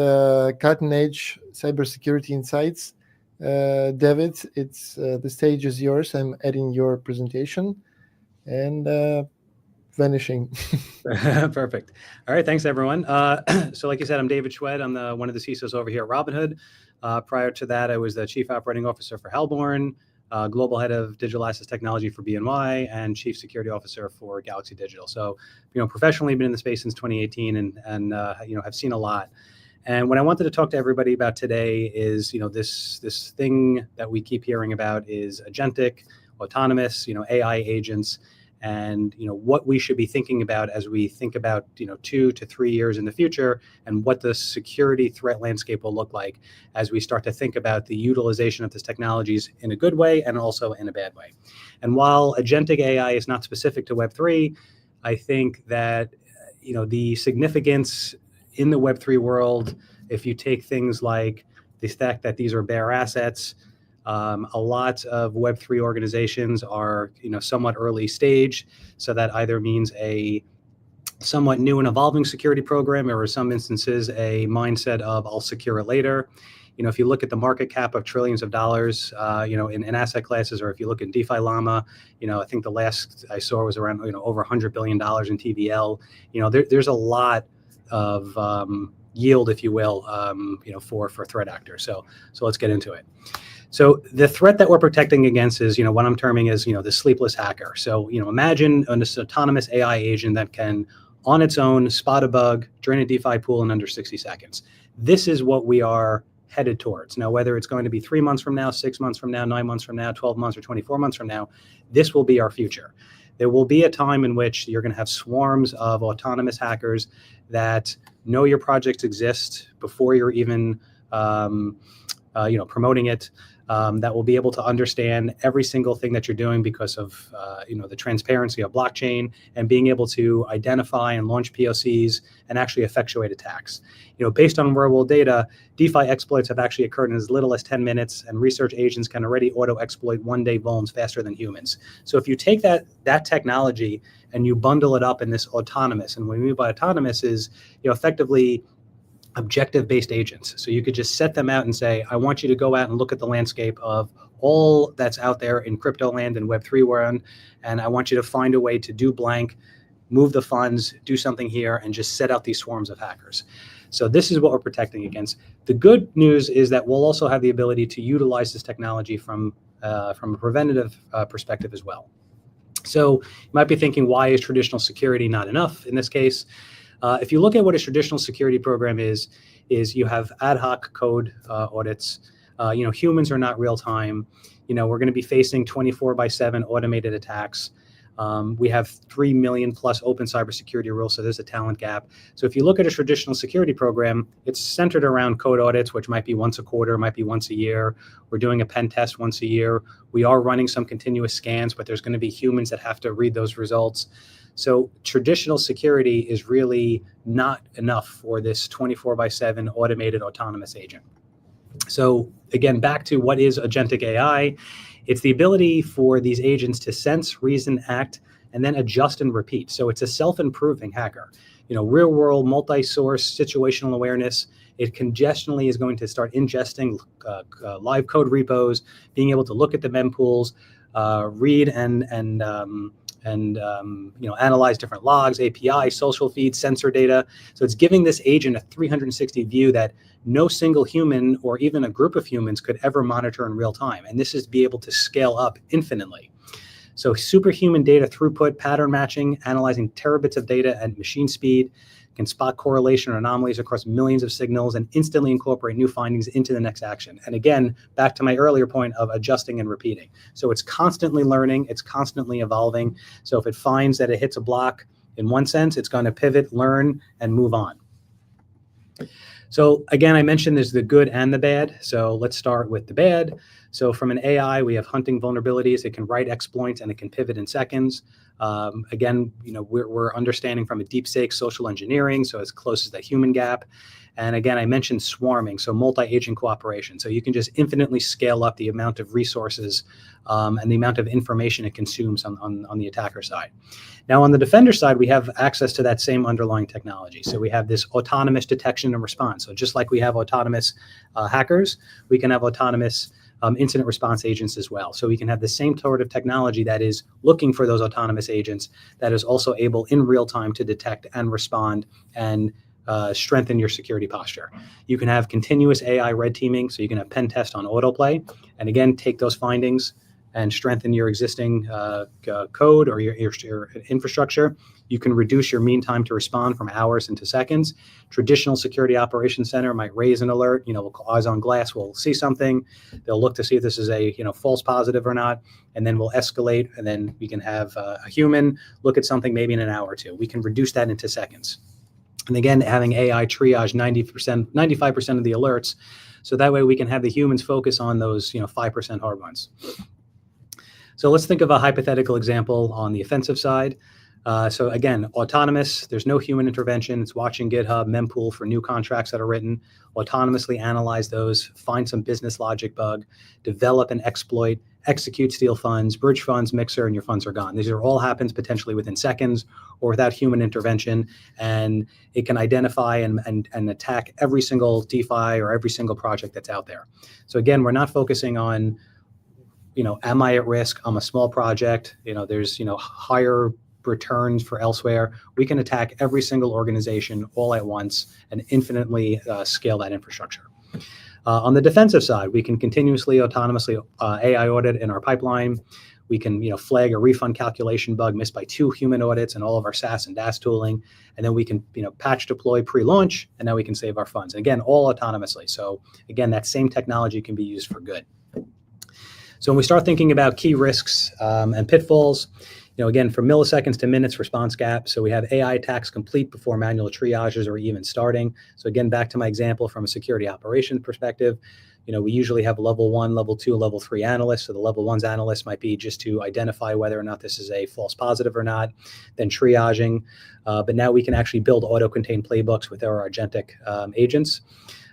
cutting-edge cybersecurity insights. David, the stage is yours. I'm adding your presentation and vanishing. Perfect. All right. Thanks, everyone. So like you said, I'm David Schwed. I'm one of the CISOs over here at Robinhood. Prior to that, I was the Chief Operating Officer for Halborn, Global Head of Digital Assets Technology for BNY, and Chief Security Officer for Galaxy Digital. So, professionally been in the space since 2018 and have seen a lot. And what I wanted to talk to everybody about today is, this thing that we keep hearing about is agentic, autonomous, AI agents, and what we should be thinking about as we think about 2 to 3 years in the future, and what the security threat landscape will look like as we start to think about the utilization of these technologies in a good way and also in a bad way. And while agentic AI is not specific to Web3, I think that the significance in the Web3 world, if you take things like the fact that these are bare assets, a lot of Web3 organizations are, somewhat early stage. So that either means a somewhat new and evolving security program, or in some instances, a mindset of I'll secure it later. If you look at the market cap of trillions of dollars, in asset classes, or if you look at DeFi Llama, I think the last I saw was around, over $100 billion in TVL. There's a lot of yield, if you will, for threat actors. So let's get into it. So the threat that we're protecting against is, what I'm terming as, the sleepless hacker. So, imagine an autonomous AI agent that can, on its own, spot a bug, drain a DeFi pool in under 60 seconds. This is what we are headed towards. Now, whether it's going to be 3 months from now, 6 months from now, 9 months from now, 12 months or 24 months from now, this will be our future. There will be a time in which you're going to have swarms of autonomous hackers that know your projects exist before you're even, promoting it. That will be able to understand every single thing that you're doing because of the transparency of blockchain, and being able to identify and launch POCs and actually effectuate attacks. Based on real-world data, DeFi exploits have actually occurred in as little as 10 minutes, and research agents can already auto-exploit one-day vulns faster than humans. So if you take that technology and you bundle it up in this autonomous, and what we mean by autonomous is effectively objective-based agents. So you could just set them out and say, I want you to go out and look at the landscape of all that's out there in crypto land and Web3 world, and I want you to find a way to do blank, move the funds, do something here, and just set out these swarms of hackers. So this is what we're protecting against. The good news is that we'll also have the ability to utilize this technology from a preventative perspective as well. So you might be thinking, why is traditional security not enough in this case? If you look at what a traditional security program is you have ad hoc code audits. Humans are not real time. We're going to be facing 24/7 automated attacks. We have 3 million plus open cybersecurity rules, so there's a talent gap. So if you look at a traditional security program, it's centered around code audits, which might be once a quarter, might be once a year. We're doing a pen test once a year. We are running some continuous scans, but there's going to be humans that have to read those results. So traditional security is really not enough for this 24/7 automated autonomous agent. So again, back to what is agentic AI. It's the ability for these agents to sense, reason, act, and then adjust and repeat. So it's a self-improving hacker. real world multi-source situational awareness. It congestionally is going to start ingesting live code repos, being able to look at the mempools, read and analyze different logs, API, social feeds, sensor data. So it's giving this agent a 360 view that no single human or even a group of humans could ever monitor in real time. And this is to be able to scale up infinitely. So superhuman data throughput, pattern matching, analyzing terabits of data at machine speed, can spot correlation or anomalies across millions of signals and instantly incorporate new findings into the next action. And again, back to my earlier point of adjusting and repeating. So it's constantly learning, it's constantly evolving. So if it finds that it hits a block in one sense, it's going to pivot, learn, and move on. So again, I mentioned there's the good and the bad. So let's start with the bad. So from an AI, we have hunting vulnerabilities. It can write exploits and it can pivot in seconds. Again, we're understanding from a deep stake social engineering, so as close as the human gap. And again, I mentioned swarming, so multi-agent cooperation. So you can just infinitely scale up the amount of resources and the amount of information it consumes on the attacker side. Now, on the defender side, we have access to that same underlying technology. So we have this autonomous detection and response. So just like we have autonomous hackers, we can have autonomous incident response agents as well. So we can have the same sort of technology that is looking for those autonomous agents that is also able in real time to detect and respond and strengthen your security posture. You can have continuous AI red teaming, so you can have pen test on autoplay, and again, take those findings and strengthen your existing code or your infrastructure. You can reduce your mean time to respond from hours into seconds. Traditional security operations center might raise an alert, eyes on glass will see something. They'll look to see if this is a false positive or not, and then we'll escalate, and then we can have a human look at something maybe in an hour or two. We can reduce that into seconds. And again, having AI triage 95% of the alerts, so that way we can have the humans focus on those 5% hard ones. So let's think of a hypothetical example on the offensive side. So again, autonomous, there's no human intervention. It's watching GitHub, mempool for new contracts that are written, autonomously analyze those, find some business logic bug, develop an exploit, execute steal funds, bridge funds, mixer, and your funds are gone. These are all happens potentially within seconds or without human intervention. And it can identify and attack every single DeFi or every single project that's out there. So again, we're not focusing on, am I at risk? I'm a small project. There's, higher returns for elsewhere. We can attack every single organization all at once and infinitely scale that infrastructure. On the defensive side, we can continuously autonomously AI audit in our pipeline. We can flag a refund calculation bug missed by 2 human audits and all of our SaaS and DaaS tooling. And then we can patch deploy pre-launch, and now we can save our funds. And again, all autonomously. So again, that same technology can be used for good. So when we start thinking about key risks and pitfalls, again, from milliseconds to minutes response gap. So we have AI attacks complete before manual triages are even starting. So again, back to my example from a security operations perspective, we usually have level 1, level 2, level 3 analysts. So the level 1's analyst might be just to identify whether or not this is a false positive or not, then triaging. But now we can actually build auto-contained playbooks with our agentic agents.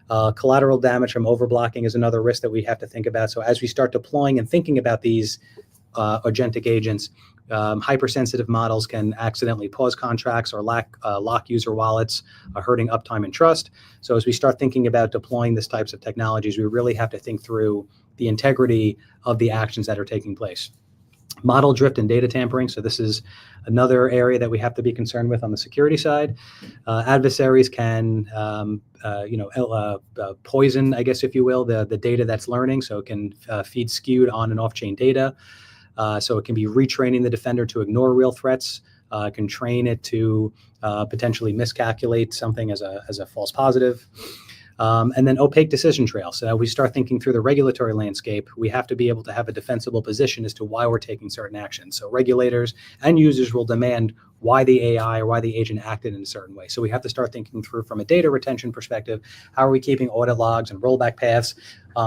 Collateral damage from overblocking is another risk that we have to think about. So as we start deploying and thinking about these agentic agents, hypersensitive models can accidentally pause contracts or lock user wallets, hurting uptime and trust. So as we start thinking about deploying these types of technologies, we really have to think through the integrity of the actions that are taking place. Model drift and data tampering. So this is another area that we have to be concerned with on the security side. Adversaries can, poison, I guess, if you will, the data that's learning. So it can feed skewed on and off-chain data. So it can be retraining the defender to ignore real threats, can train it to potentially miscalculate something as a false positive. And then opaque decision trail. So we start thinking through the regulatory landscape, we have to be able to have a defensible position as to why we're taking certain actions. So regulators and users will demand why the AI or why the agent acted in a certain way. So we have to start thinking through from a data retention perspective, how are we keeping audit logs and rollback paths?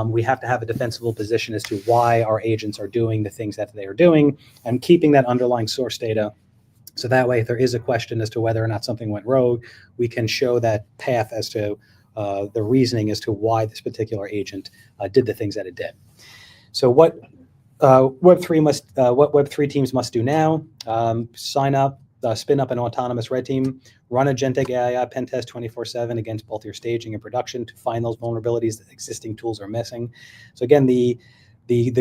We have to have a defensible position as to why our agents are doing the things that they are doing and keeping that underlying source data. So that way, if there is a question as to whether or not something went rogue, we can show that path as to the reasoning as to why this particular agent did the things that it did. So what Web3 teams must do now? Sign up, spin up an autonomous red team, run agentic AI pen test 24/7 against both your staging and production to find those vulnerabilities that existing tools are missing. So again, the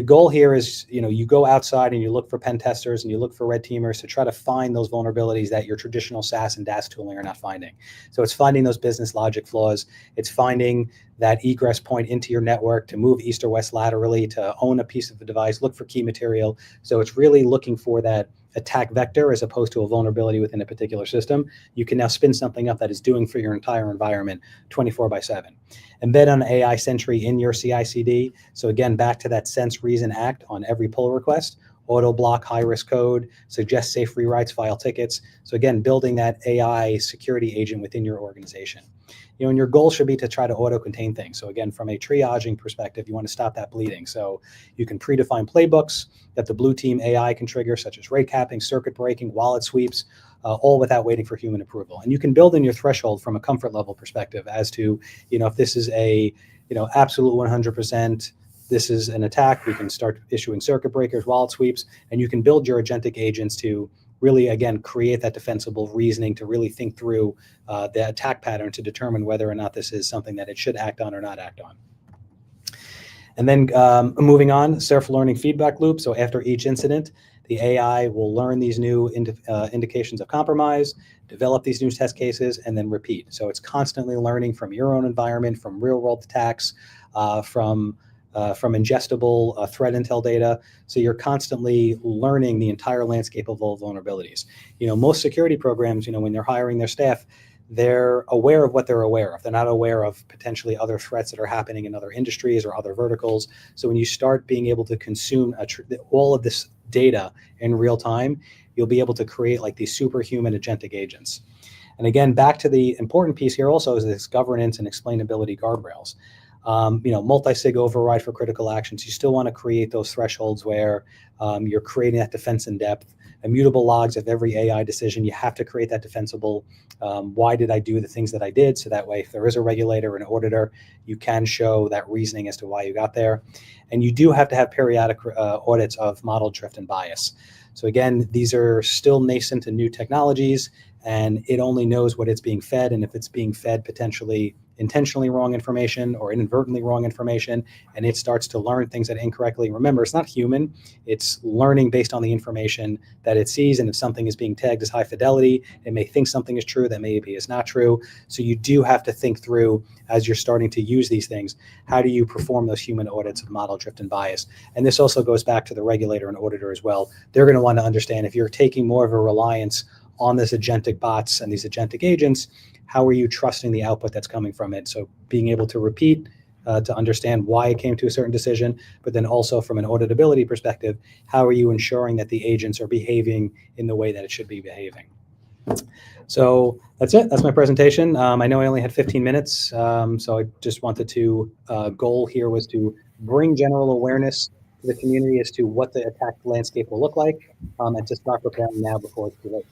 goal here is, you go outside and you look for pen testers and you look for red teamers to try to find those vulnerabilities that your traditional SaaS and DaaS tooling are not finding. So it's finding those business logic flaws. It's finding that egress point into your network to move east or west laterally, to own a piece of the device, look for key material. So it's really looking for that attack vector as opposed to a vulnerability within a particular system. You can now spin something up that is doing for your entire environment 24/7. Embed an AI sentry in your CI/CD. So again, back to that sense, reason, act on every pull request. Auto block high-risk code, suggest safe rewrites, file tickets. So again, building that AI security agent within your organization. And your goal should be to try to auto-contain things. So again, from a triaging perspective, you want to stop that bleeding. So you can predefine playbooks that the blue team AI can trigger, such as rate capping, circuit breaking, wallet sweeps, all without waiting for human approval. And you can build in your threshold from a comfort level perspective as to, if this is a, absolute 100%, this is an attack, we can start issuing circuit breakers, wallet sweeps, and you can build your agentic agents to really, again, create that defensible reasoning to really think through the attack pattern to determine whether or not this is something that it should act on or not act on. And then moving on, self-learning feedback loop. So after each incident, the AI will learn these new indications of compromise, develop these new test cases, and then repeat. So it's constantly learning from your own environment, from real-world attacks, from ingestible threat intel data. So you're constantly learning the entire landscape of all vulnerabilities. Most security programs, when they're hiring their staff, they're aware of what they're aware of. They're not aware of potentially other threats that are happening in other industries or other verticals. So when you start being able to consume all of this data in real time, you'll be able to create like these superhuman agentic agents. And again, back to the important piece here also is this governance and explainability guardrails. Multi-sig override for critical actions. You still want to create those thresholds where you're creating that defense in depth. Immutable logs of every AI decision. You have to create that defensible. Why did I do the things that I did? So that way, if there is a regulator or an auditor, you can show that reasoning as to why you got there. And you do have to have periodic audits of model drift and bias. So again, these are still nascent and new technologies, and it only knows what it's being fed. And if it's being fed potentially intentionally wrong information or inadvertently wrong information, and it starts to learn things that incorrectly. Remember, it's not human. It's learning based on the information that it sees. And if something is being tagged as high fidelity, it may think something is true that maybe is not true. So you do have to think through, as you're starting to use these things, how do you perform those human audits of model drift and bias? And this also goes back to the regulator and auditor as well. They're going to want to understand if you're taking more of a reliance on this agentic bots and these agentic agents, how are you trusting the output that's coming from it? So being able to repeat to understand why it came to a certain decision, but then also from an auditability perspective, how are you ensuring that the agents are behaving in the way that it should be behaving? So that's it. That's my presentation. I know I only had 15 minutes, so I just wanted to, goal here was to bring general awareness to the community as to what the attack landscape will look like, and to start preparing now before it's too late.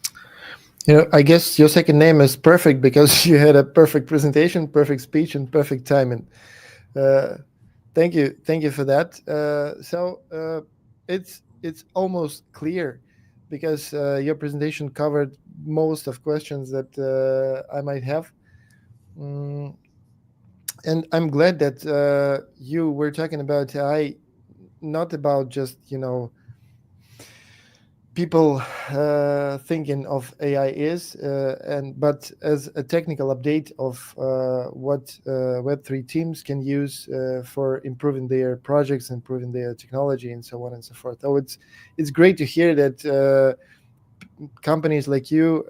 I guess your second name is perfect because you had a perfect presentation, perfect speech, and perfect timing. Thank you for that. So it's almost clear because your presentation covered most of questions that I might have, and I'm glad that you were talking about AI, not about just people thinking of AI is, but as a technical update of what Web3 teams can use for improving their projects, improving their technology, and so on and so forth. So it's great to hear that companies like you,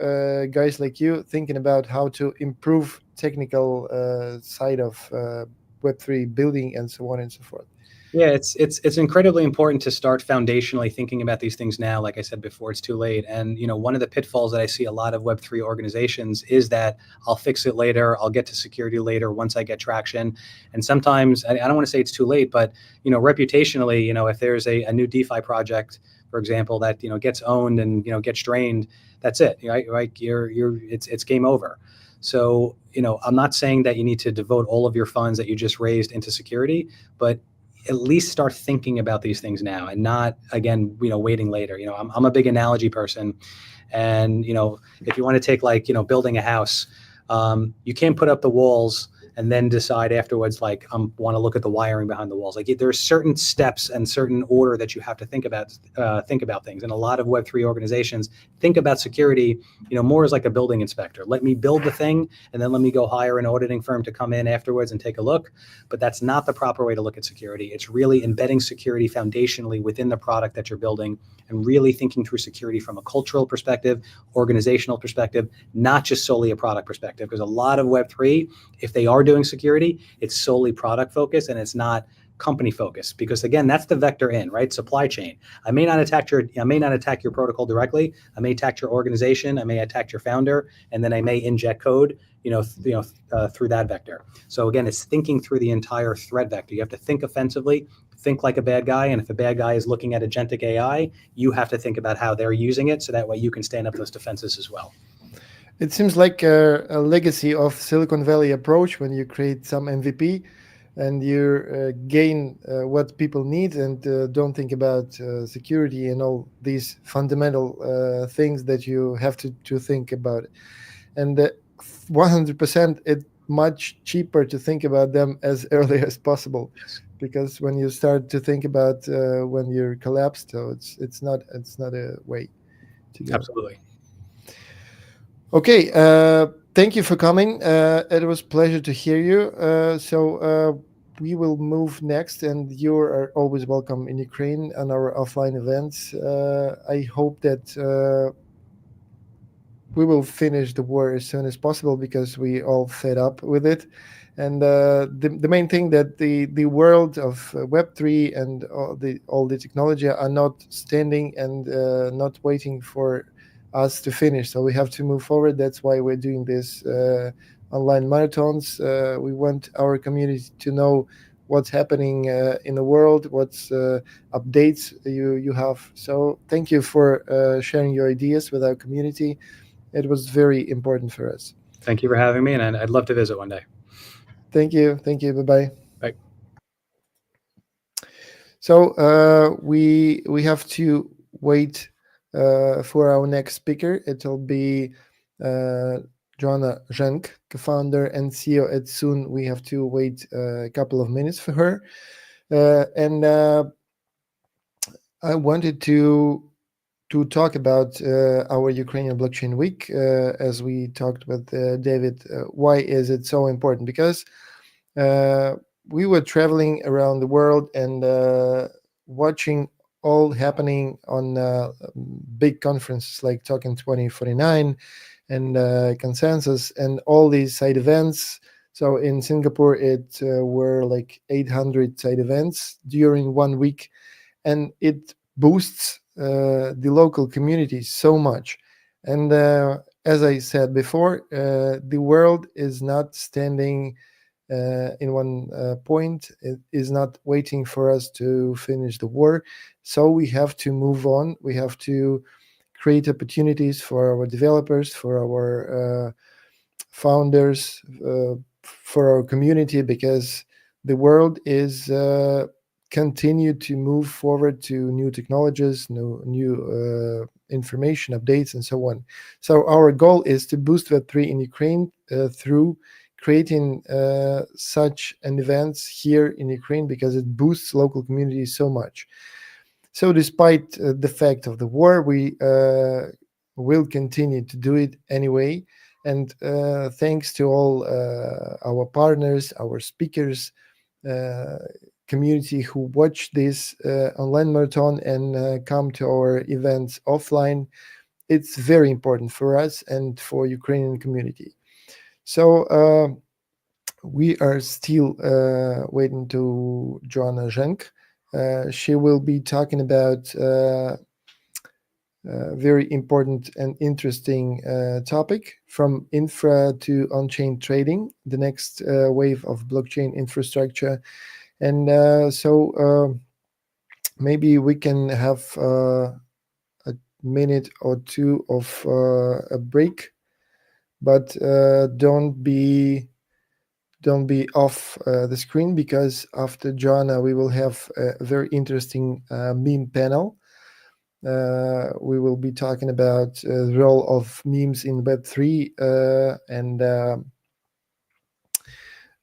guys like you, thinking about how to improve technical side of Web3 building and so on and so forth. Yeah, it's incredibly important to start foundationally thinking about these things now. Like I said before, it's too late. And one of the pitfalls that I see a lot of Web3 organizations is that I'll fix it later, I'll get to security later once I get traction. And sometimes I don't want to say it's too late, but reputationally, if there's a new DeFi project, for example, that gets owned and gets drained, that's it. Right? It's game over. So I'm not saying that you need to devote all of your funds that you just raised into security, but at least start thinking about these things now and not, again, waiting later. I'm a big analogy person. And, if you want to take like, building a house, you can't put up the walls and then decide afterwards, like, I want to look at the wiring behind the walls. Like, there are certain steps and certain order that you have to think about things. And a lot of Web3 organizations think about security, more as like a building inspector. Let me build the thing, and then let me go hire an auditing firm to come in afterwards and take a look. But that's not the proper way to look at security. It's really embedding security foundationally within the product that you're building, and really thinking through security from a cultural perspective, organizational perspective, not just solely a product perspective. Because a lot of Web3, if they are doing security, it's solely product focused and it's not company focused. Because again, that's the vector in, right? Supply chain. I may not attack your protocol directly. I may attack your organization. I may attack your founder, and then I may inject code, through that vector. So again, it's thinking through the entire threat vector. You have to think offensively, think like a bad guy. And if a bad guy is looking at agentic AI, you have to think about how they're using it, so that way you can stand up those defenses as well. It seems like a legacy of Silicon Valley approach when you create some MVP and you gain what people need and don't think about security and all these fundamental things that you have to think about. And 100% it's much cheaper to think about them as early as possible. Yes. Because when you start to think about when you're collapsed, so it's not a way to go. Absolutely. Okay, thank you for coming. It was a pleasure to hear you. So we will move next, and you are always welcome in Ukraine on our offline events. I hope that we will finish the war as soon as possible, because we all fed up with it. And the main thing that the world of Web3 and all the technology are not standing and not waiting for us to finish. So we have to move forward. That's why we're doing this online marathons. We want our community to know what's happening in the world, what's updates you have. So thank you for sharing your ideas with our community. It was very important for us. Thank you for having me, and I'd love to visit one day. Thank you. Bye-bye. Bye. So we have to wait for our next speaker. It'll be Joanna Zhenk, co-founder and CEO at Soon. We have to wait a couple of minutes for her. And I wanted to talk about our Ukrainian Blockchain Week, as we talked with David. Why is it so important? Because we were traveling around the world and watching all happening on big conferences like Token 2049 and ConsenSys and all these side events. So in Singapore, it were like 800 side events during 1 week, and it boosts the local community so much. And as I said before, the world is not standing in one point. It is not waiting for us to finish the war. So we have to move on. We have to create opportunities for our developers, for our founders, for our community, because the world is continue to move forward to new technologies, new information updates, and so on. So our goal is to boost Web3 in Ukraine through creating such an events here in Ukraine, because it boosts local communities so much. So despite the fact of the war, we will continue to do it anyway. And thanks to all our partners, our speakers, community who watch this online marathon and come to our events offline. It's very important for us and for Ukrainian community. So we are still waiting to Joanna Zhenk. She will be talking about very important and interesting topic, from infra to on-chain trading, the next wave of blockchain infrastructure. And so maybe we can have a minute or two of a break, but don't be don't be off the screen, because after Joanna we will have a very interesting meme panel. We will be talking about the role of memes in Web3 and a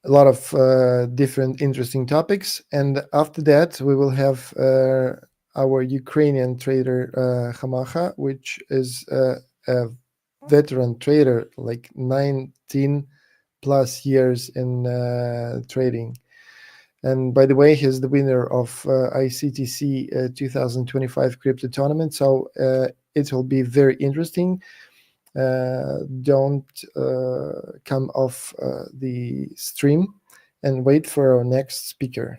lot of different interesting topics. And after that, we will have our Ukrainian trader Hamacha, which is a veteran trader, like 19 plus years in trading. And by the way, he's the winner of ICTC 2025 crypto tournament. So it will be very interesting. Don't come off the stream and wait for our next speaker.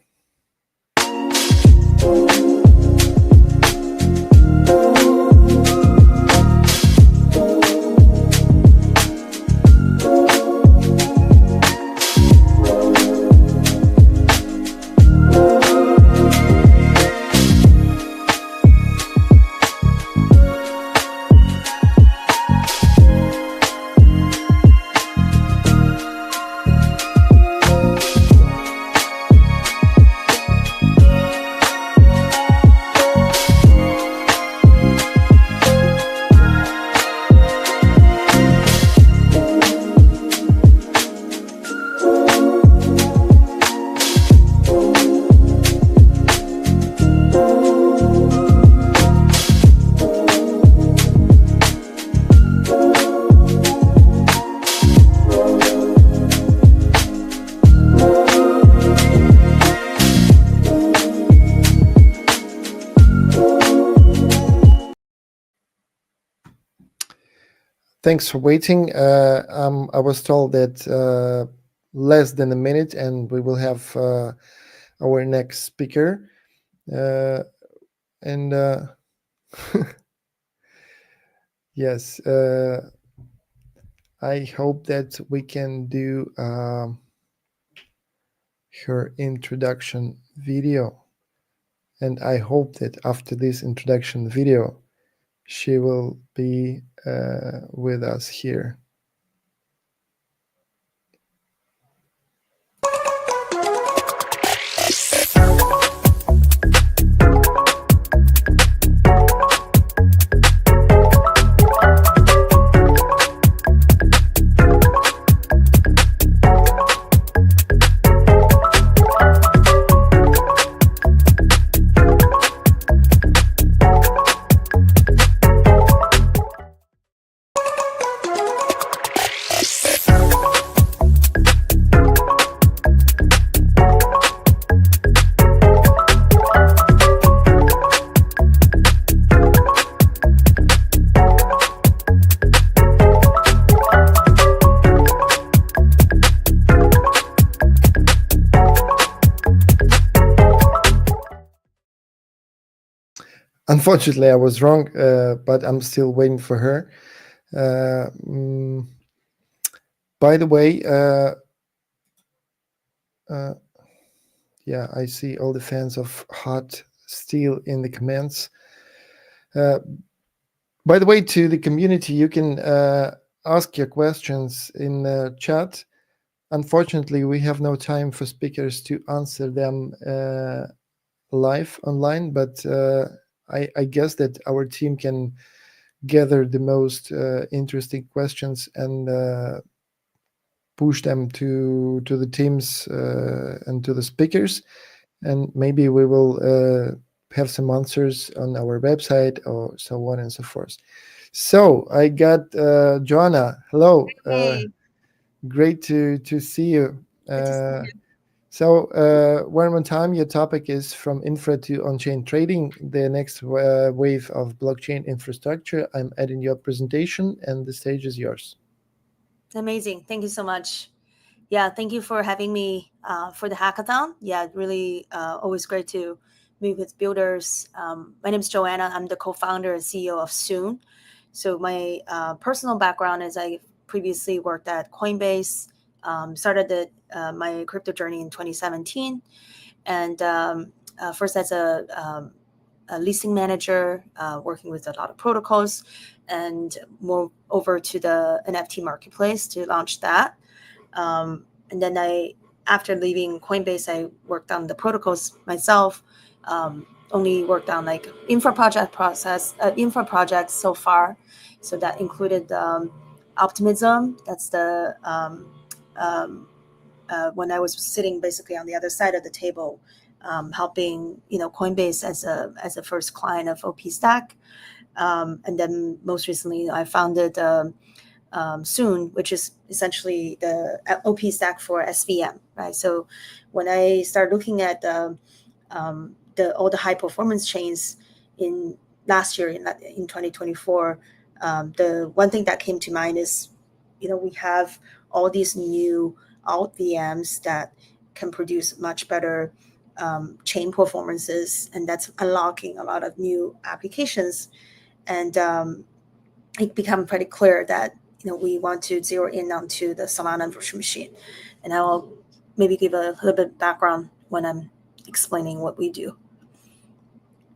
Thanks for waiting. I was told that less than a minute and we will have our next speaker. And yes, I hope that we can do her introduction video. And I hope that after this introduction video, she will be with us here. Unfortunately, I was wrong, but I'm still waiting for her. By the way, yeah, I see all the fans of Hot Steel in the comments. By the way, to the community, you can ask your questions in the chat. Unfortunately, we have no time for speakers to answer them live online, but I guess that our team can gather the most interesting questions and push them to the teams and to the speakers, and maybe we will have some answers on our website or so on and so forth. So I got Joanna. Hello. Hey. Great to see you. So one more time, your topic is from infra to on-chain trading, the next wave of blockchain infrastructure. I'm adding your presentation and the stage is yours. Amazing. Thank you so much. Yeah, thank you for having me for the hackathon. Yeah, really always great to meet with builders. My name is Joanna. I'm the co-founder and CEO of Soon. So my personal background is I previously worked at Coinbase, started my crypto journey in 2017. And first as a leasing manager, working with a lot of protocols, and more over to the NFT marketplace to launch that. And then after leaving Coinbase, I worked on the protocols myself. Only worked on like infra projects so far. So that included Optimism. That's the when I was sitting basically on the other side of the table, helping Coinbase as a first client of OP Stack. And then most recently, I founded Soon, which is essentially the OP Stack for SVM, right? So when I started looking at all the high performance chains in last year in 2024, the one thing that came to mind is, we have all these new alt VMs that can produce much better chain performances, and that's unlocking a lot of new applications. And it became pretty clear that we want to zero in onto the Solana virtual machine. And I'll maybe give a little bit of background when I'm explaining what we do.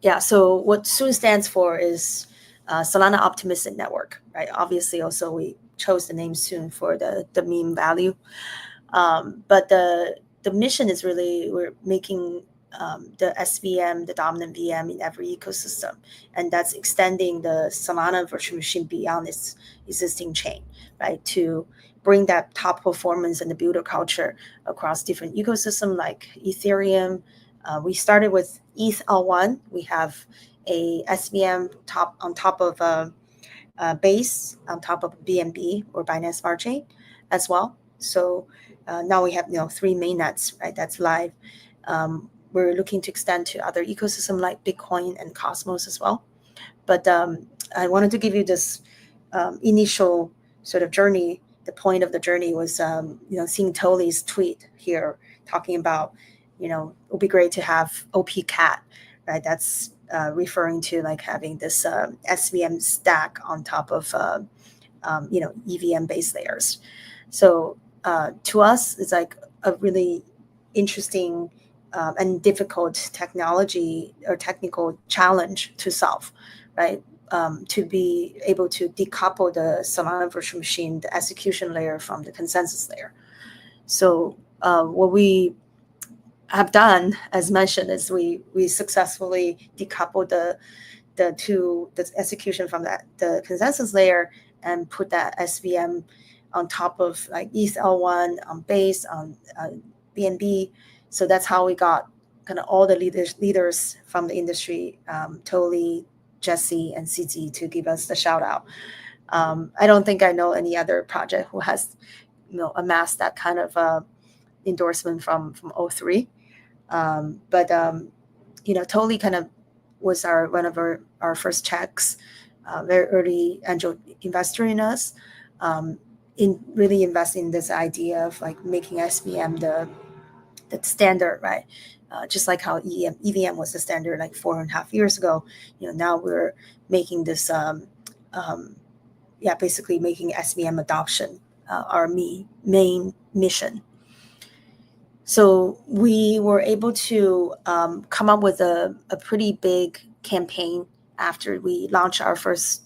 Yeah, so what Soon stands for is Solana Optimistic Network, right? Obviously, also we chose the name Soon for the meme value. But the mission is really, we're making the SVM, the dominant VM in every ecosystem. And that's extending the Solana virtual machine beyond its existing chain, right? To bring that top performance and the builder culture across different ecosystems like Ethereum. We started with ETH L1. We have a SVM on top of Base, on top of BNB or Binance Smart Chain as well. So now we have 3 mainnets, right? That's live. We're looking to extend to other ecosystems like Bitcoin and Cosmos as well. But I wanted to give you this initial sort of journey. The point of the journey was, seeing Toli's tweet here talking about, it would be great to have OP Cat, right? That's referring to like having this SVM stack on top of, EVM base layers. So to us, it's like a really interesting and difficult technology or technical challenge to solve, right? To be able to decouple the Solana virtual machine, the execution layer from the consensus layer. So what we have done, as mentioned, is we successfully decoupled the execution from the consensus layer and put that SVM on top of like ETH L1 on Base, on BNB. So that's how we got kind of all the leaders from the industry, Toli, Jesse, and CZ to give us the shout out. I don't think I know any other project who has, amassed that kind of endorsement from O3. But Toli kind of was one of our first checks, very early angel investor in us, in really investing in this idea of like making SVM the standard, right? Just like how EVM was the standard like 4.5 years ago. Now we're making this, basically making SVM adoption our main mission. So we were able to come up with a pretty big campaign after we launched our first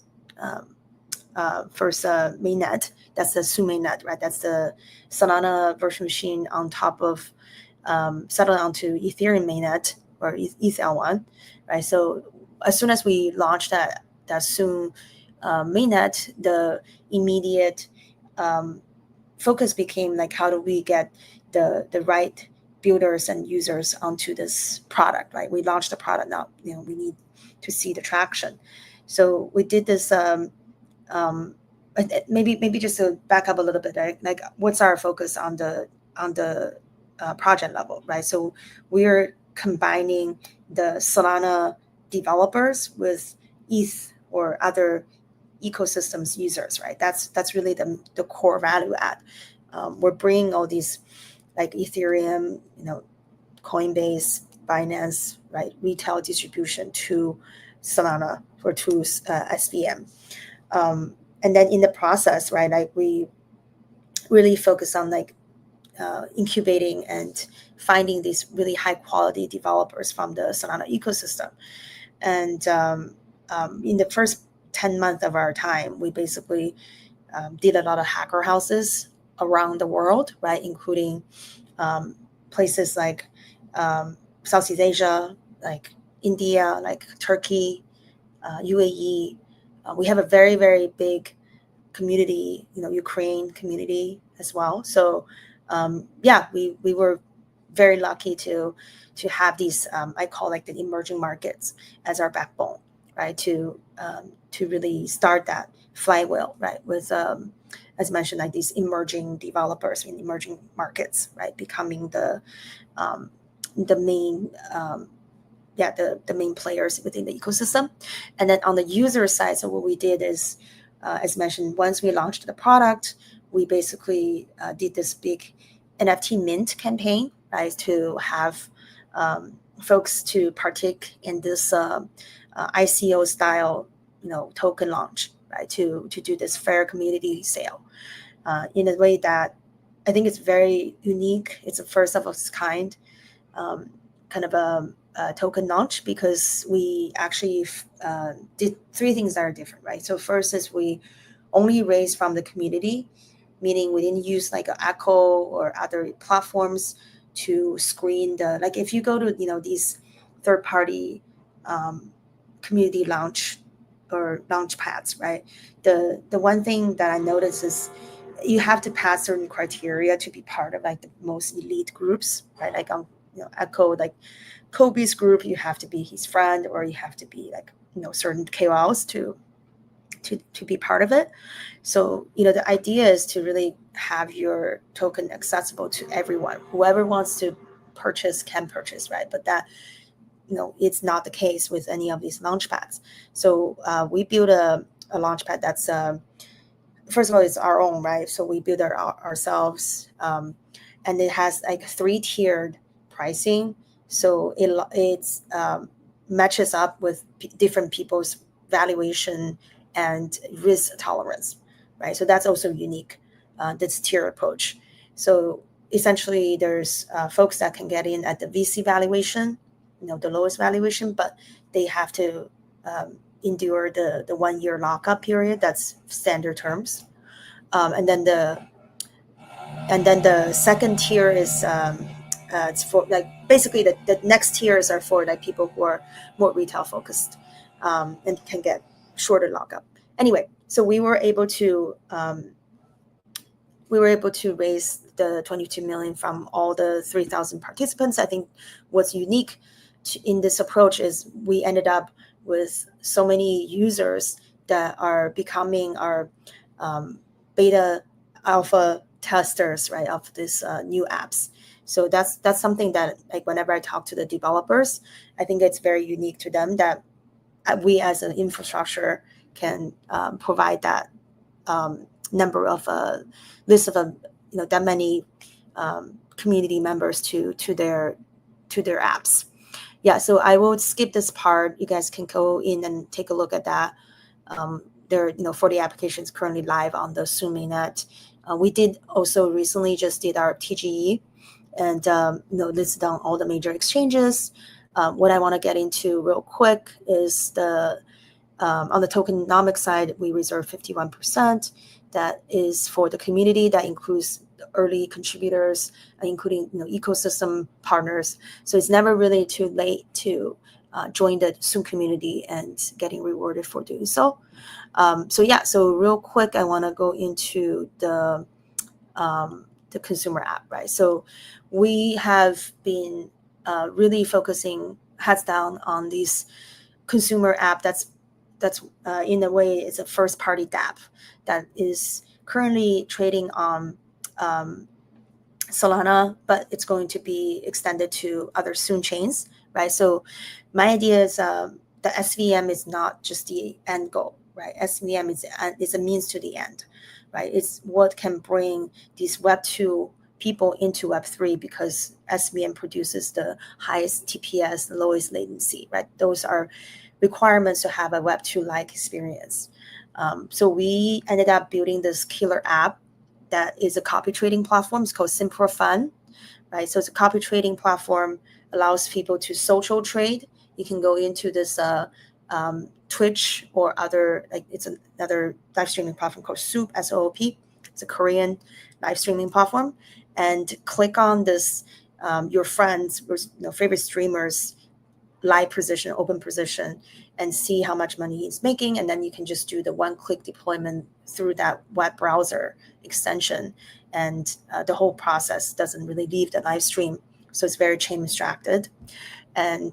mainnet. That's the Soon mainnet, right? That's the Solana virtual machine on top of settled onto Ethereum mainnet or ETH L1, right? So as soon as we launched that Soon mainnet, the immediate focus became like, how do we get the right builders and users onto this product, right? We launched the product now, we need to see the traction. So we did this, maybe just to back up a little bit, right? Like what's our focus on the project level, right? So we're combining the Solana developers with ETH or other ecosystems users, right? That's really the core value add. We're bringing all these like Ethereum, Coinbase, Binance, right, retail distribution to Solana for SVM. And then in the process, right, like we really focus on like incubating and finding these really high quality developers from the Solana ecosystem. And in the first 10 months of our time, we basically did a lot of hacker houses around the world, right, including places like Southeast Asia, like India, like Turkey, UAE. We have a very, very big community, Ukraine community as well. So we were very lucky to have these I call like the emerging markets as our backbone, right, to really start that flywheel, right, with as mentioned, like these emerging developers in emerging markets, right, becoming the main the main players within the ecosystem. And then on the user side, so what we did is, as mentioned, once we launched the product, we basically did this big NFT mint campaign, right, to have folks to partake in this ICO style, token launch, right, to do this fair community sale in a way that I think it's very unique. It's a first of its kind, kind of a token launch, because we actually did three things that are different, right? So first is we only raised from the community, meaning we didn't use like an Echo or other platforms to screen like if you go to these third-party community launch or launch pads, right? The one thing that I noticed is you have to pass certain criteria to be part of like the most elite groups, right? Like on Echo, like Kobe's group, you have to be his friend, or you have to be like certain KOLs to be part of it. So the idea is to really have your token accessible to everyone. Whoever wants to purchase can purchase, right? But that it's not the case with any of these launchpads. So we built a launchpad that's first of all, it's our own, right? So we build it ourselves, and it has like 3-tiered pricing. So it's matches up with different people's valuation and risk tolerance, right? So that's also unique, this tier approach. So essentially, there's folks that can get in at the VC valuation, the lowest valuation, but they have to endure the 1-year lockup period. That's standard terms. And then the second tier is it's for like basically the next tiers are for like people who are more retail focused and can get shorter lockup. Anyway, so we were able to raise the 22 million from all the 3,000 participants. I think what's unique in this approach is we ended up with so many users that are becoming our beta alpha testers, right, of these new apps. So that's something that, like, whenever I talk to the developers, I think it's very unique to them that we as an infrastructure can provide that number of list of that many community members to their apps. Yeah, so I will skip this part. You guys can go in and take a look at that. There are 40 applications currently live on the Zoom mainnet. We did also recently just did our TGE and listed on all the major exchanges. What I want to get into real quick is on the tokenomics side, we reserve 51%. That is for the community. That includes the early contributors, including ecosystem partners. So it's never really too late to join the Zoom community and getting rewarded for doing so. So real quick, I want to go into the consumer app, right? So we have been really focusing heads down on these consumer app that's in a way it's a first party dApp that is currently trading on Solana, but it's going to be extended to other Soon chains, right? So my idea is the SVM is not just the end goal, right? SVM is a means to the end, right? It's what can bring these Web2 people into Web3, because SVM produces the highest TPS, the lowest latency, right? Those are requirements to have a Web2-like experience. So we ended up building this killer app that is a copy trading platform. It's called Simple Fun, right? So it's a copy trading platform, allows people to social trade. You can go into this Twitch or other, like it's another live streaming platform called Soup, SOOP. It's a Korean live streaming platform and click on this your friends or favorite streamers live position, open position, and see how much money he's making. And then you can just do the one-click deployment through that web browser extension. And the whole process doesn't really leave the live stream. So it's very chain abstracted. And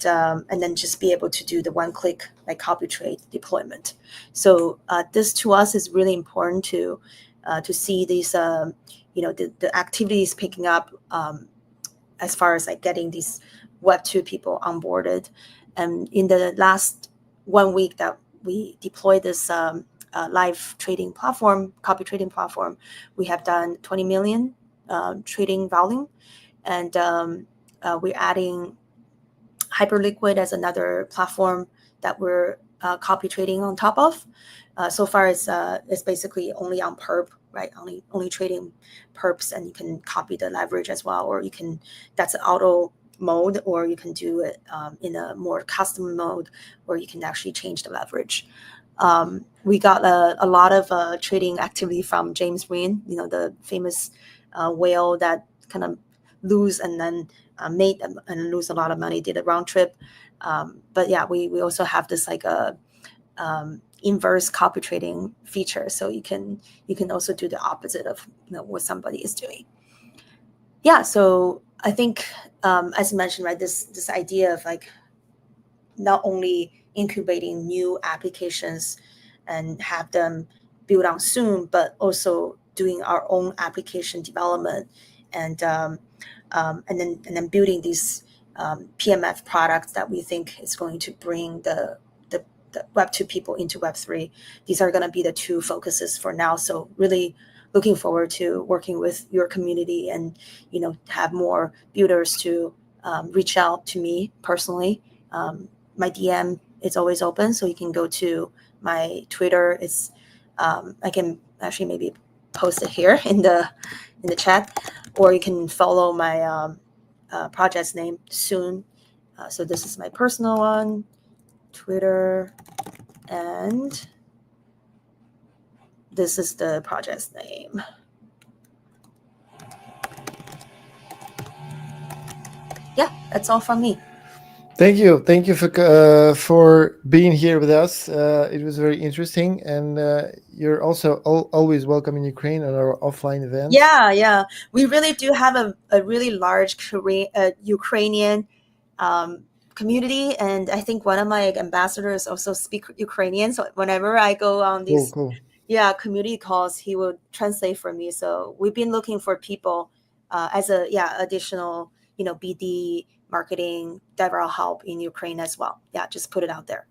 then just be able to do the one-click like copy trade deployment. So this to us is really important to see these, the activities picking up as far as like getting these Web2 people onboarded. And in the last 1 week that we deployed this live trading platform, copy trading platform, we have done 20 million trading volume. And we're adding Hyperliquid as another platform that we're copy trading on top of. So far, it's basically only on perp, right? Only trading perps, and you can copy the leverage as well, or that's an auto mode, or you can do it in a more custom mode, where you can actually change the leverage. We got a lot of trading activity from James Green, the famous whale that kind of lose and then made and lose a lot of money, did a round trip. But yeah, we also have this like a inverse copy trading feature, so you can also do the opposite of what somebody is doing. Yeah, so I think as you mentioned, right, this idea of like not only incubating new applications and have them build on soon, but also doing our own application development and then building these PMF products that we think is going to bring the Web2 people into Web3. These are going to be the two focuses for now. So really looking forward to working with your community and have more builders to reach out to me personally. My DM is always open, so you can go to my Twitter. It's I can actually maybe post it here in the chat, or you can follow my project's name soon. So this is my personal one, Twitter, and this is the project's name. Yeah, that's all from me. Thank you for being here with us. It was very interesting, and you're also always welcome in Ukraine on our offline events. Yeah, we really do have a really large Ukrainian community, and I think one of my ambassadors also speak Ukrainian. So whenever I go on these cool. community calls, he will translate for me. So we've been looking for people as additional BD marketing DevRel help in Ukraine as well. Yeah, just put it out there.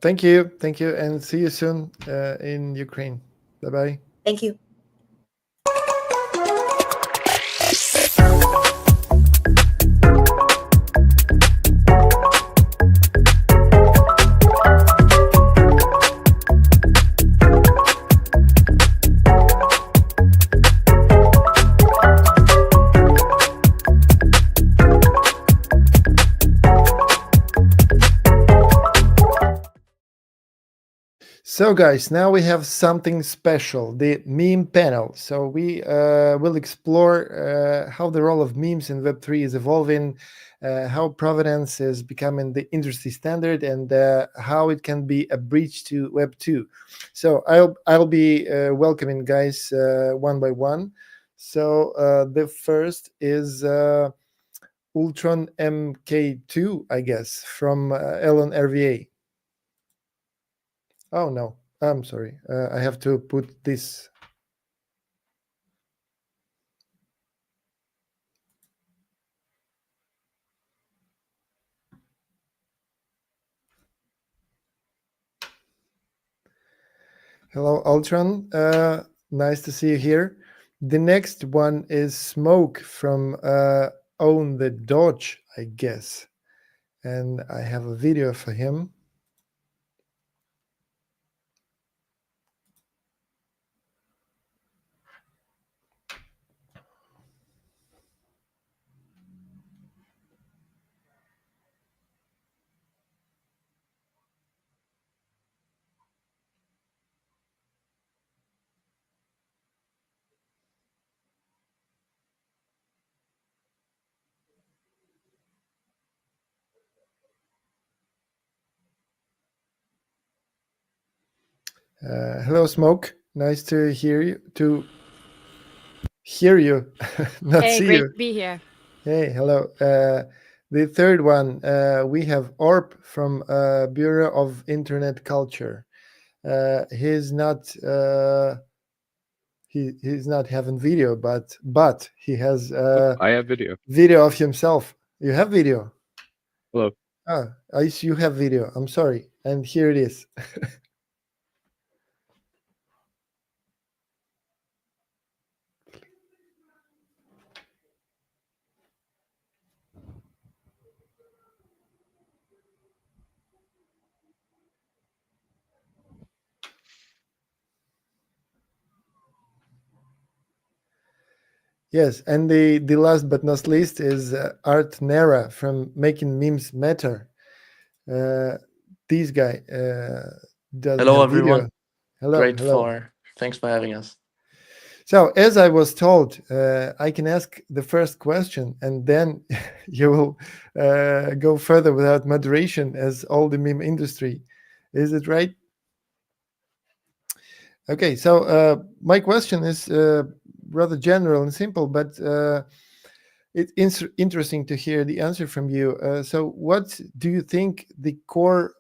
Thank you, and see you soon in Ukraine. Bye-bye. Thank you. So guys, now we have something special, the meme panel. So we will explore how the role of memes in Web3 is evolving, how provenance is becoming the industry standard, and how it can be a bridge to Web2. So I'll be welcoming guys one by one. So the first is Ultron MK2, I guess, from Elon RVA. Oh, no, I'm sorry. I have to put this. Hello, Ultron. Nice to see you here. The next one is Smoke from Own the Dodge, I guess. And I have a video for him. Hello, Smoke. Nice to hear you. Not Hey, see great you. to be here. Hey, hello. The third one, we have Orp from Bureau of Internet Culture. He's not he's not having video, but he has I have video. video of himself. You have video. Hello. Ah, I see you have video. I'm sorry, and here it is. Yes, and the last but not least is Art Nera from Making Memes Matter. This guy doesn't Hello, have video. everyone. Hello. Thanks for having us. So, as I was told, I can ask the first question, and then you will go further without moderation, as all the meme industry. Is it right? Okay, so my question is rather general and simple, but it's interesting to hear the answer from you. So, what do you think the core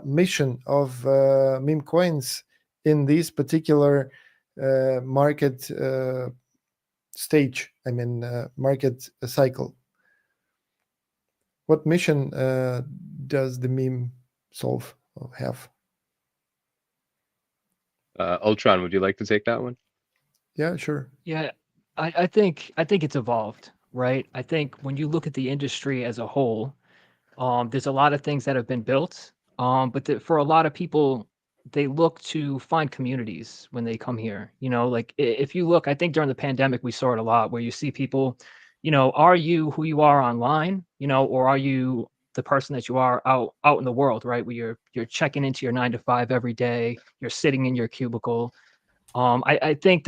mission of meme coins in this particular market stage? I mean, market cycle. What mission does the meme solve or have? Ultron, would you like to take that one? Yeah, sure. Yeah, I think it's evolved, right? I think when you look at the industry as a whole, there's a lot of things that have been built, but for a lot of people, they look to find communities when they come here. You know, like if you look, I think during the pandemic we saw it a lot, where you see people, you know, are you who you are online, you know, or are you the person that you are out in the world, right? Where you're checking into your 9 to 5 every day, you're sitting in your cubicle. I think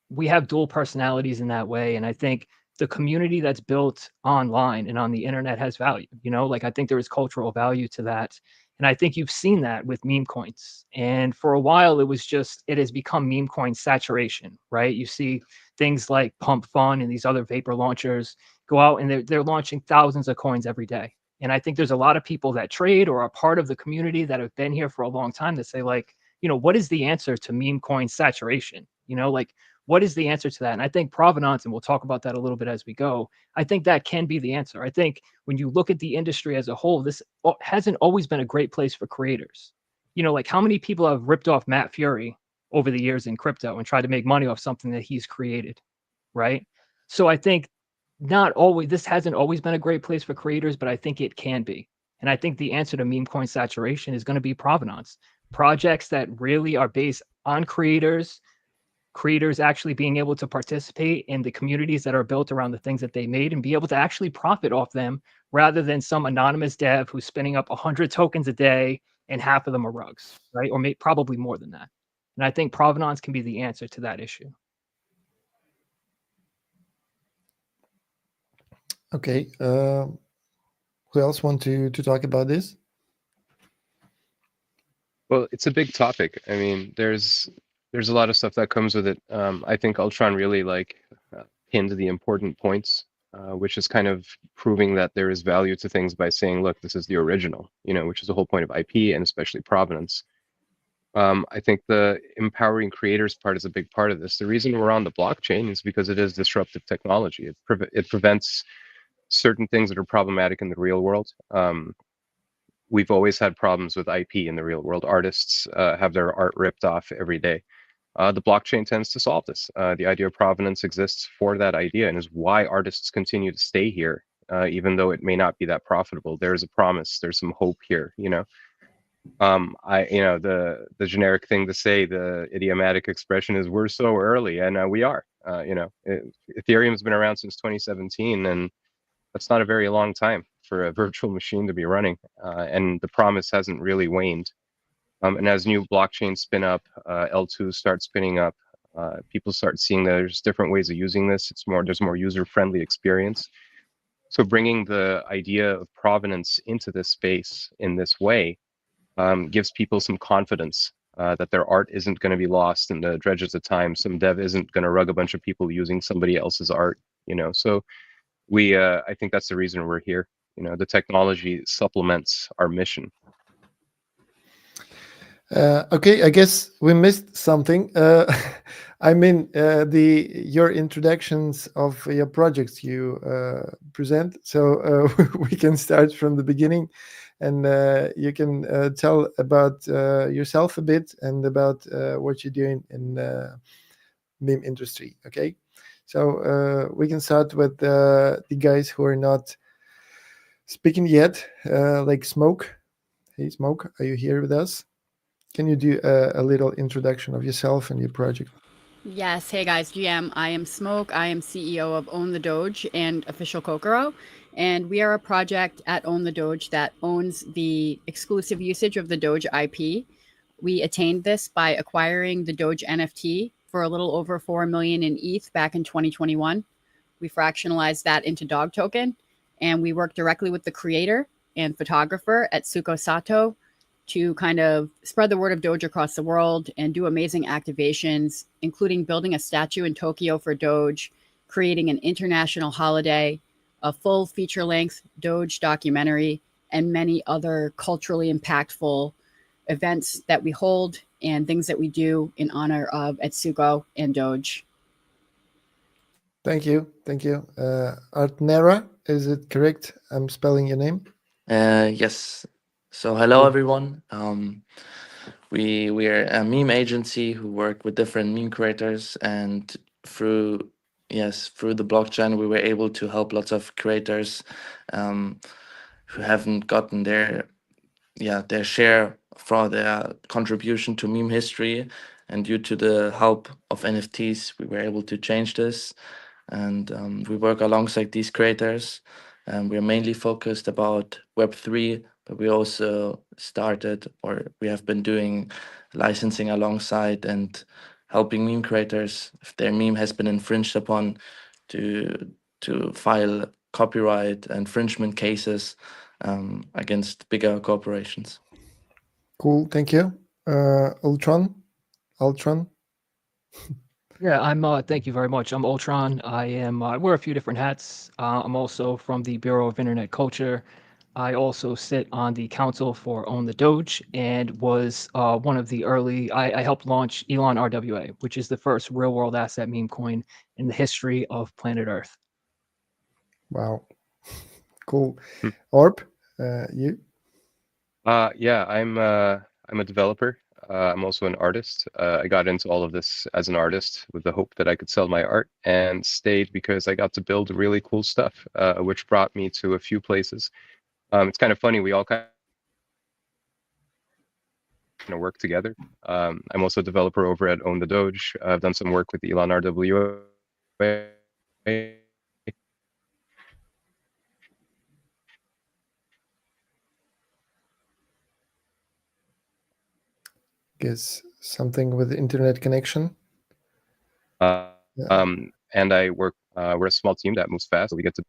we have dual personalities in that way, and I think the community that's built online and on the internet has value. You know, like I think there is cultural value to that, and I think you've seen that with meme coins. And for a while, it has become meme coin saturation, right? You see things like Pump Fun and these other vapor launchers go out and they're launching thousands of coins every day. And I think there's a lot of people that trade or are part of the community that have been here for a long time that say like, you know, what is the answer to meme coin saturation? You know, like what is the answer to that? And I think provenance, and we'll talk about that a little bit as we go, I think that can be the answer. I think when you look at the industry as a whole, this hasn't always been a great place for creators. You know, like how many people have ripped off Matt Fury over the years in crypto and tried to make money off something that he's created, right? So I think this hasn't always been a great place for creators, but I think it can be. And I think the answer to meme coin saturation is going to be provenance. Projects that really are based on creators actually being able to participate in the communities that are built around the things that they made and be able to actually profit off them rather than some anonymous dev who's spinning up 100 tokens a day and half of them are rugs, right? Or probably more than that. And I think provenance can be the answer to that issue. Okay. Who else want to talk about this? Well, it's a big topic. I mean, there's a lot of stuff that comes with it. I think Ultron really pinned the important points, which is kind of proving that there is value to things by saying, look, this is the original, you know, which is the whole point of IP and especially provenance. I think the empowering creators part is a big part of this. The reason we're on the blockchain is because it is disruptive technology. It prevents certain things that are problematic in the real world. We've always had problems with IP in the real world. Artists have their art ripped off every day. The blockchain tends to solve this. The idea of provenance exists for that idea and is why artists continue to stay here, even though it may not be that profitable. There's a promise. There's some hope here, you know. The generic thing to say, the idiomatic expression is we're so early, and we are. Ethereum's been around since 2017, and that's not a very long time for a virtual machine to be running, and the promise hasn't really waned. And as new blockchains spin up, L2s start spinning up, people start seeing that there's different ways of using this. There's more user-friendly experience. So bringing the idea of provenance into this space in this way gives people some confidence that their art isn't going to be lost in the dredges of time. Some dev isn't going to rug a bunch of people using somebody else's art, So I think that's the reason we're here. The technology supplements our mission. Okay, I guess we missed something. I mean, your introductions of your projects you present. So we can start from the beginning, and you can tell about yourself a bit and about what you're doing in meme industry. Okay, so we can start with the guys who are not speaking yet, like Smoke. Hey, Smoke, are you here with us? Can you do a little introduction of yourself and your project? Yes. Hey guys, GM. I am Smoke. I am CEO of Own the Doge and Official Kokoro. And we are a project at Own the Doge that owns the exclusive usage of the Doge IP. We attained this by acquiring the Doge NFT for a little over 4 million in ETH back in 2021. We fractionalized that into Dog Token, and we worked directly with the creator and photographer at Tsuko Sato to kind of spread the word of Doge across the world and do amazing activations, including building a statue in Tokyo for Doge, creating an international holiday, a full feature-length Doge documentary, and many other culturally impactful events that we hold and things that we do in honor of Etsuko and Doge. Thank you. Thank you. Artnera, is it correct? I'm spelling your name. Yes. So hello everyone. We are a meme agency who work with different meme creators, and through the blockchain we were able to help lots of creators who haven't gotten their share for their contribution to meme history. And due to the help of NFTs, we were able to change this. And we work alongside these creators. And we're mainly focused about Web3, but we also we have been doing licensing alongside and helping meme creators if their meme has been infringed upon to file copyright infringement cases against bigger corporations. Cool. Thank you. Ultron. Yeah, thank you very much. I'm Ultron. I wear a few different hats. I'm also from the Bureau of Internet Culture. I also sit on the council for Own the Doge and was one of the early, I helped launch Elon RWA, which is the first real world asset meme coin in the history of planet Earth. Wow. Cool. Orb, you? Yeah, I'm a developer. I'm also an artist. I got into all of this as an artist with the hope that I could sell my art, and stayed because I got to build really cool stuff, which brought me to a few places. It's kind of funny, we all kind of work together. I'm also a developer over at Own the Doge. I've done some work with Elon RWA. Guess something with the internet connection. And I work. We're a small team that moves fast, so we get to.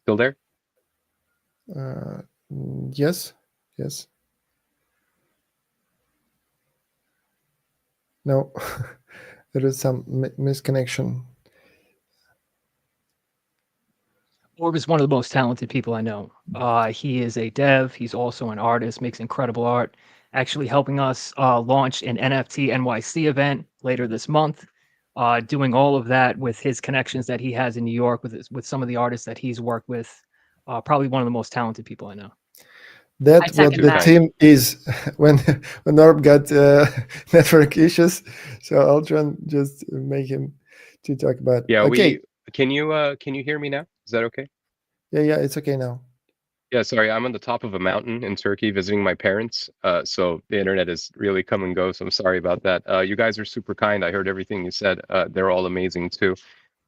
Still there? Yes. No, there is some misconnection. Orb is one of the most talented people I know. He is a dev. He's also an artist, makes incredible art. Actually helping us launch an NFT NYC event later this month. Doing all of that with his connections that he has in New York with some of the artists that he's worked with. Probably one of the most talented people I know. That's what the team is when Orb got network issues. So I'll try and just make him to talk about. Yeah. Okay. Can you hear me now? Is that okay? Yeah, it's okay now. Yeah, sorry, I'm on the top of a mountain in Turkey visiting my parents, so the internet is really come and go, so I'm sorry about that. You guys are super kind. I heard everything you said. They're all amazing too.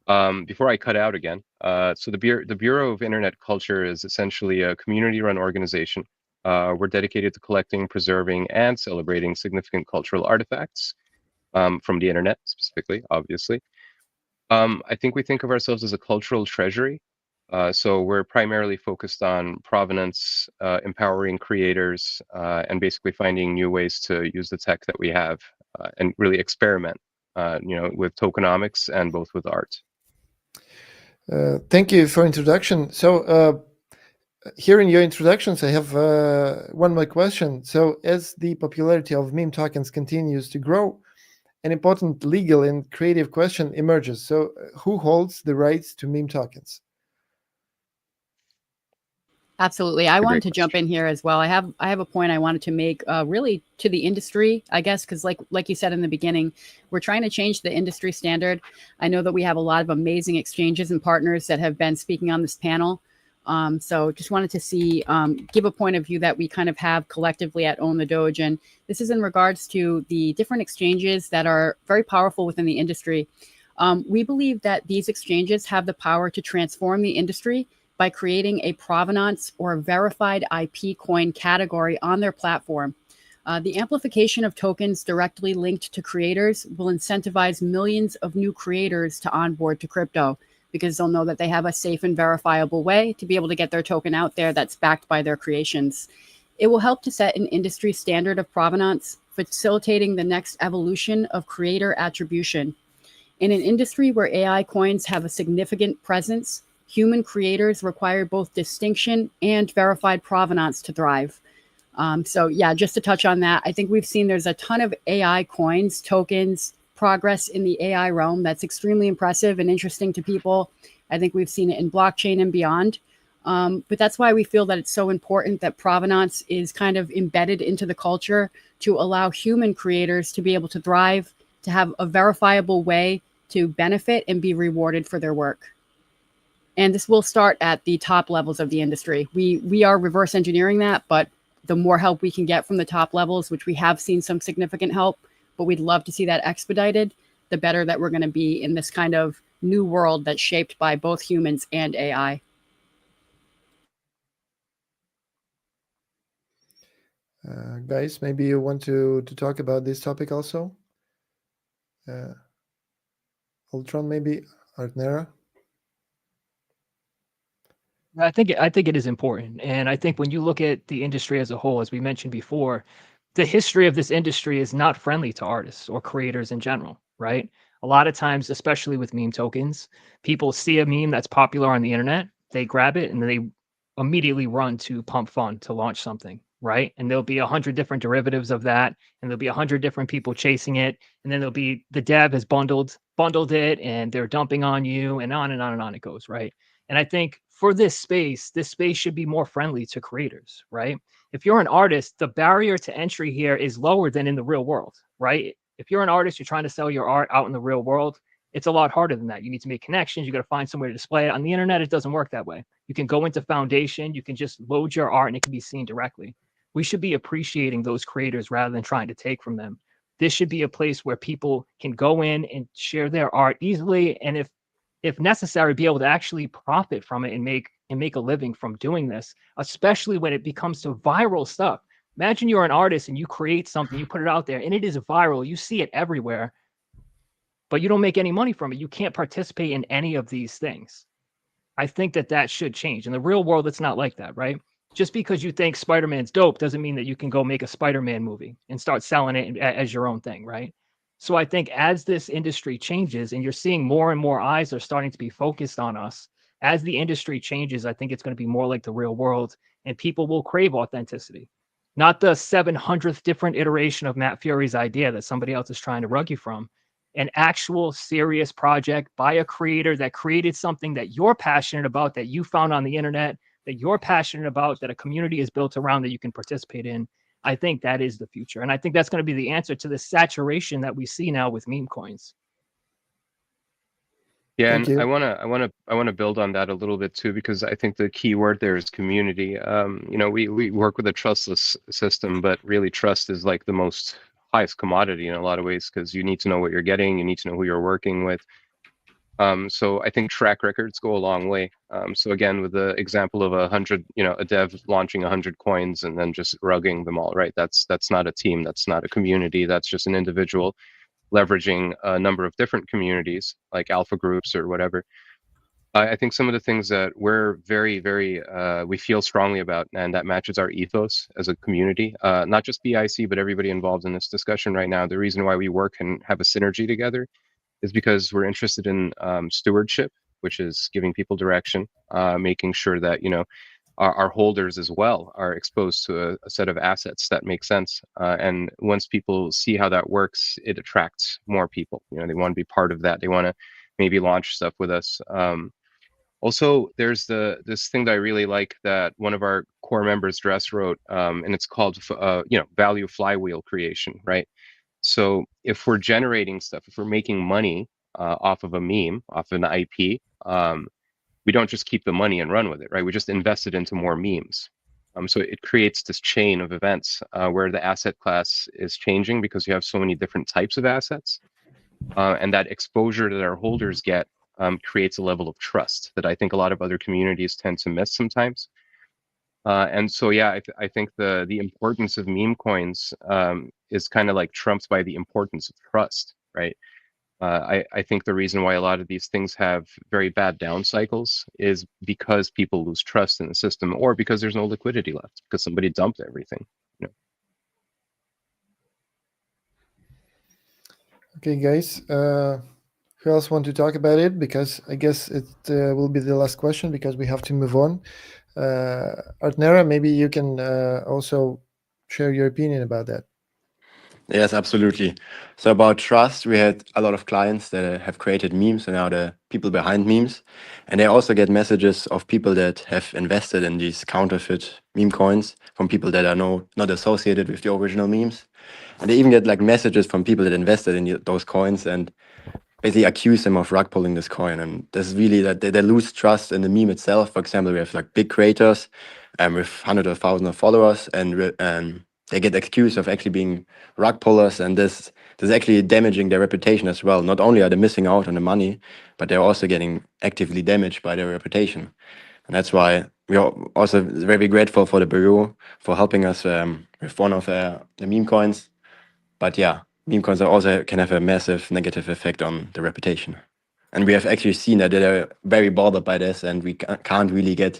Before I cut out again, so the Bureau of Internet Culture is essentially a community-run organization. We're dedicated to collecting, preserving, and celebrating significant cultural artifacts from the internet, specifically, obviously. I think we think of ourselves as a cultural treasury. So we're primarily focused on provenance, empowering creators, and basically finding new ways to use the tech that we have and really experiment, with tokenomics and both with art. Thank you for introduction. So hearing your introductions, I have one more question. So as the popularity of meme tokens continues to grow, an important legal and creative question emerges. So who holds the rights to meme tokens? Absolutely. I wanted to jump in here as well. I have a point I wanted to make really to the industry, I guess, because like you said in the beginning, we're trying to change the industry standard. I know that we have a lot of amazing exchanges and partners that have been speaking on this panel. So just wanted to give a point of view that we kind of have collectively at Own the Doge. And this is in regards to the different exchanges that are very powerful within the industry. We believe that these exchanges have the power to transform the industry by creating a provenance or verified IP coin category on their platform. The amplification of tokens directly linked to creators will incentivize millions of new creators to onboard to crypto because they'll know that they have a safe and verifiable way to be able to get their token out there that's backed by their creations. It will help to set an industry standard of provenance, facilitating the next evolution of creator attribution. In an industry where AI coins have a significant presence, human creators require both distinction and verified provenance to thrive. So yeah, just to touch on that, I think we've seen there's a ton of AI coins, tokens, progress in the AI realm that's extremely impressive and interesting to people. I think we've seen it in blockchain and beyond. But that's why we feel that it's so important that provenance is kind of embedded into the culture to allow human creators to be able to thrive, to have a verifiable way to benefit and be rewarded for their work. And this will start at the top levels of the industry. We are reverse engineering that, but the more help we can get from the top levels, which we have seen some significant help, but we'd love to see that expedited, the better that we're going to be in this kind of new world that's shaped by both humans and AI. Guys, maybe you want to talk about this topic also? Ultron, maybe? Artnera? I think it is important. And I think when you look at the industry as a whole, as we mentioned before, the history of this industry is not friendly to artists or creators in general, right? A lot of times, especially with meme tokens, people see a meme that's popular on the internet, they grab it and they immediately run to pump fund to launch something, right? And there'll be 100 different derivatives of that, and there'll be 100 different people chasing it, and then there'll be the dev has bundled it, and they're dumping on you, and on and on and on it goes, right? And I think for this space should be more friendly to creators, right? If you're an artist, the barrier to entry here is lower than in the real world, right? If you're an artist, you're trying to sell your art out in the real world, it's a lot harder than that. You need to make connections. You got to find somewhere to display it. On the internet, it doesn't work that way. You can go into Foundation, you can just load your art and it can be seen directly. We should be appreciating those creators rather than trying to take from them. This should be a place where people can go in and share their art easily, and if necessary, be able to actually profit from it and make a living from doing this, especially when it becomes to viral stuff. Imagine you're an artist and you create something, you put it out there, and it is viral. You see it everywhere, but you don't make any money from it. You can't participate in any of these things. I think that should change. In the real world, it's not like that, right? Just because you think Spider-Man's dope doesn't mean that you can go make a Spider-Man movie and start selling it as your own thing, right? So I think as this industry changes and you're seeing more and more eyes are starting to be focused on us, as the industry changes, I think it's going to be more like the real world and people will crave authenticity. Not the 700th different iteration of Matt Fury's idea that somebody else is trying to rug you from. An actual serious project by a creator that created something that you're passionate about, that you found on the internet, that you're passionate about, that a community is built around that you can participate in. I think that is the future. And I think that's going to be the answer to the saturation that we see now with meme coins. Yeah, and I wanna build on that a little bit too, because I think the key word there is community. We work with a trustless system, but really trust is like the most highest commodity in a lot of ways, because you need to know what you're getting, you need to know who you're working with. So I think track records go a long way. So again, with the example of 100, a dev launching 100 coins and then just rugging them all, right? That's not a team, that's not a community, that's just an individual leveraging a number of different communities like alpha groups or whatever. I think some of the things that we're very, we feel strongly about, and that matches our ethos as a community, not just BIC, but everybody involved in this discussion right now. The reason why we work and have a synergy together is because we're interested in stewardship, which is giving people direction, making sure that, you know, our holders as well are exposed to a set of assets that make sense. And once people see how that works, it attracts more people. You know, they want to be part of that. They want to maybe launch stuff with us. Also, there's this thing that I really like that one of our core members, Dress, wrote, and it's called, you know, value flywheel creation, right? So if we're generating stuff, if we're making money off of a meme, off an IP, we don't just keep the money and run with it, right? We just invest it into more memes. So it creates this chain of events where the asset class is changing because you have so many different types of assets. And that exposure that our holders get creates a level of trust that I think a lot of other communities tend to miss sometimes. And so, yeah, I think the importance of meme coins is kind of like trumped by the importance of trust, right? I think the reason why a lot of these things have very bad down cycles is because people lose trust in the system, or because there's no liquidity left, because somebody dumped everything. You know? Okay, guys. Who else want to talk about it? Because I guess it will be the last question because we have to move on. Artnera, maybe you can also share your opinion about that. Yes, absolutely. So about trust, we had a lot of clients that have created memes and are the people behind memes. And they also get messages of people that have invested in these counterfeit meme coins from people that are not associated with the original memes. And they even get like messages from people that invested in those coins and basically accuse them of rug pulling this coin. And this is really that they lose trust in the meme itself. For example, we have like big creators with hundreds of thousands of followers, and they get accused of actually being rug pullers, and this is actually damaging their reputation as well. Not only are they missing out on the money, but they're also getting actively damaged by their reputation. And that's why we are also very grateful for the Bureau for helping us with one of the meme coins. But yeah, meme coins also can have a massive negative effect on the reputation. And we have actually seen that they're very bothered by this, and we can't really go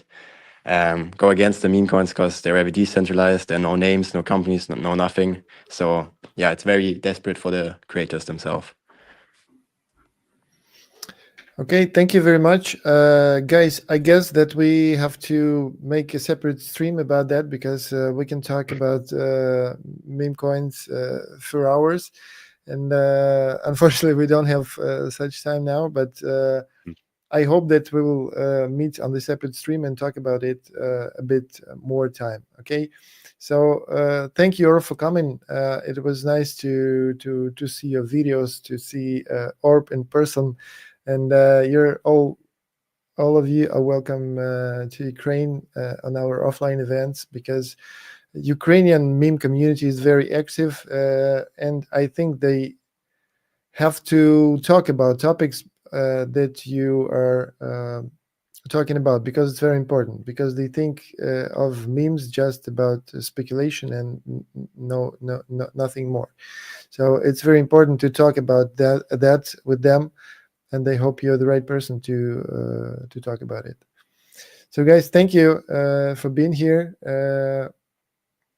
against the meme coins because they're very decentralized. There are no names, no companies, no nothing. So yeah, it's very desperate for the creators themselves. Okay, thank you very much. Guys, I guess that we have to make a separate stream about that because we can talk about meme coins for hours. And unfortunately, we don't have such time now, but I hope that we will meet on the separate stream and talk about it a bit more time. Okay, so thank you all for coming. It was nice to see your videos, to see Orb in person, and you're all of you are welcome to Ukraine on our offline events because Ukrainian meme community is very active, and I think they have to talk about topics that you are talking about because it's very important, because they think of memes just about speculation and nothing more. So it's very important to talk about that with them, and I hope you're the right person to talk about it. So guys, thank you for being here.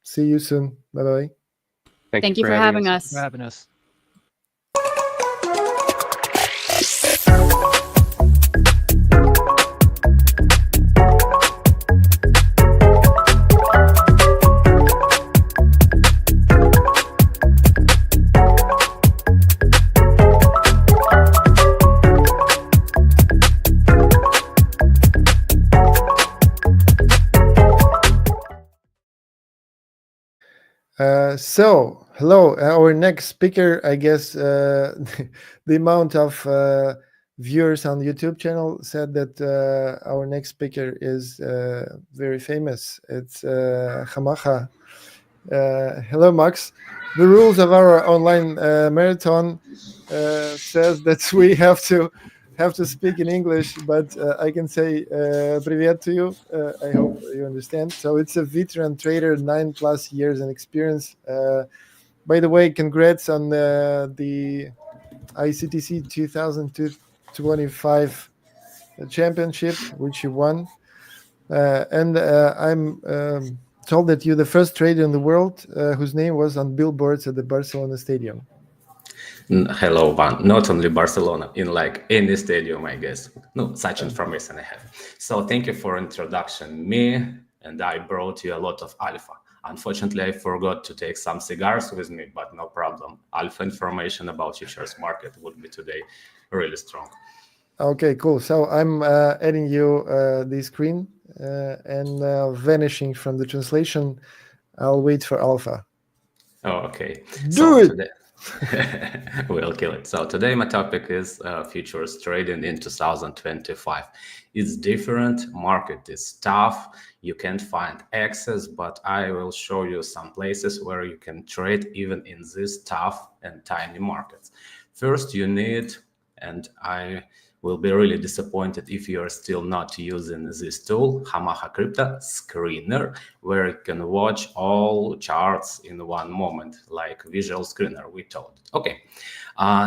See you soon. Bye-bye. Thank you for having us. Thanks for having us. So, hello, our next speaker, I guess the amount of viewers on the YouTube channel said that our next speaker is very famous. It's Hamacha. Hello, Max. The rules of our online marathon says that we have to speak in English, but I can say привет to you. I hope you understand. So it's a veteran trader, 9+ years in experience. By the way, congrats on the ICTC 2025 championship, which you won. And I'm told that you're the first trader in the world whose name was on billboards at the Barcelona stadium. Hello, Van. Not only Barcelona, in like any stadium, I guess. No, such information I have. So thank you for introduction. Me and I brought you a lot of alpha. Unfortunately, I forgot to take some cigars with me, but no problem. Alpha information about futures market would be today really strong. Okay, cool. So I'm adding you the screen and vanishing from the translation. I'll wait for alpha. Oh, okay. Do it! Today we'll kill it. So today my topic is futures trading in 2025. It's different. Market is tough. You can't find access, but I will show you some places where you can trade even in these tough and tiny markets. First, you need, and I will be really disappointed if you are still not using this tool, Hamaha Crypto Screener, where you can watch all charts in one moment, like visual screener, we told it. Okay,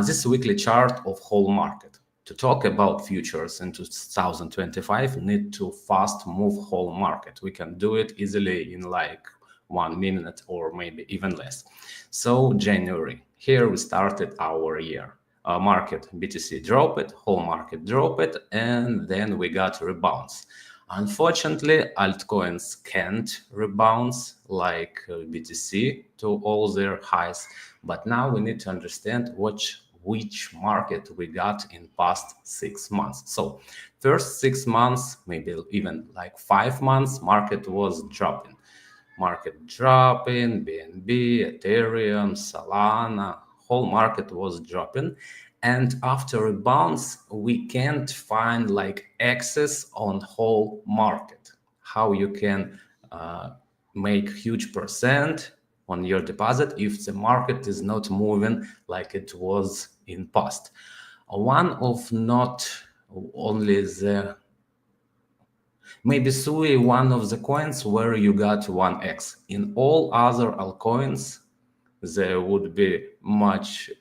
this is weekly chart of whole market. To talk about futures in 2025, need to fast move whole market. We can do it easily in like 1 minute or maybe even less. So January, here we started our year. Market BTC dropped, whole market dropped, and then we got rebounds. Unfortunately, altcoins can't rebound like BTC to all their highs, but now we need to understand which market we got in past 6 months. So first 6 months, maybe even like 5 months, market was dropping. Market dropping, BNB, Ethereum, Solana, whole market was dropping. And after rebounds, we can't find like access on whole market. How you can make huge percent on your deposit if the market is not moving like it was in past. One of not only the maybe Sui, one of the coins where you got 1x. In all other altcoins, there would be much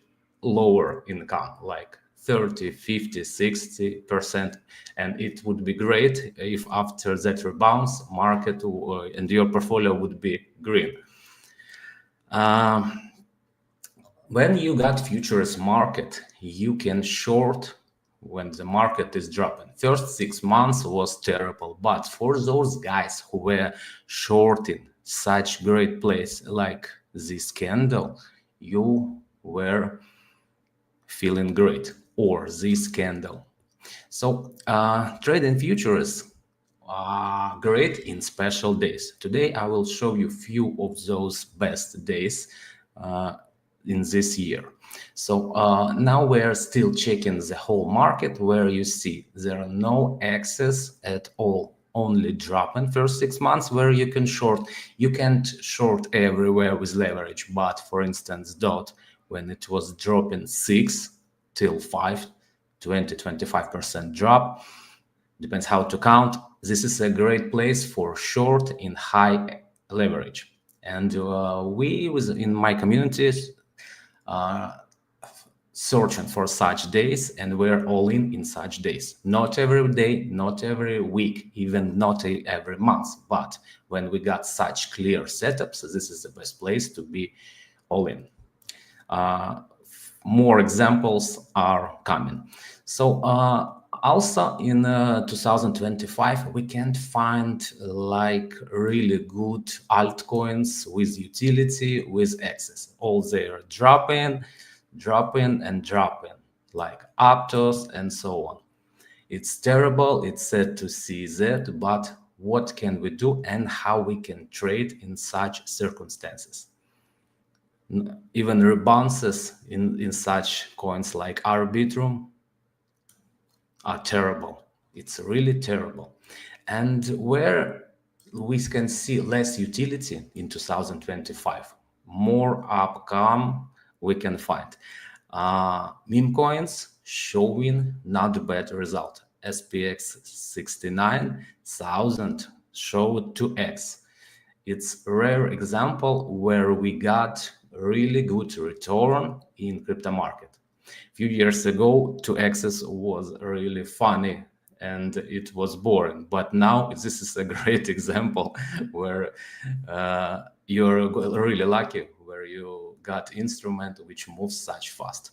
lower income, like 30, 50, 60%. And it would be great if after that rebounds, market and your portfolio would be green. When you got futures market, you can short when the market is dropping. First 6 months was terrible, but for those guys who were shorting such great place like this candle, you were feeling great, or this candle. So trading futures are great in special days. Today I will show you few of those best days in this year. So now we're still checking the whole market, where you see there are no access at all, only dropping first 6 months where you can short. You can't short everywhere with leverage, but for instance DOT, when it was dropping 6 till 5, 20-25% drop, depends how to count. This is a great place for short in high leverage. And we in my communities searching for such days, and we're all in such days. Not every day, not every week, even not every month, but when we got such clear setups, this is the best place to be all in. More examples are coming. So also in 2025, we can't find like really good altcoins with utility, with access. All they're dropping, like Aptos and so on. It's terrible, it's sad to see that, but what can we do and how we can trade in such circumstances? Even rebounces in such coins like Arbitrum are terrible. It's really terrible. And where we can see less utility in 2025, more upcome we can find. Meme coins showing not bad result. SPX 69,000 showed 2x. It's a rare example where we got really good return in crypto market. A few years ago, 2x's was really funny and it was boring. But now this is a great example where you're really lucky, where you got instrument which moves such fast.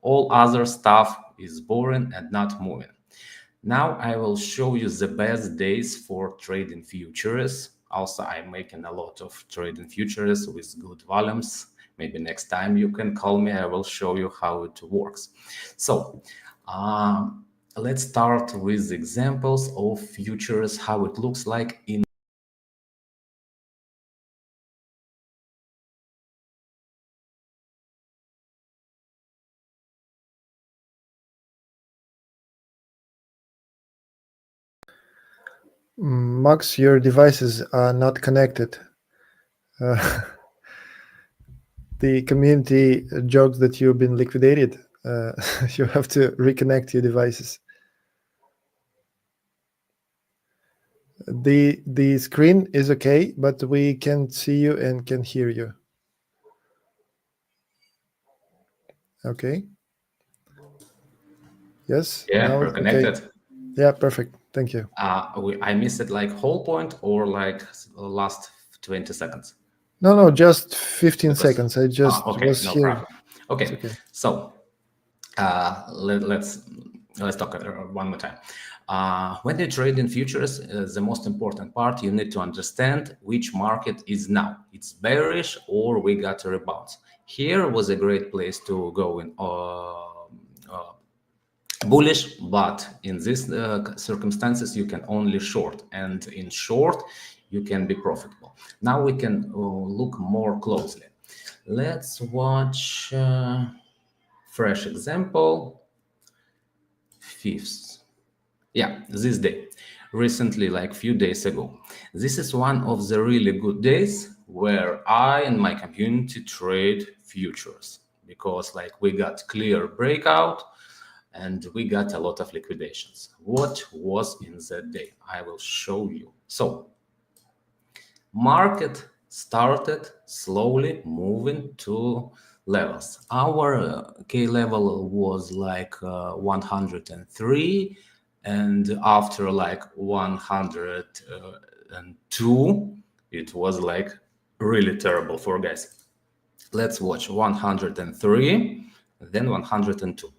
All other stuff is boring and not moving. Now I will show you the best days for trading futures. Also, I'm making a lot of trading futures with good volumes. Maybe next time you can call me, I will show you how it works. So let's start with examples of futures, how it looks like in Max, your devices are not connected. The community jokes that you've been liquidated. You have to reconnect your devices. The screen is okay, but we can't see you and can hear you. Okay. Yes. Yeah, now we're connected. Okay. Yeah, perfect. Thank you. I missed it like whole point or like last 20 seconds? No, just 15 seconds. I just okay, was no here. problem. Okay, okay. So let's talk one more time. When you trade in futures, the most important part, you need to understand which market is now. It's bearish or we got a rebound. Here was a great place to go in bullish, but in these circumstances, you can only short. And in short, you can be profitable. Now we can look more closely. Let's watch fresh example. Fifth. Yeah, this day. Recently, like few days ago. This is one of the really good days where I and my community trade futures because like we got clear breakout and we got a lot of liquidations. What was in that day? I will show you. So market started slowly moving to levels. Our K level was like 103, and after like 102, it was like really terrible for guys. Let's watch 103, then 102.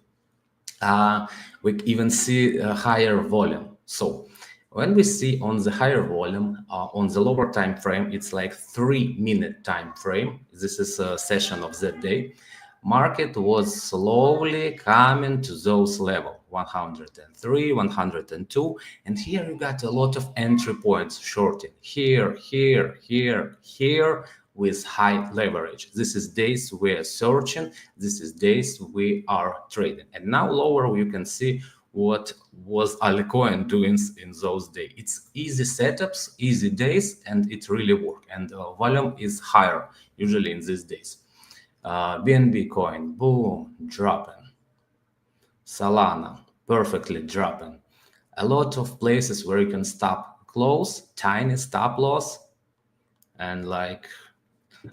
We even see a higher volume. So when we see on the higher volume, on the lower time frame, it's like 3-minute time frame. This is a session of that day. Market was slowly coming to those level, 103, 102. And here you got a lot of entry points shorting. Here, here, here, here, with high leverage. This is days we are searching. This is days we are trading. And now lower, you can see what was Alicoin doing in those days. It's easy setups, easy days, and it really works. And volume is higher usually in these days. BNB coin, boom, dropping. Solana, perfectly dropping. A lot of places where you can stop close, tiny stop loss, and like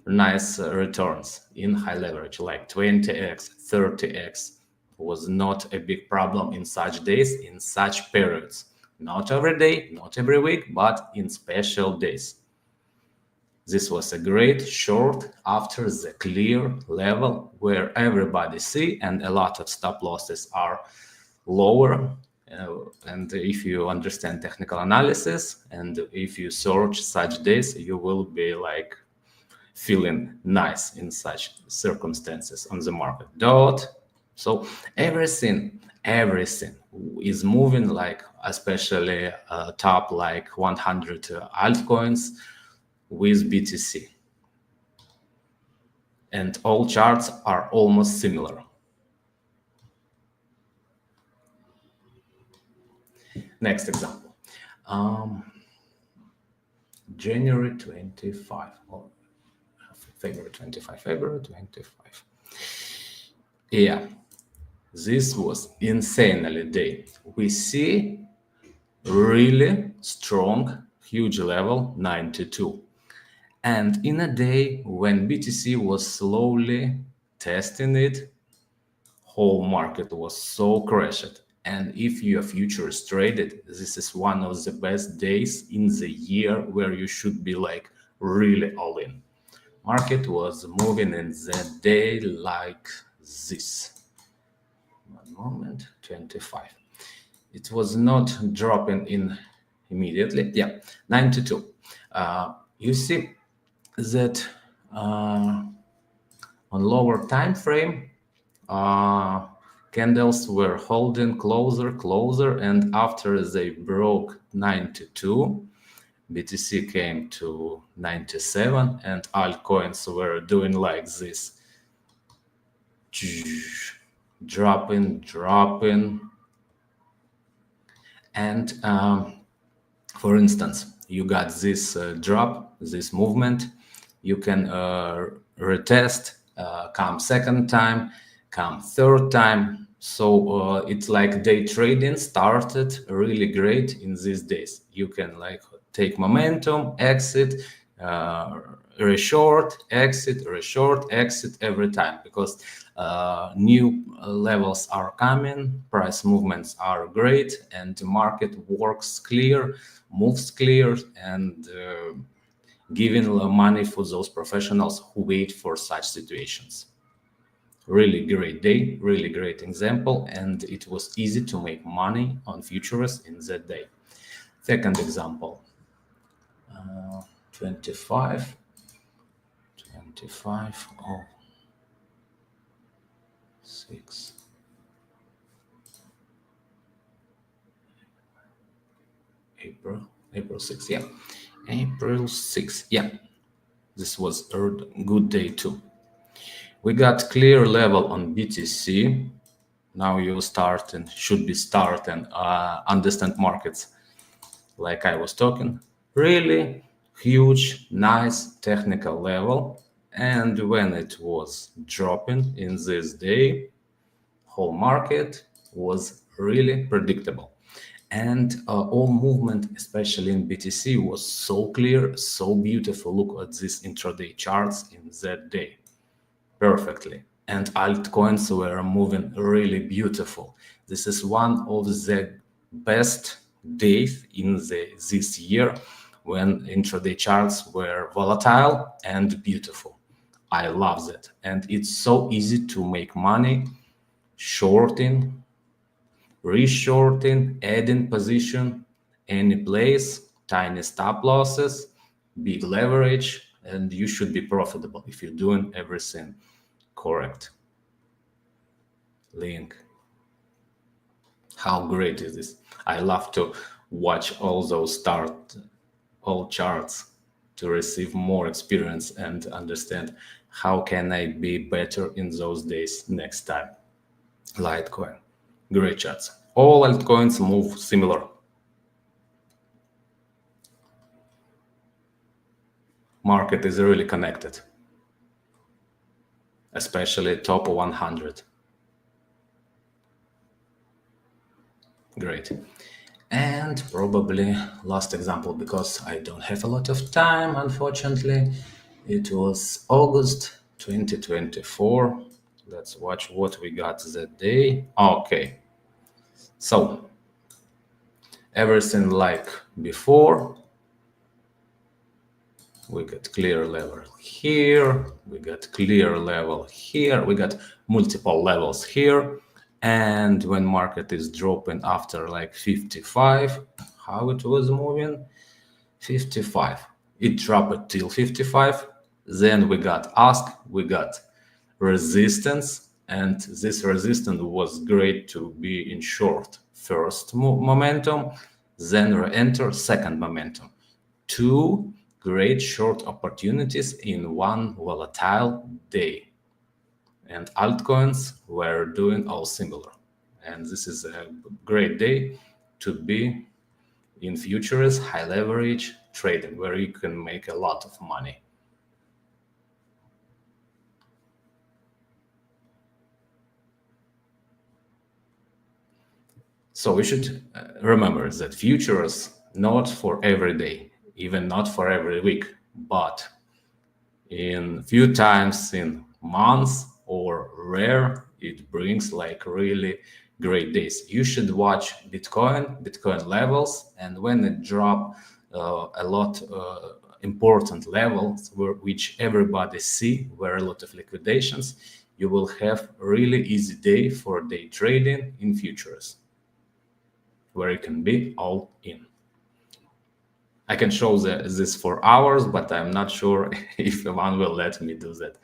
nice returns in high leverage, like 20x, 30x was not a big problem in such days, in such periods. Not every day, not every week, but in special days. This was a great short after the clear level where everybody see and a lot of stop losses are lower. And if you understand technical analysis and if you search such days, you will be like feeling nice in such circumstances on the market. So everything is moving, like especially top like 100 altcoins with BTC. And all charts are almost similar. Next example. January 25 or February 25. Yeah, this was insanely day. We see really strong, huge level 92. And in a day when BTC was slowly testing it, whole market was so crashed. And if your future is traded, this is one of the best days in the year where you should be like really all in. Market was moving in the day like this. One moment, 25. It was not dropping in immediately. Yeah, 92. You see that on lower time frame, candles were holding closer, and after they broke 92, BTC came to 97, and altcoins were doing like this, dropping, and for instance, you got this drop, this movement, you can retest, come second time, come third time. So it's like day trading started really great in these days. You can like take momentum, exit, reshort, exit, reshort, exit every time, because new levels are coming, price movements are great, and the market works clear, moves clear, and giving money for those professionals who wait for such situations. Really great day, really great example, and it was easy to make money on futures in that day. Second example, 25, oh, 6. April 6, yeah. April 6, yeah. This was a good day too. We got clear level on BTC. Now you start and should be start and understand markets like I was talking. Really huge, nice technical level. And when it was dropping in this day, whole market was really predictable. And all movement, especially in BTC, was so clear, so beautiful. Look at these intraday charts in that day. Perfectly. And altcoins were moving really beautiful. This is one of the best days in this year when intraday charts were volatile and beautiful. I love that. And it's so easy to make money shorting, reshorting, adding position, any place, tiny stop losses, big leverage, and you should be profitable if you're doing everything correct. Link. How great is this? I love to watch all those charts to receive more experience and understand how can I be better in those days next time. Litecoin. Great charts. All altcoins move similar. Market is really connected, especially top 100. Great. And probably last example, because I don't have a lot of time, unfortunately. It was August 2024. Let's watch what we got that day. Okay. So everything like before. We got clear level here. We got clear level here. We got multiple levels here. And when market is dropping after like 55, how it was moving? 55. It dropped till 55. Then we got ask, we got resistance, and this resistance was great to be in short. First momentum, then re-enter second momentum. Two great short opportunities in one volatile day. And altcoins were doing all similar. And this is a great day to be in futures, high leverage trading, where you can make a lot of money. So we should remember that futures not for every day, even not for every week, but in few times in months or rare, it brings like really great days. You should watch Bitcoin levels, and when it drop a lot important levels which everybody see, where a lot of liquidations, you will have a really easy day for day trading in futures, where you can be all in. I can show this for hours, but I'm not sure if Ivan will let me do that.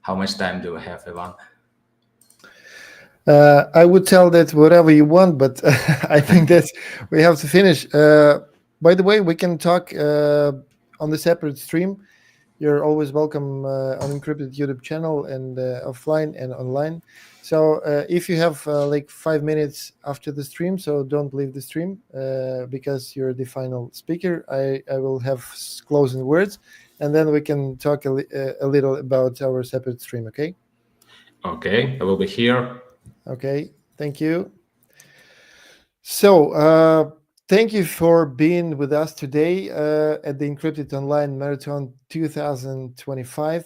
How much time do I have, Ivan? I would tell that whatever you want, but I think that we have to finish. By the way, we can talk on the separate stream. You're always welcome on Incrypted YouTube channel and offline and online. So if you have like 5 minutes after the stream, so don't leave the stream because you're the final speaker. I will have closing words, and then we can talk a little about our separate stream, okay? Okay, I will be here. Okay, thank you. So thank you for being with us today at the Incrypted Online Marathon 2025,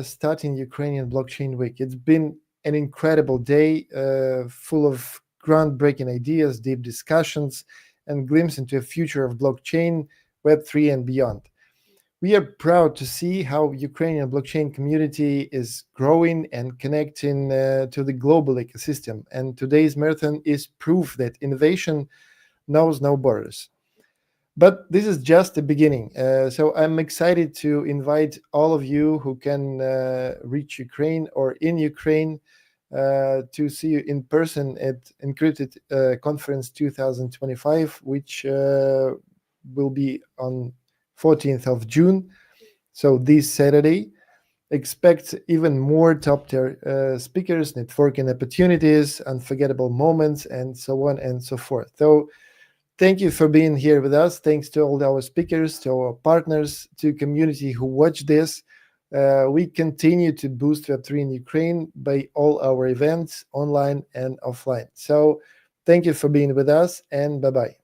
starting Ukrainian Blockchain Week. It's been an incredible day full of groundbreaking ideas, deep discussions, and glimpse into a future of blockchain, Web3, and beyond. We are proud to see how Ukrainian blockchain community is growing and connecting to the global ecosystem. And today's marathon is proof that innovation knows no borders. But this is just the beginning. So I'm excited to invite all of you who can reach Ukraine or in Ukraine to see you in person at Incrypted Conference 2025, which will be on 14th of June. So this Saturday, expect even more top-tier speakers, networking opportunities, unforgettable moments, and so on and so forth. So thank you for being here with us. Thanks to all our speakers, to our partners, to community who watch this. We continue to boost Web3 in Ukraine by all our events, online and offline. So thank you for being with us, and bye-bye.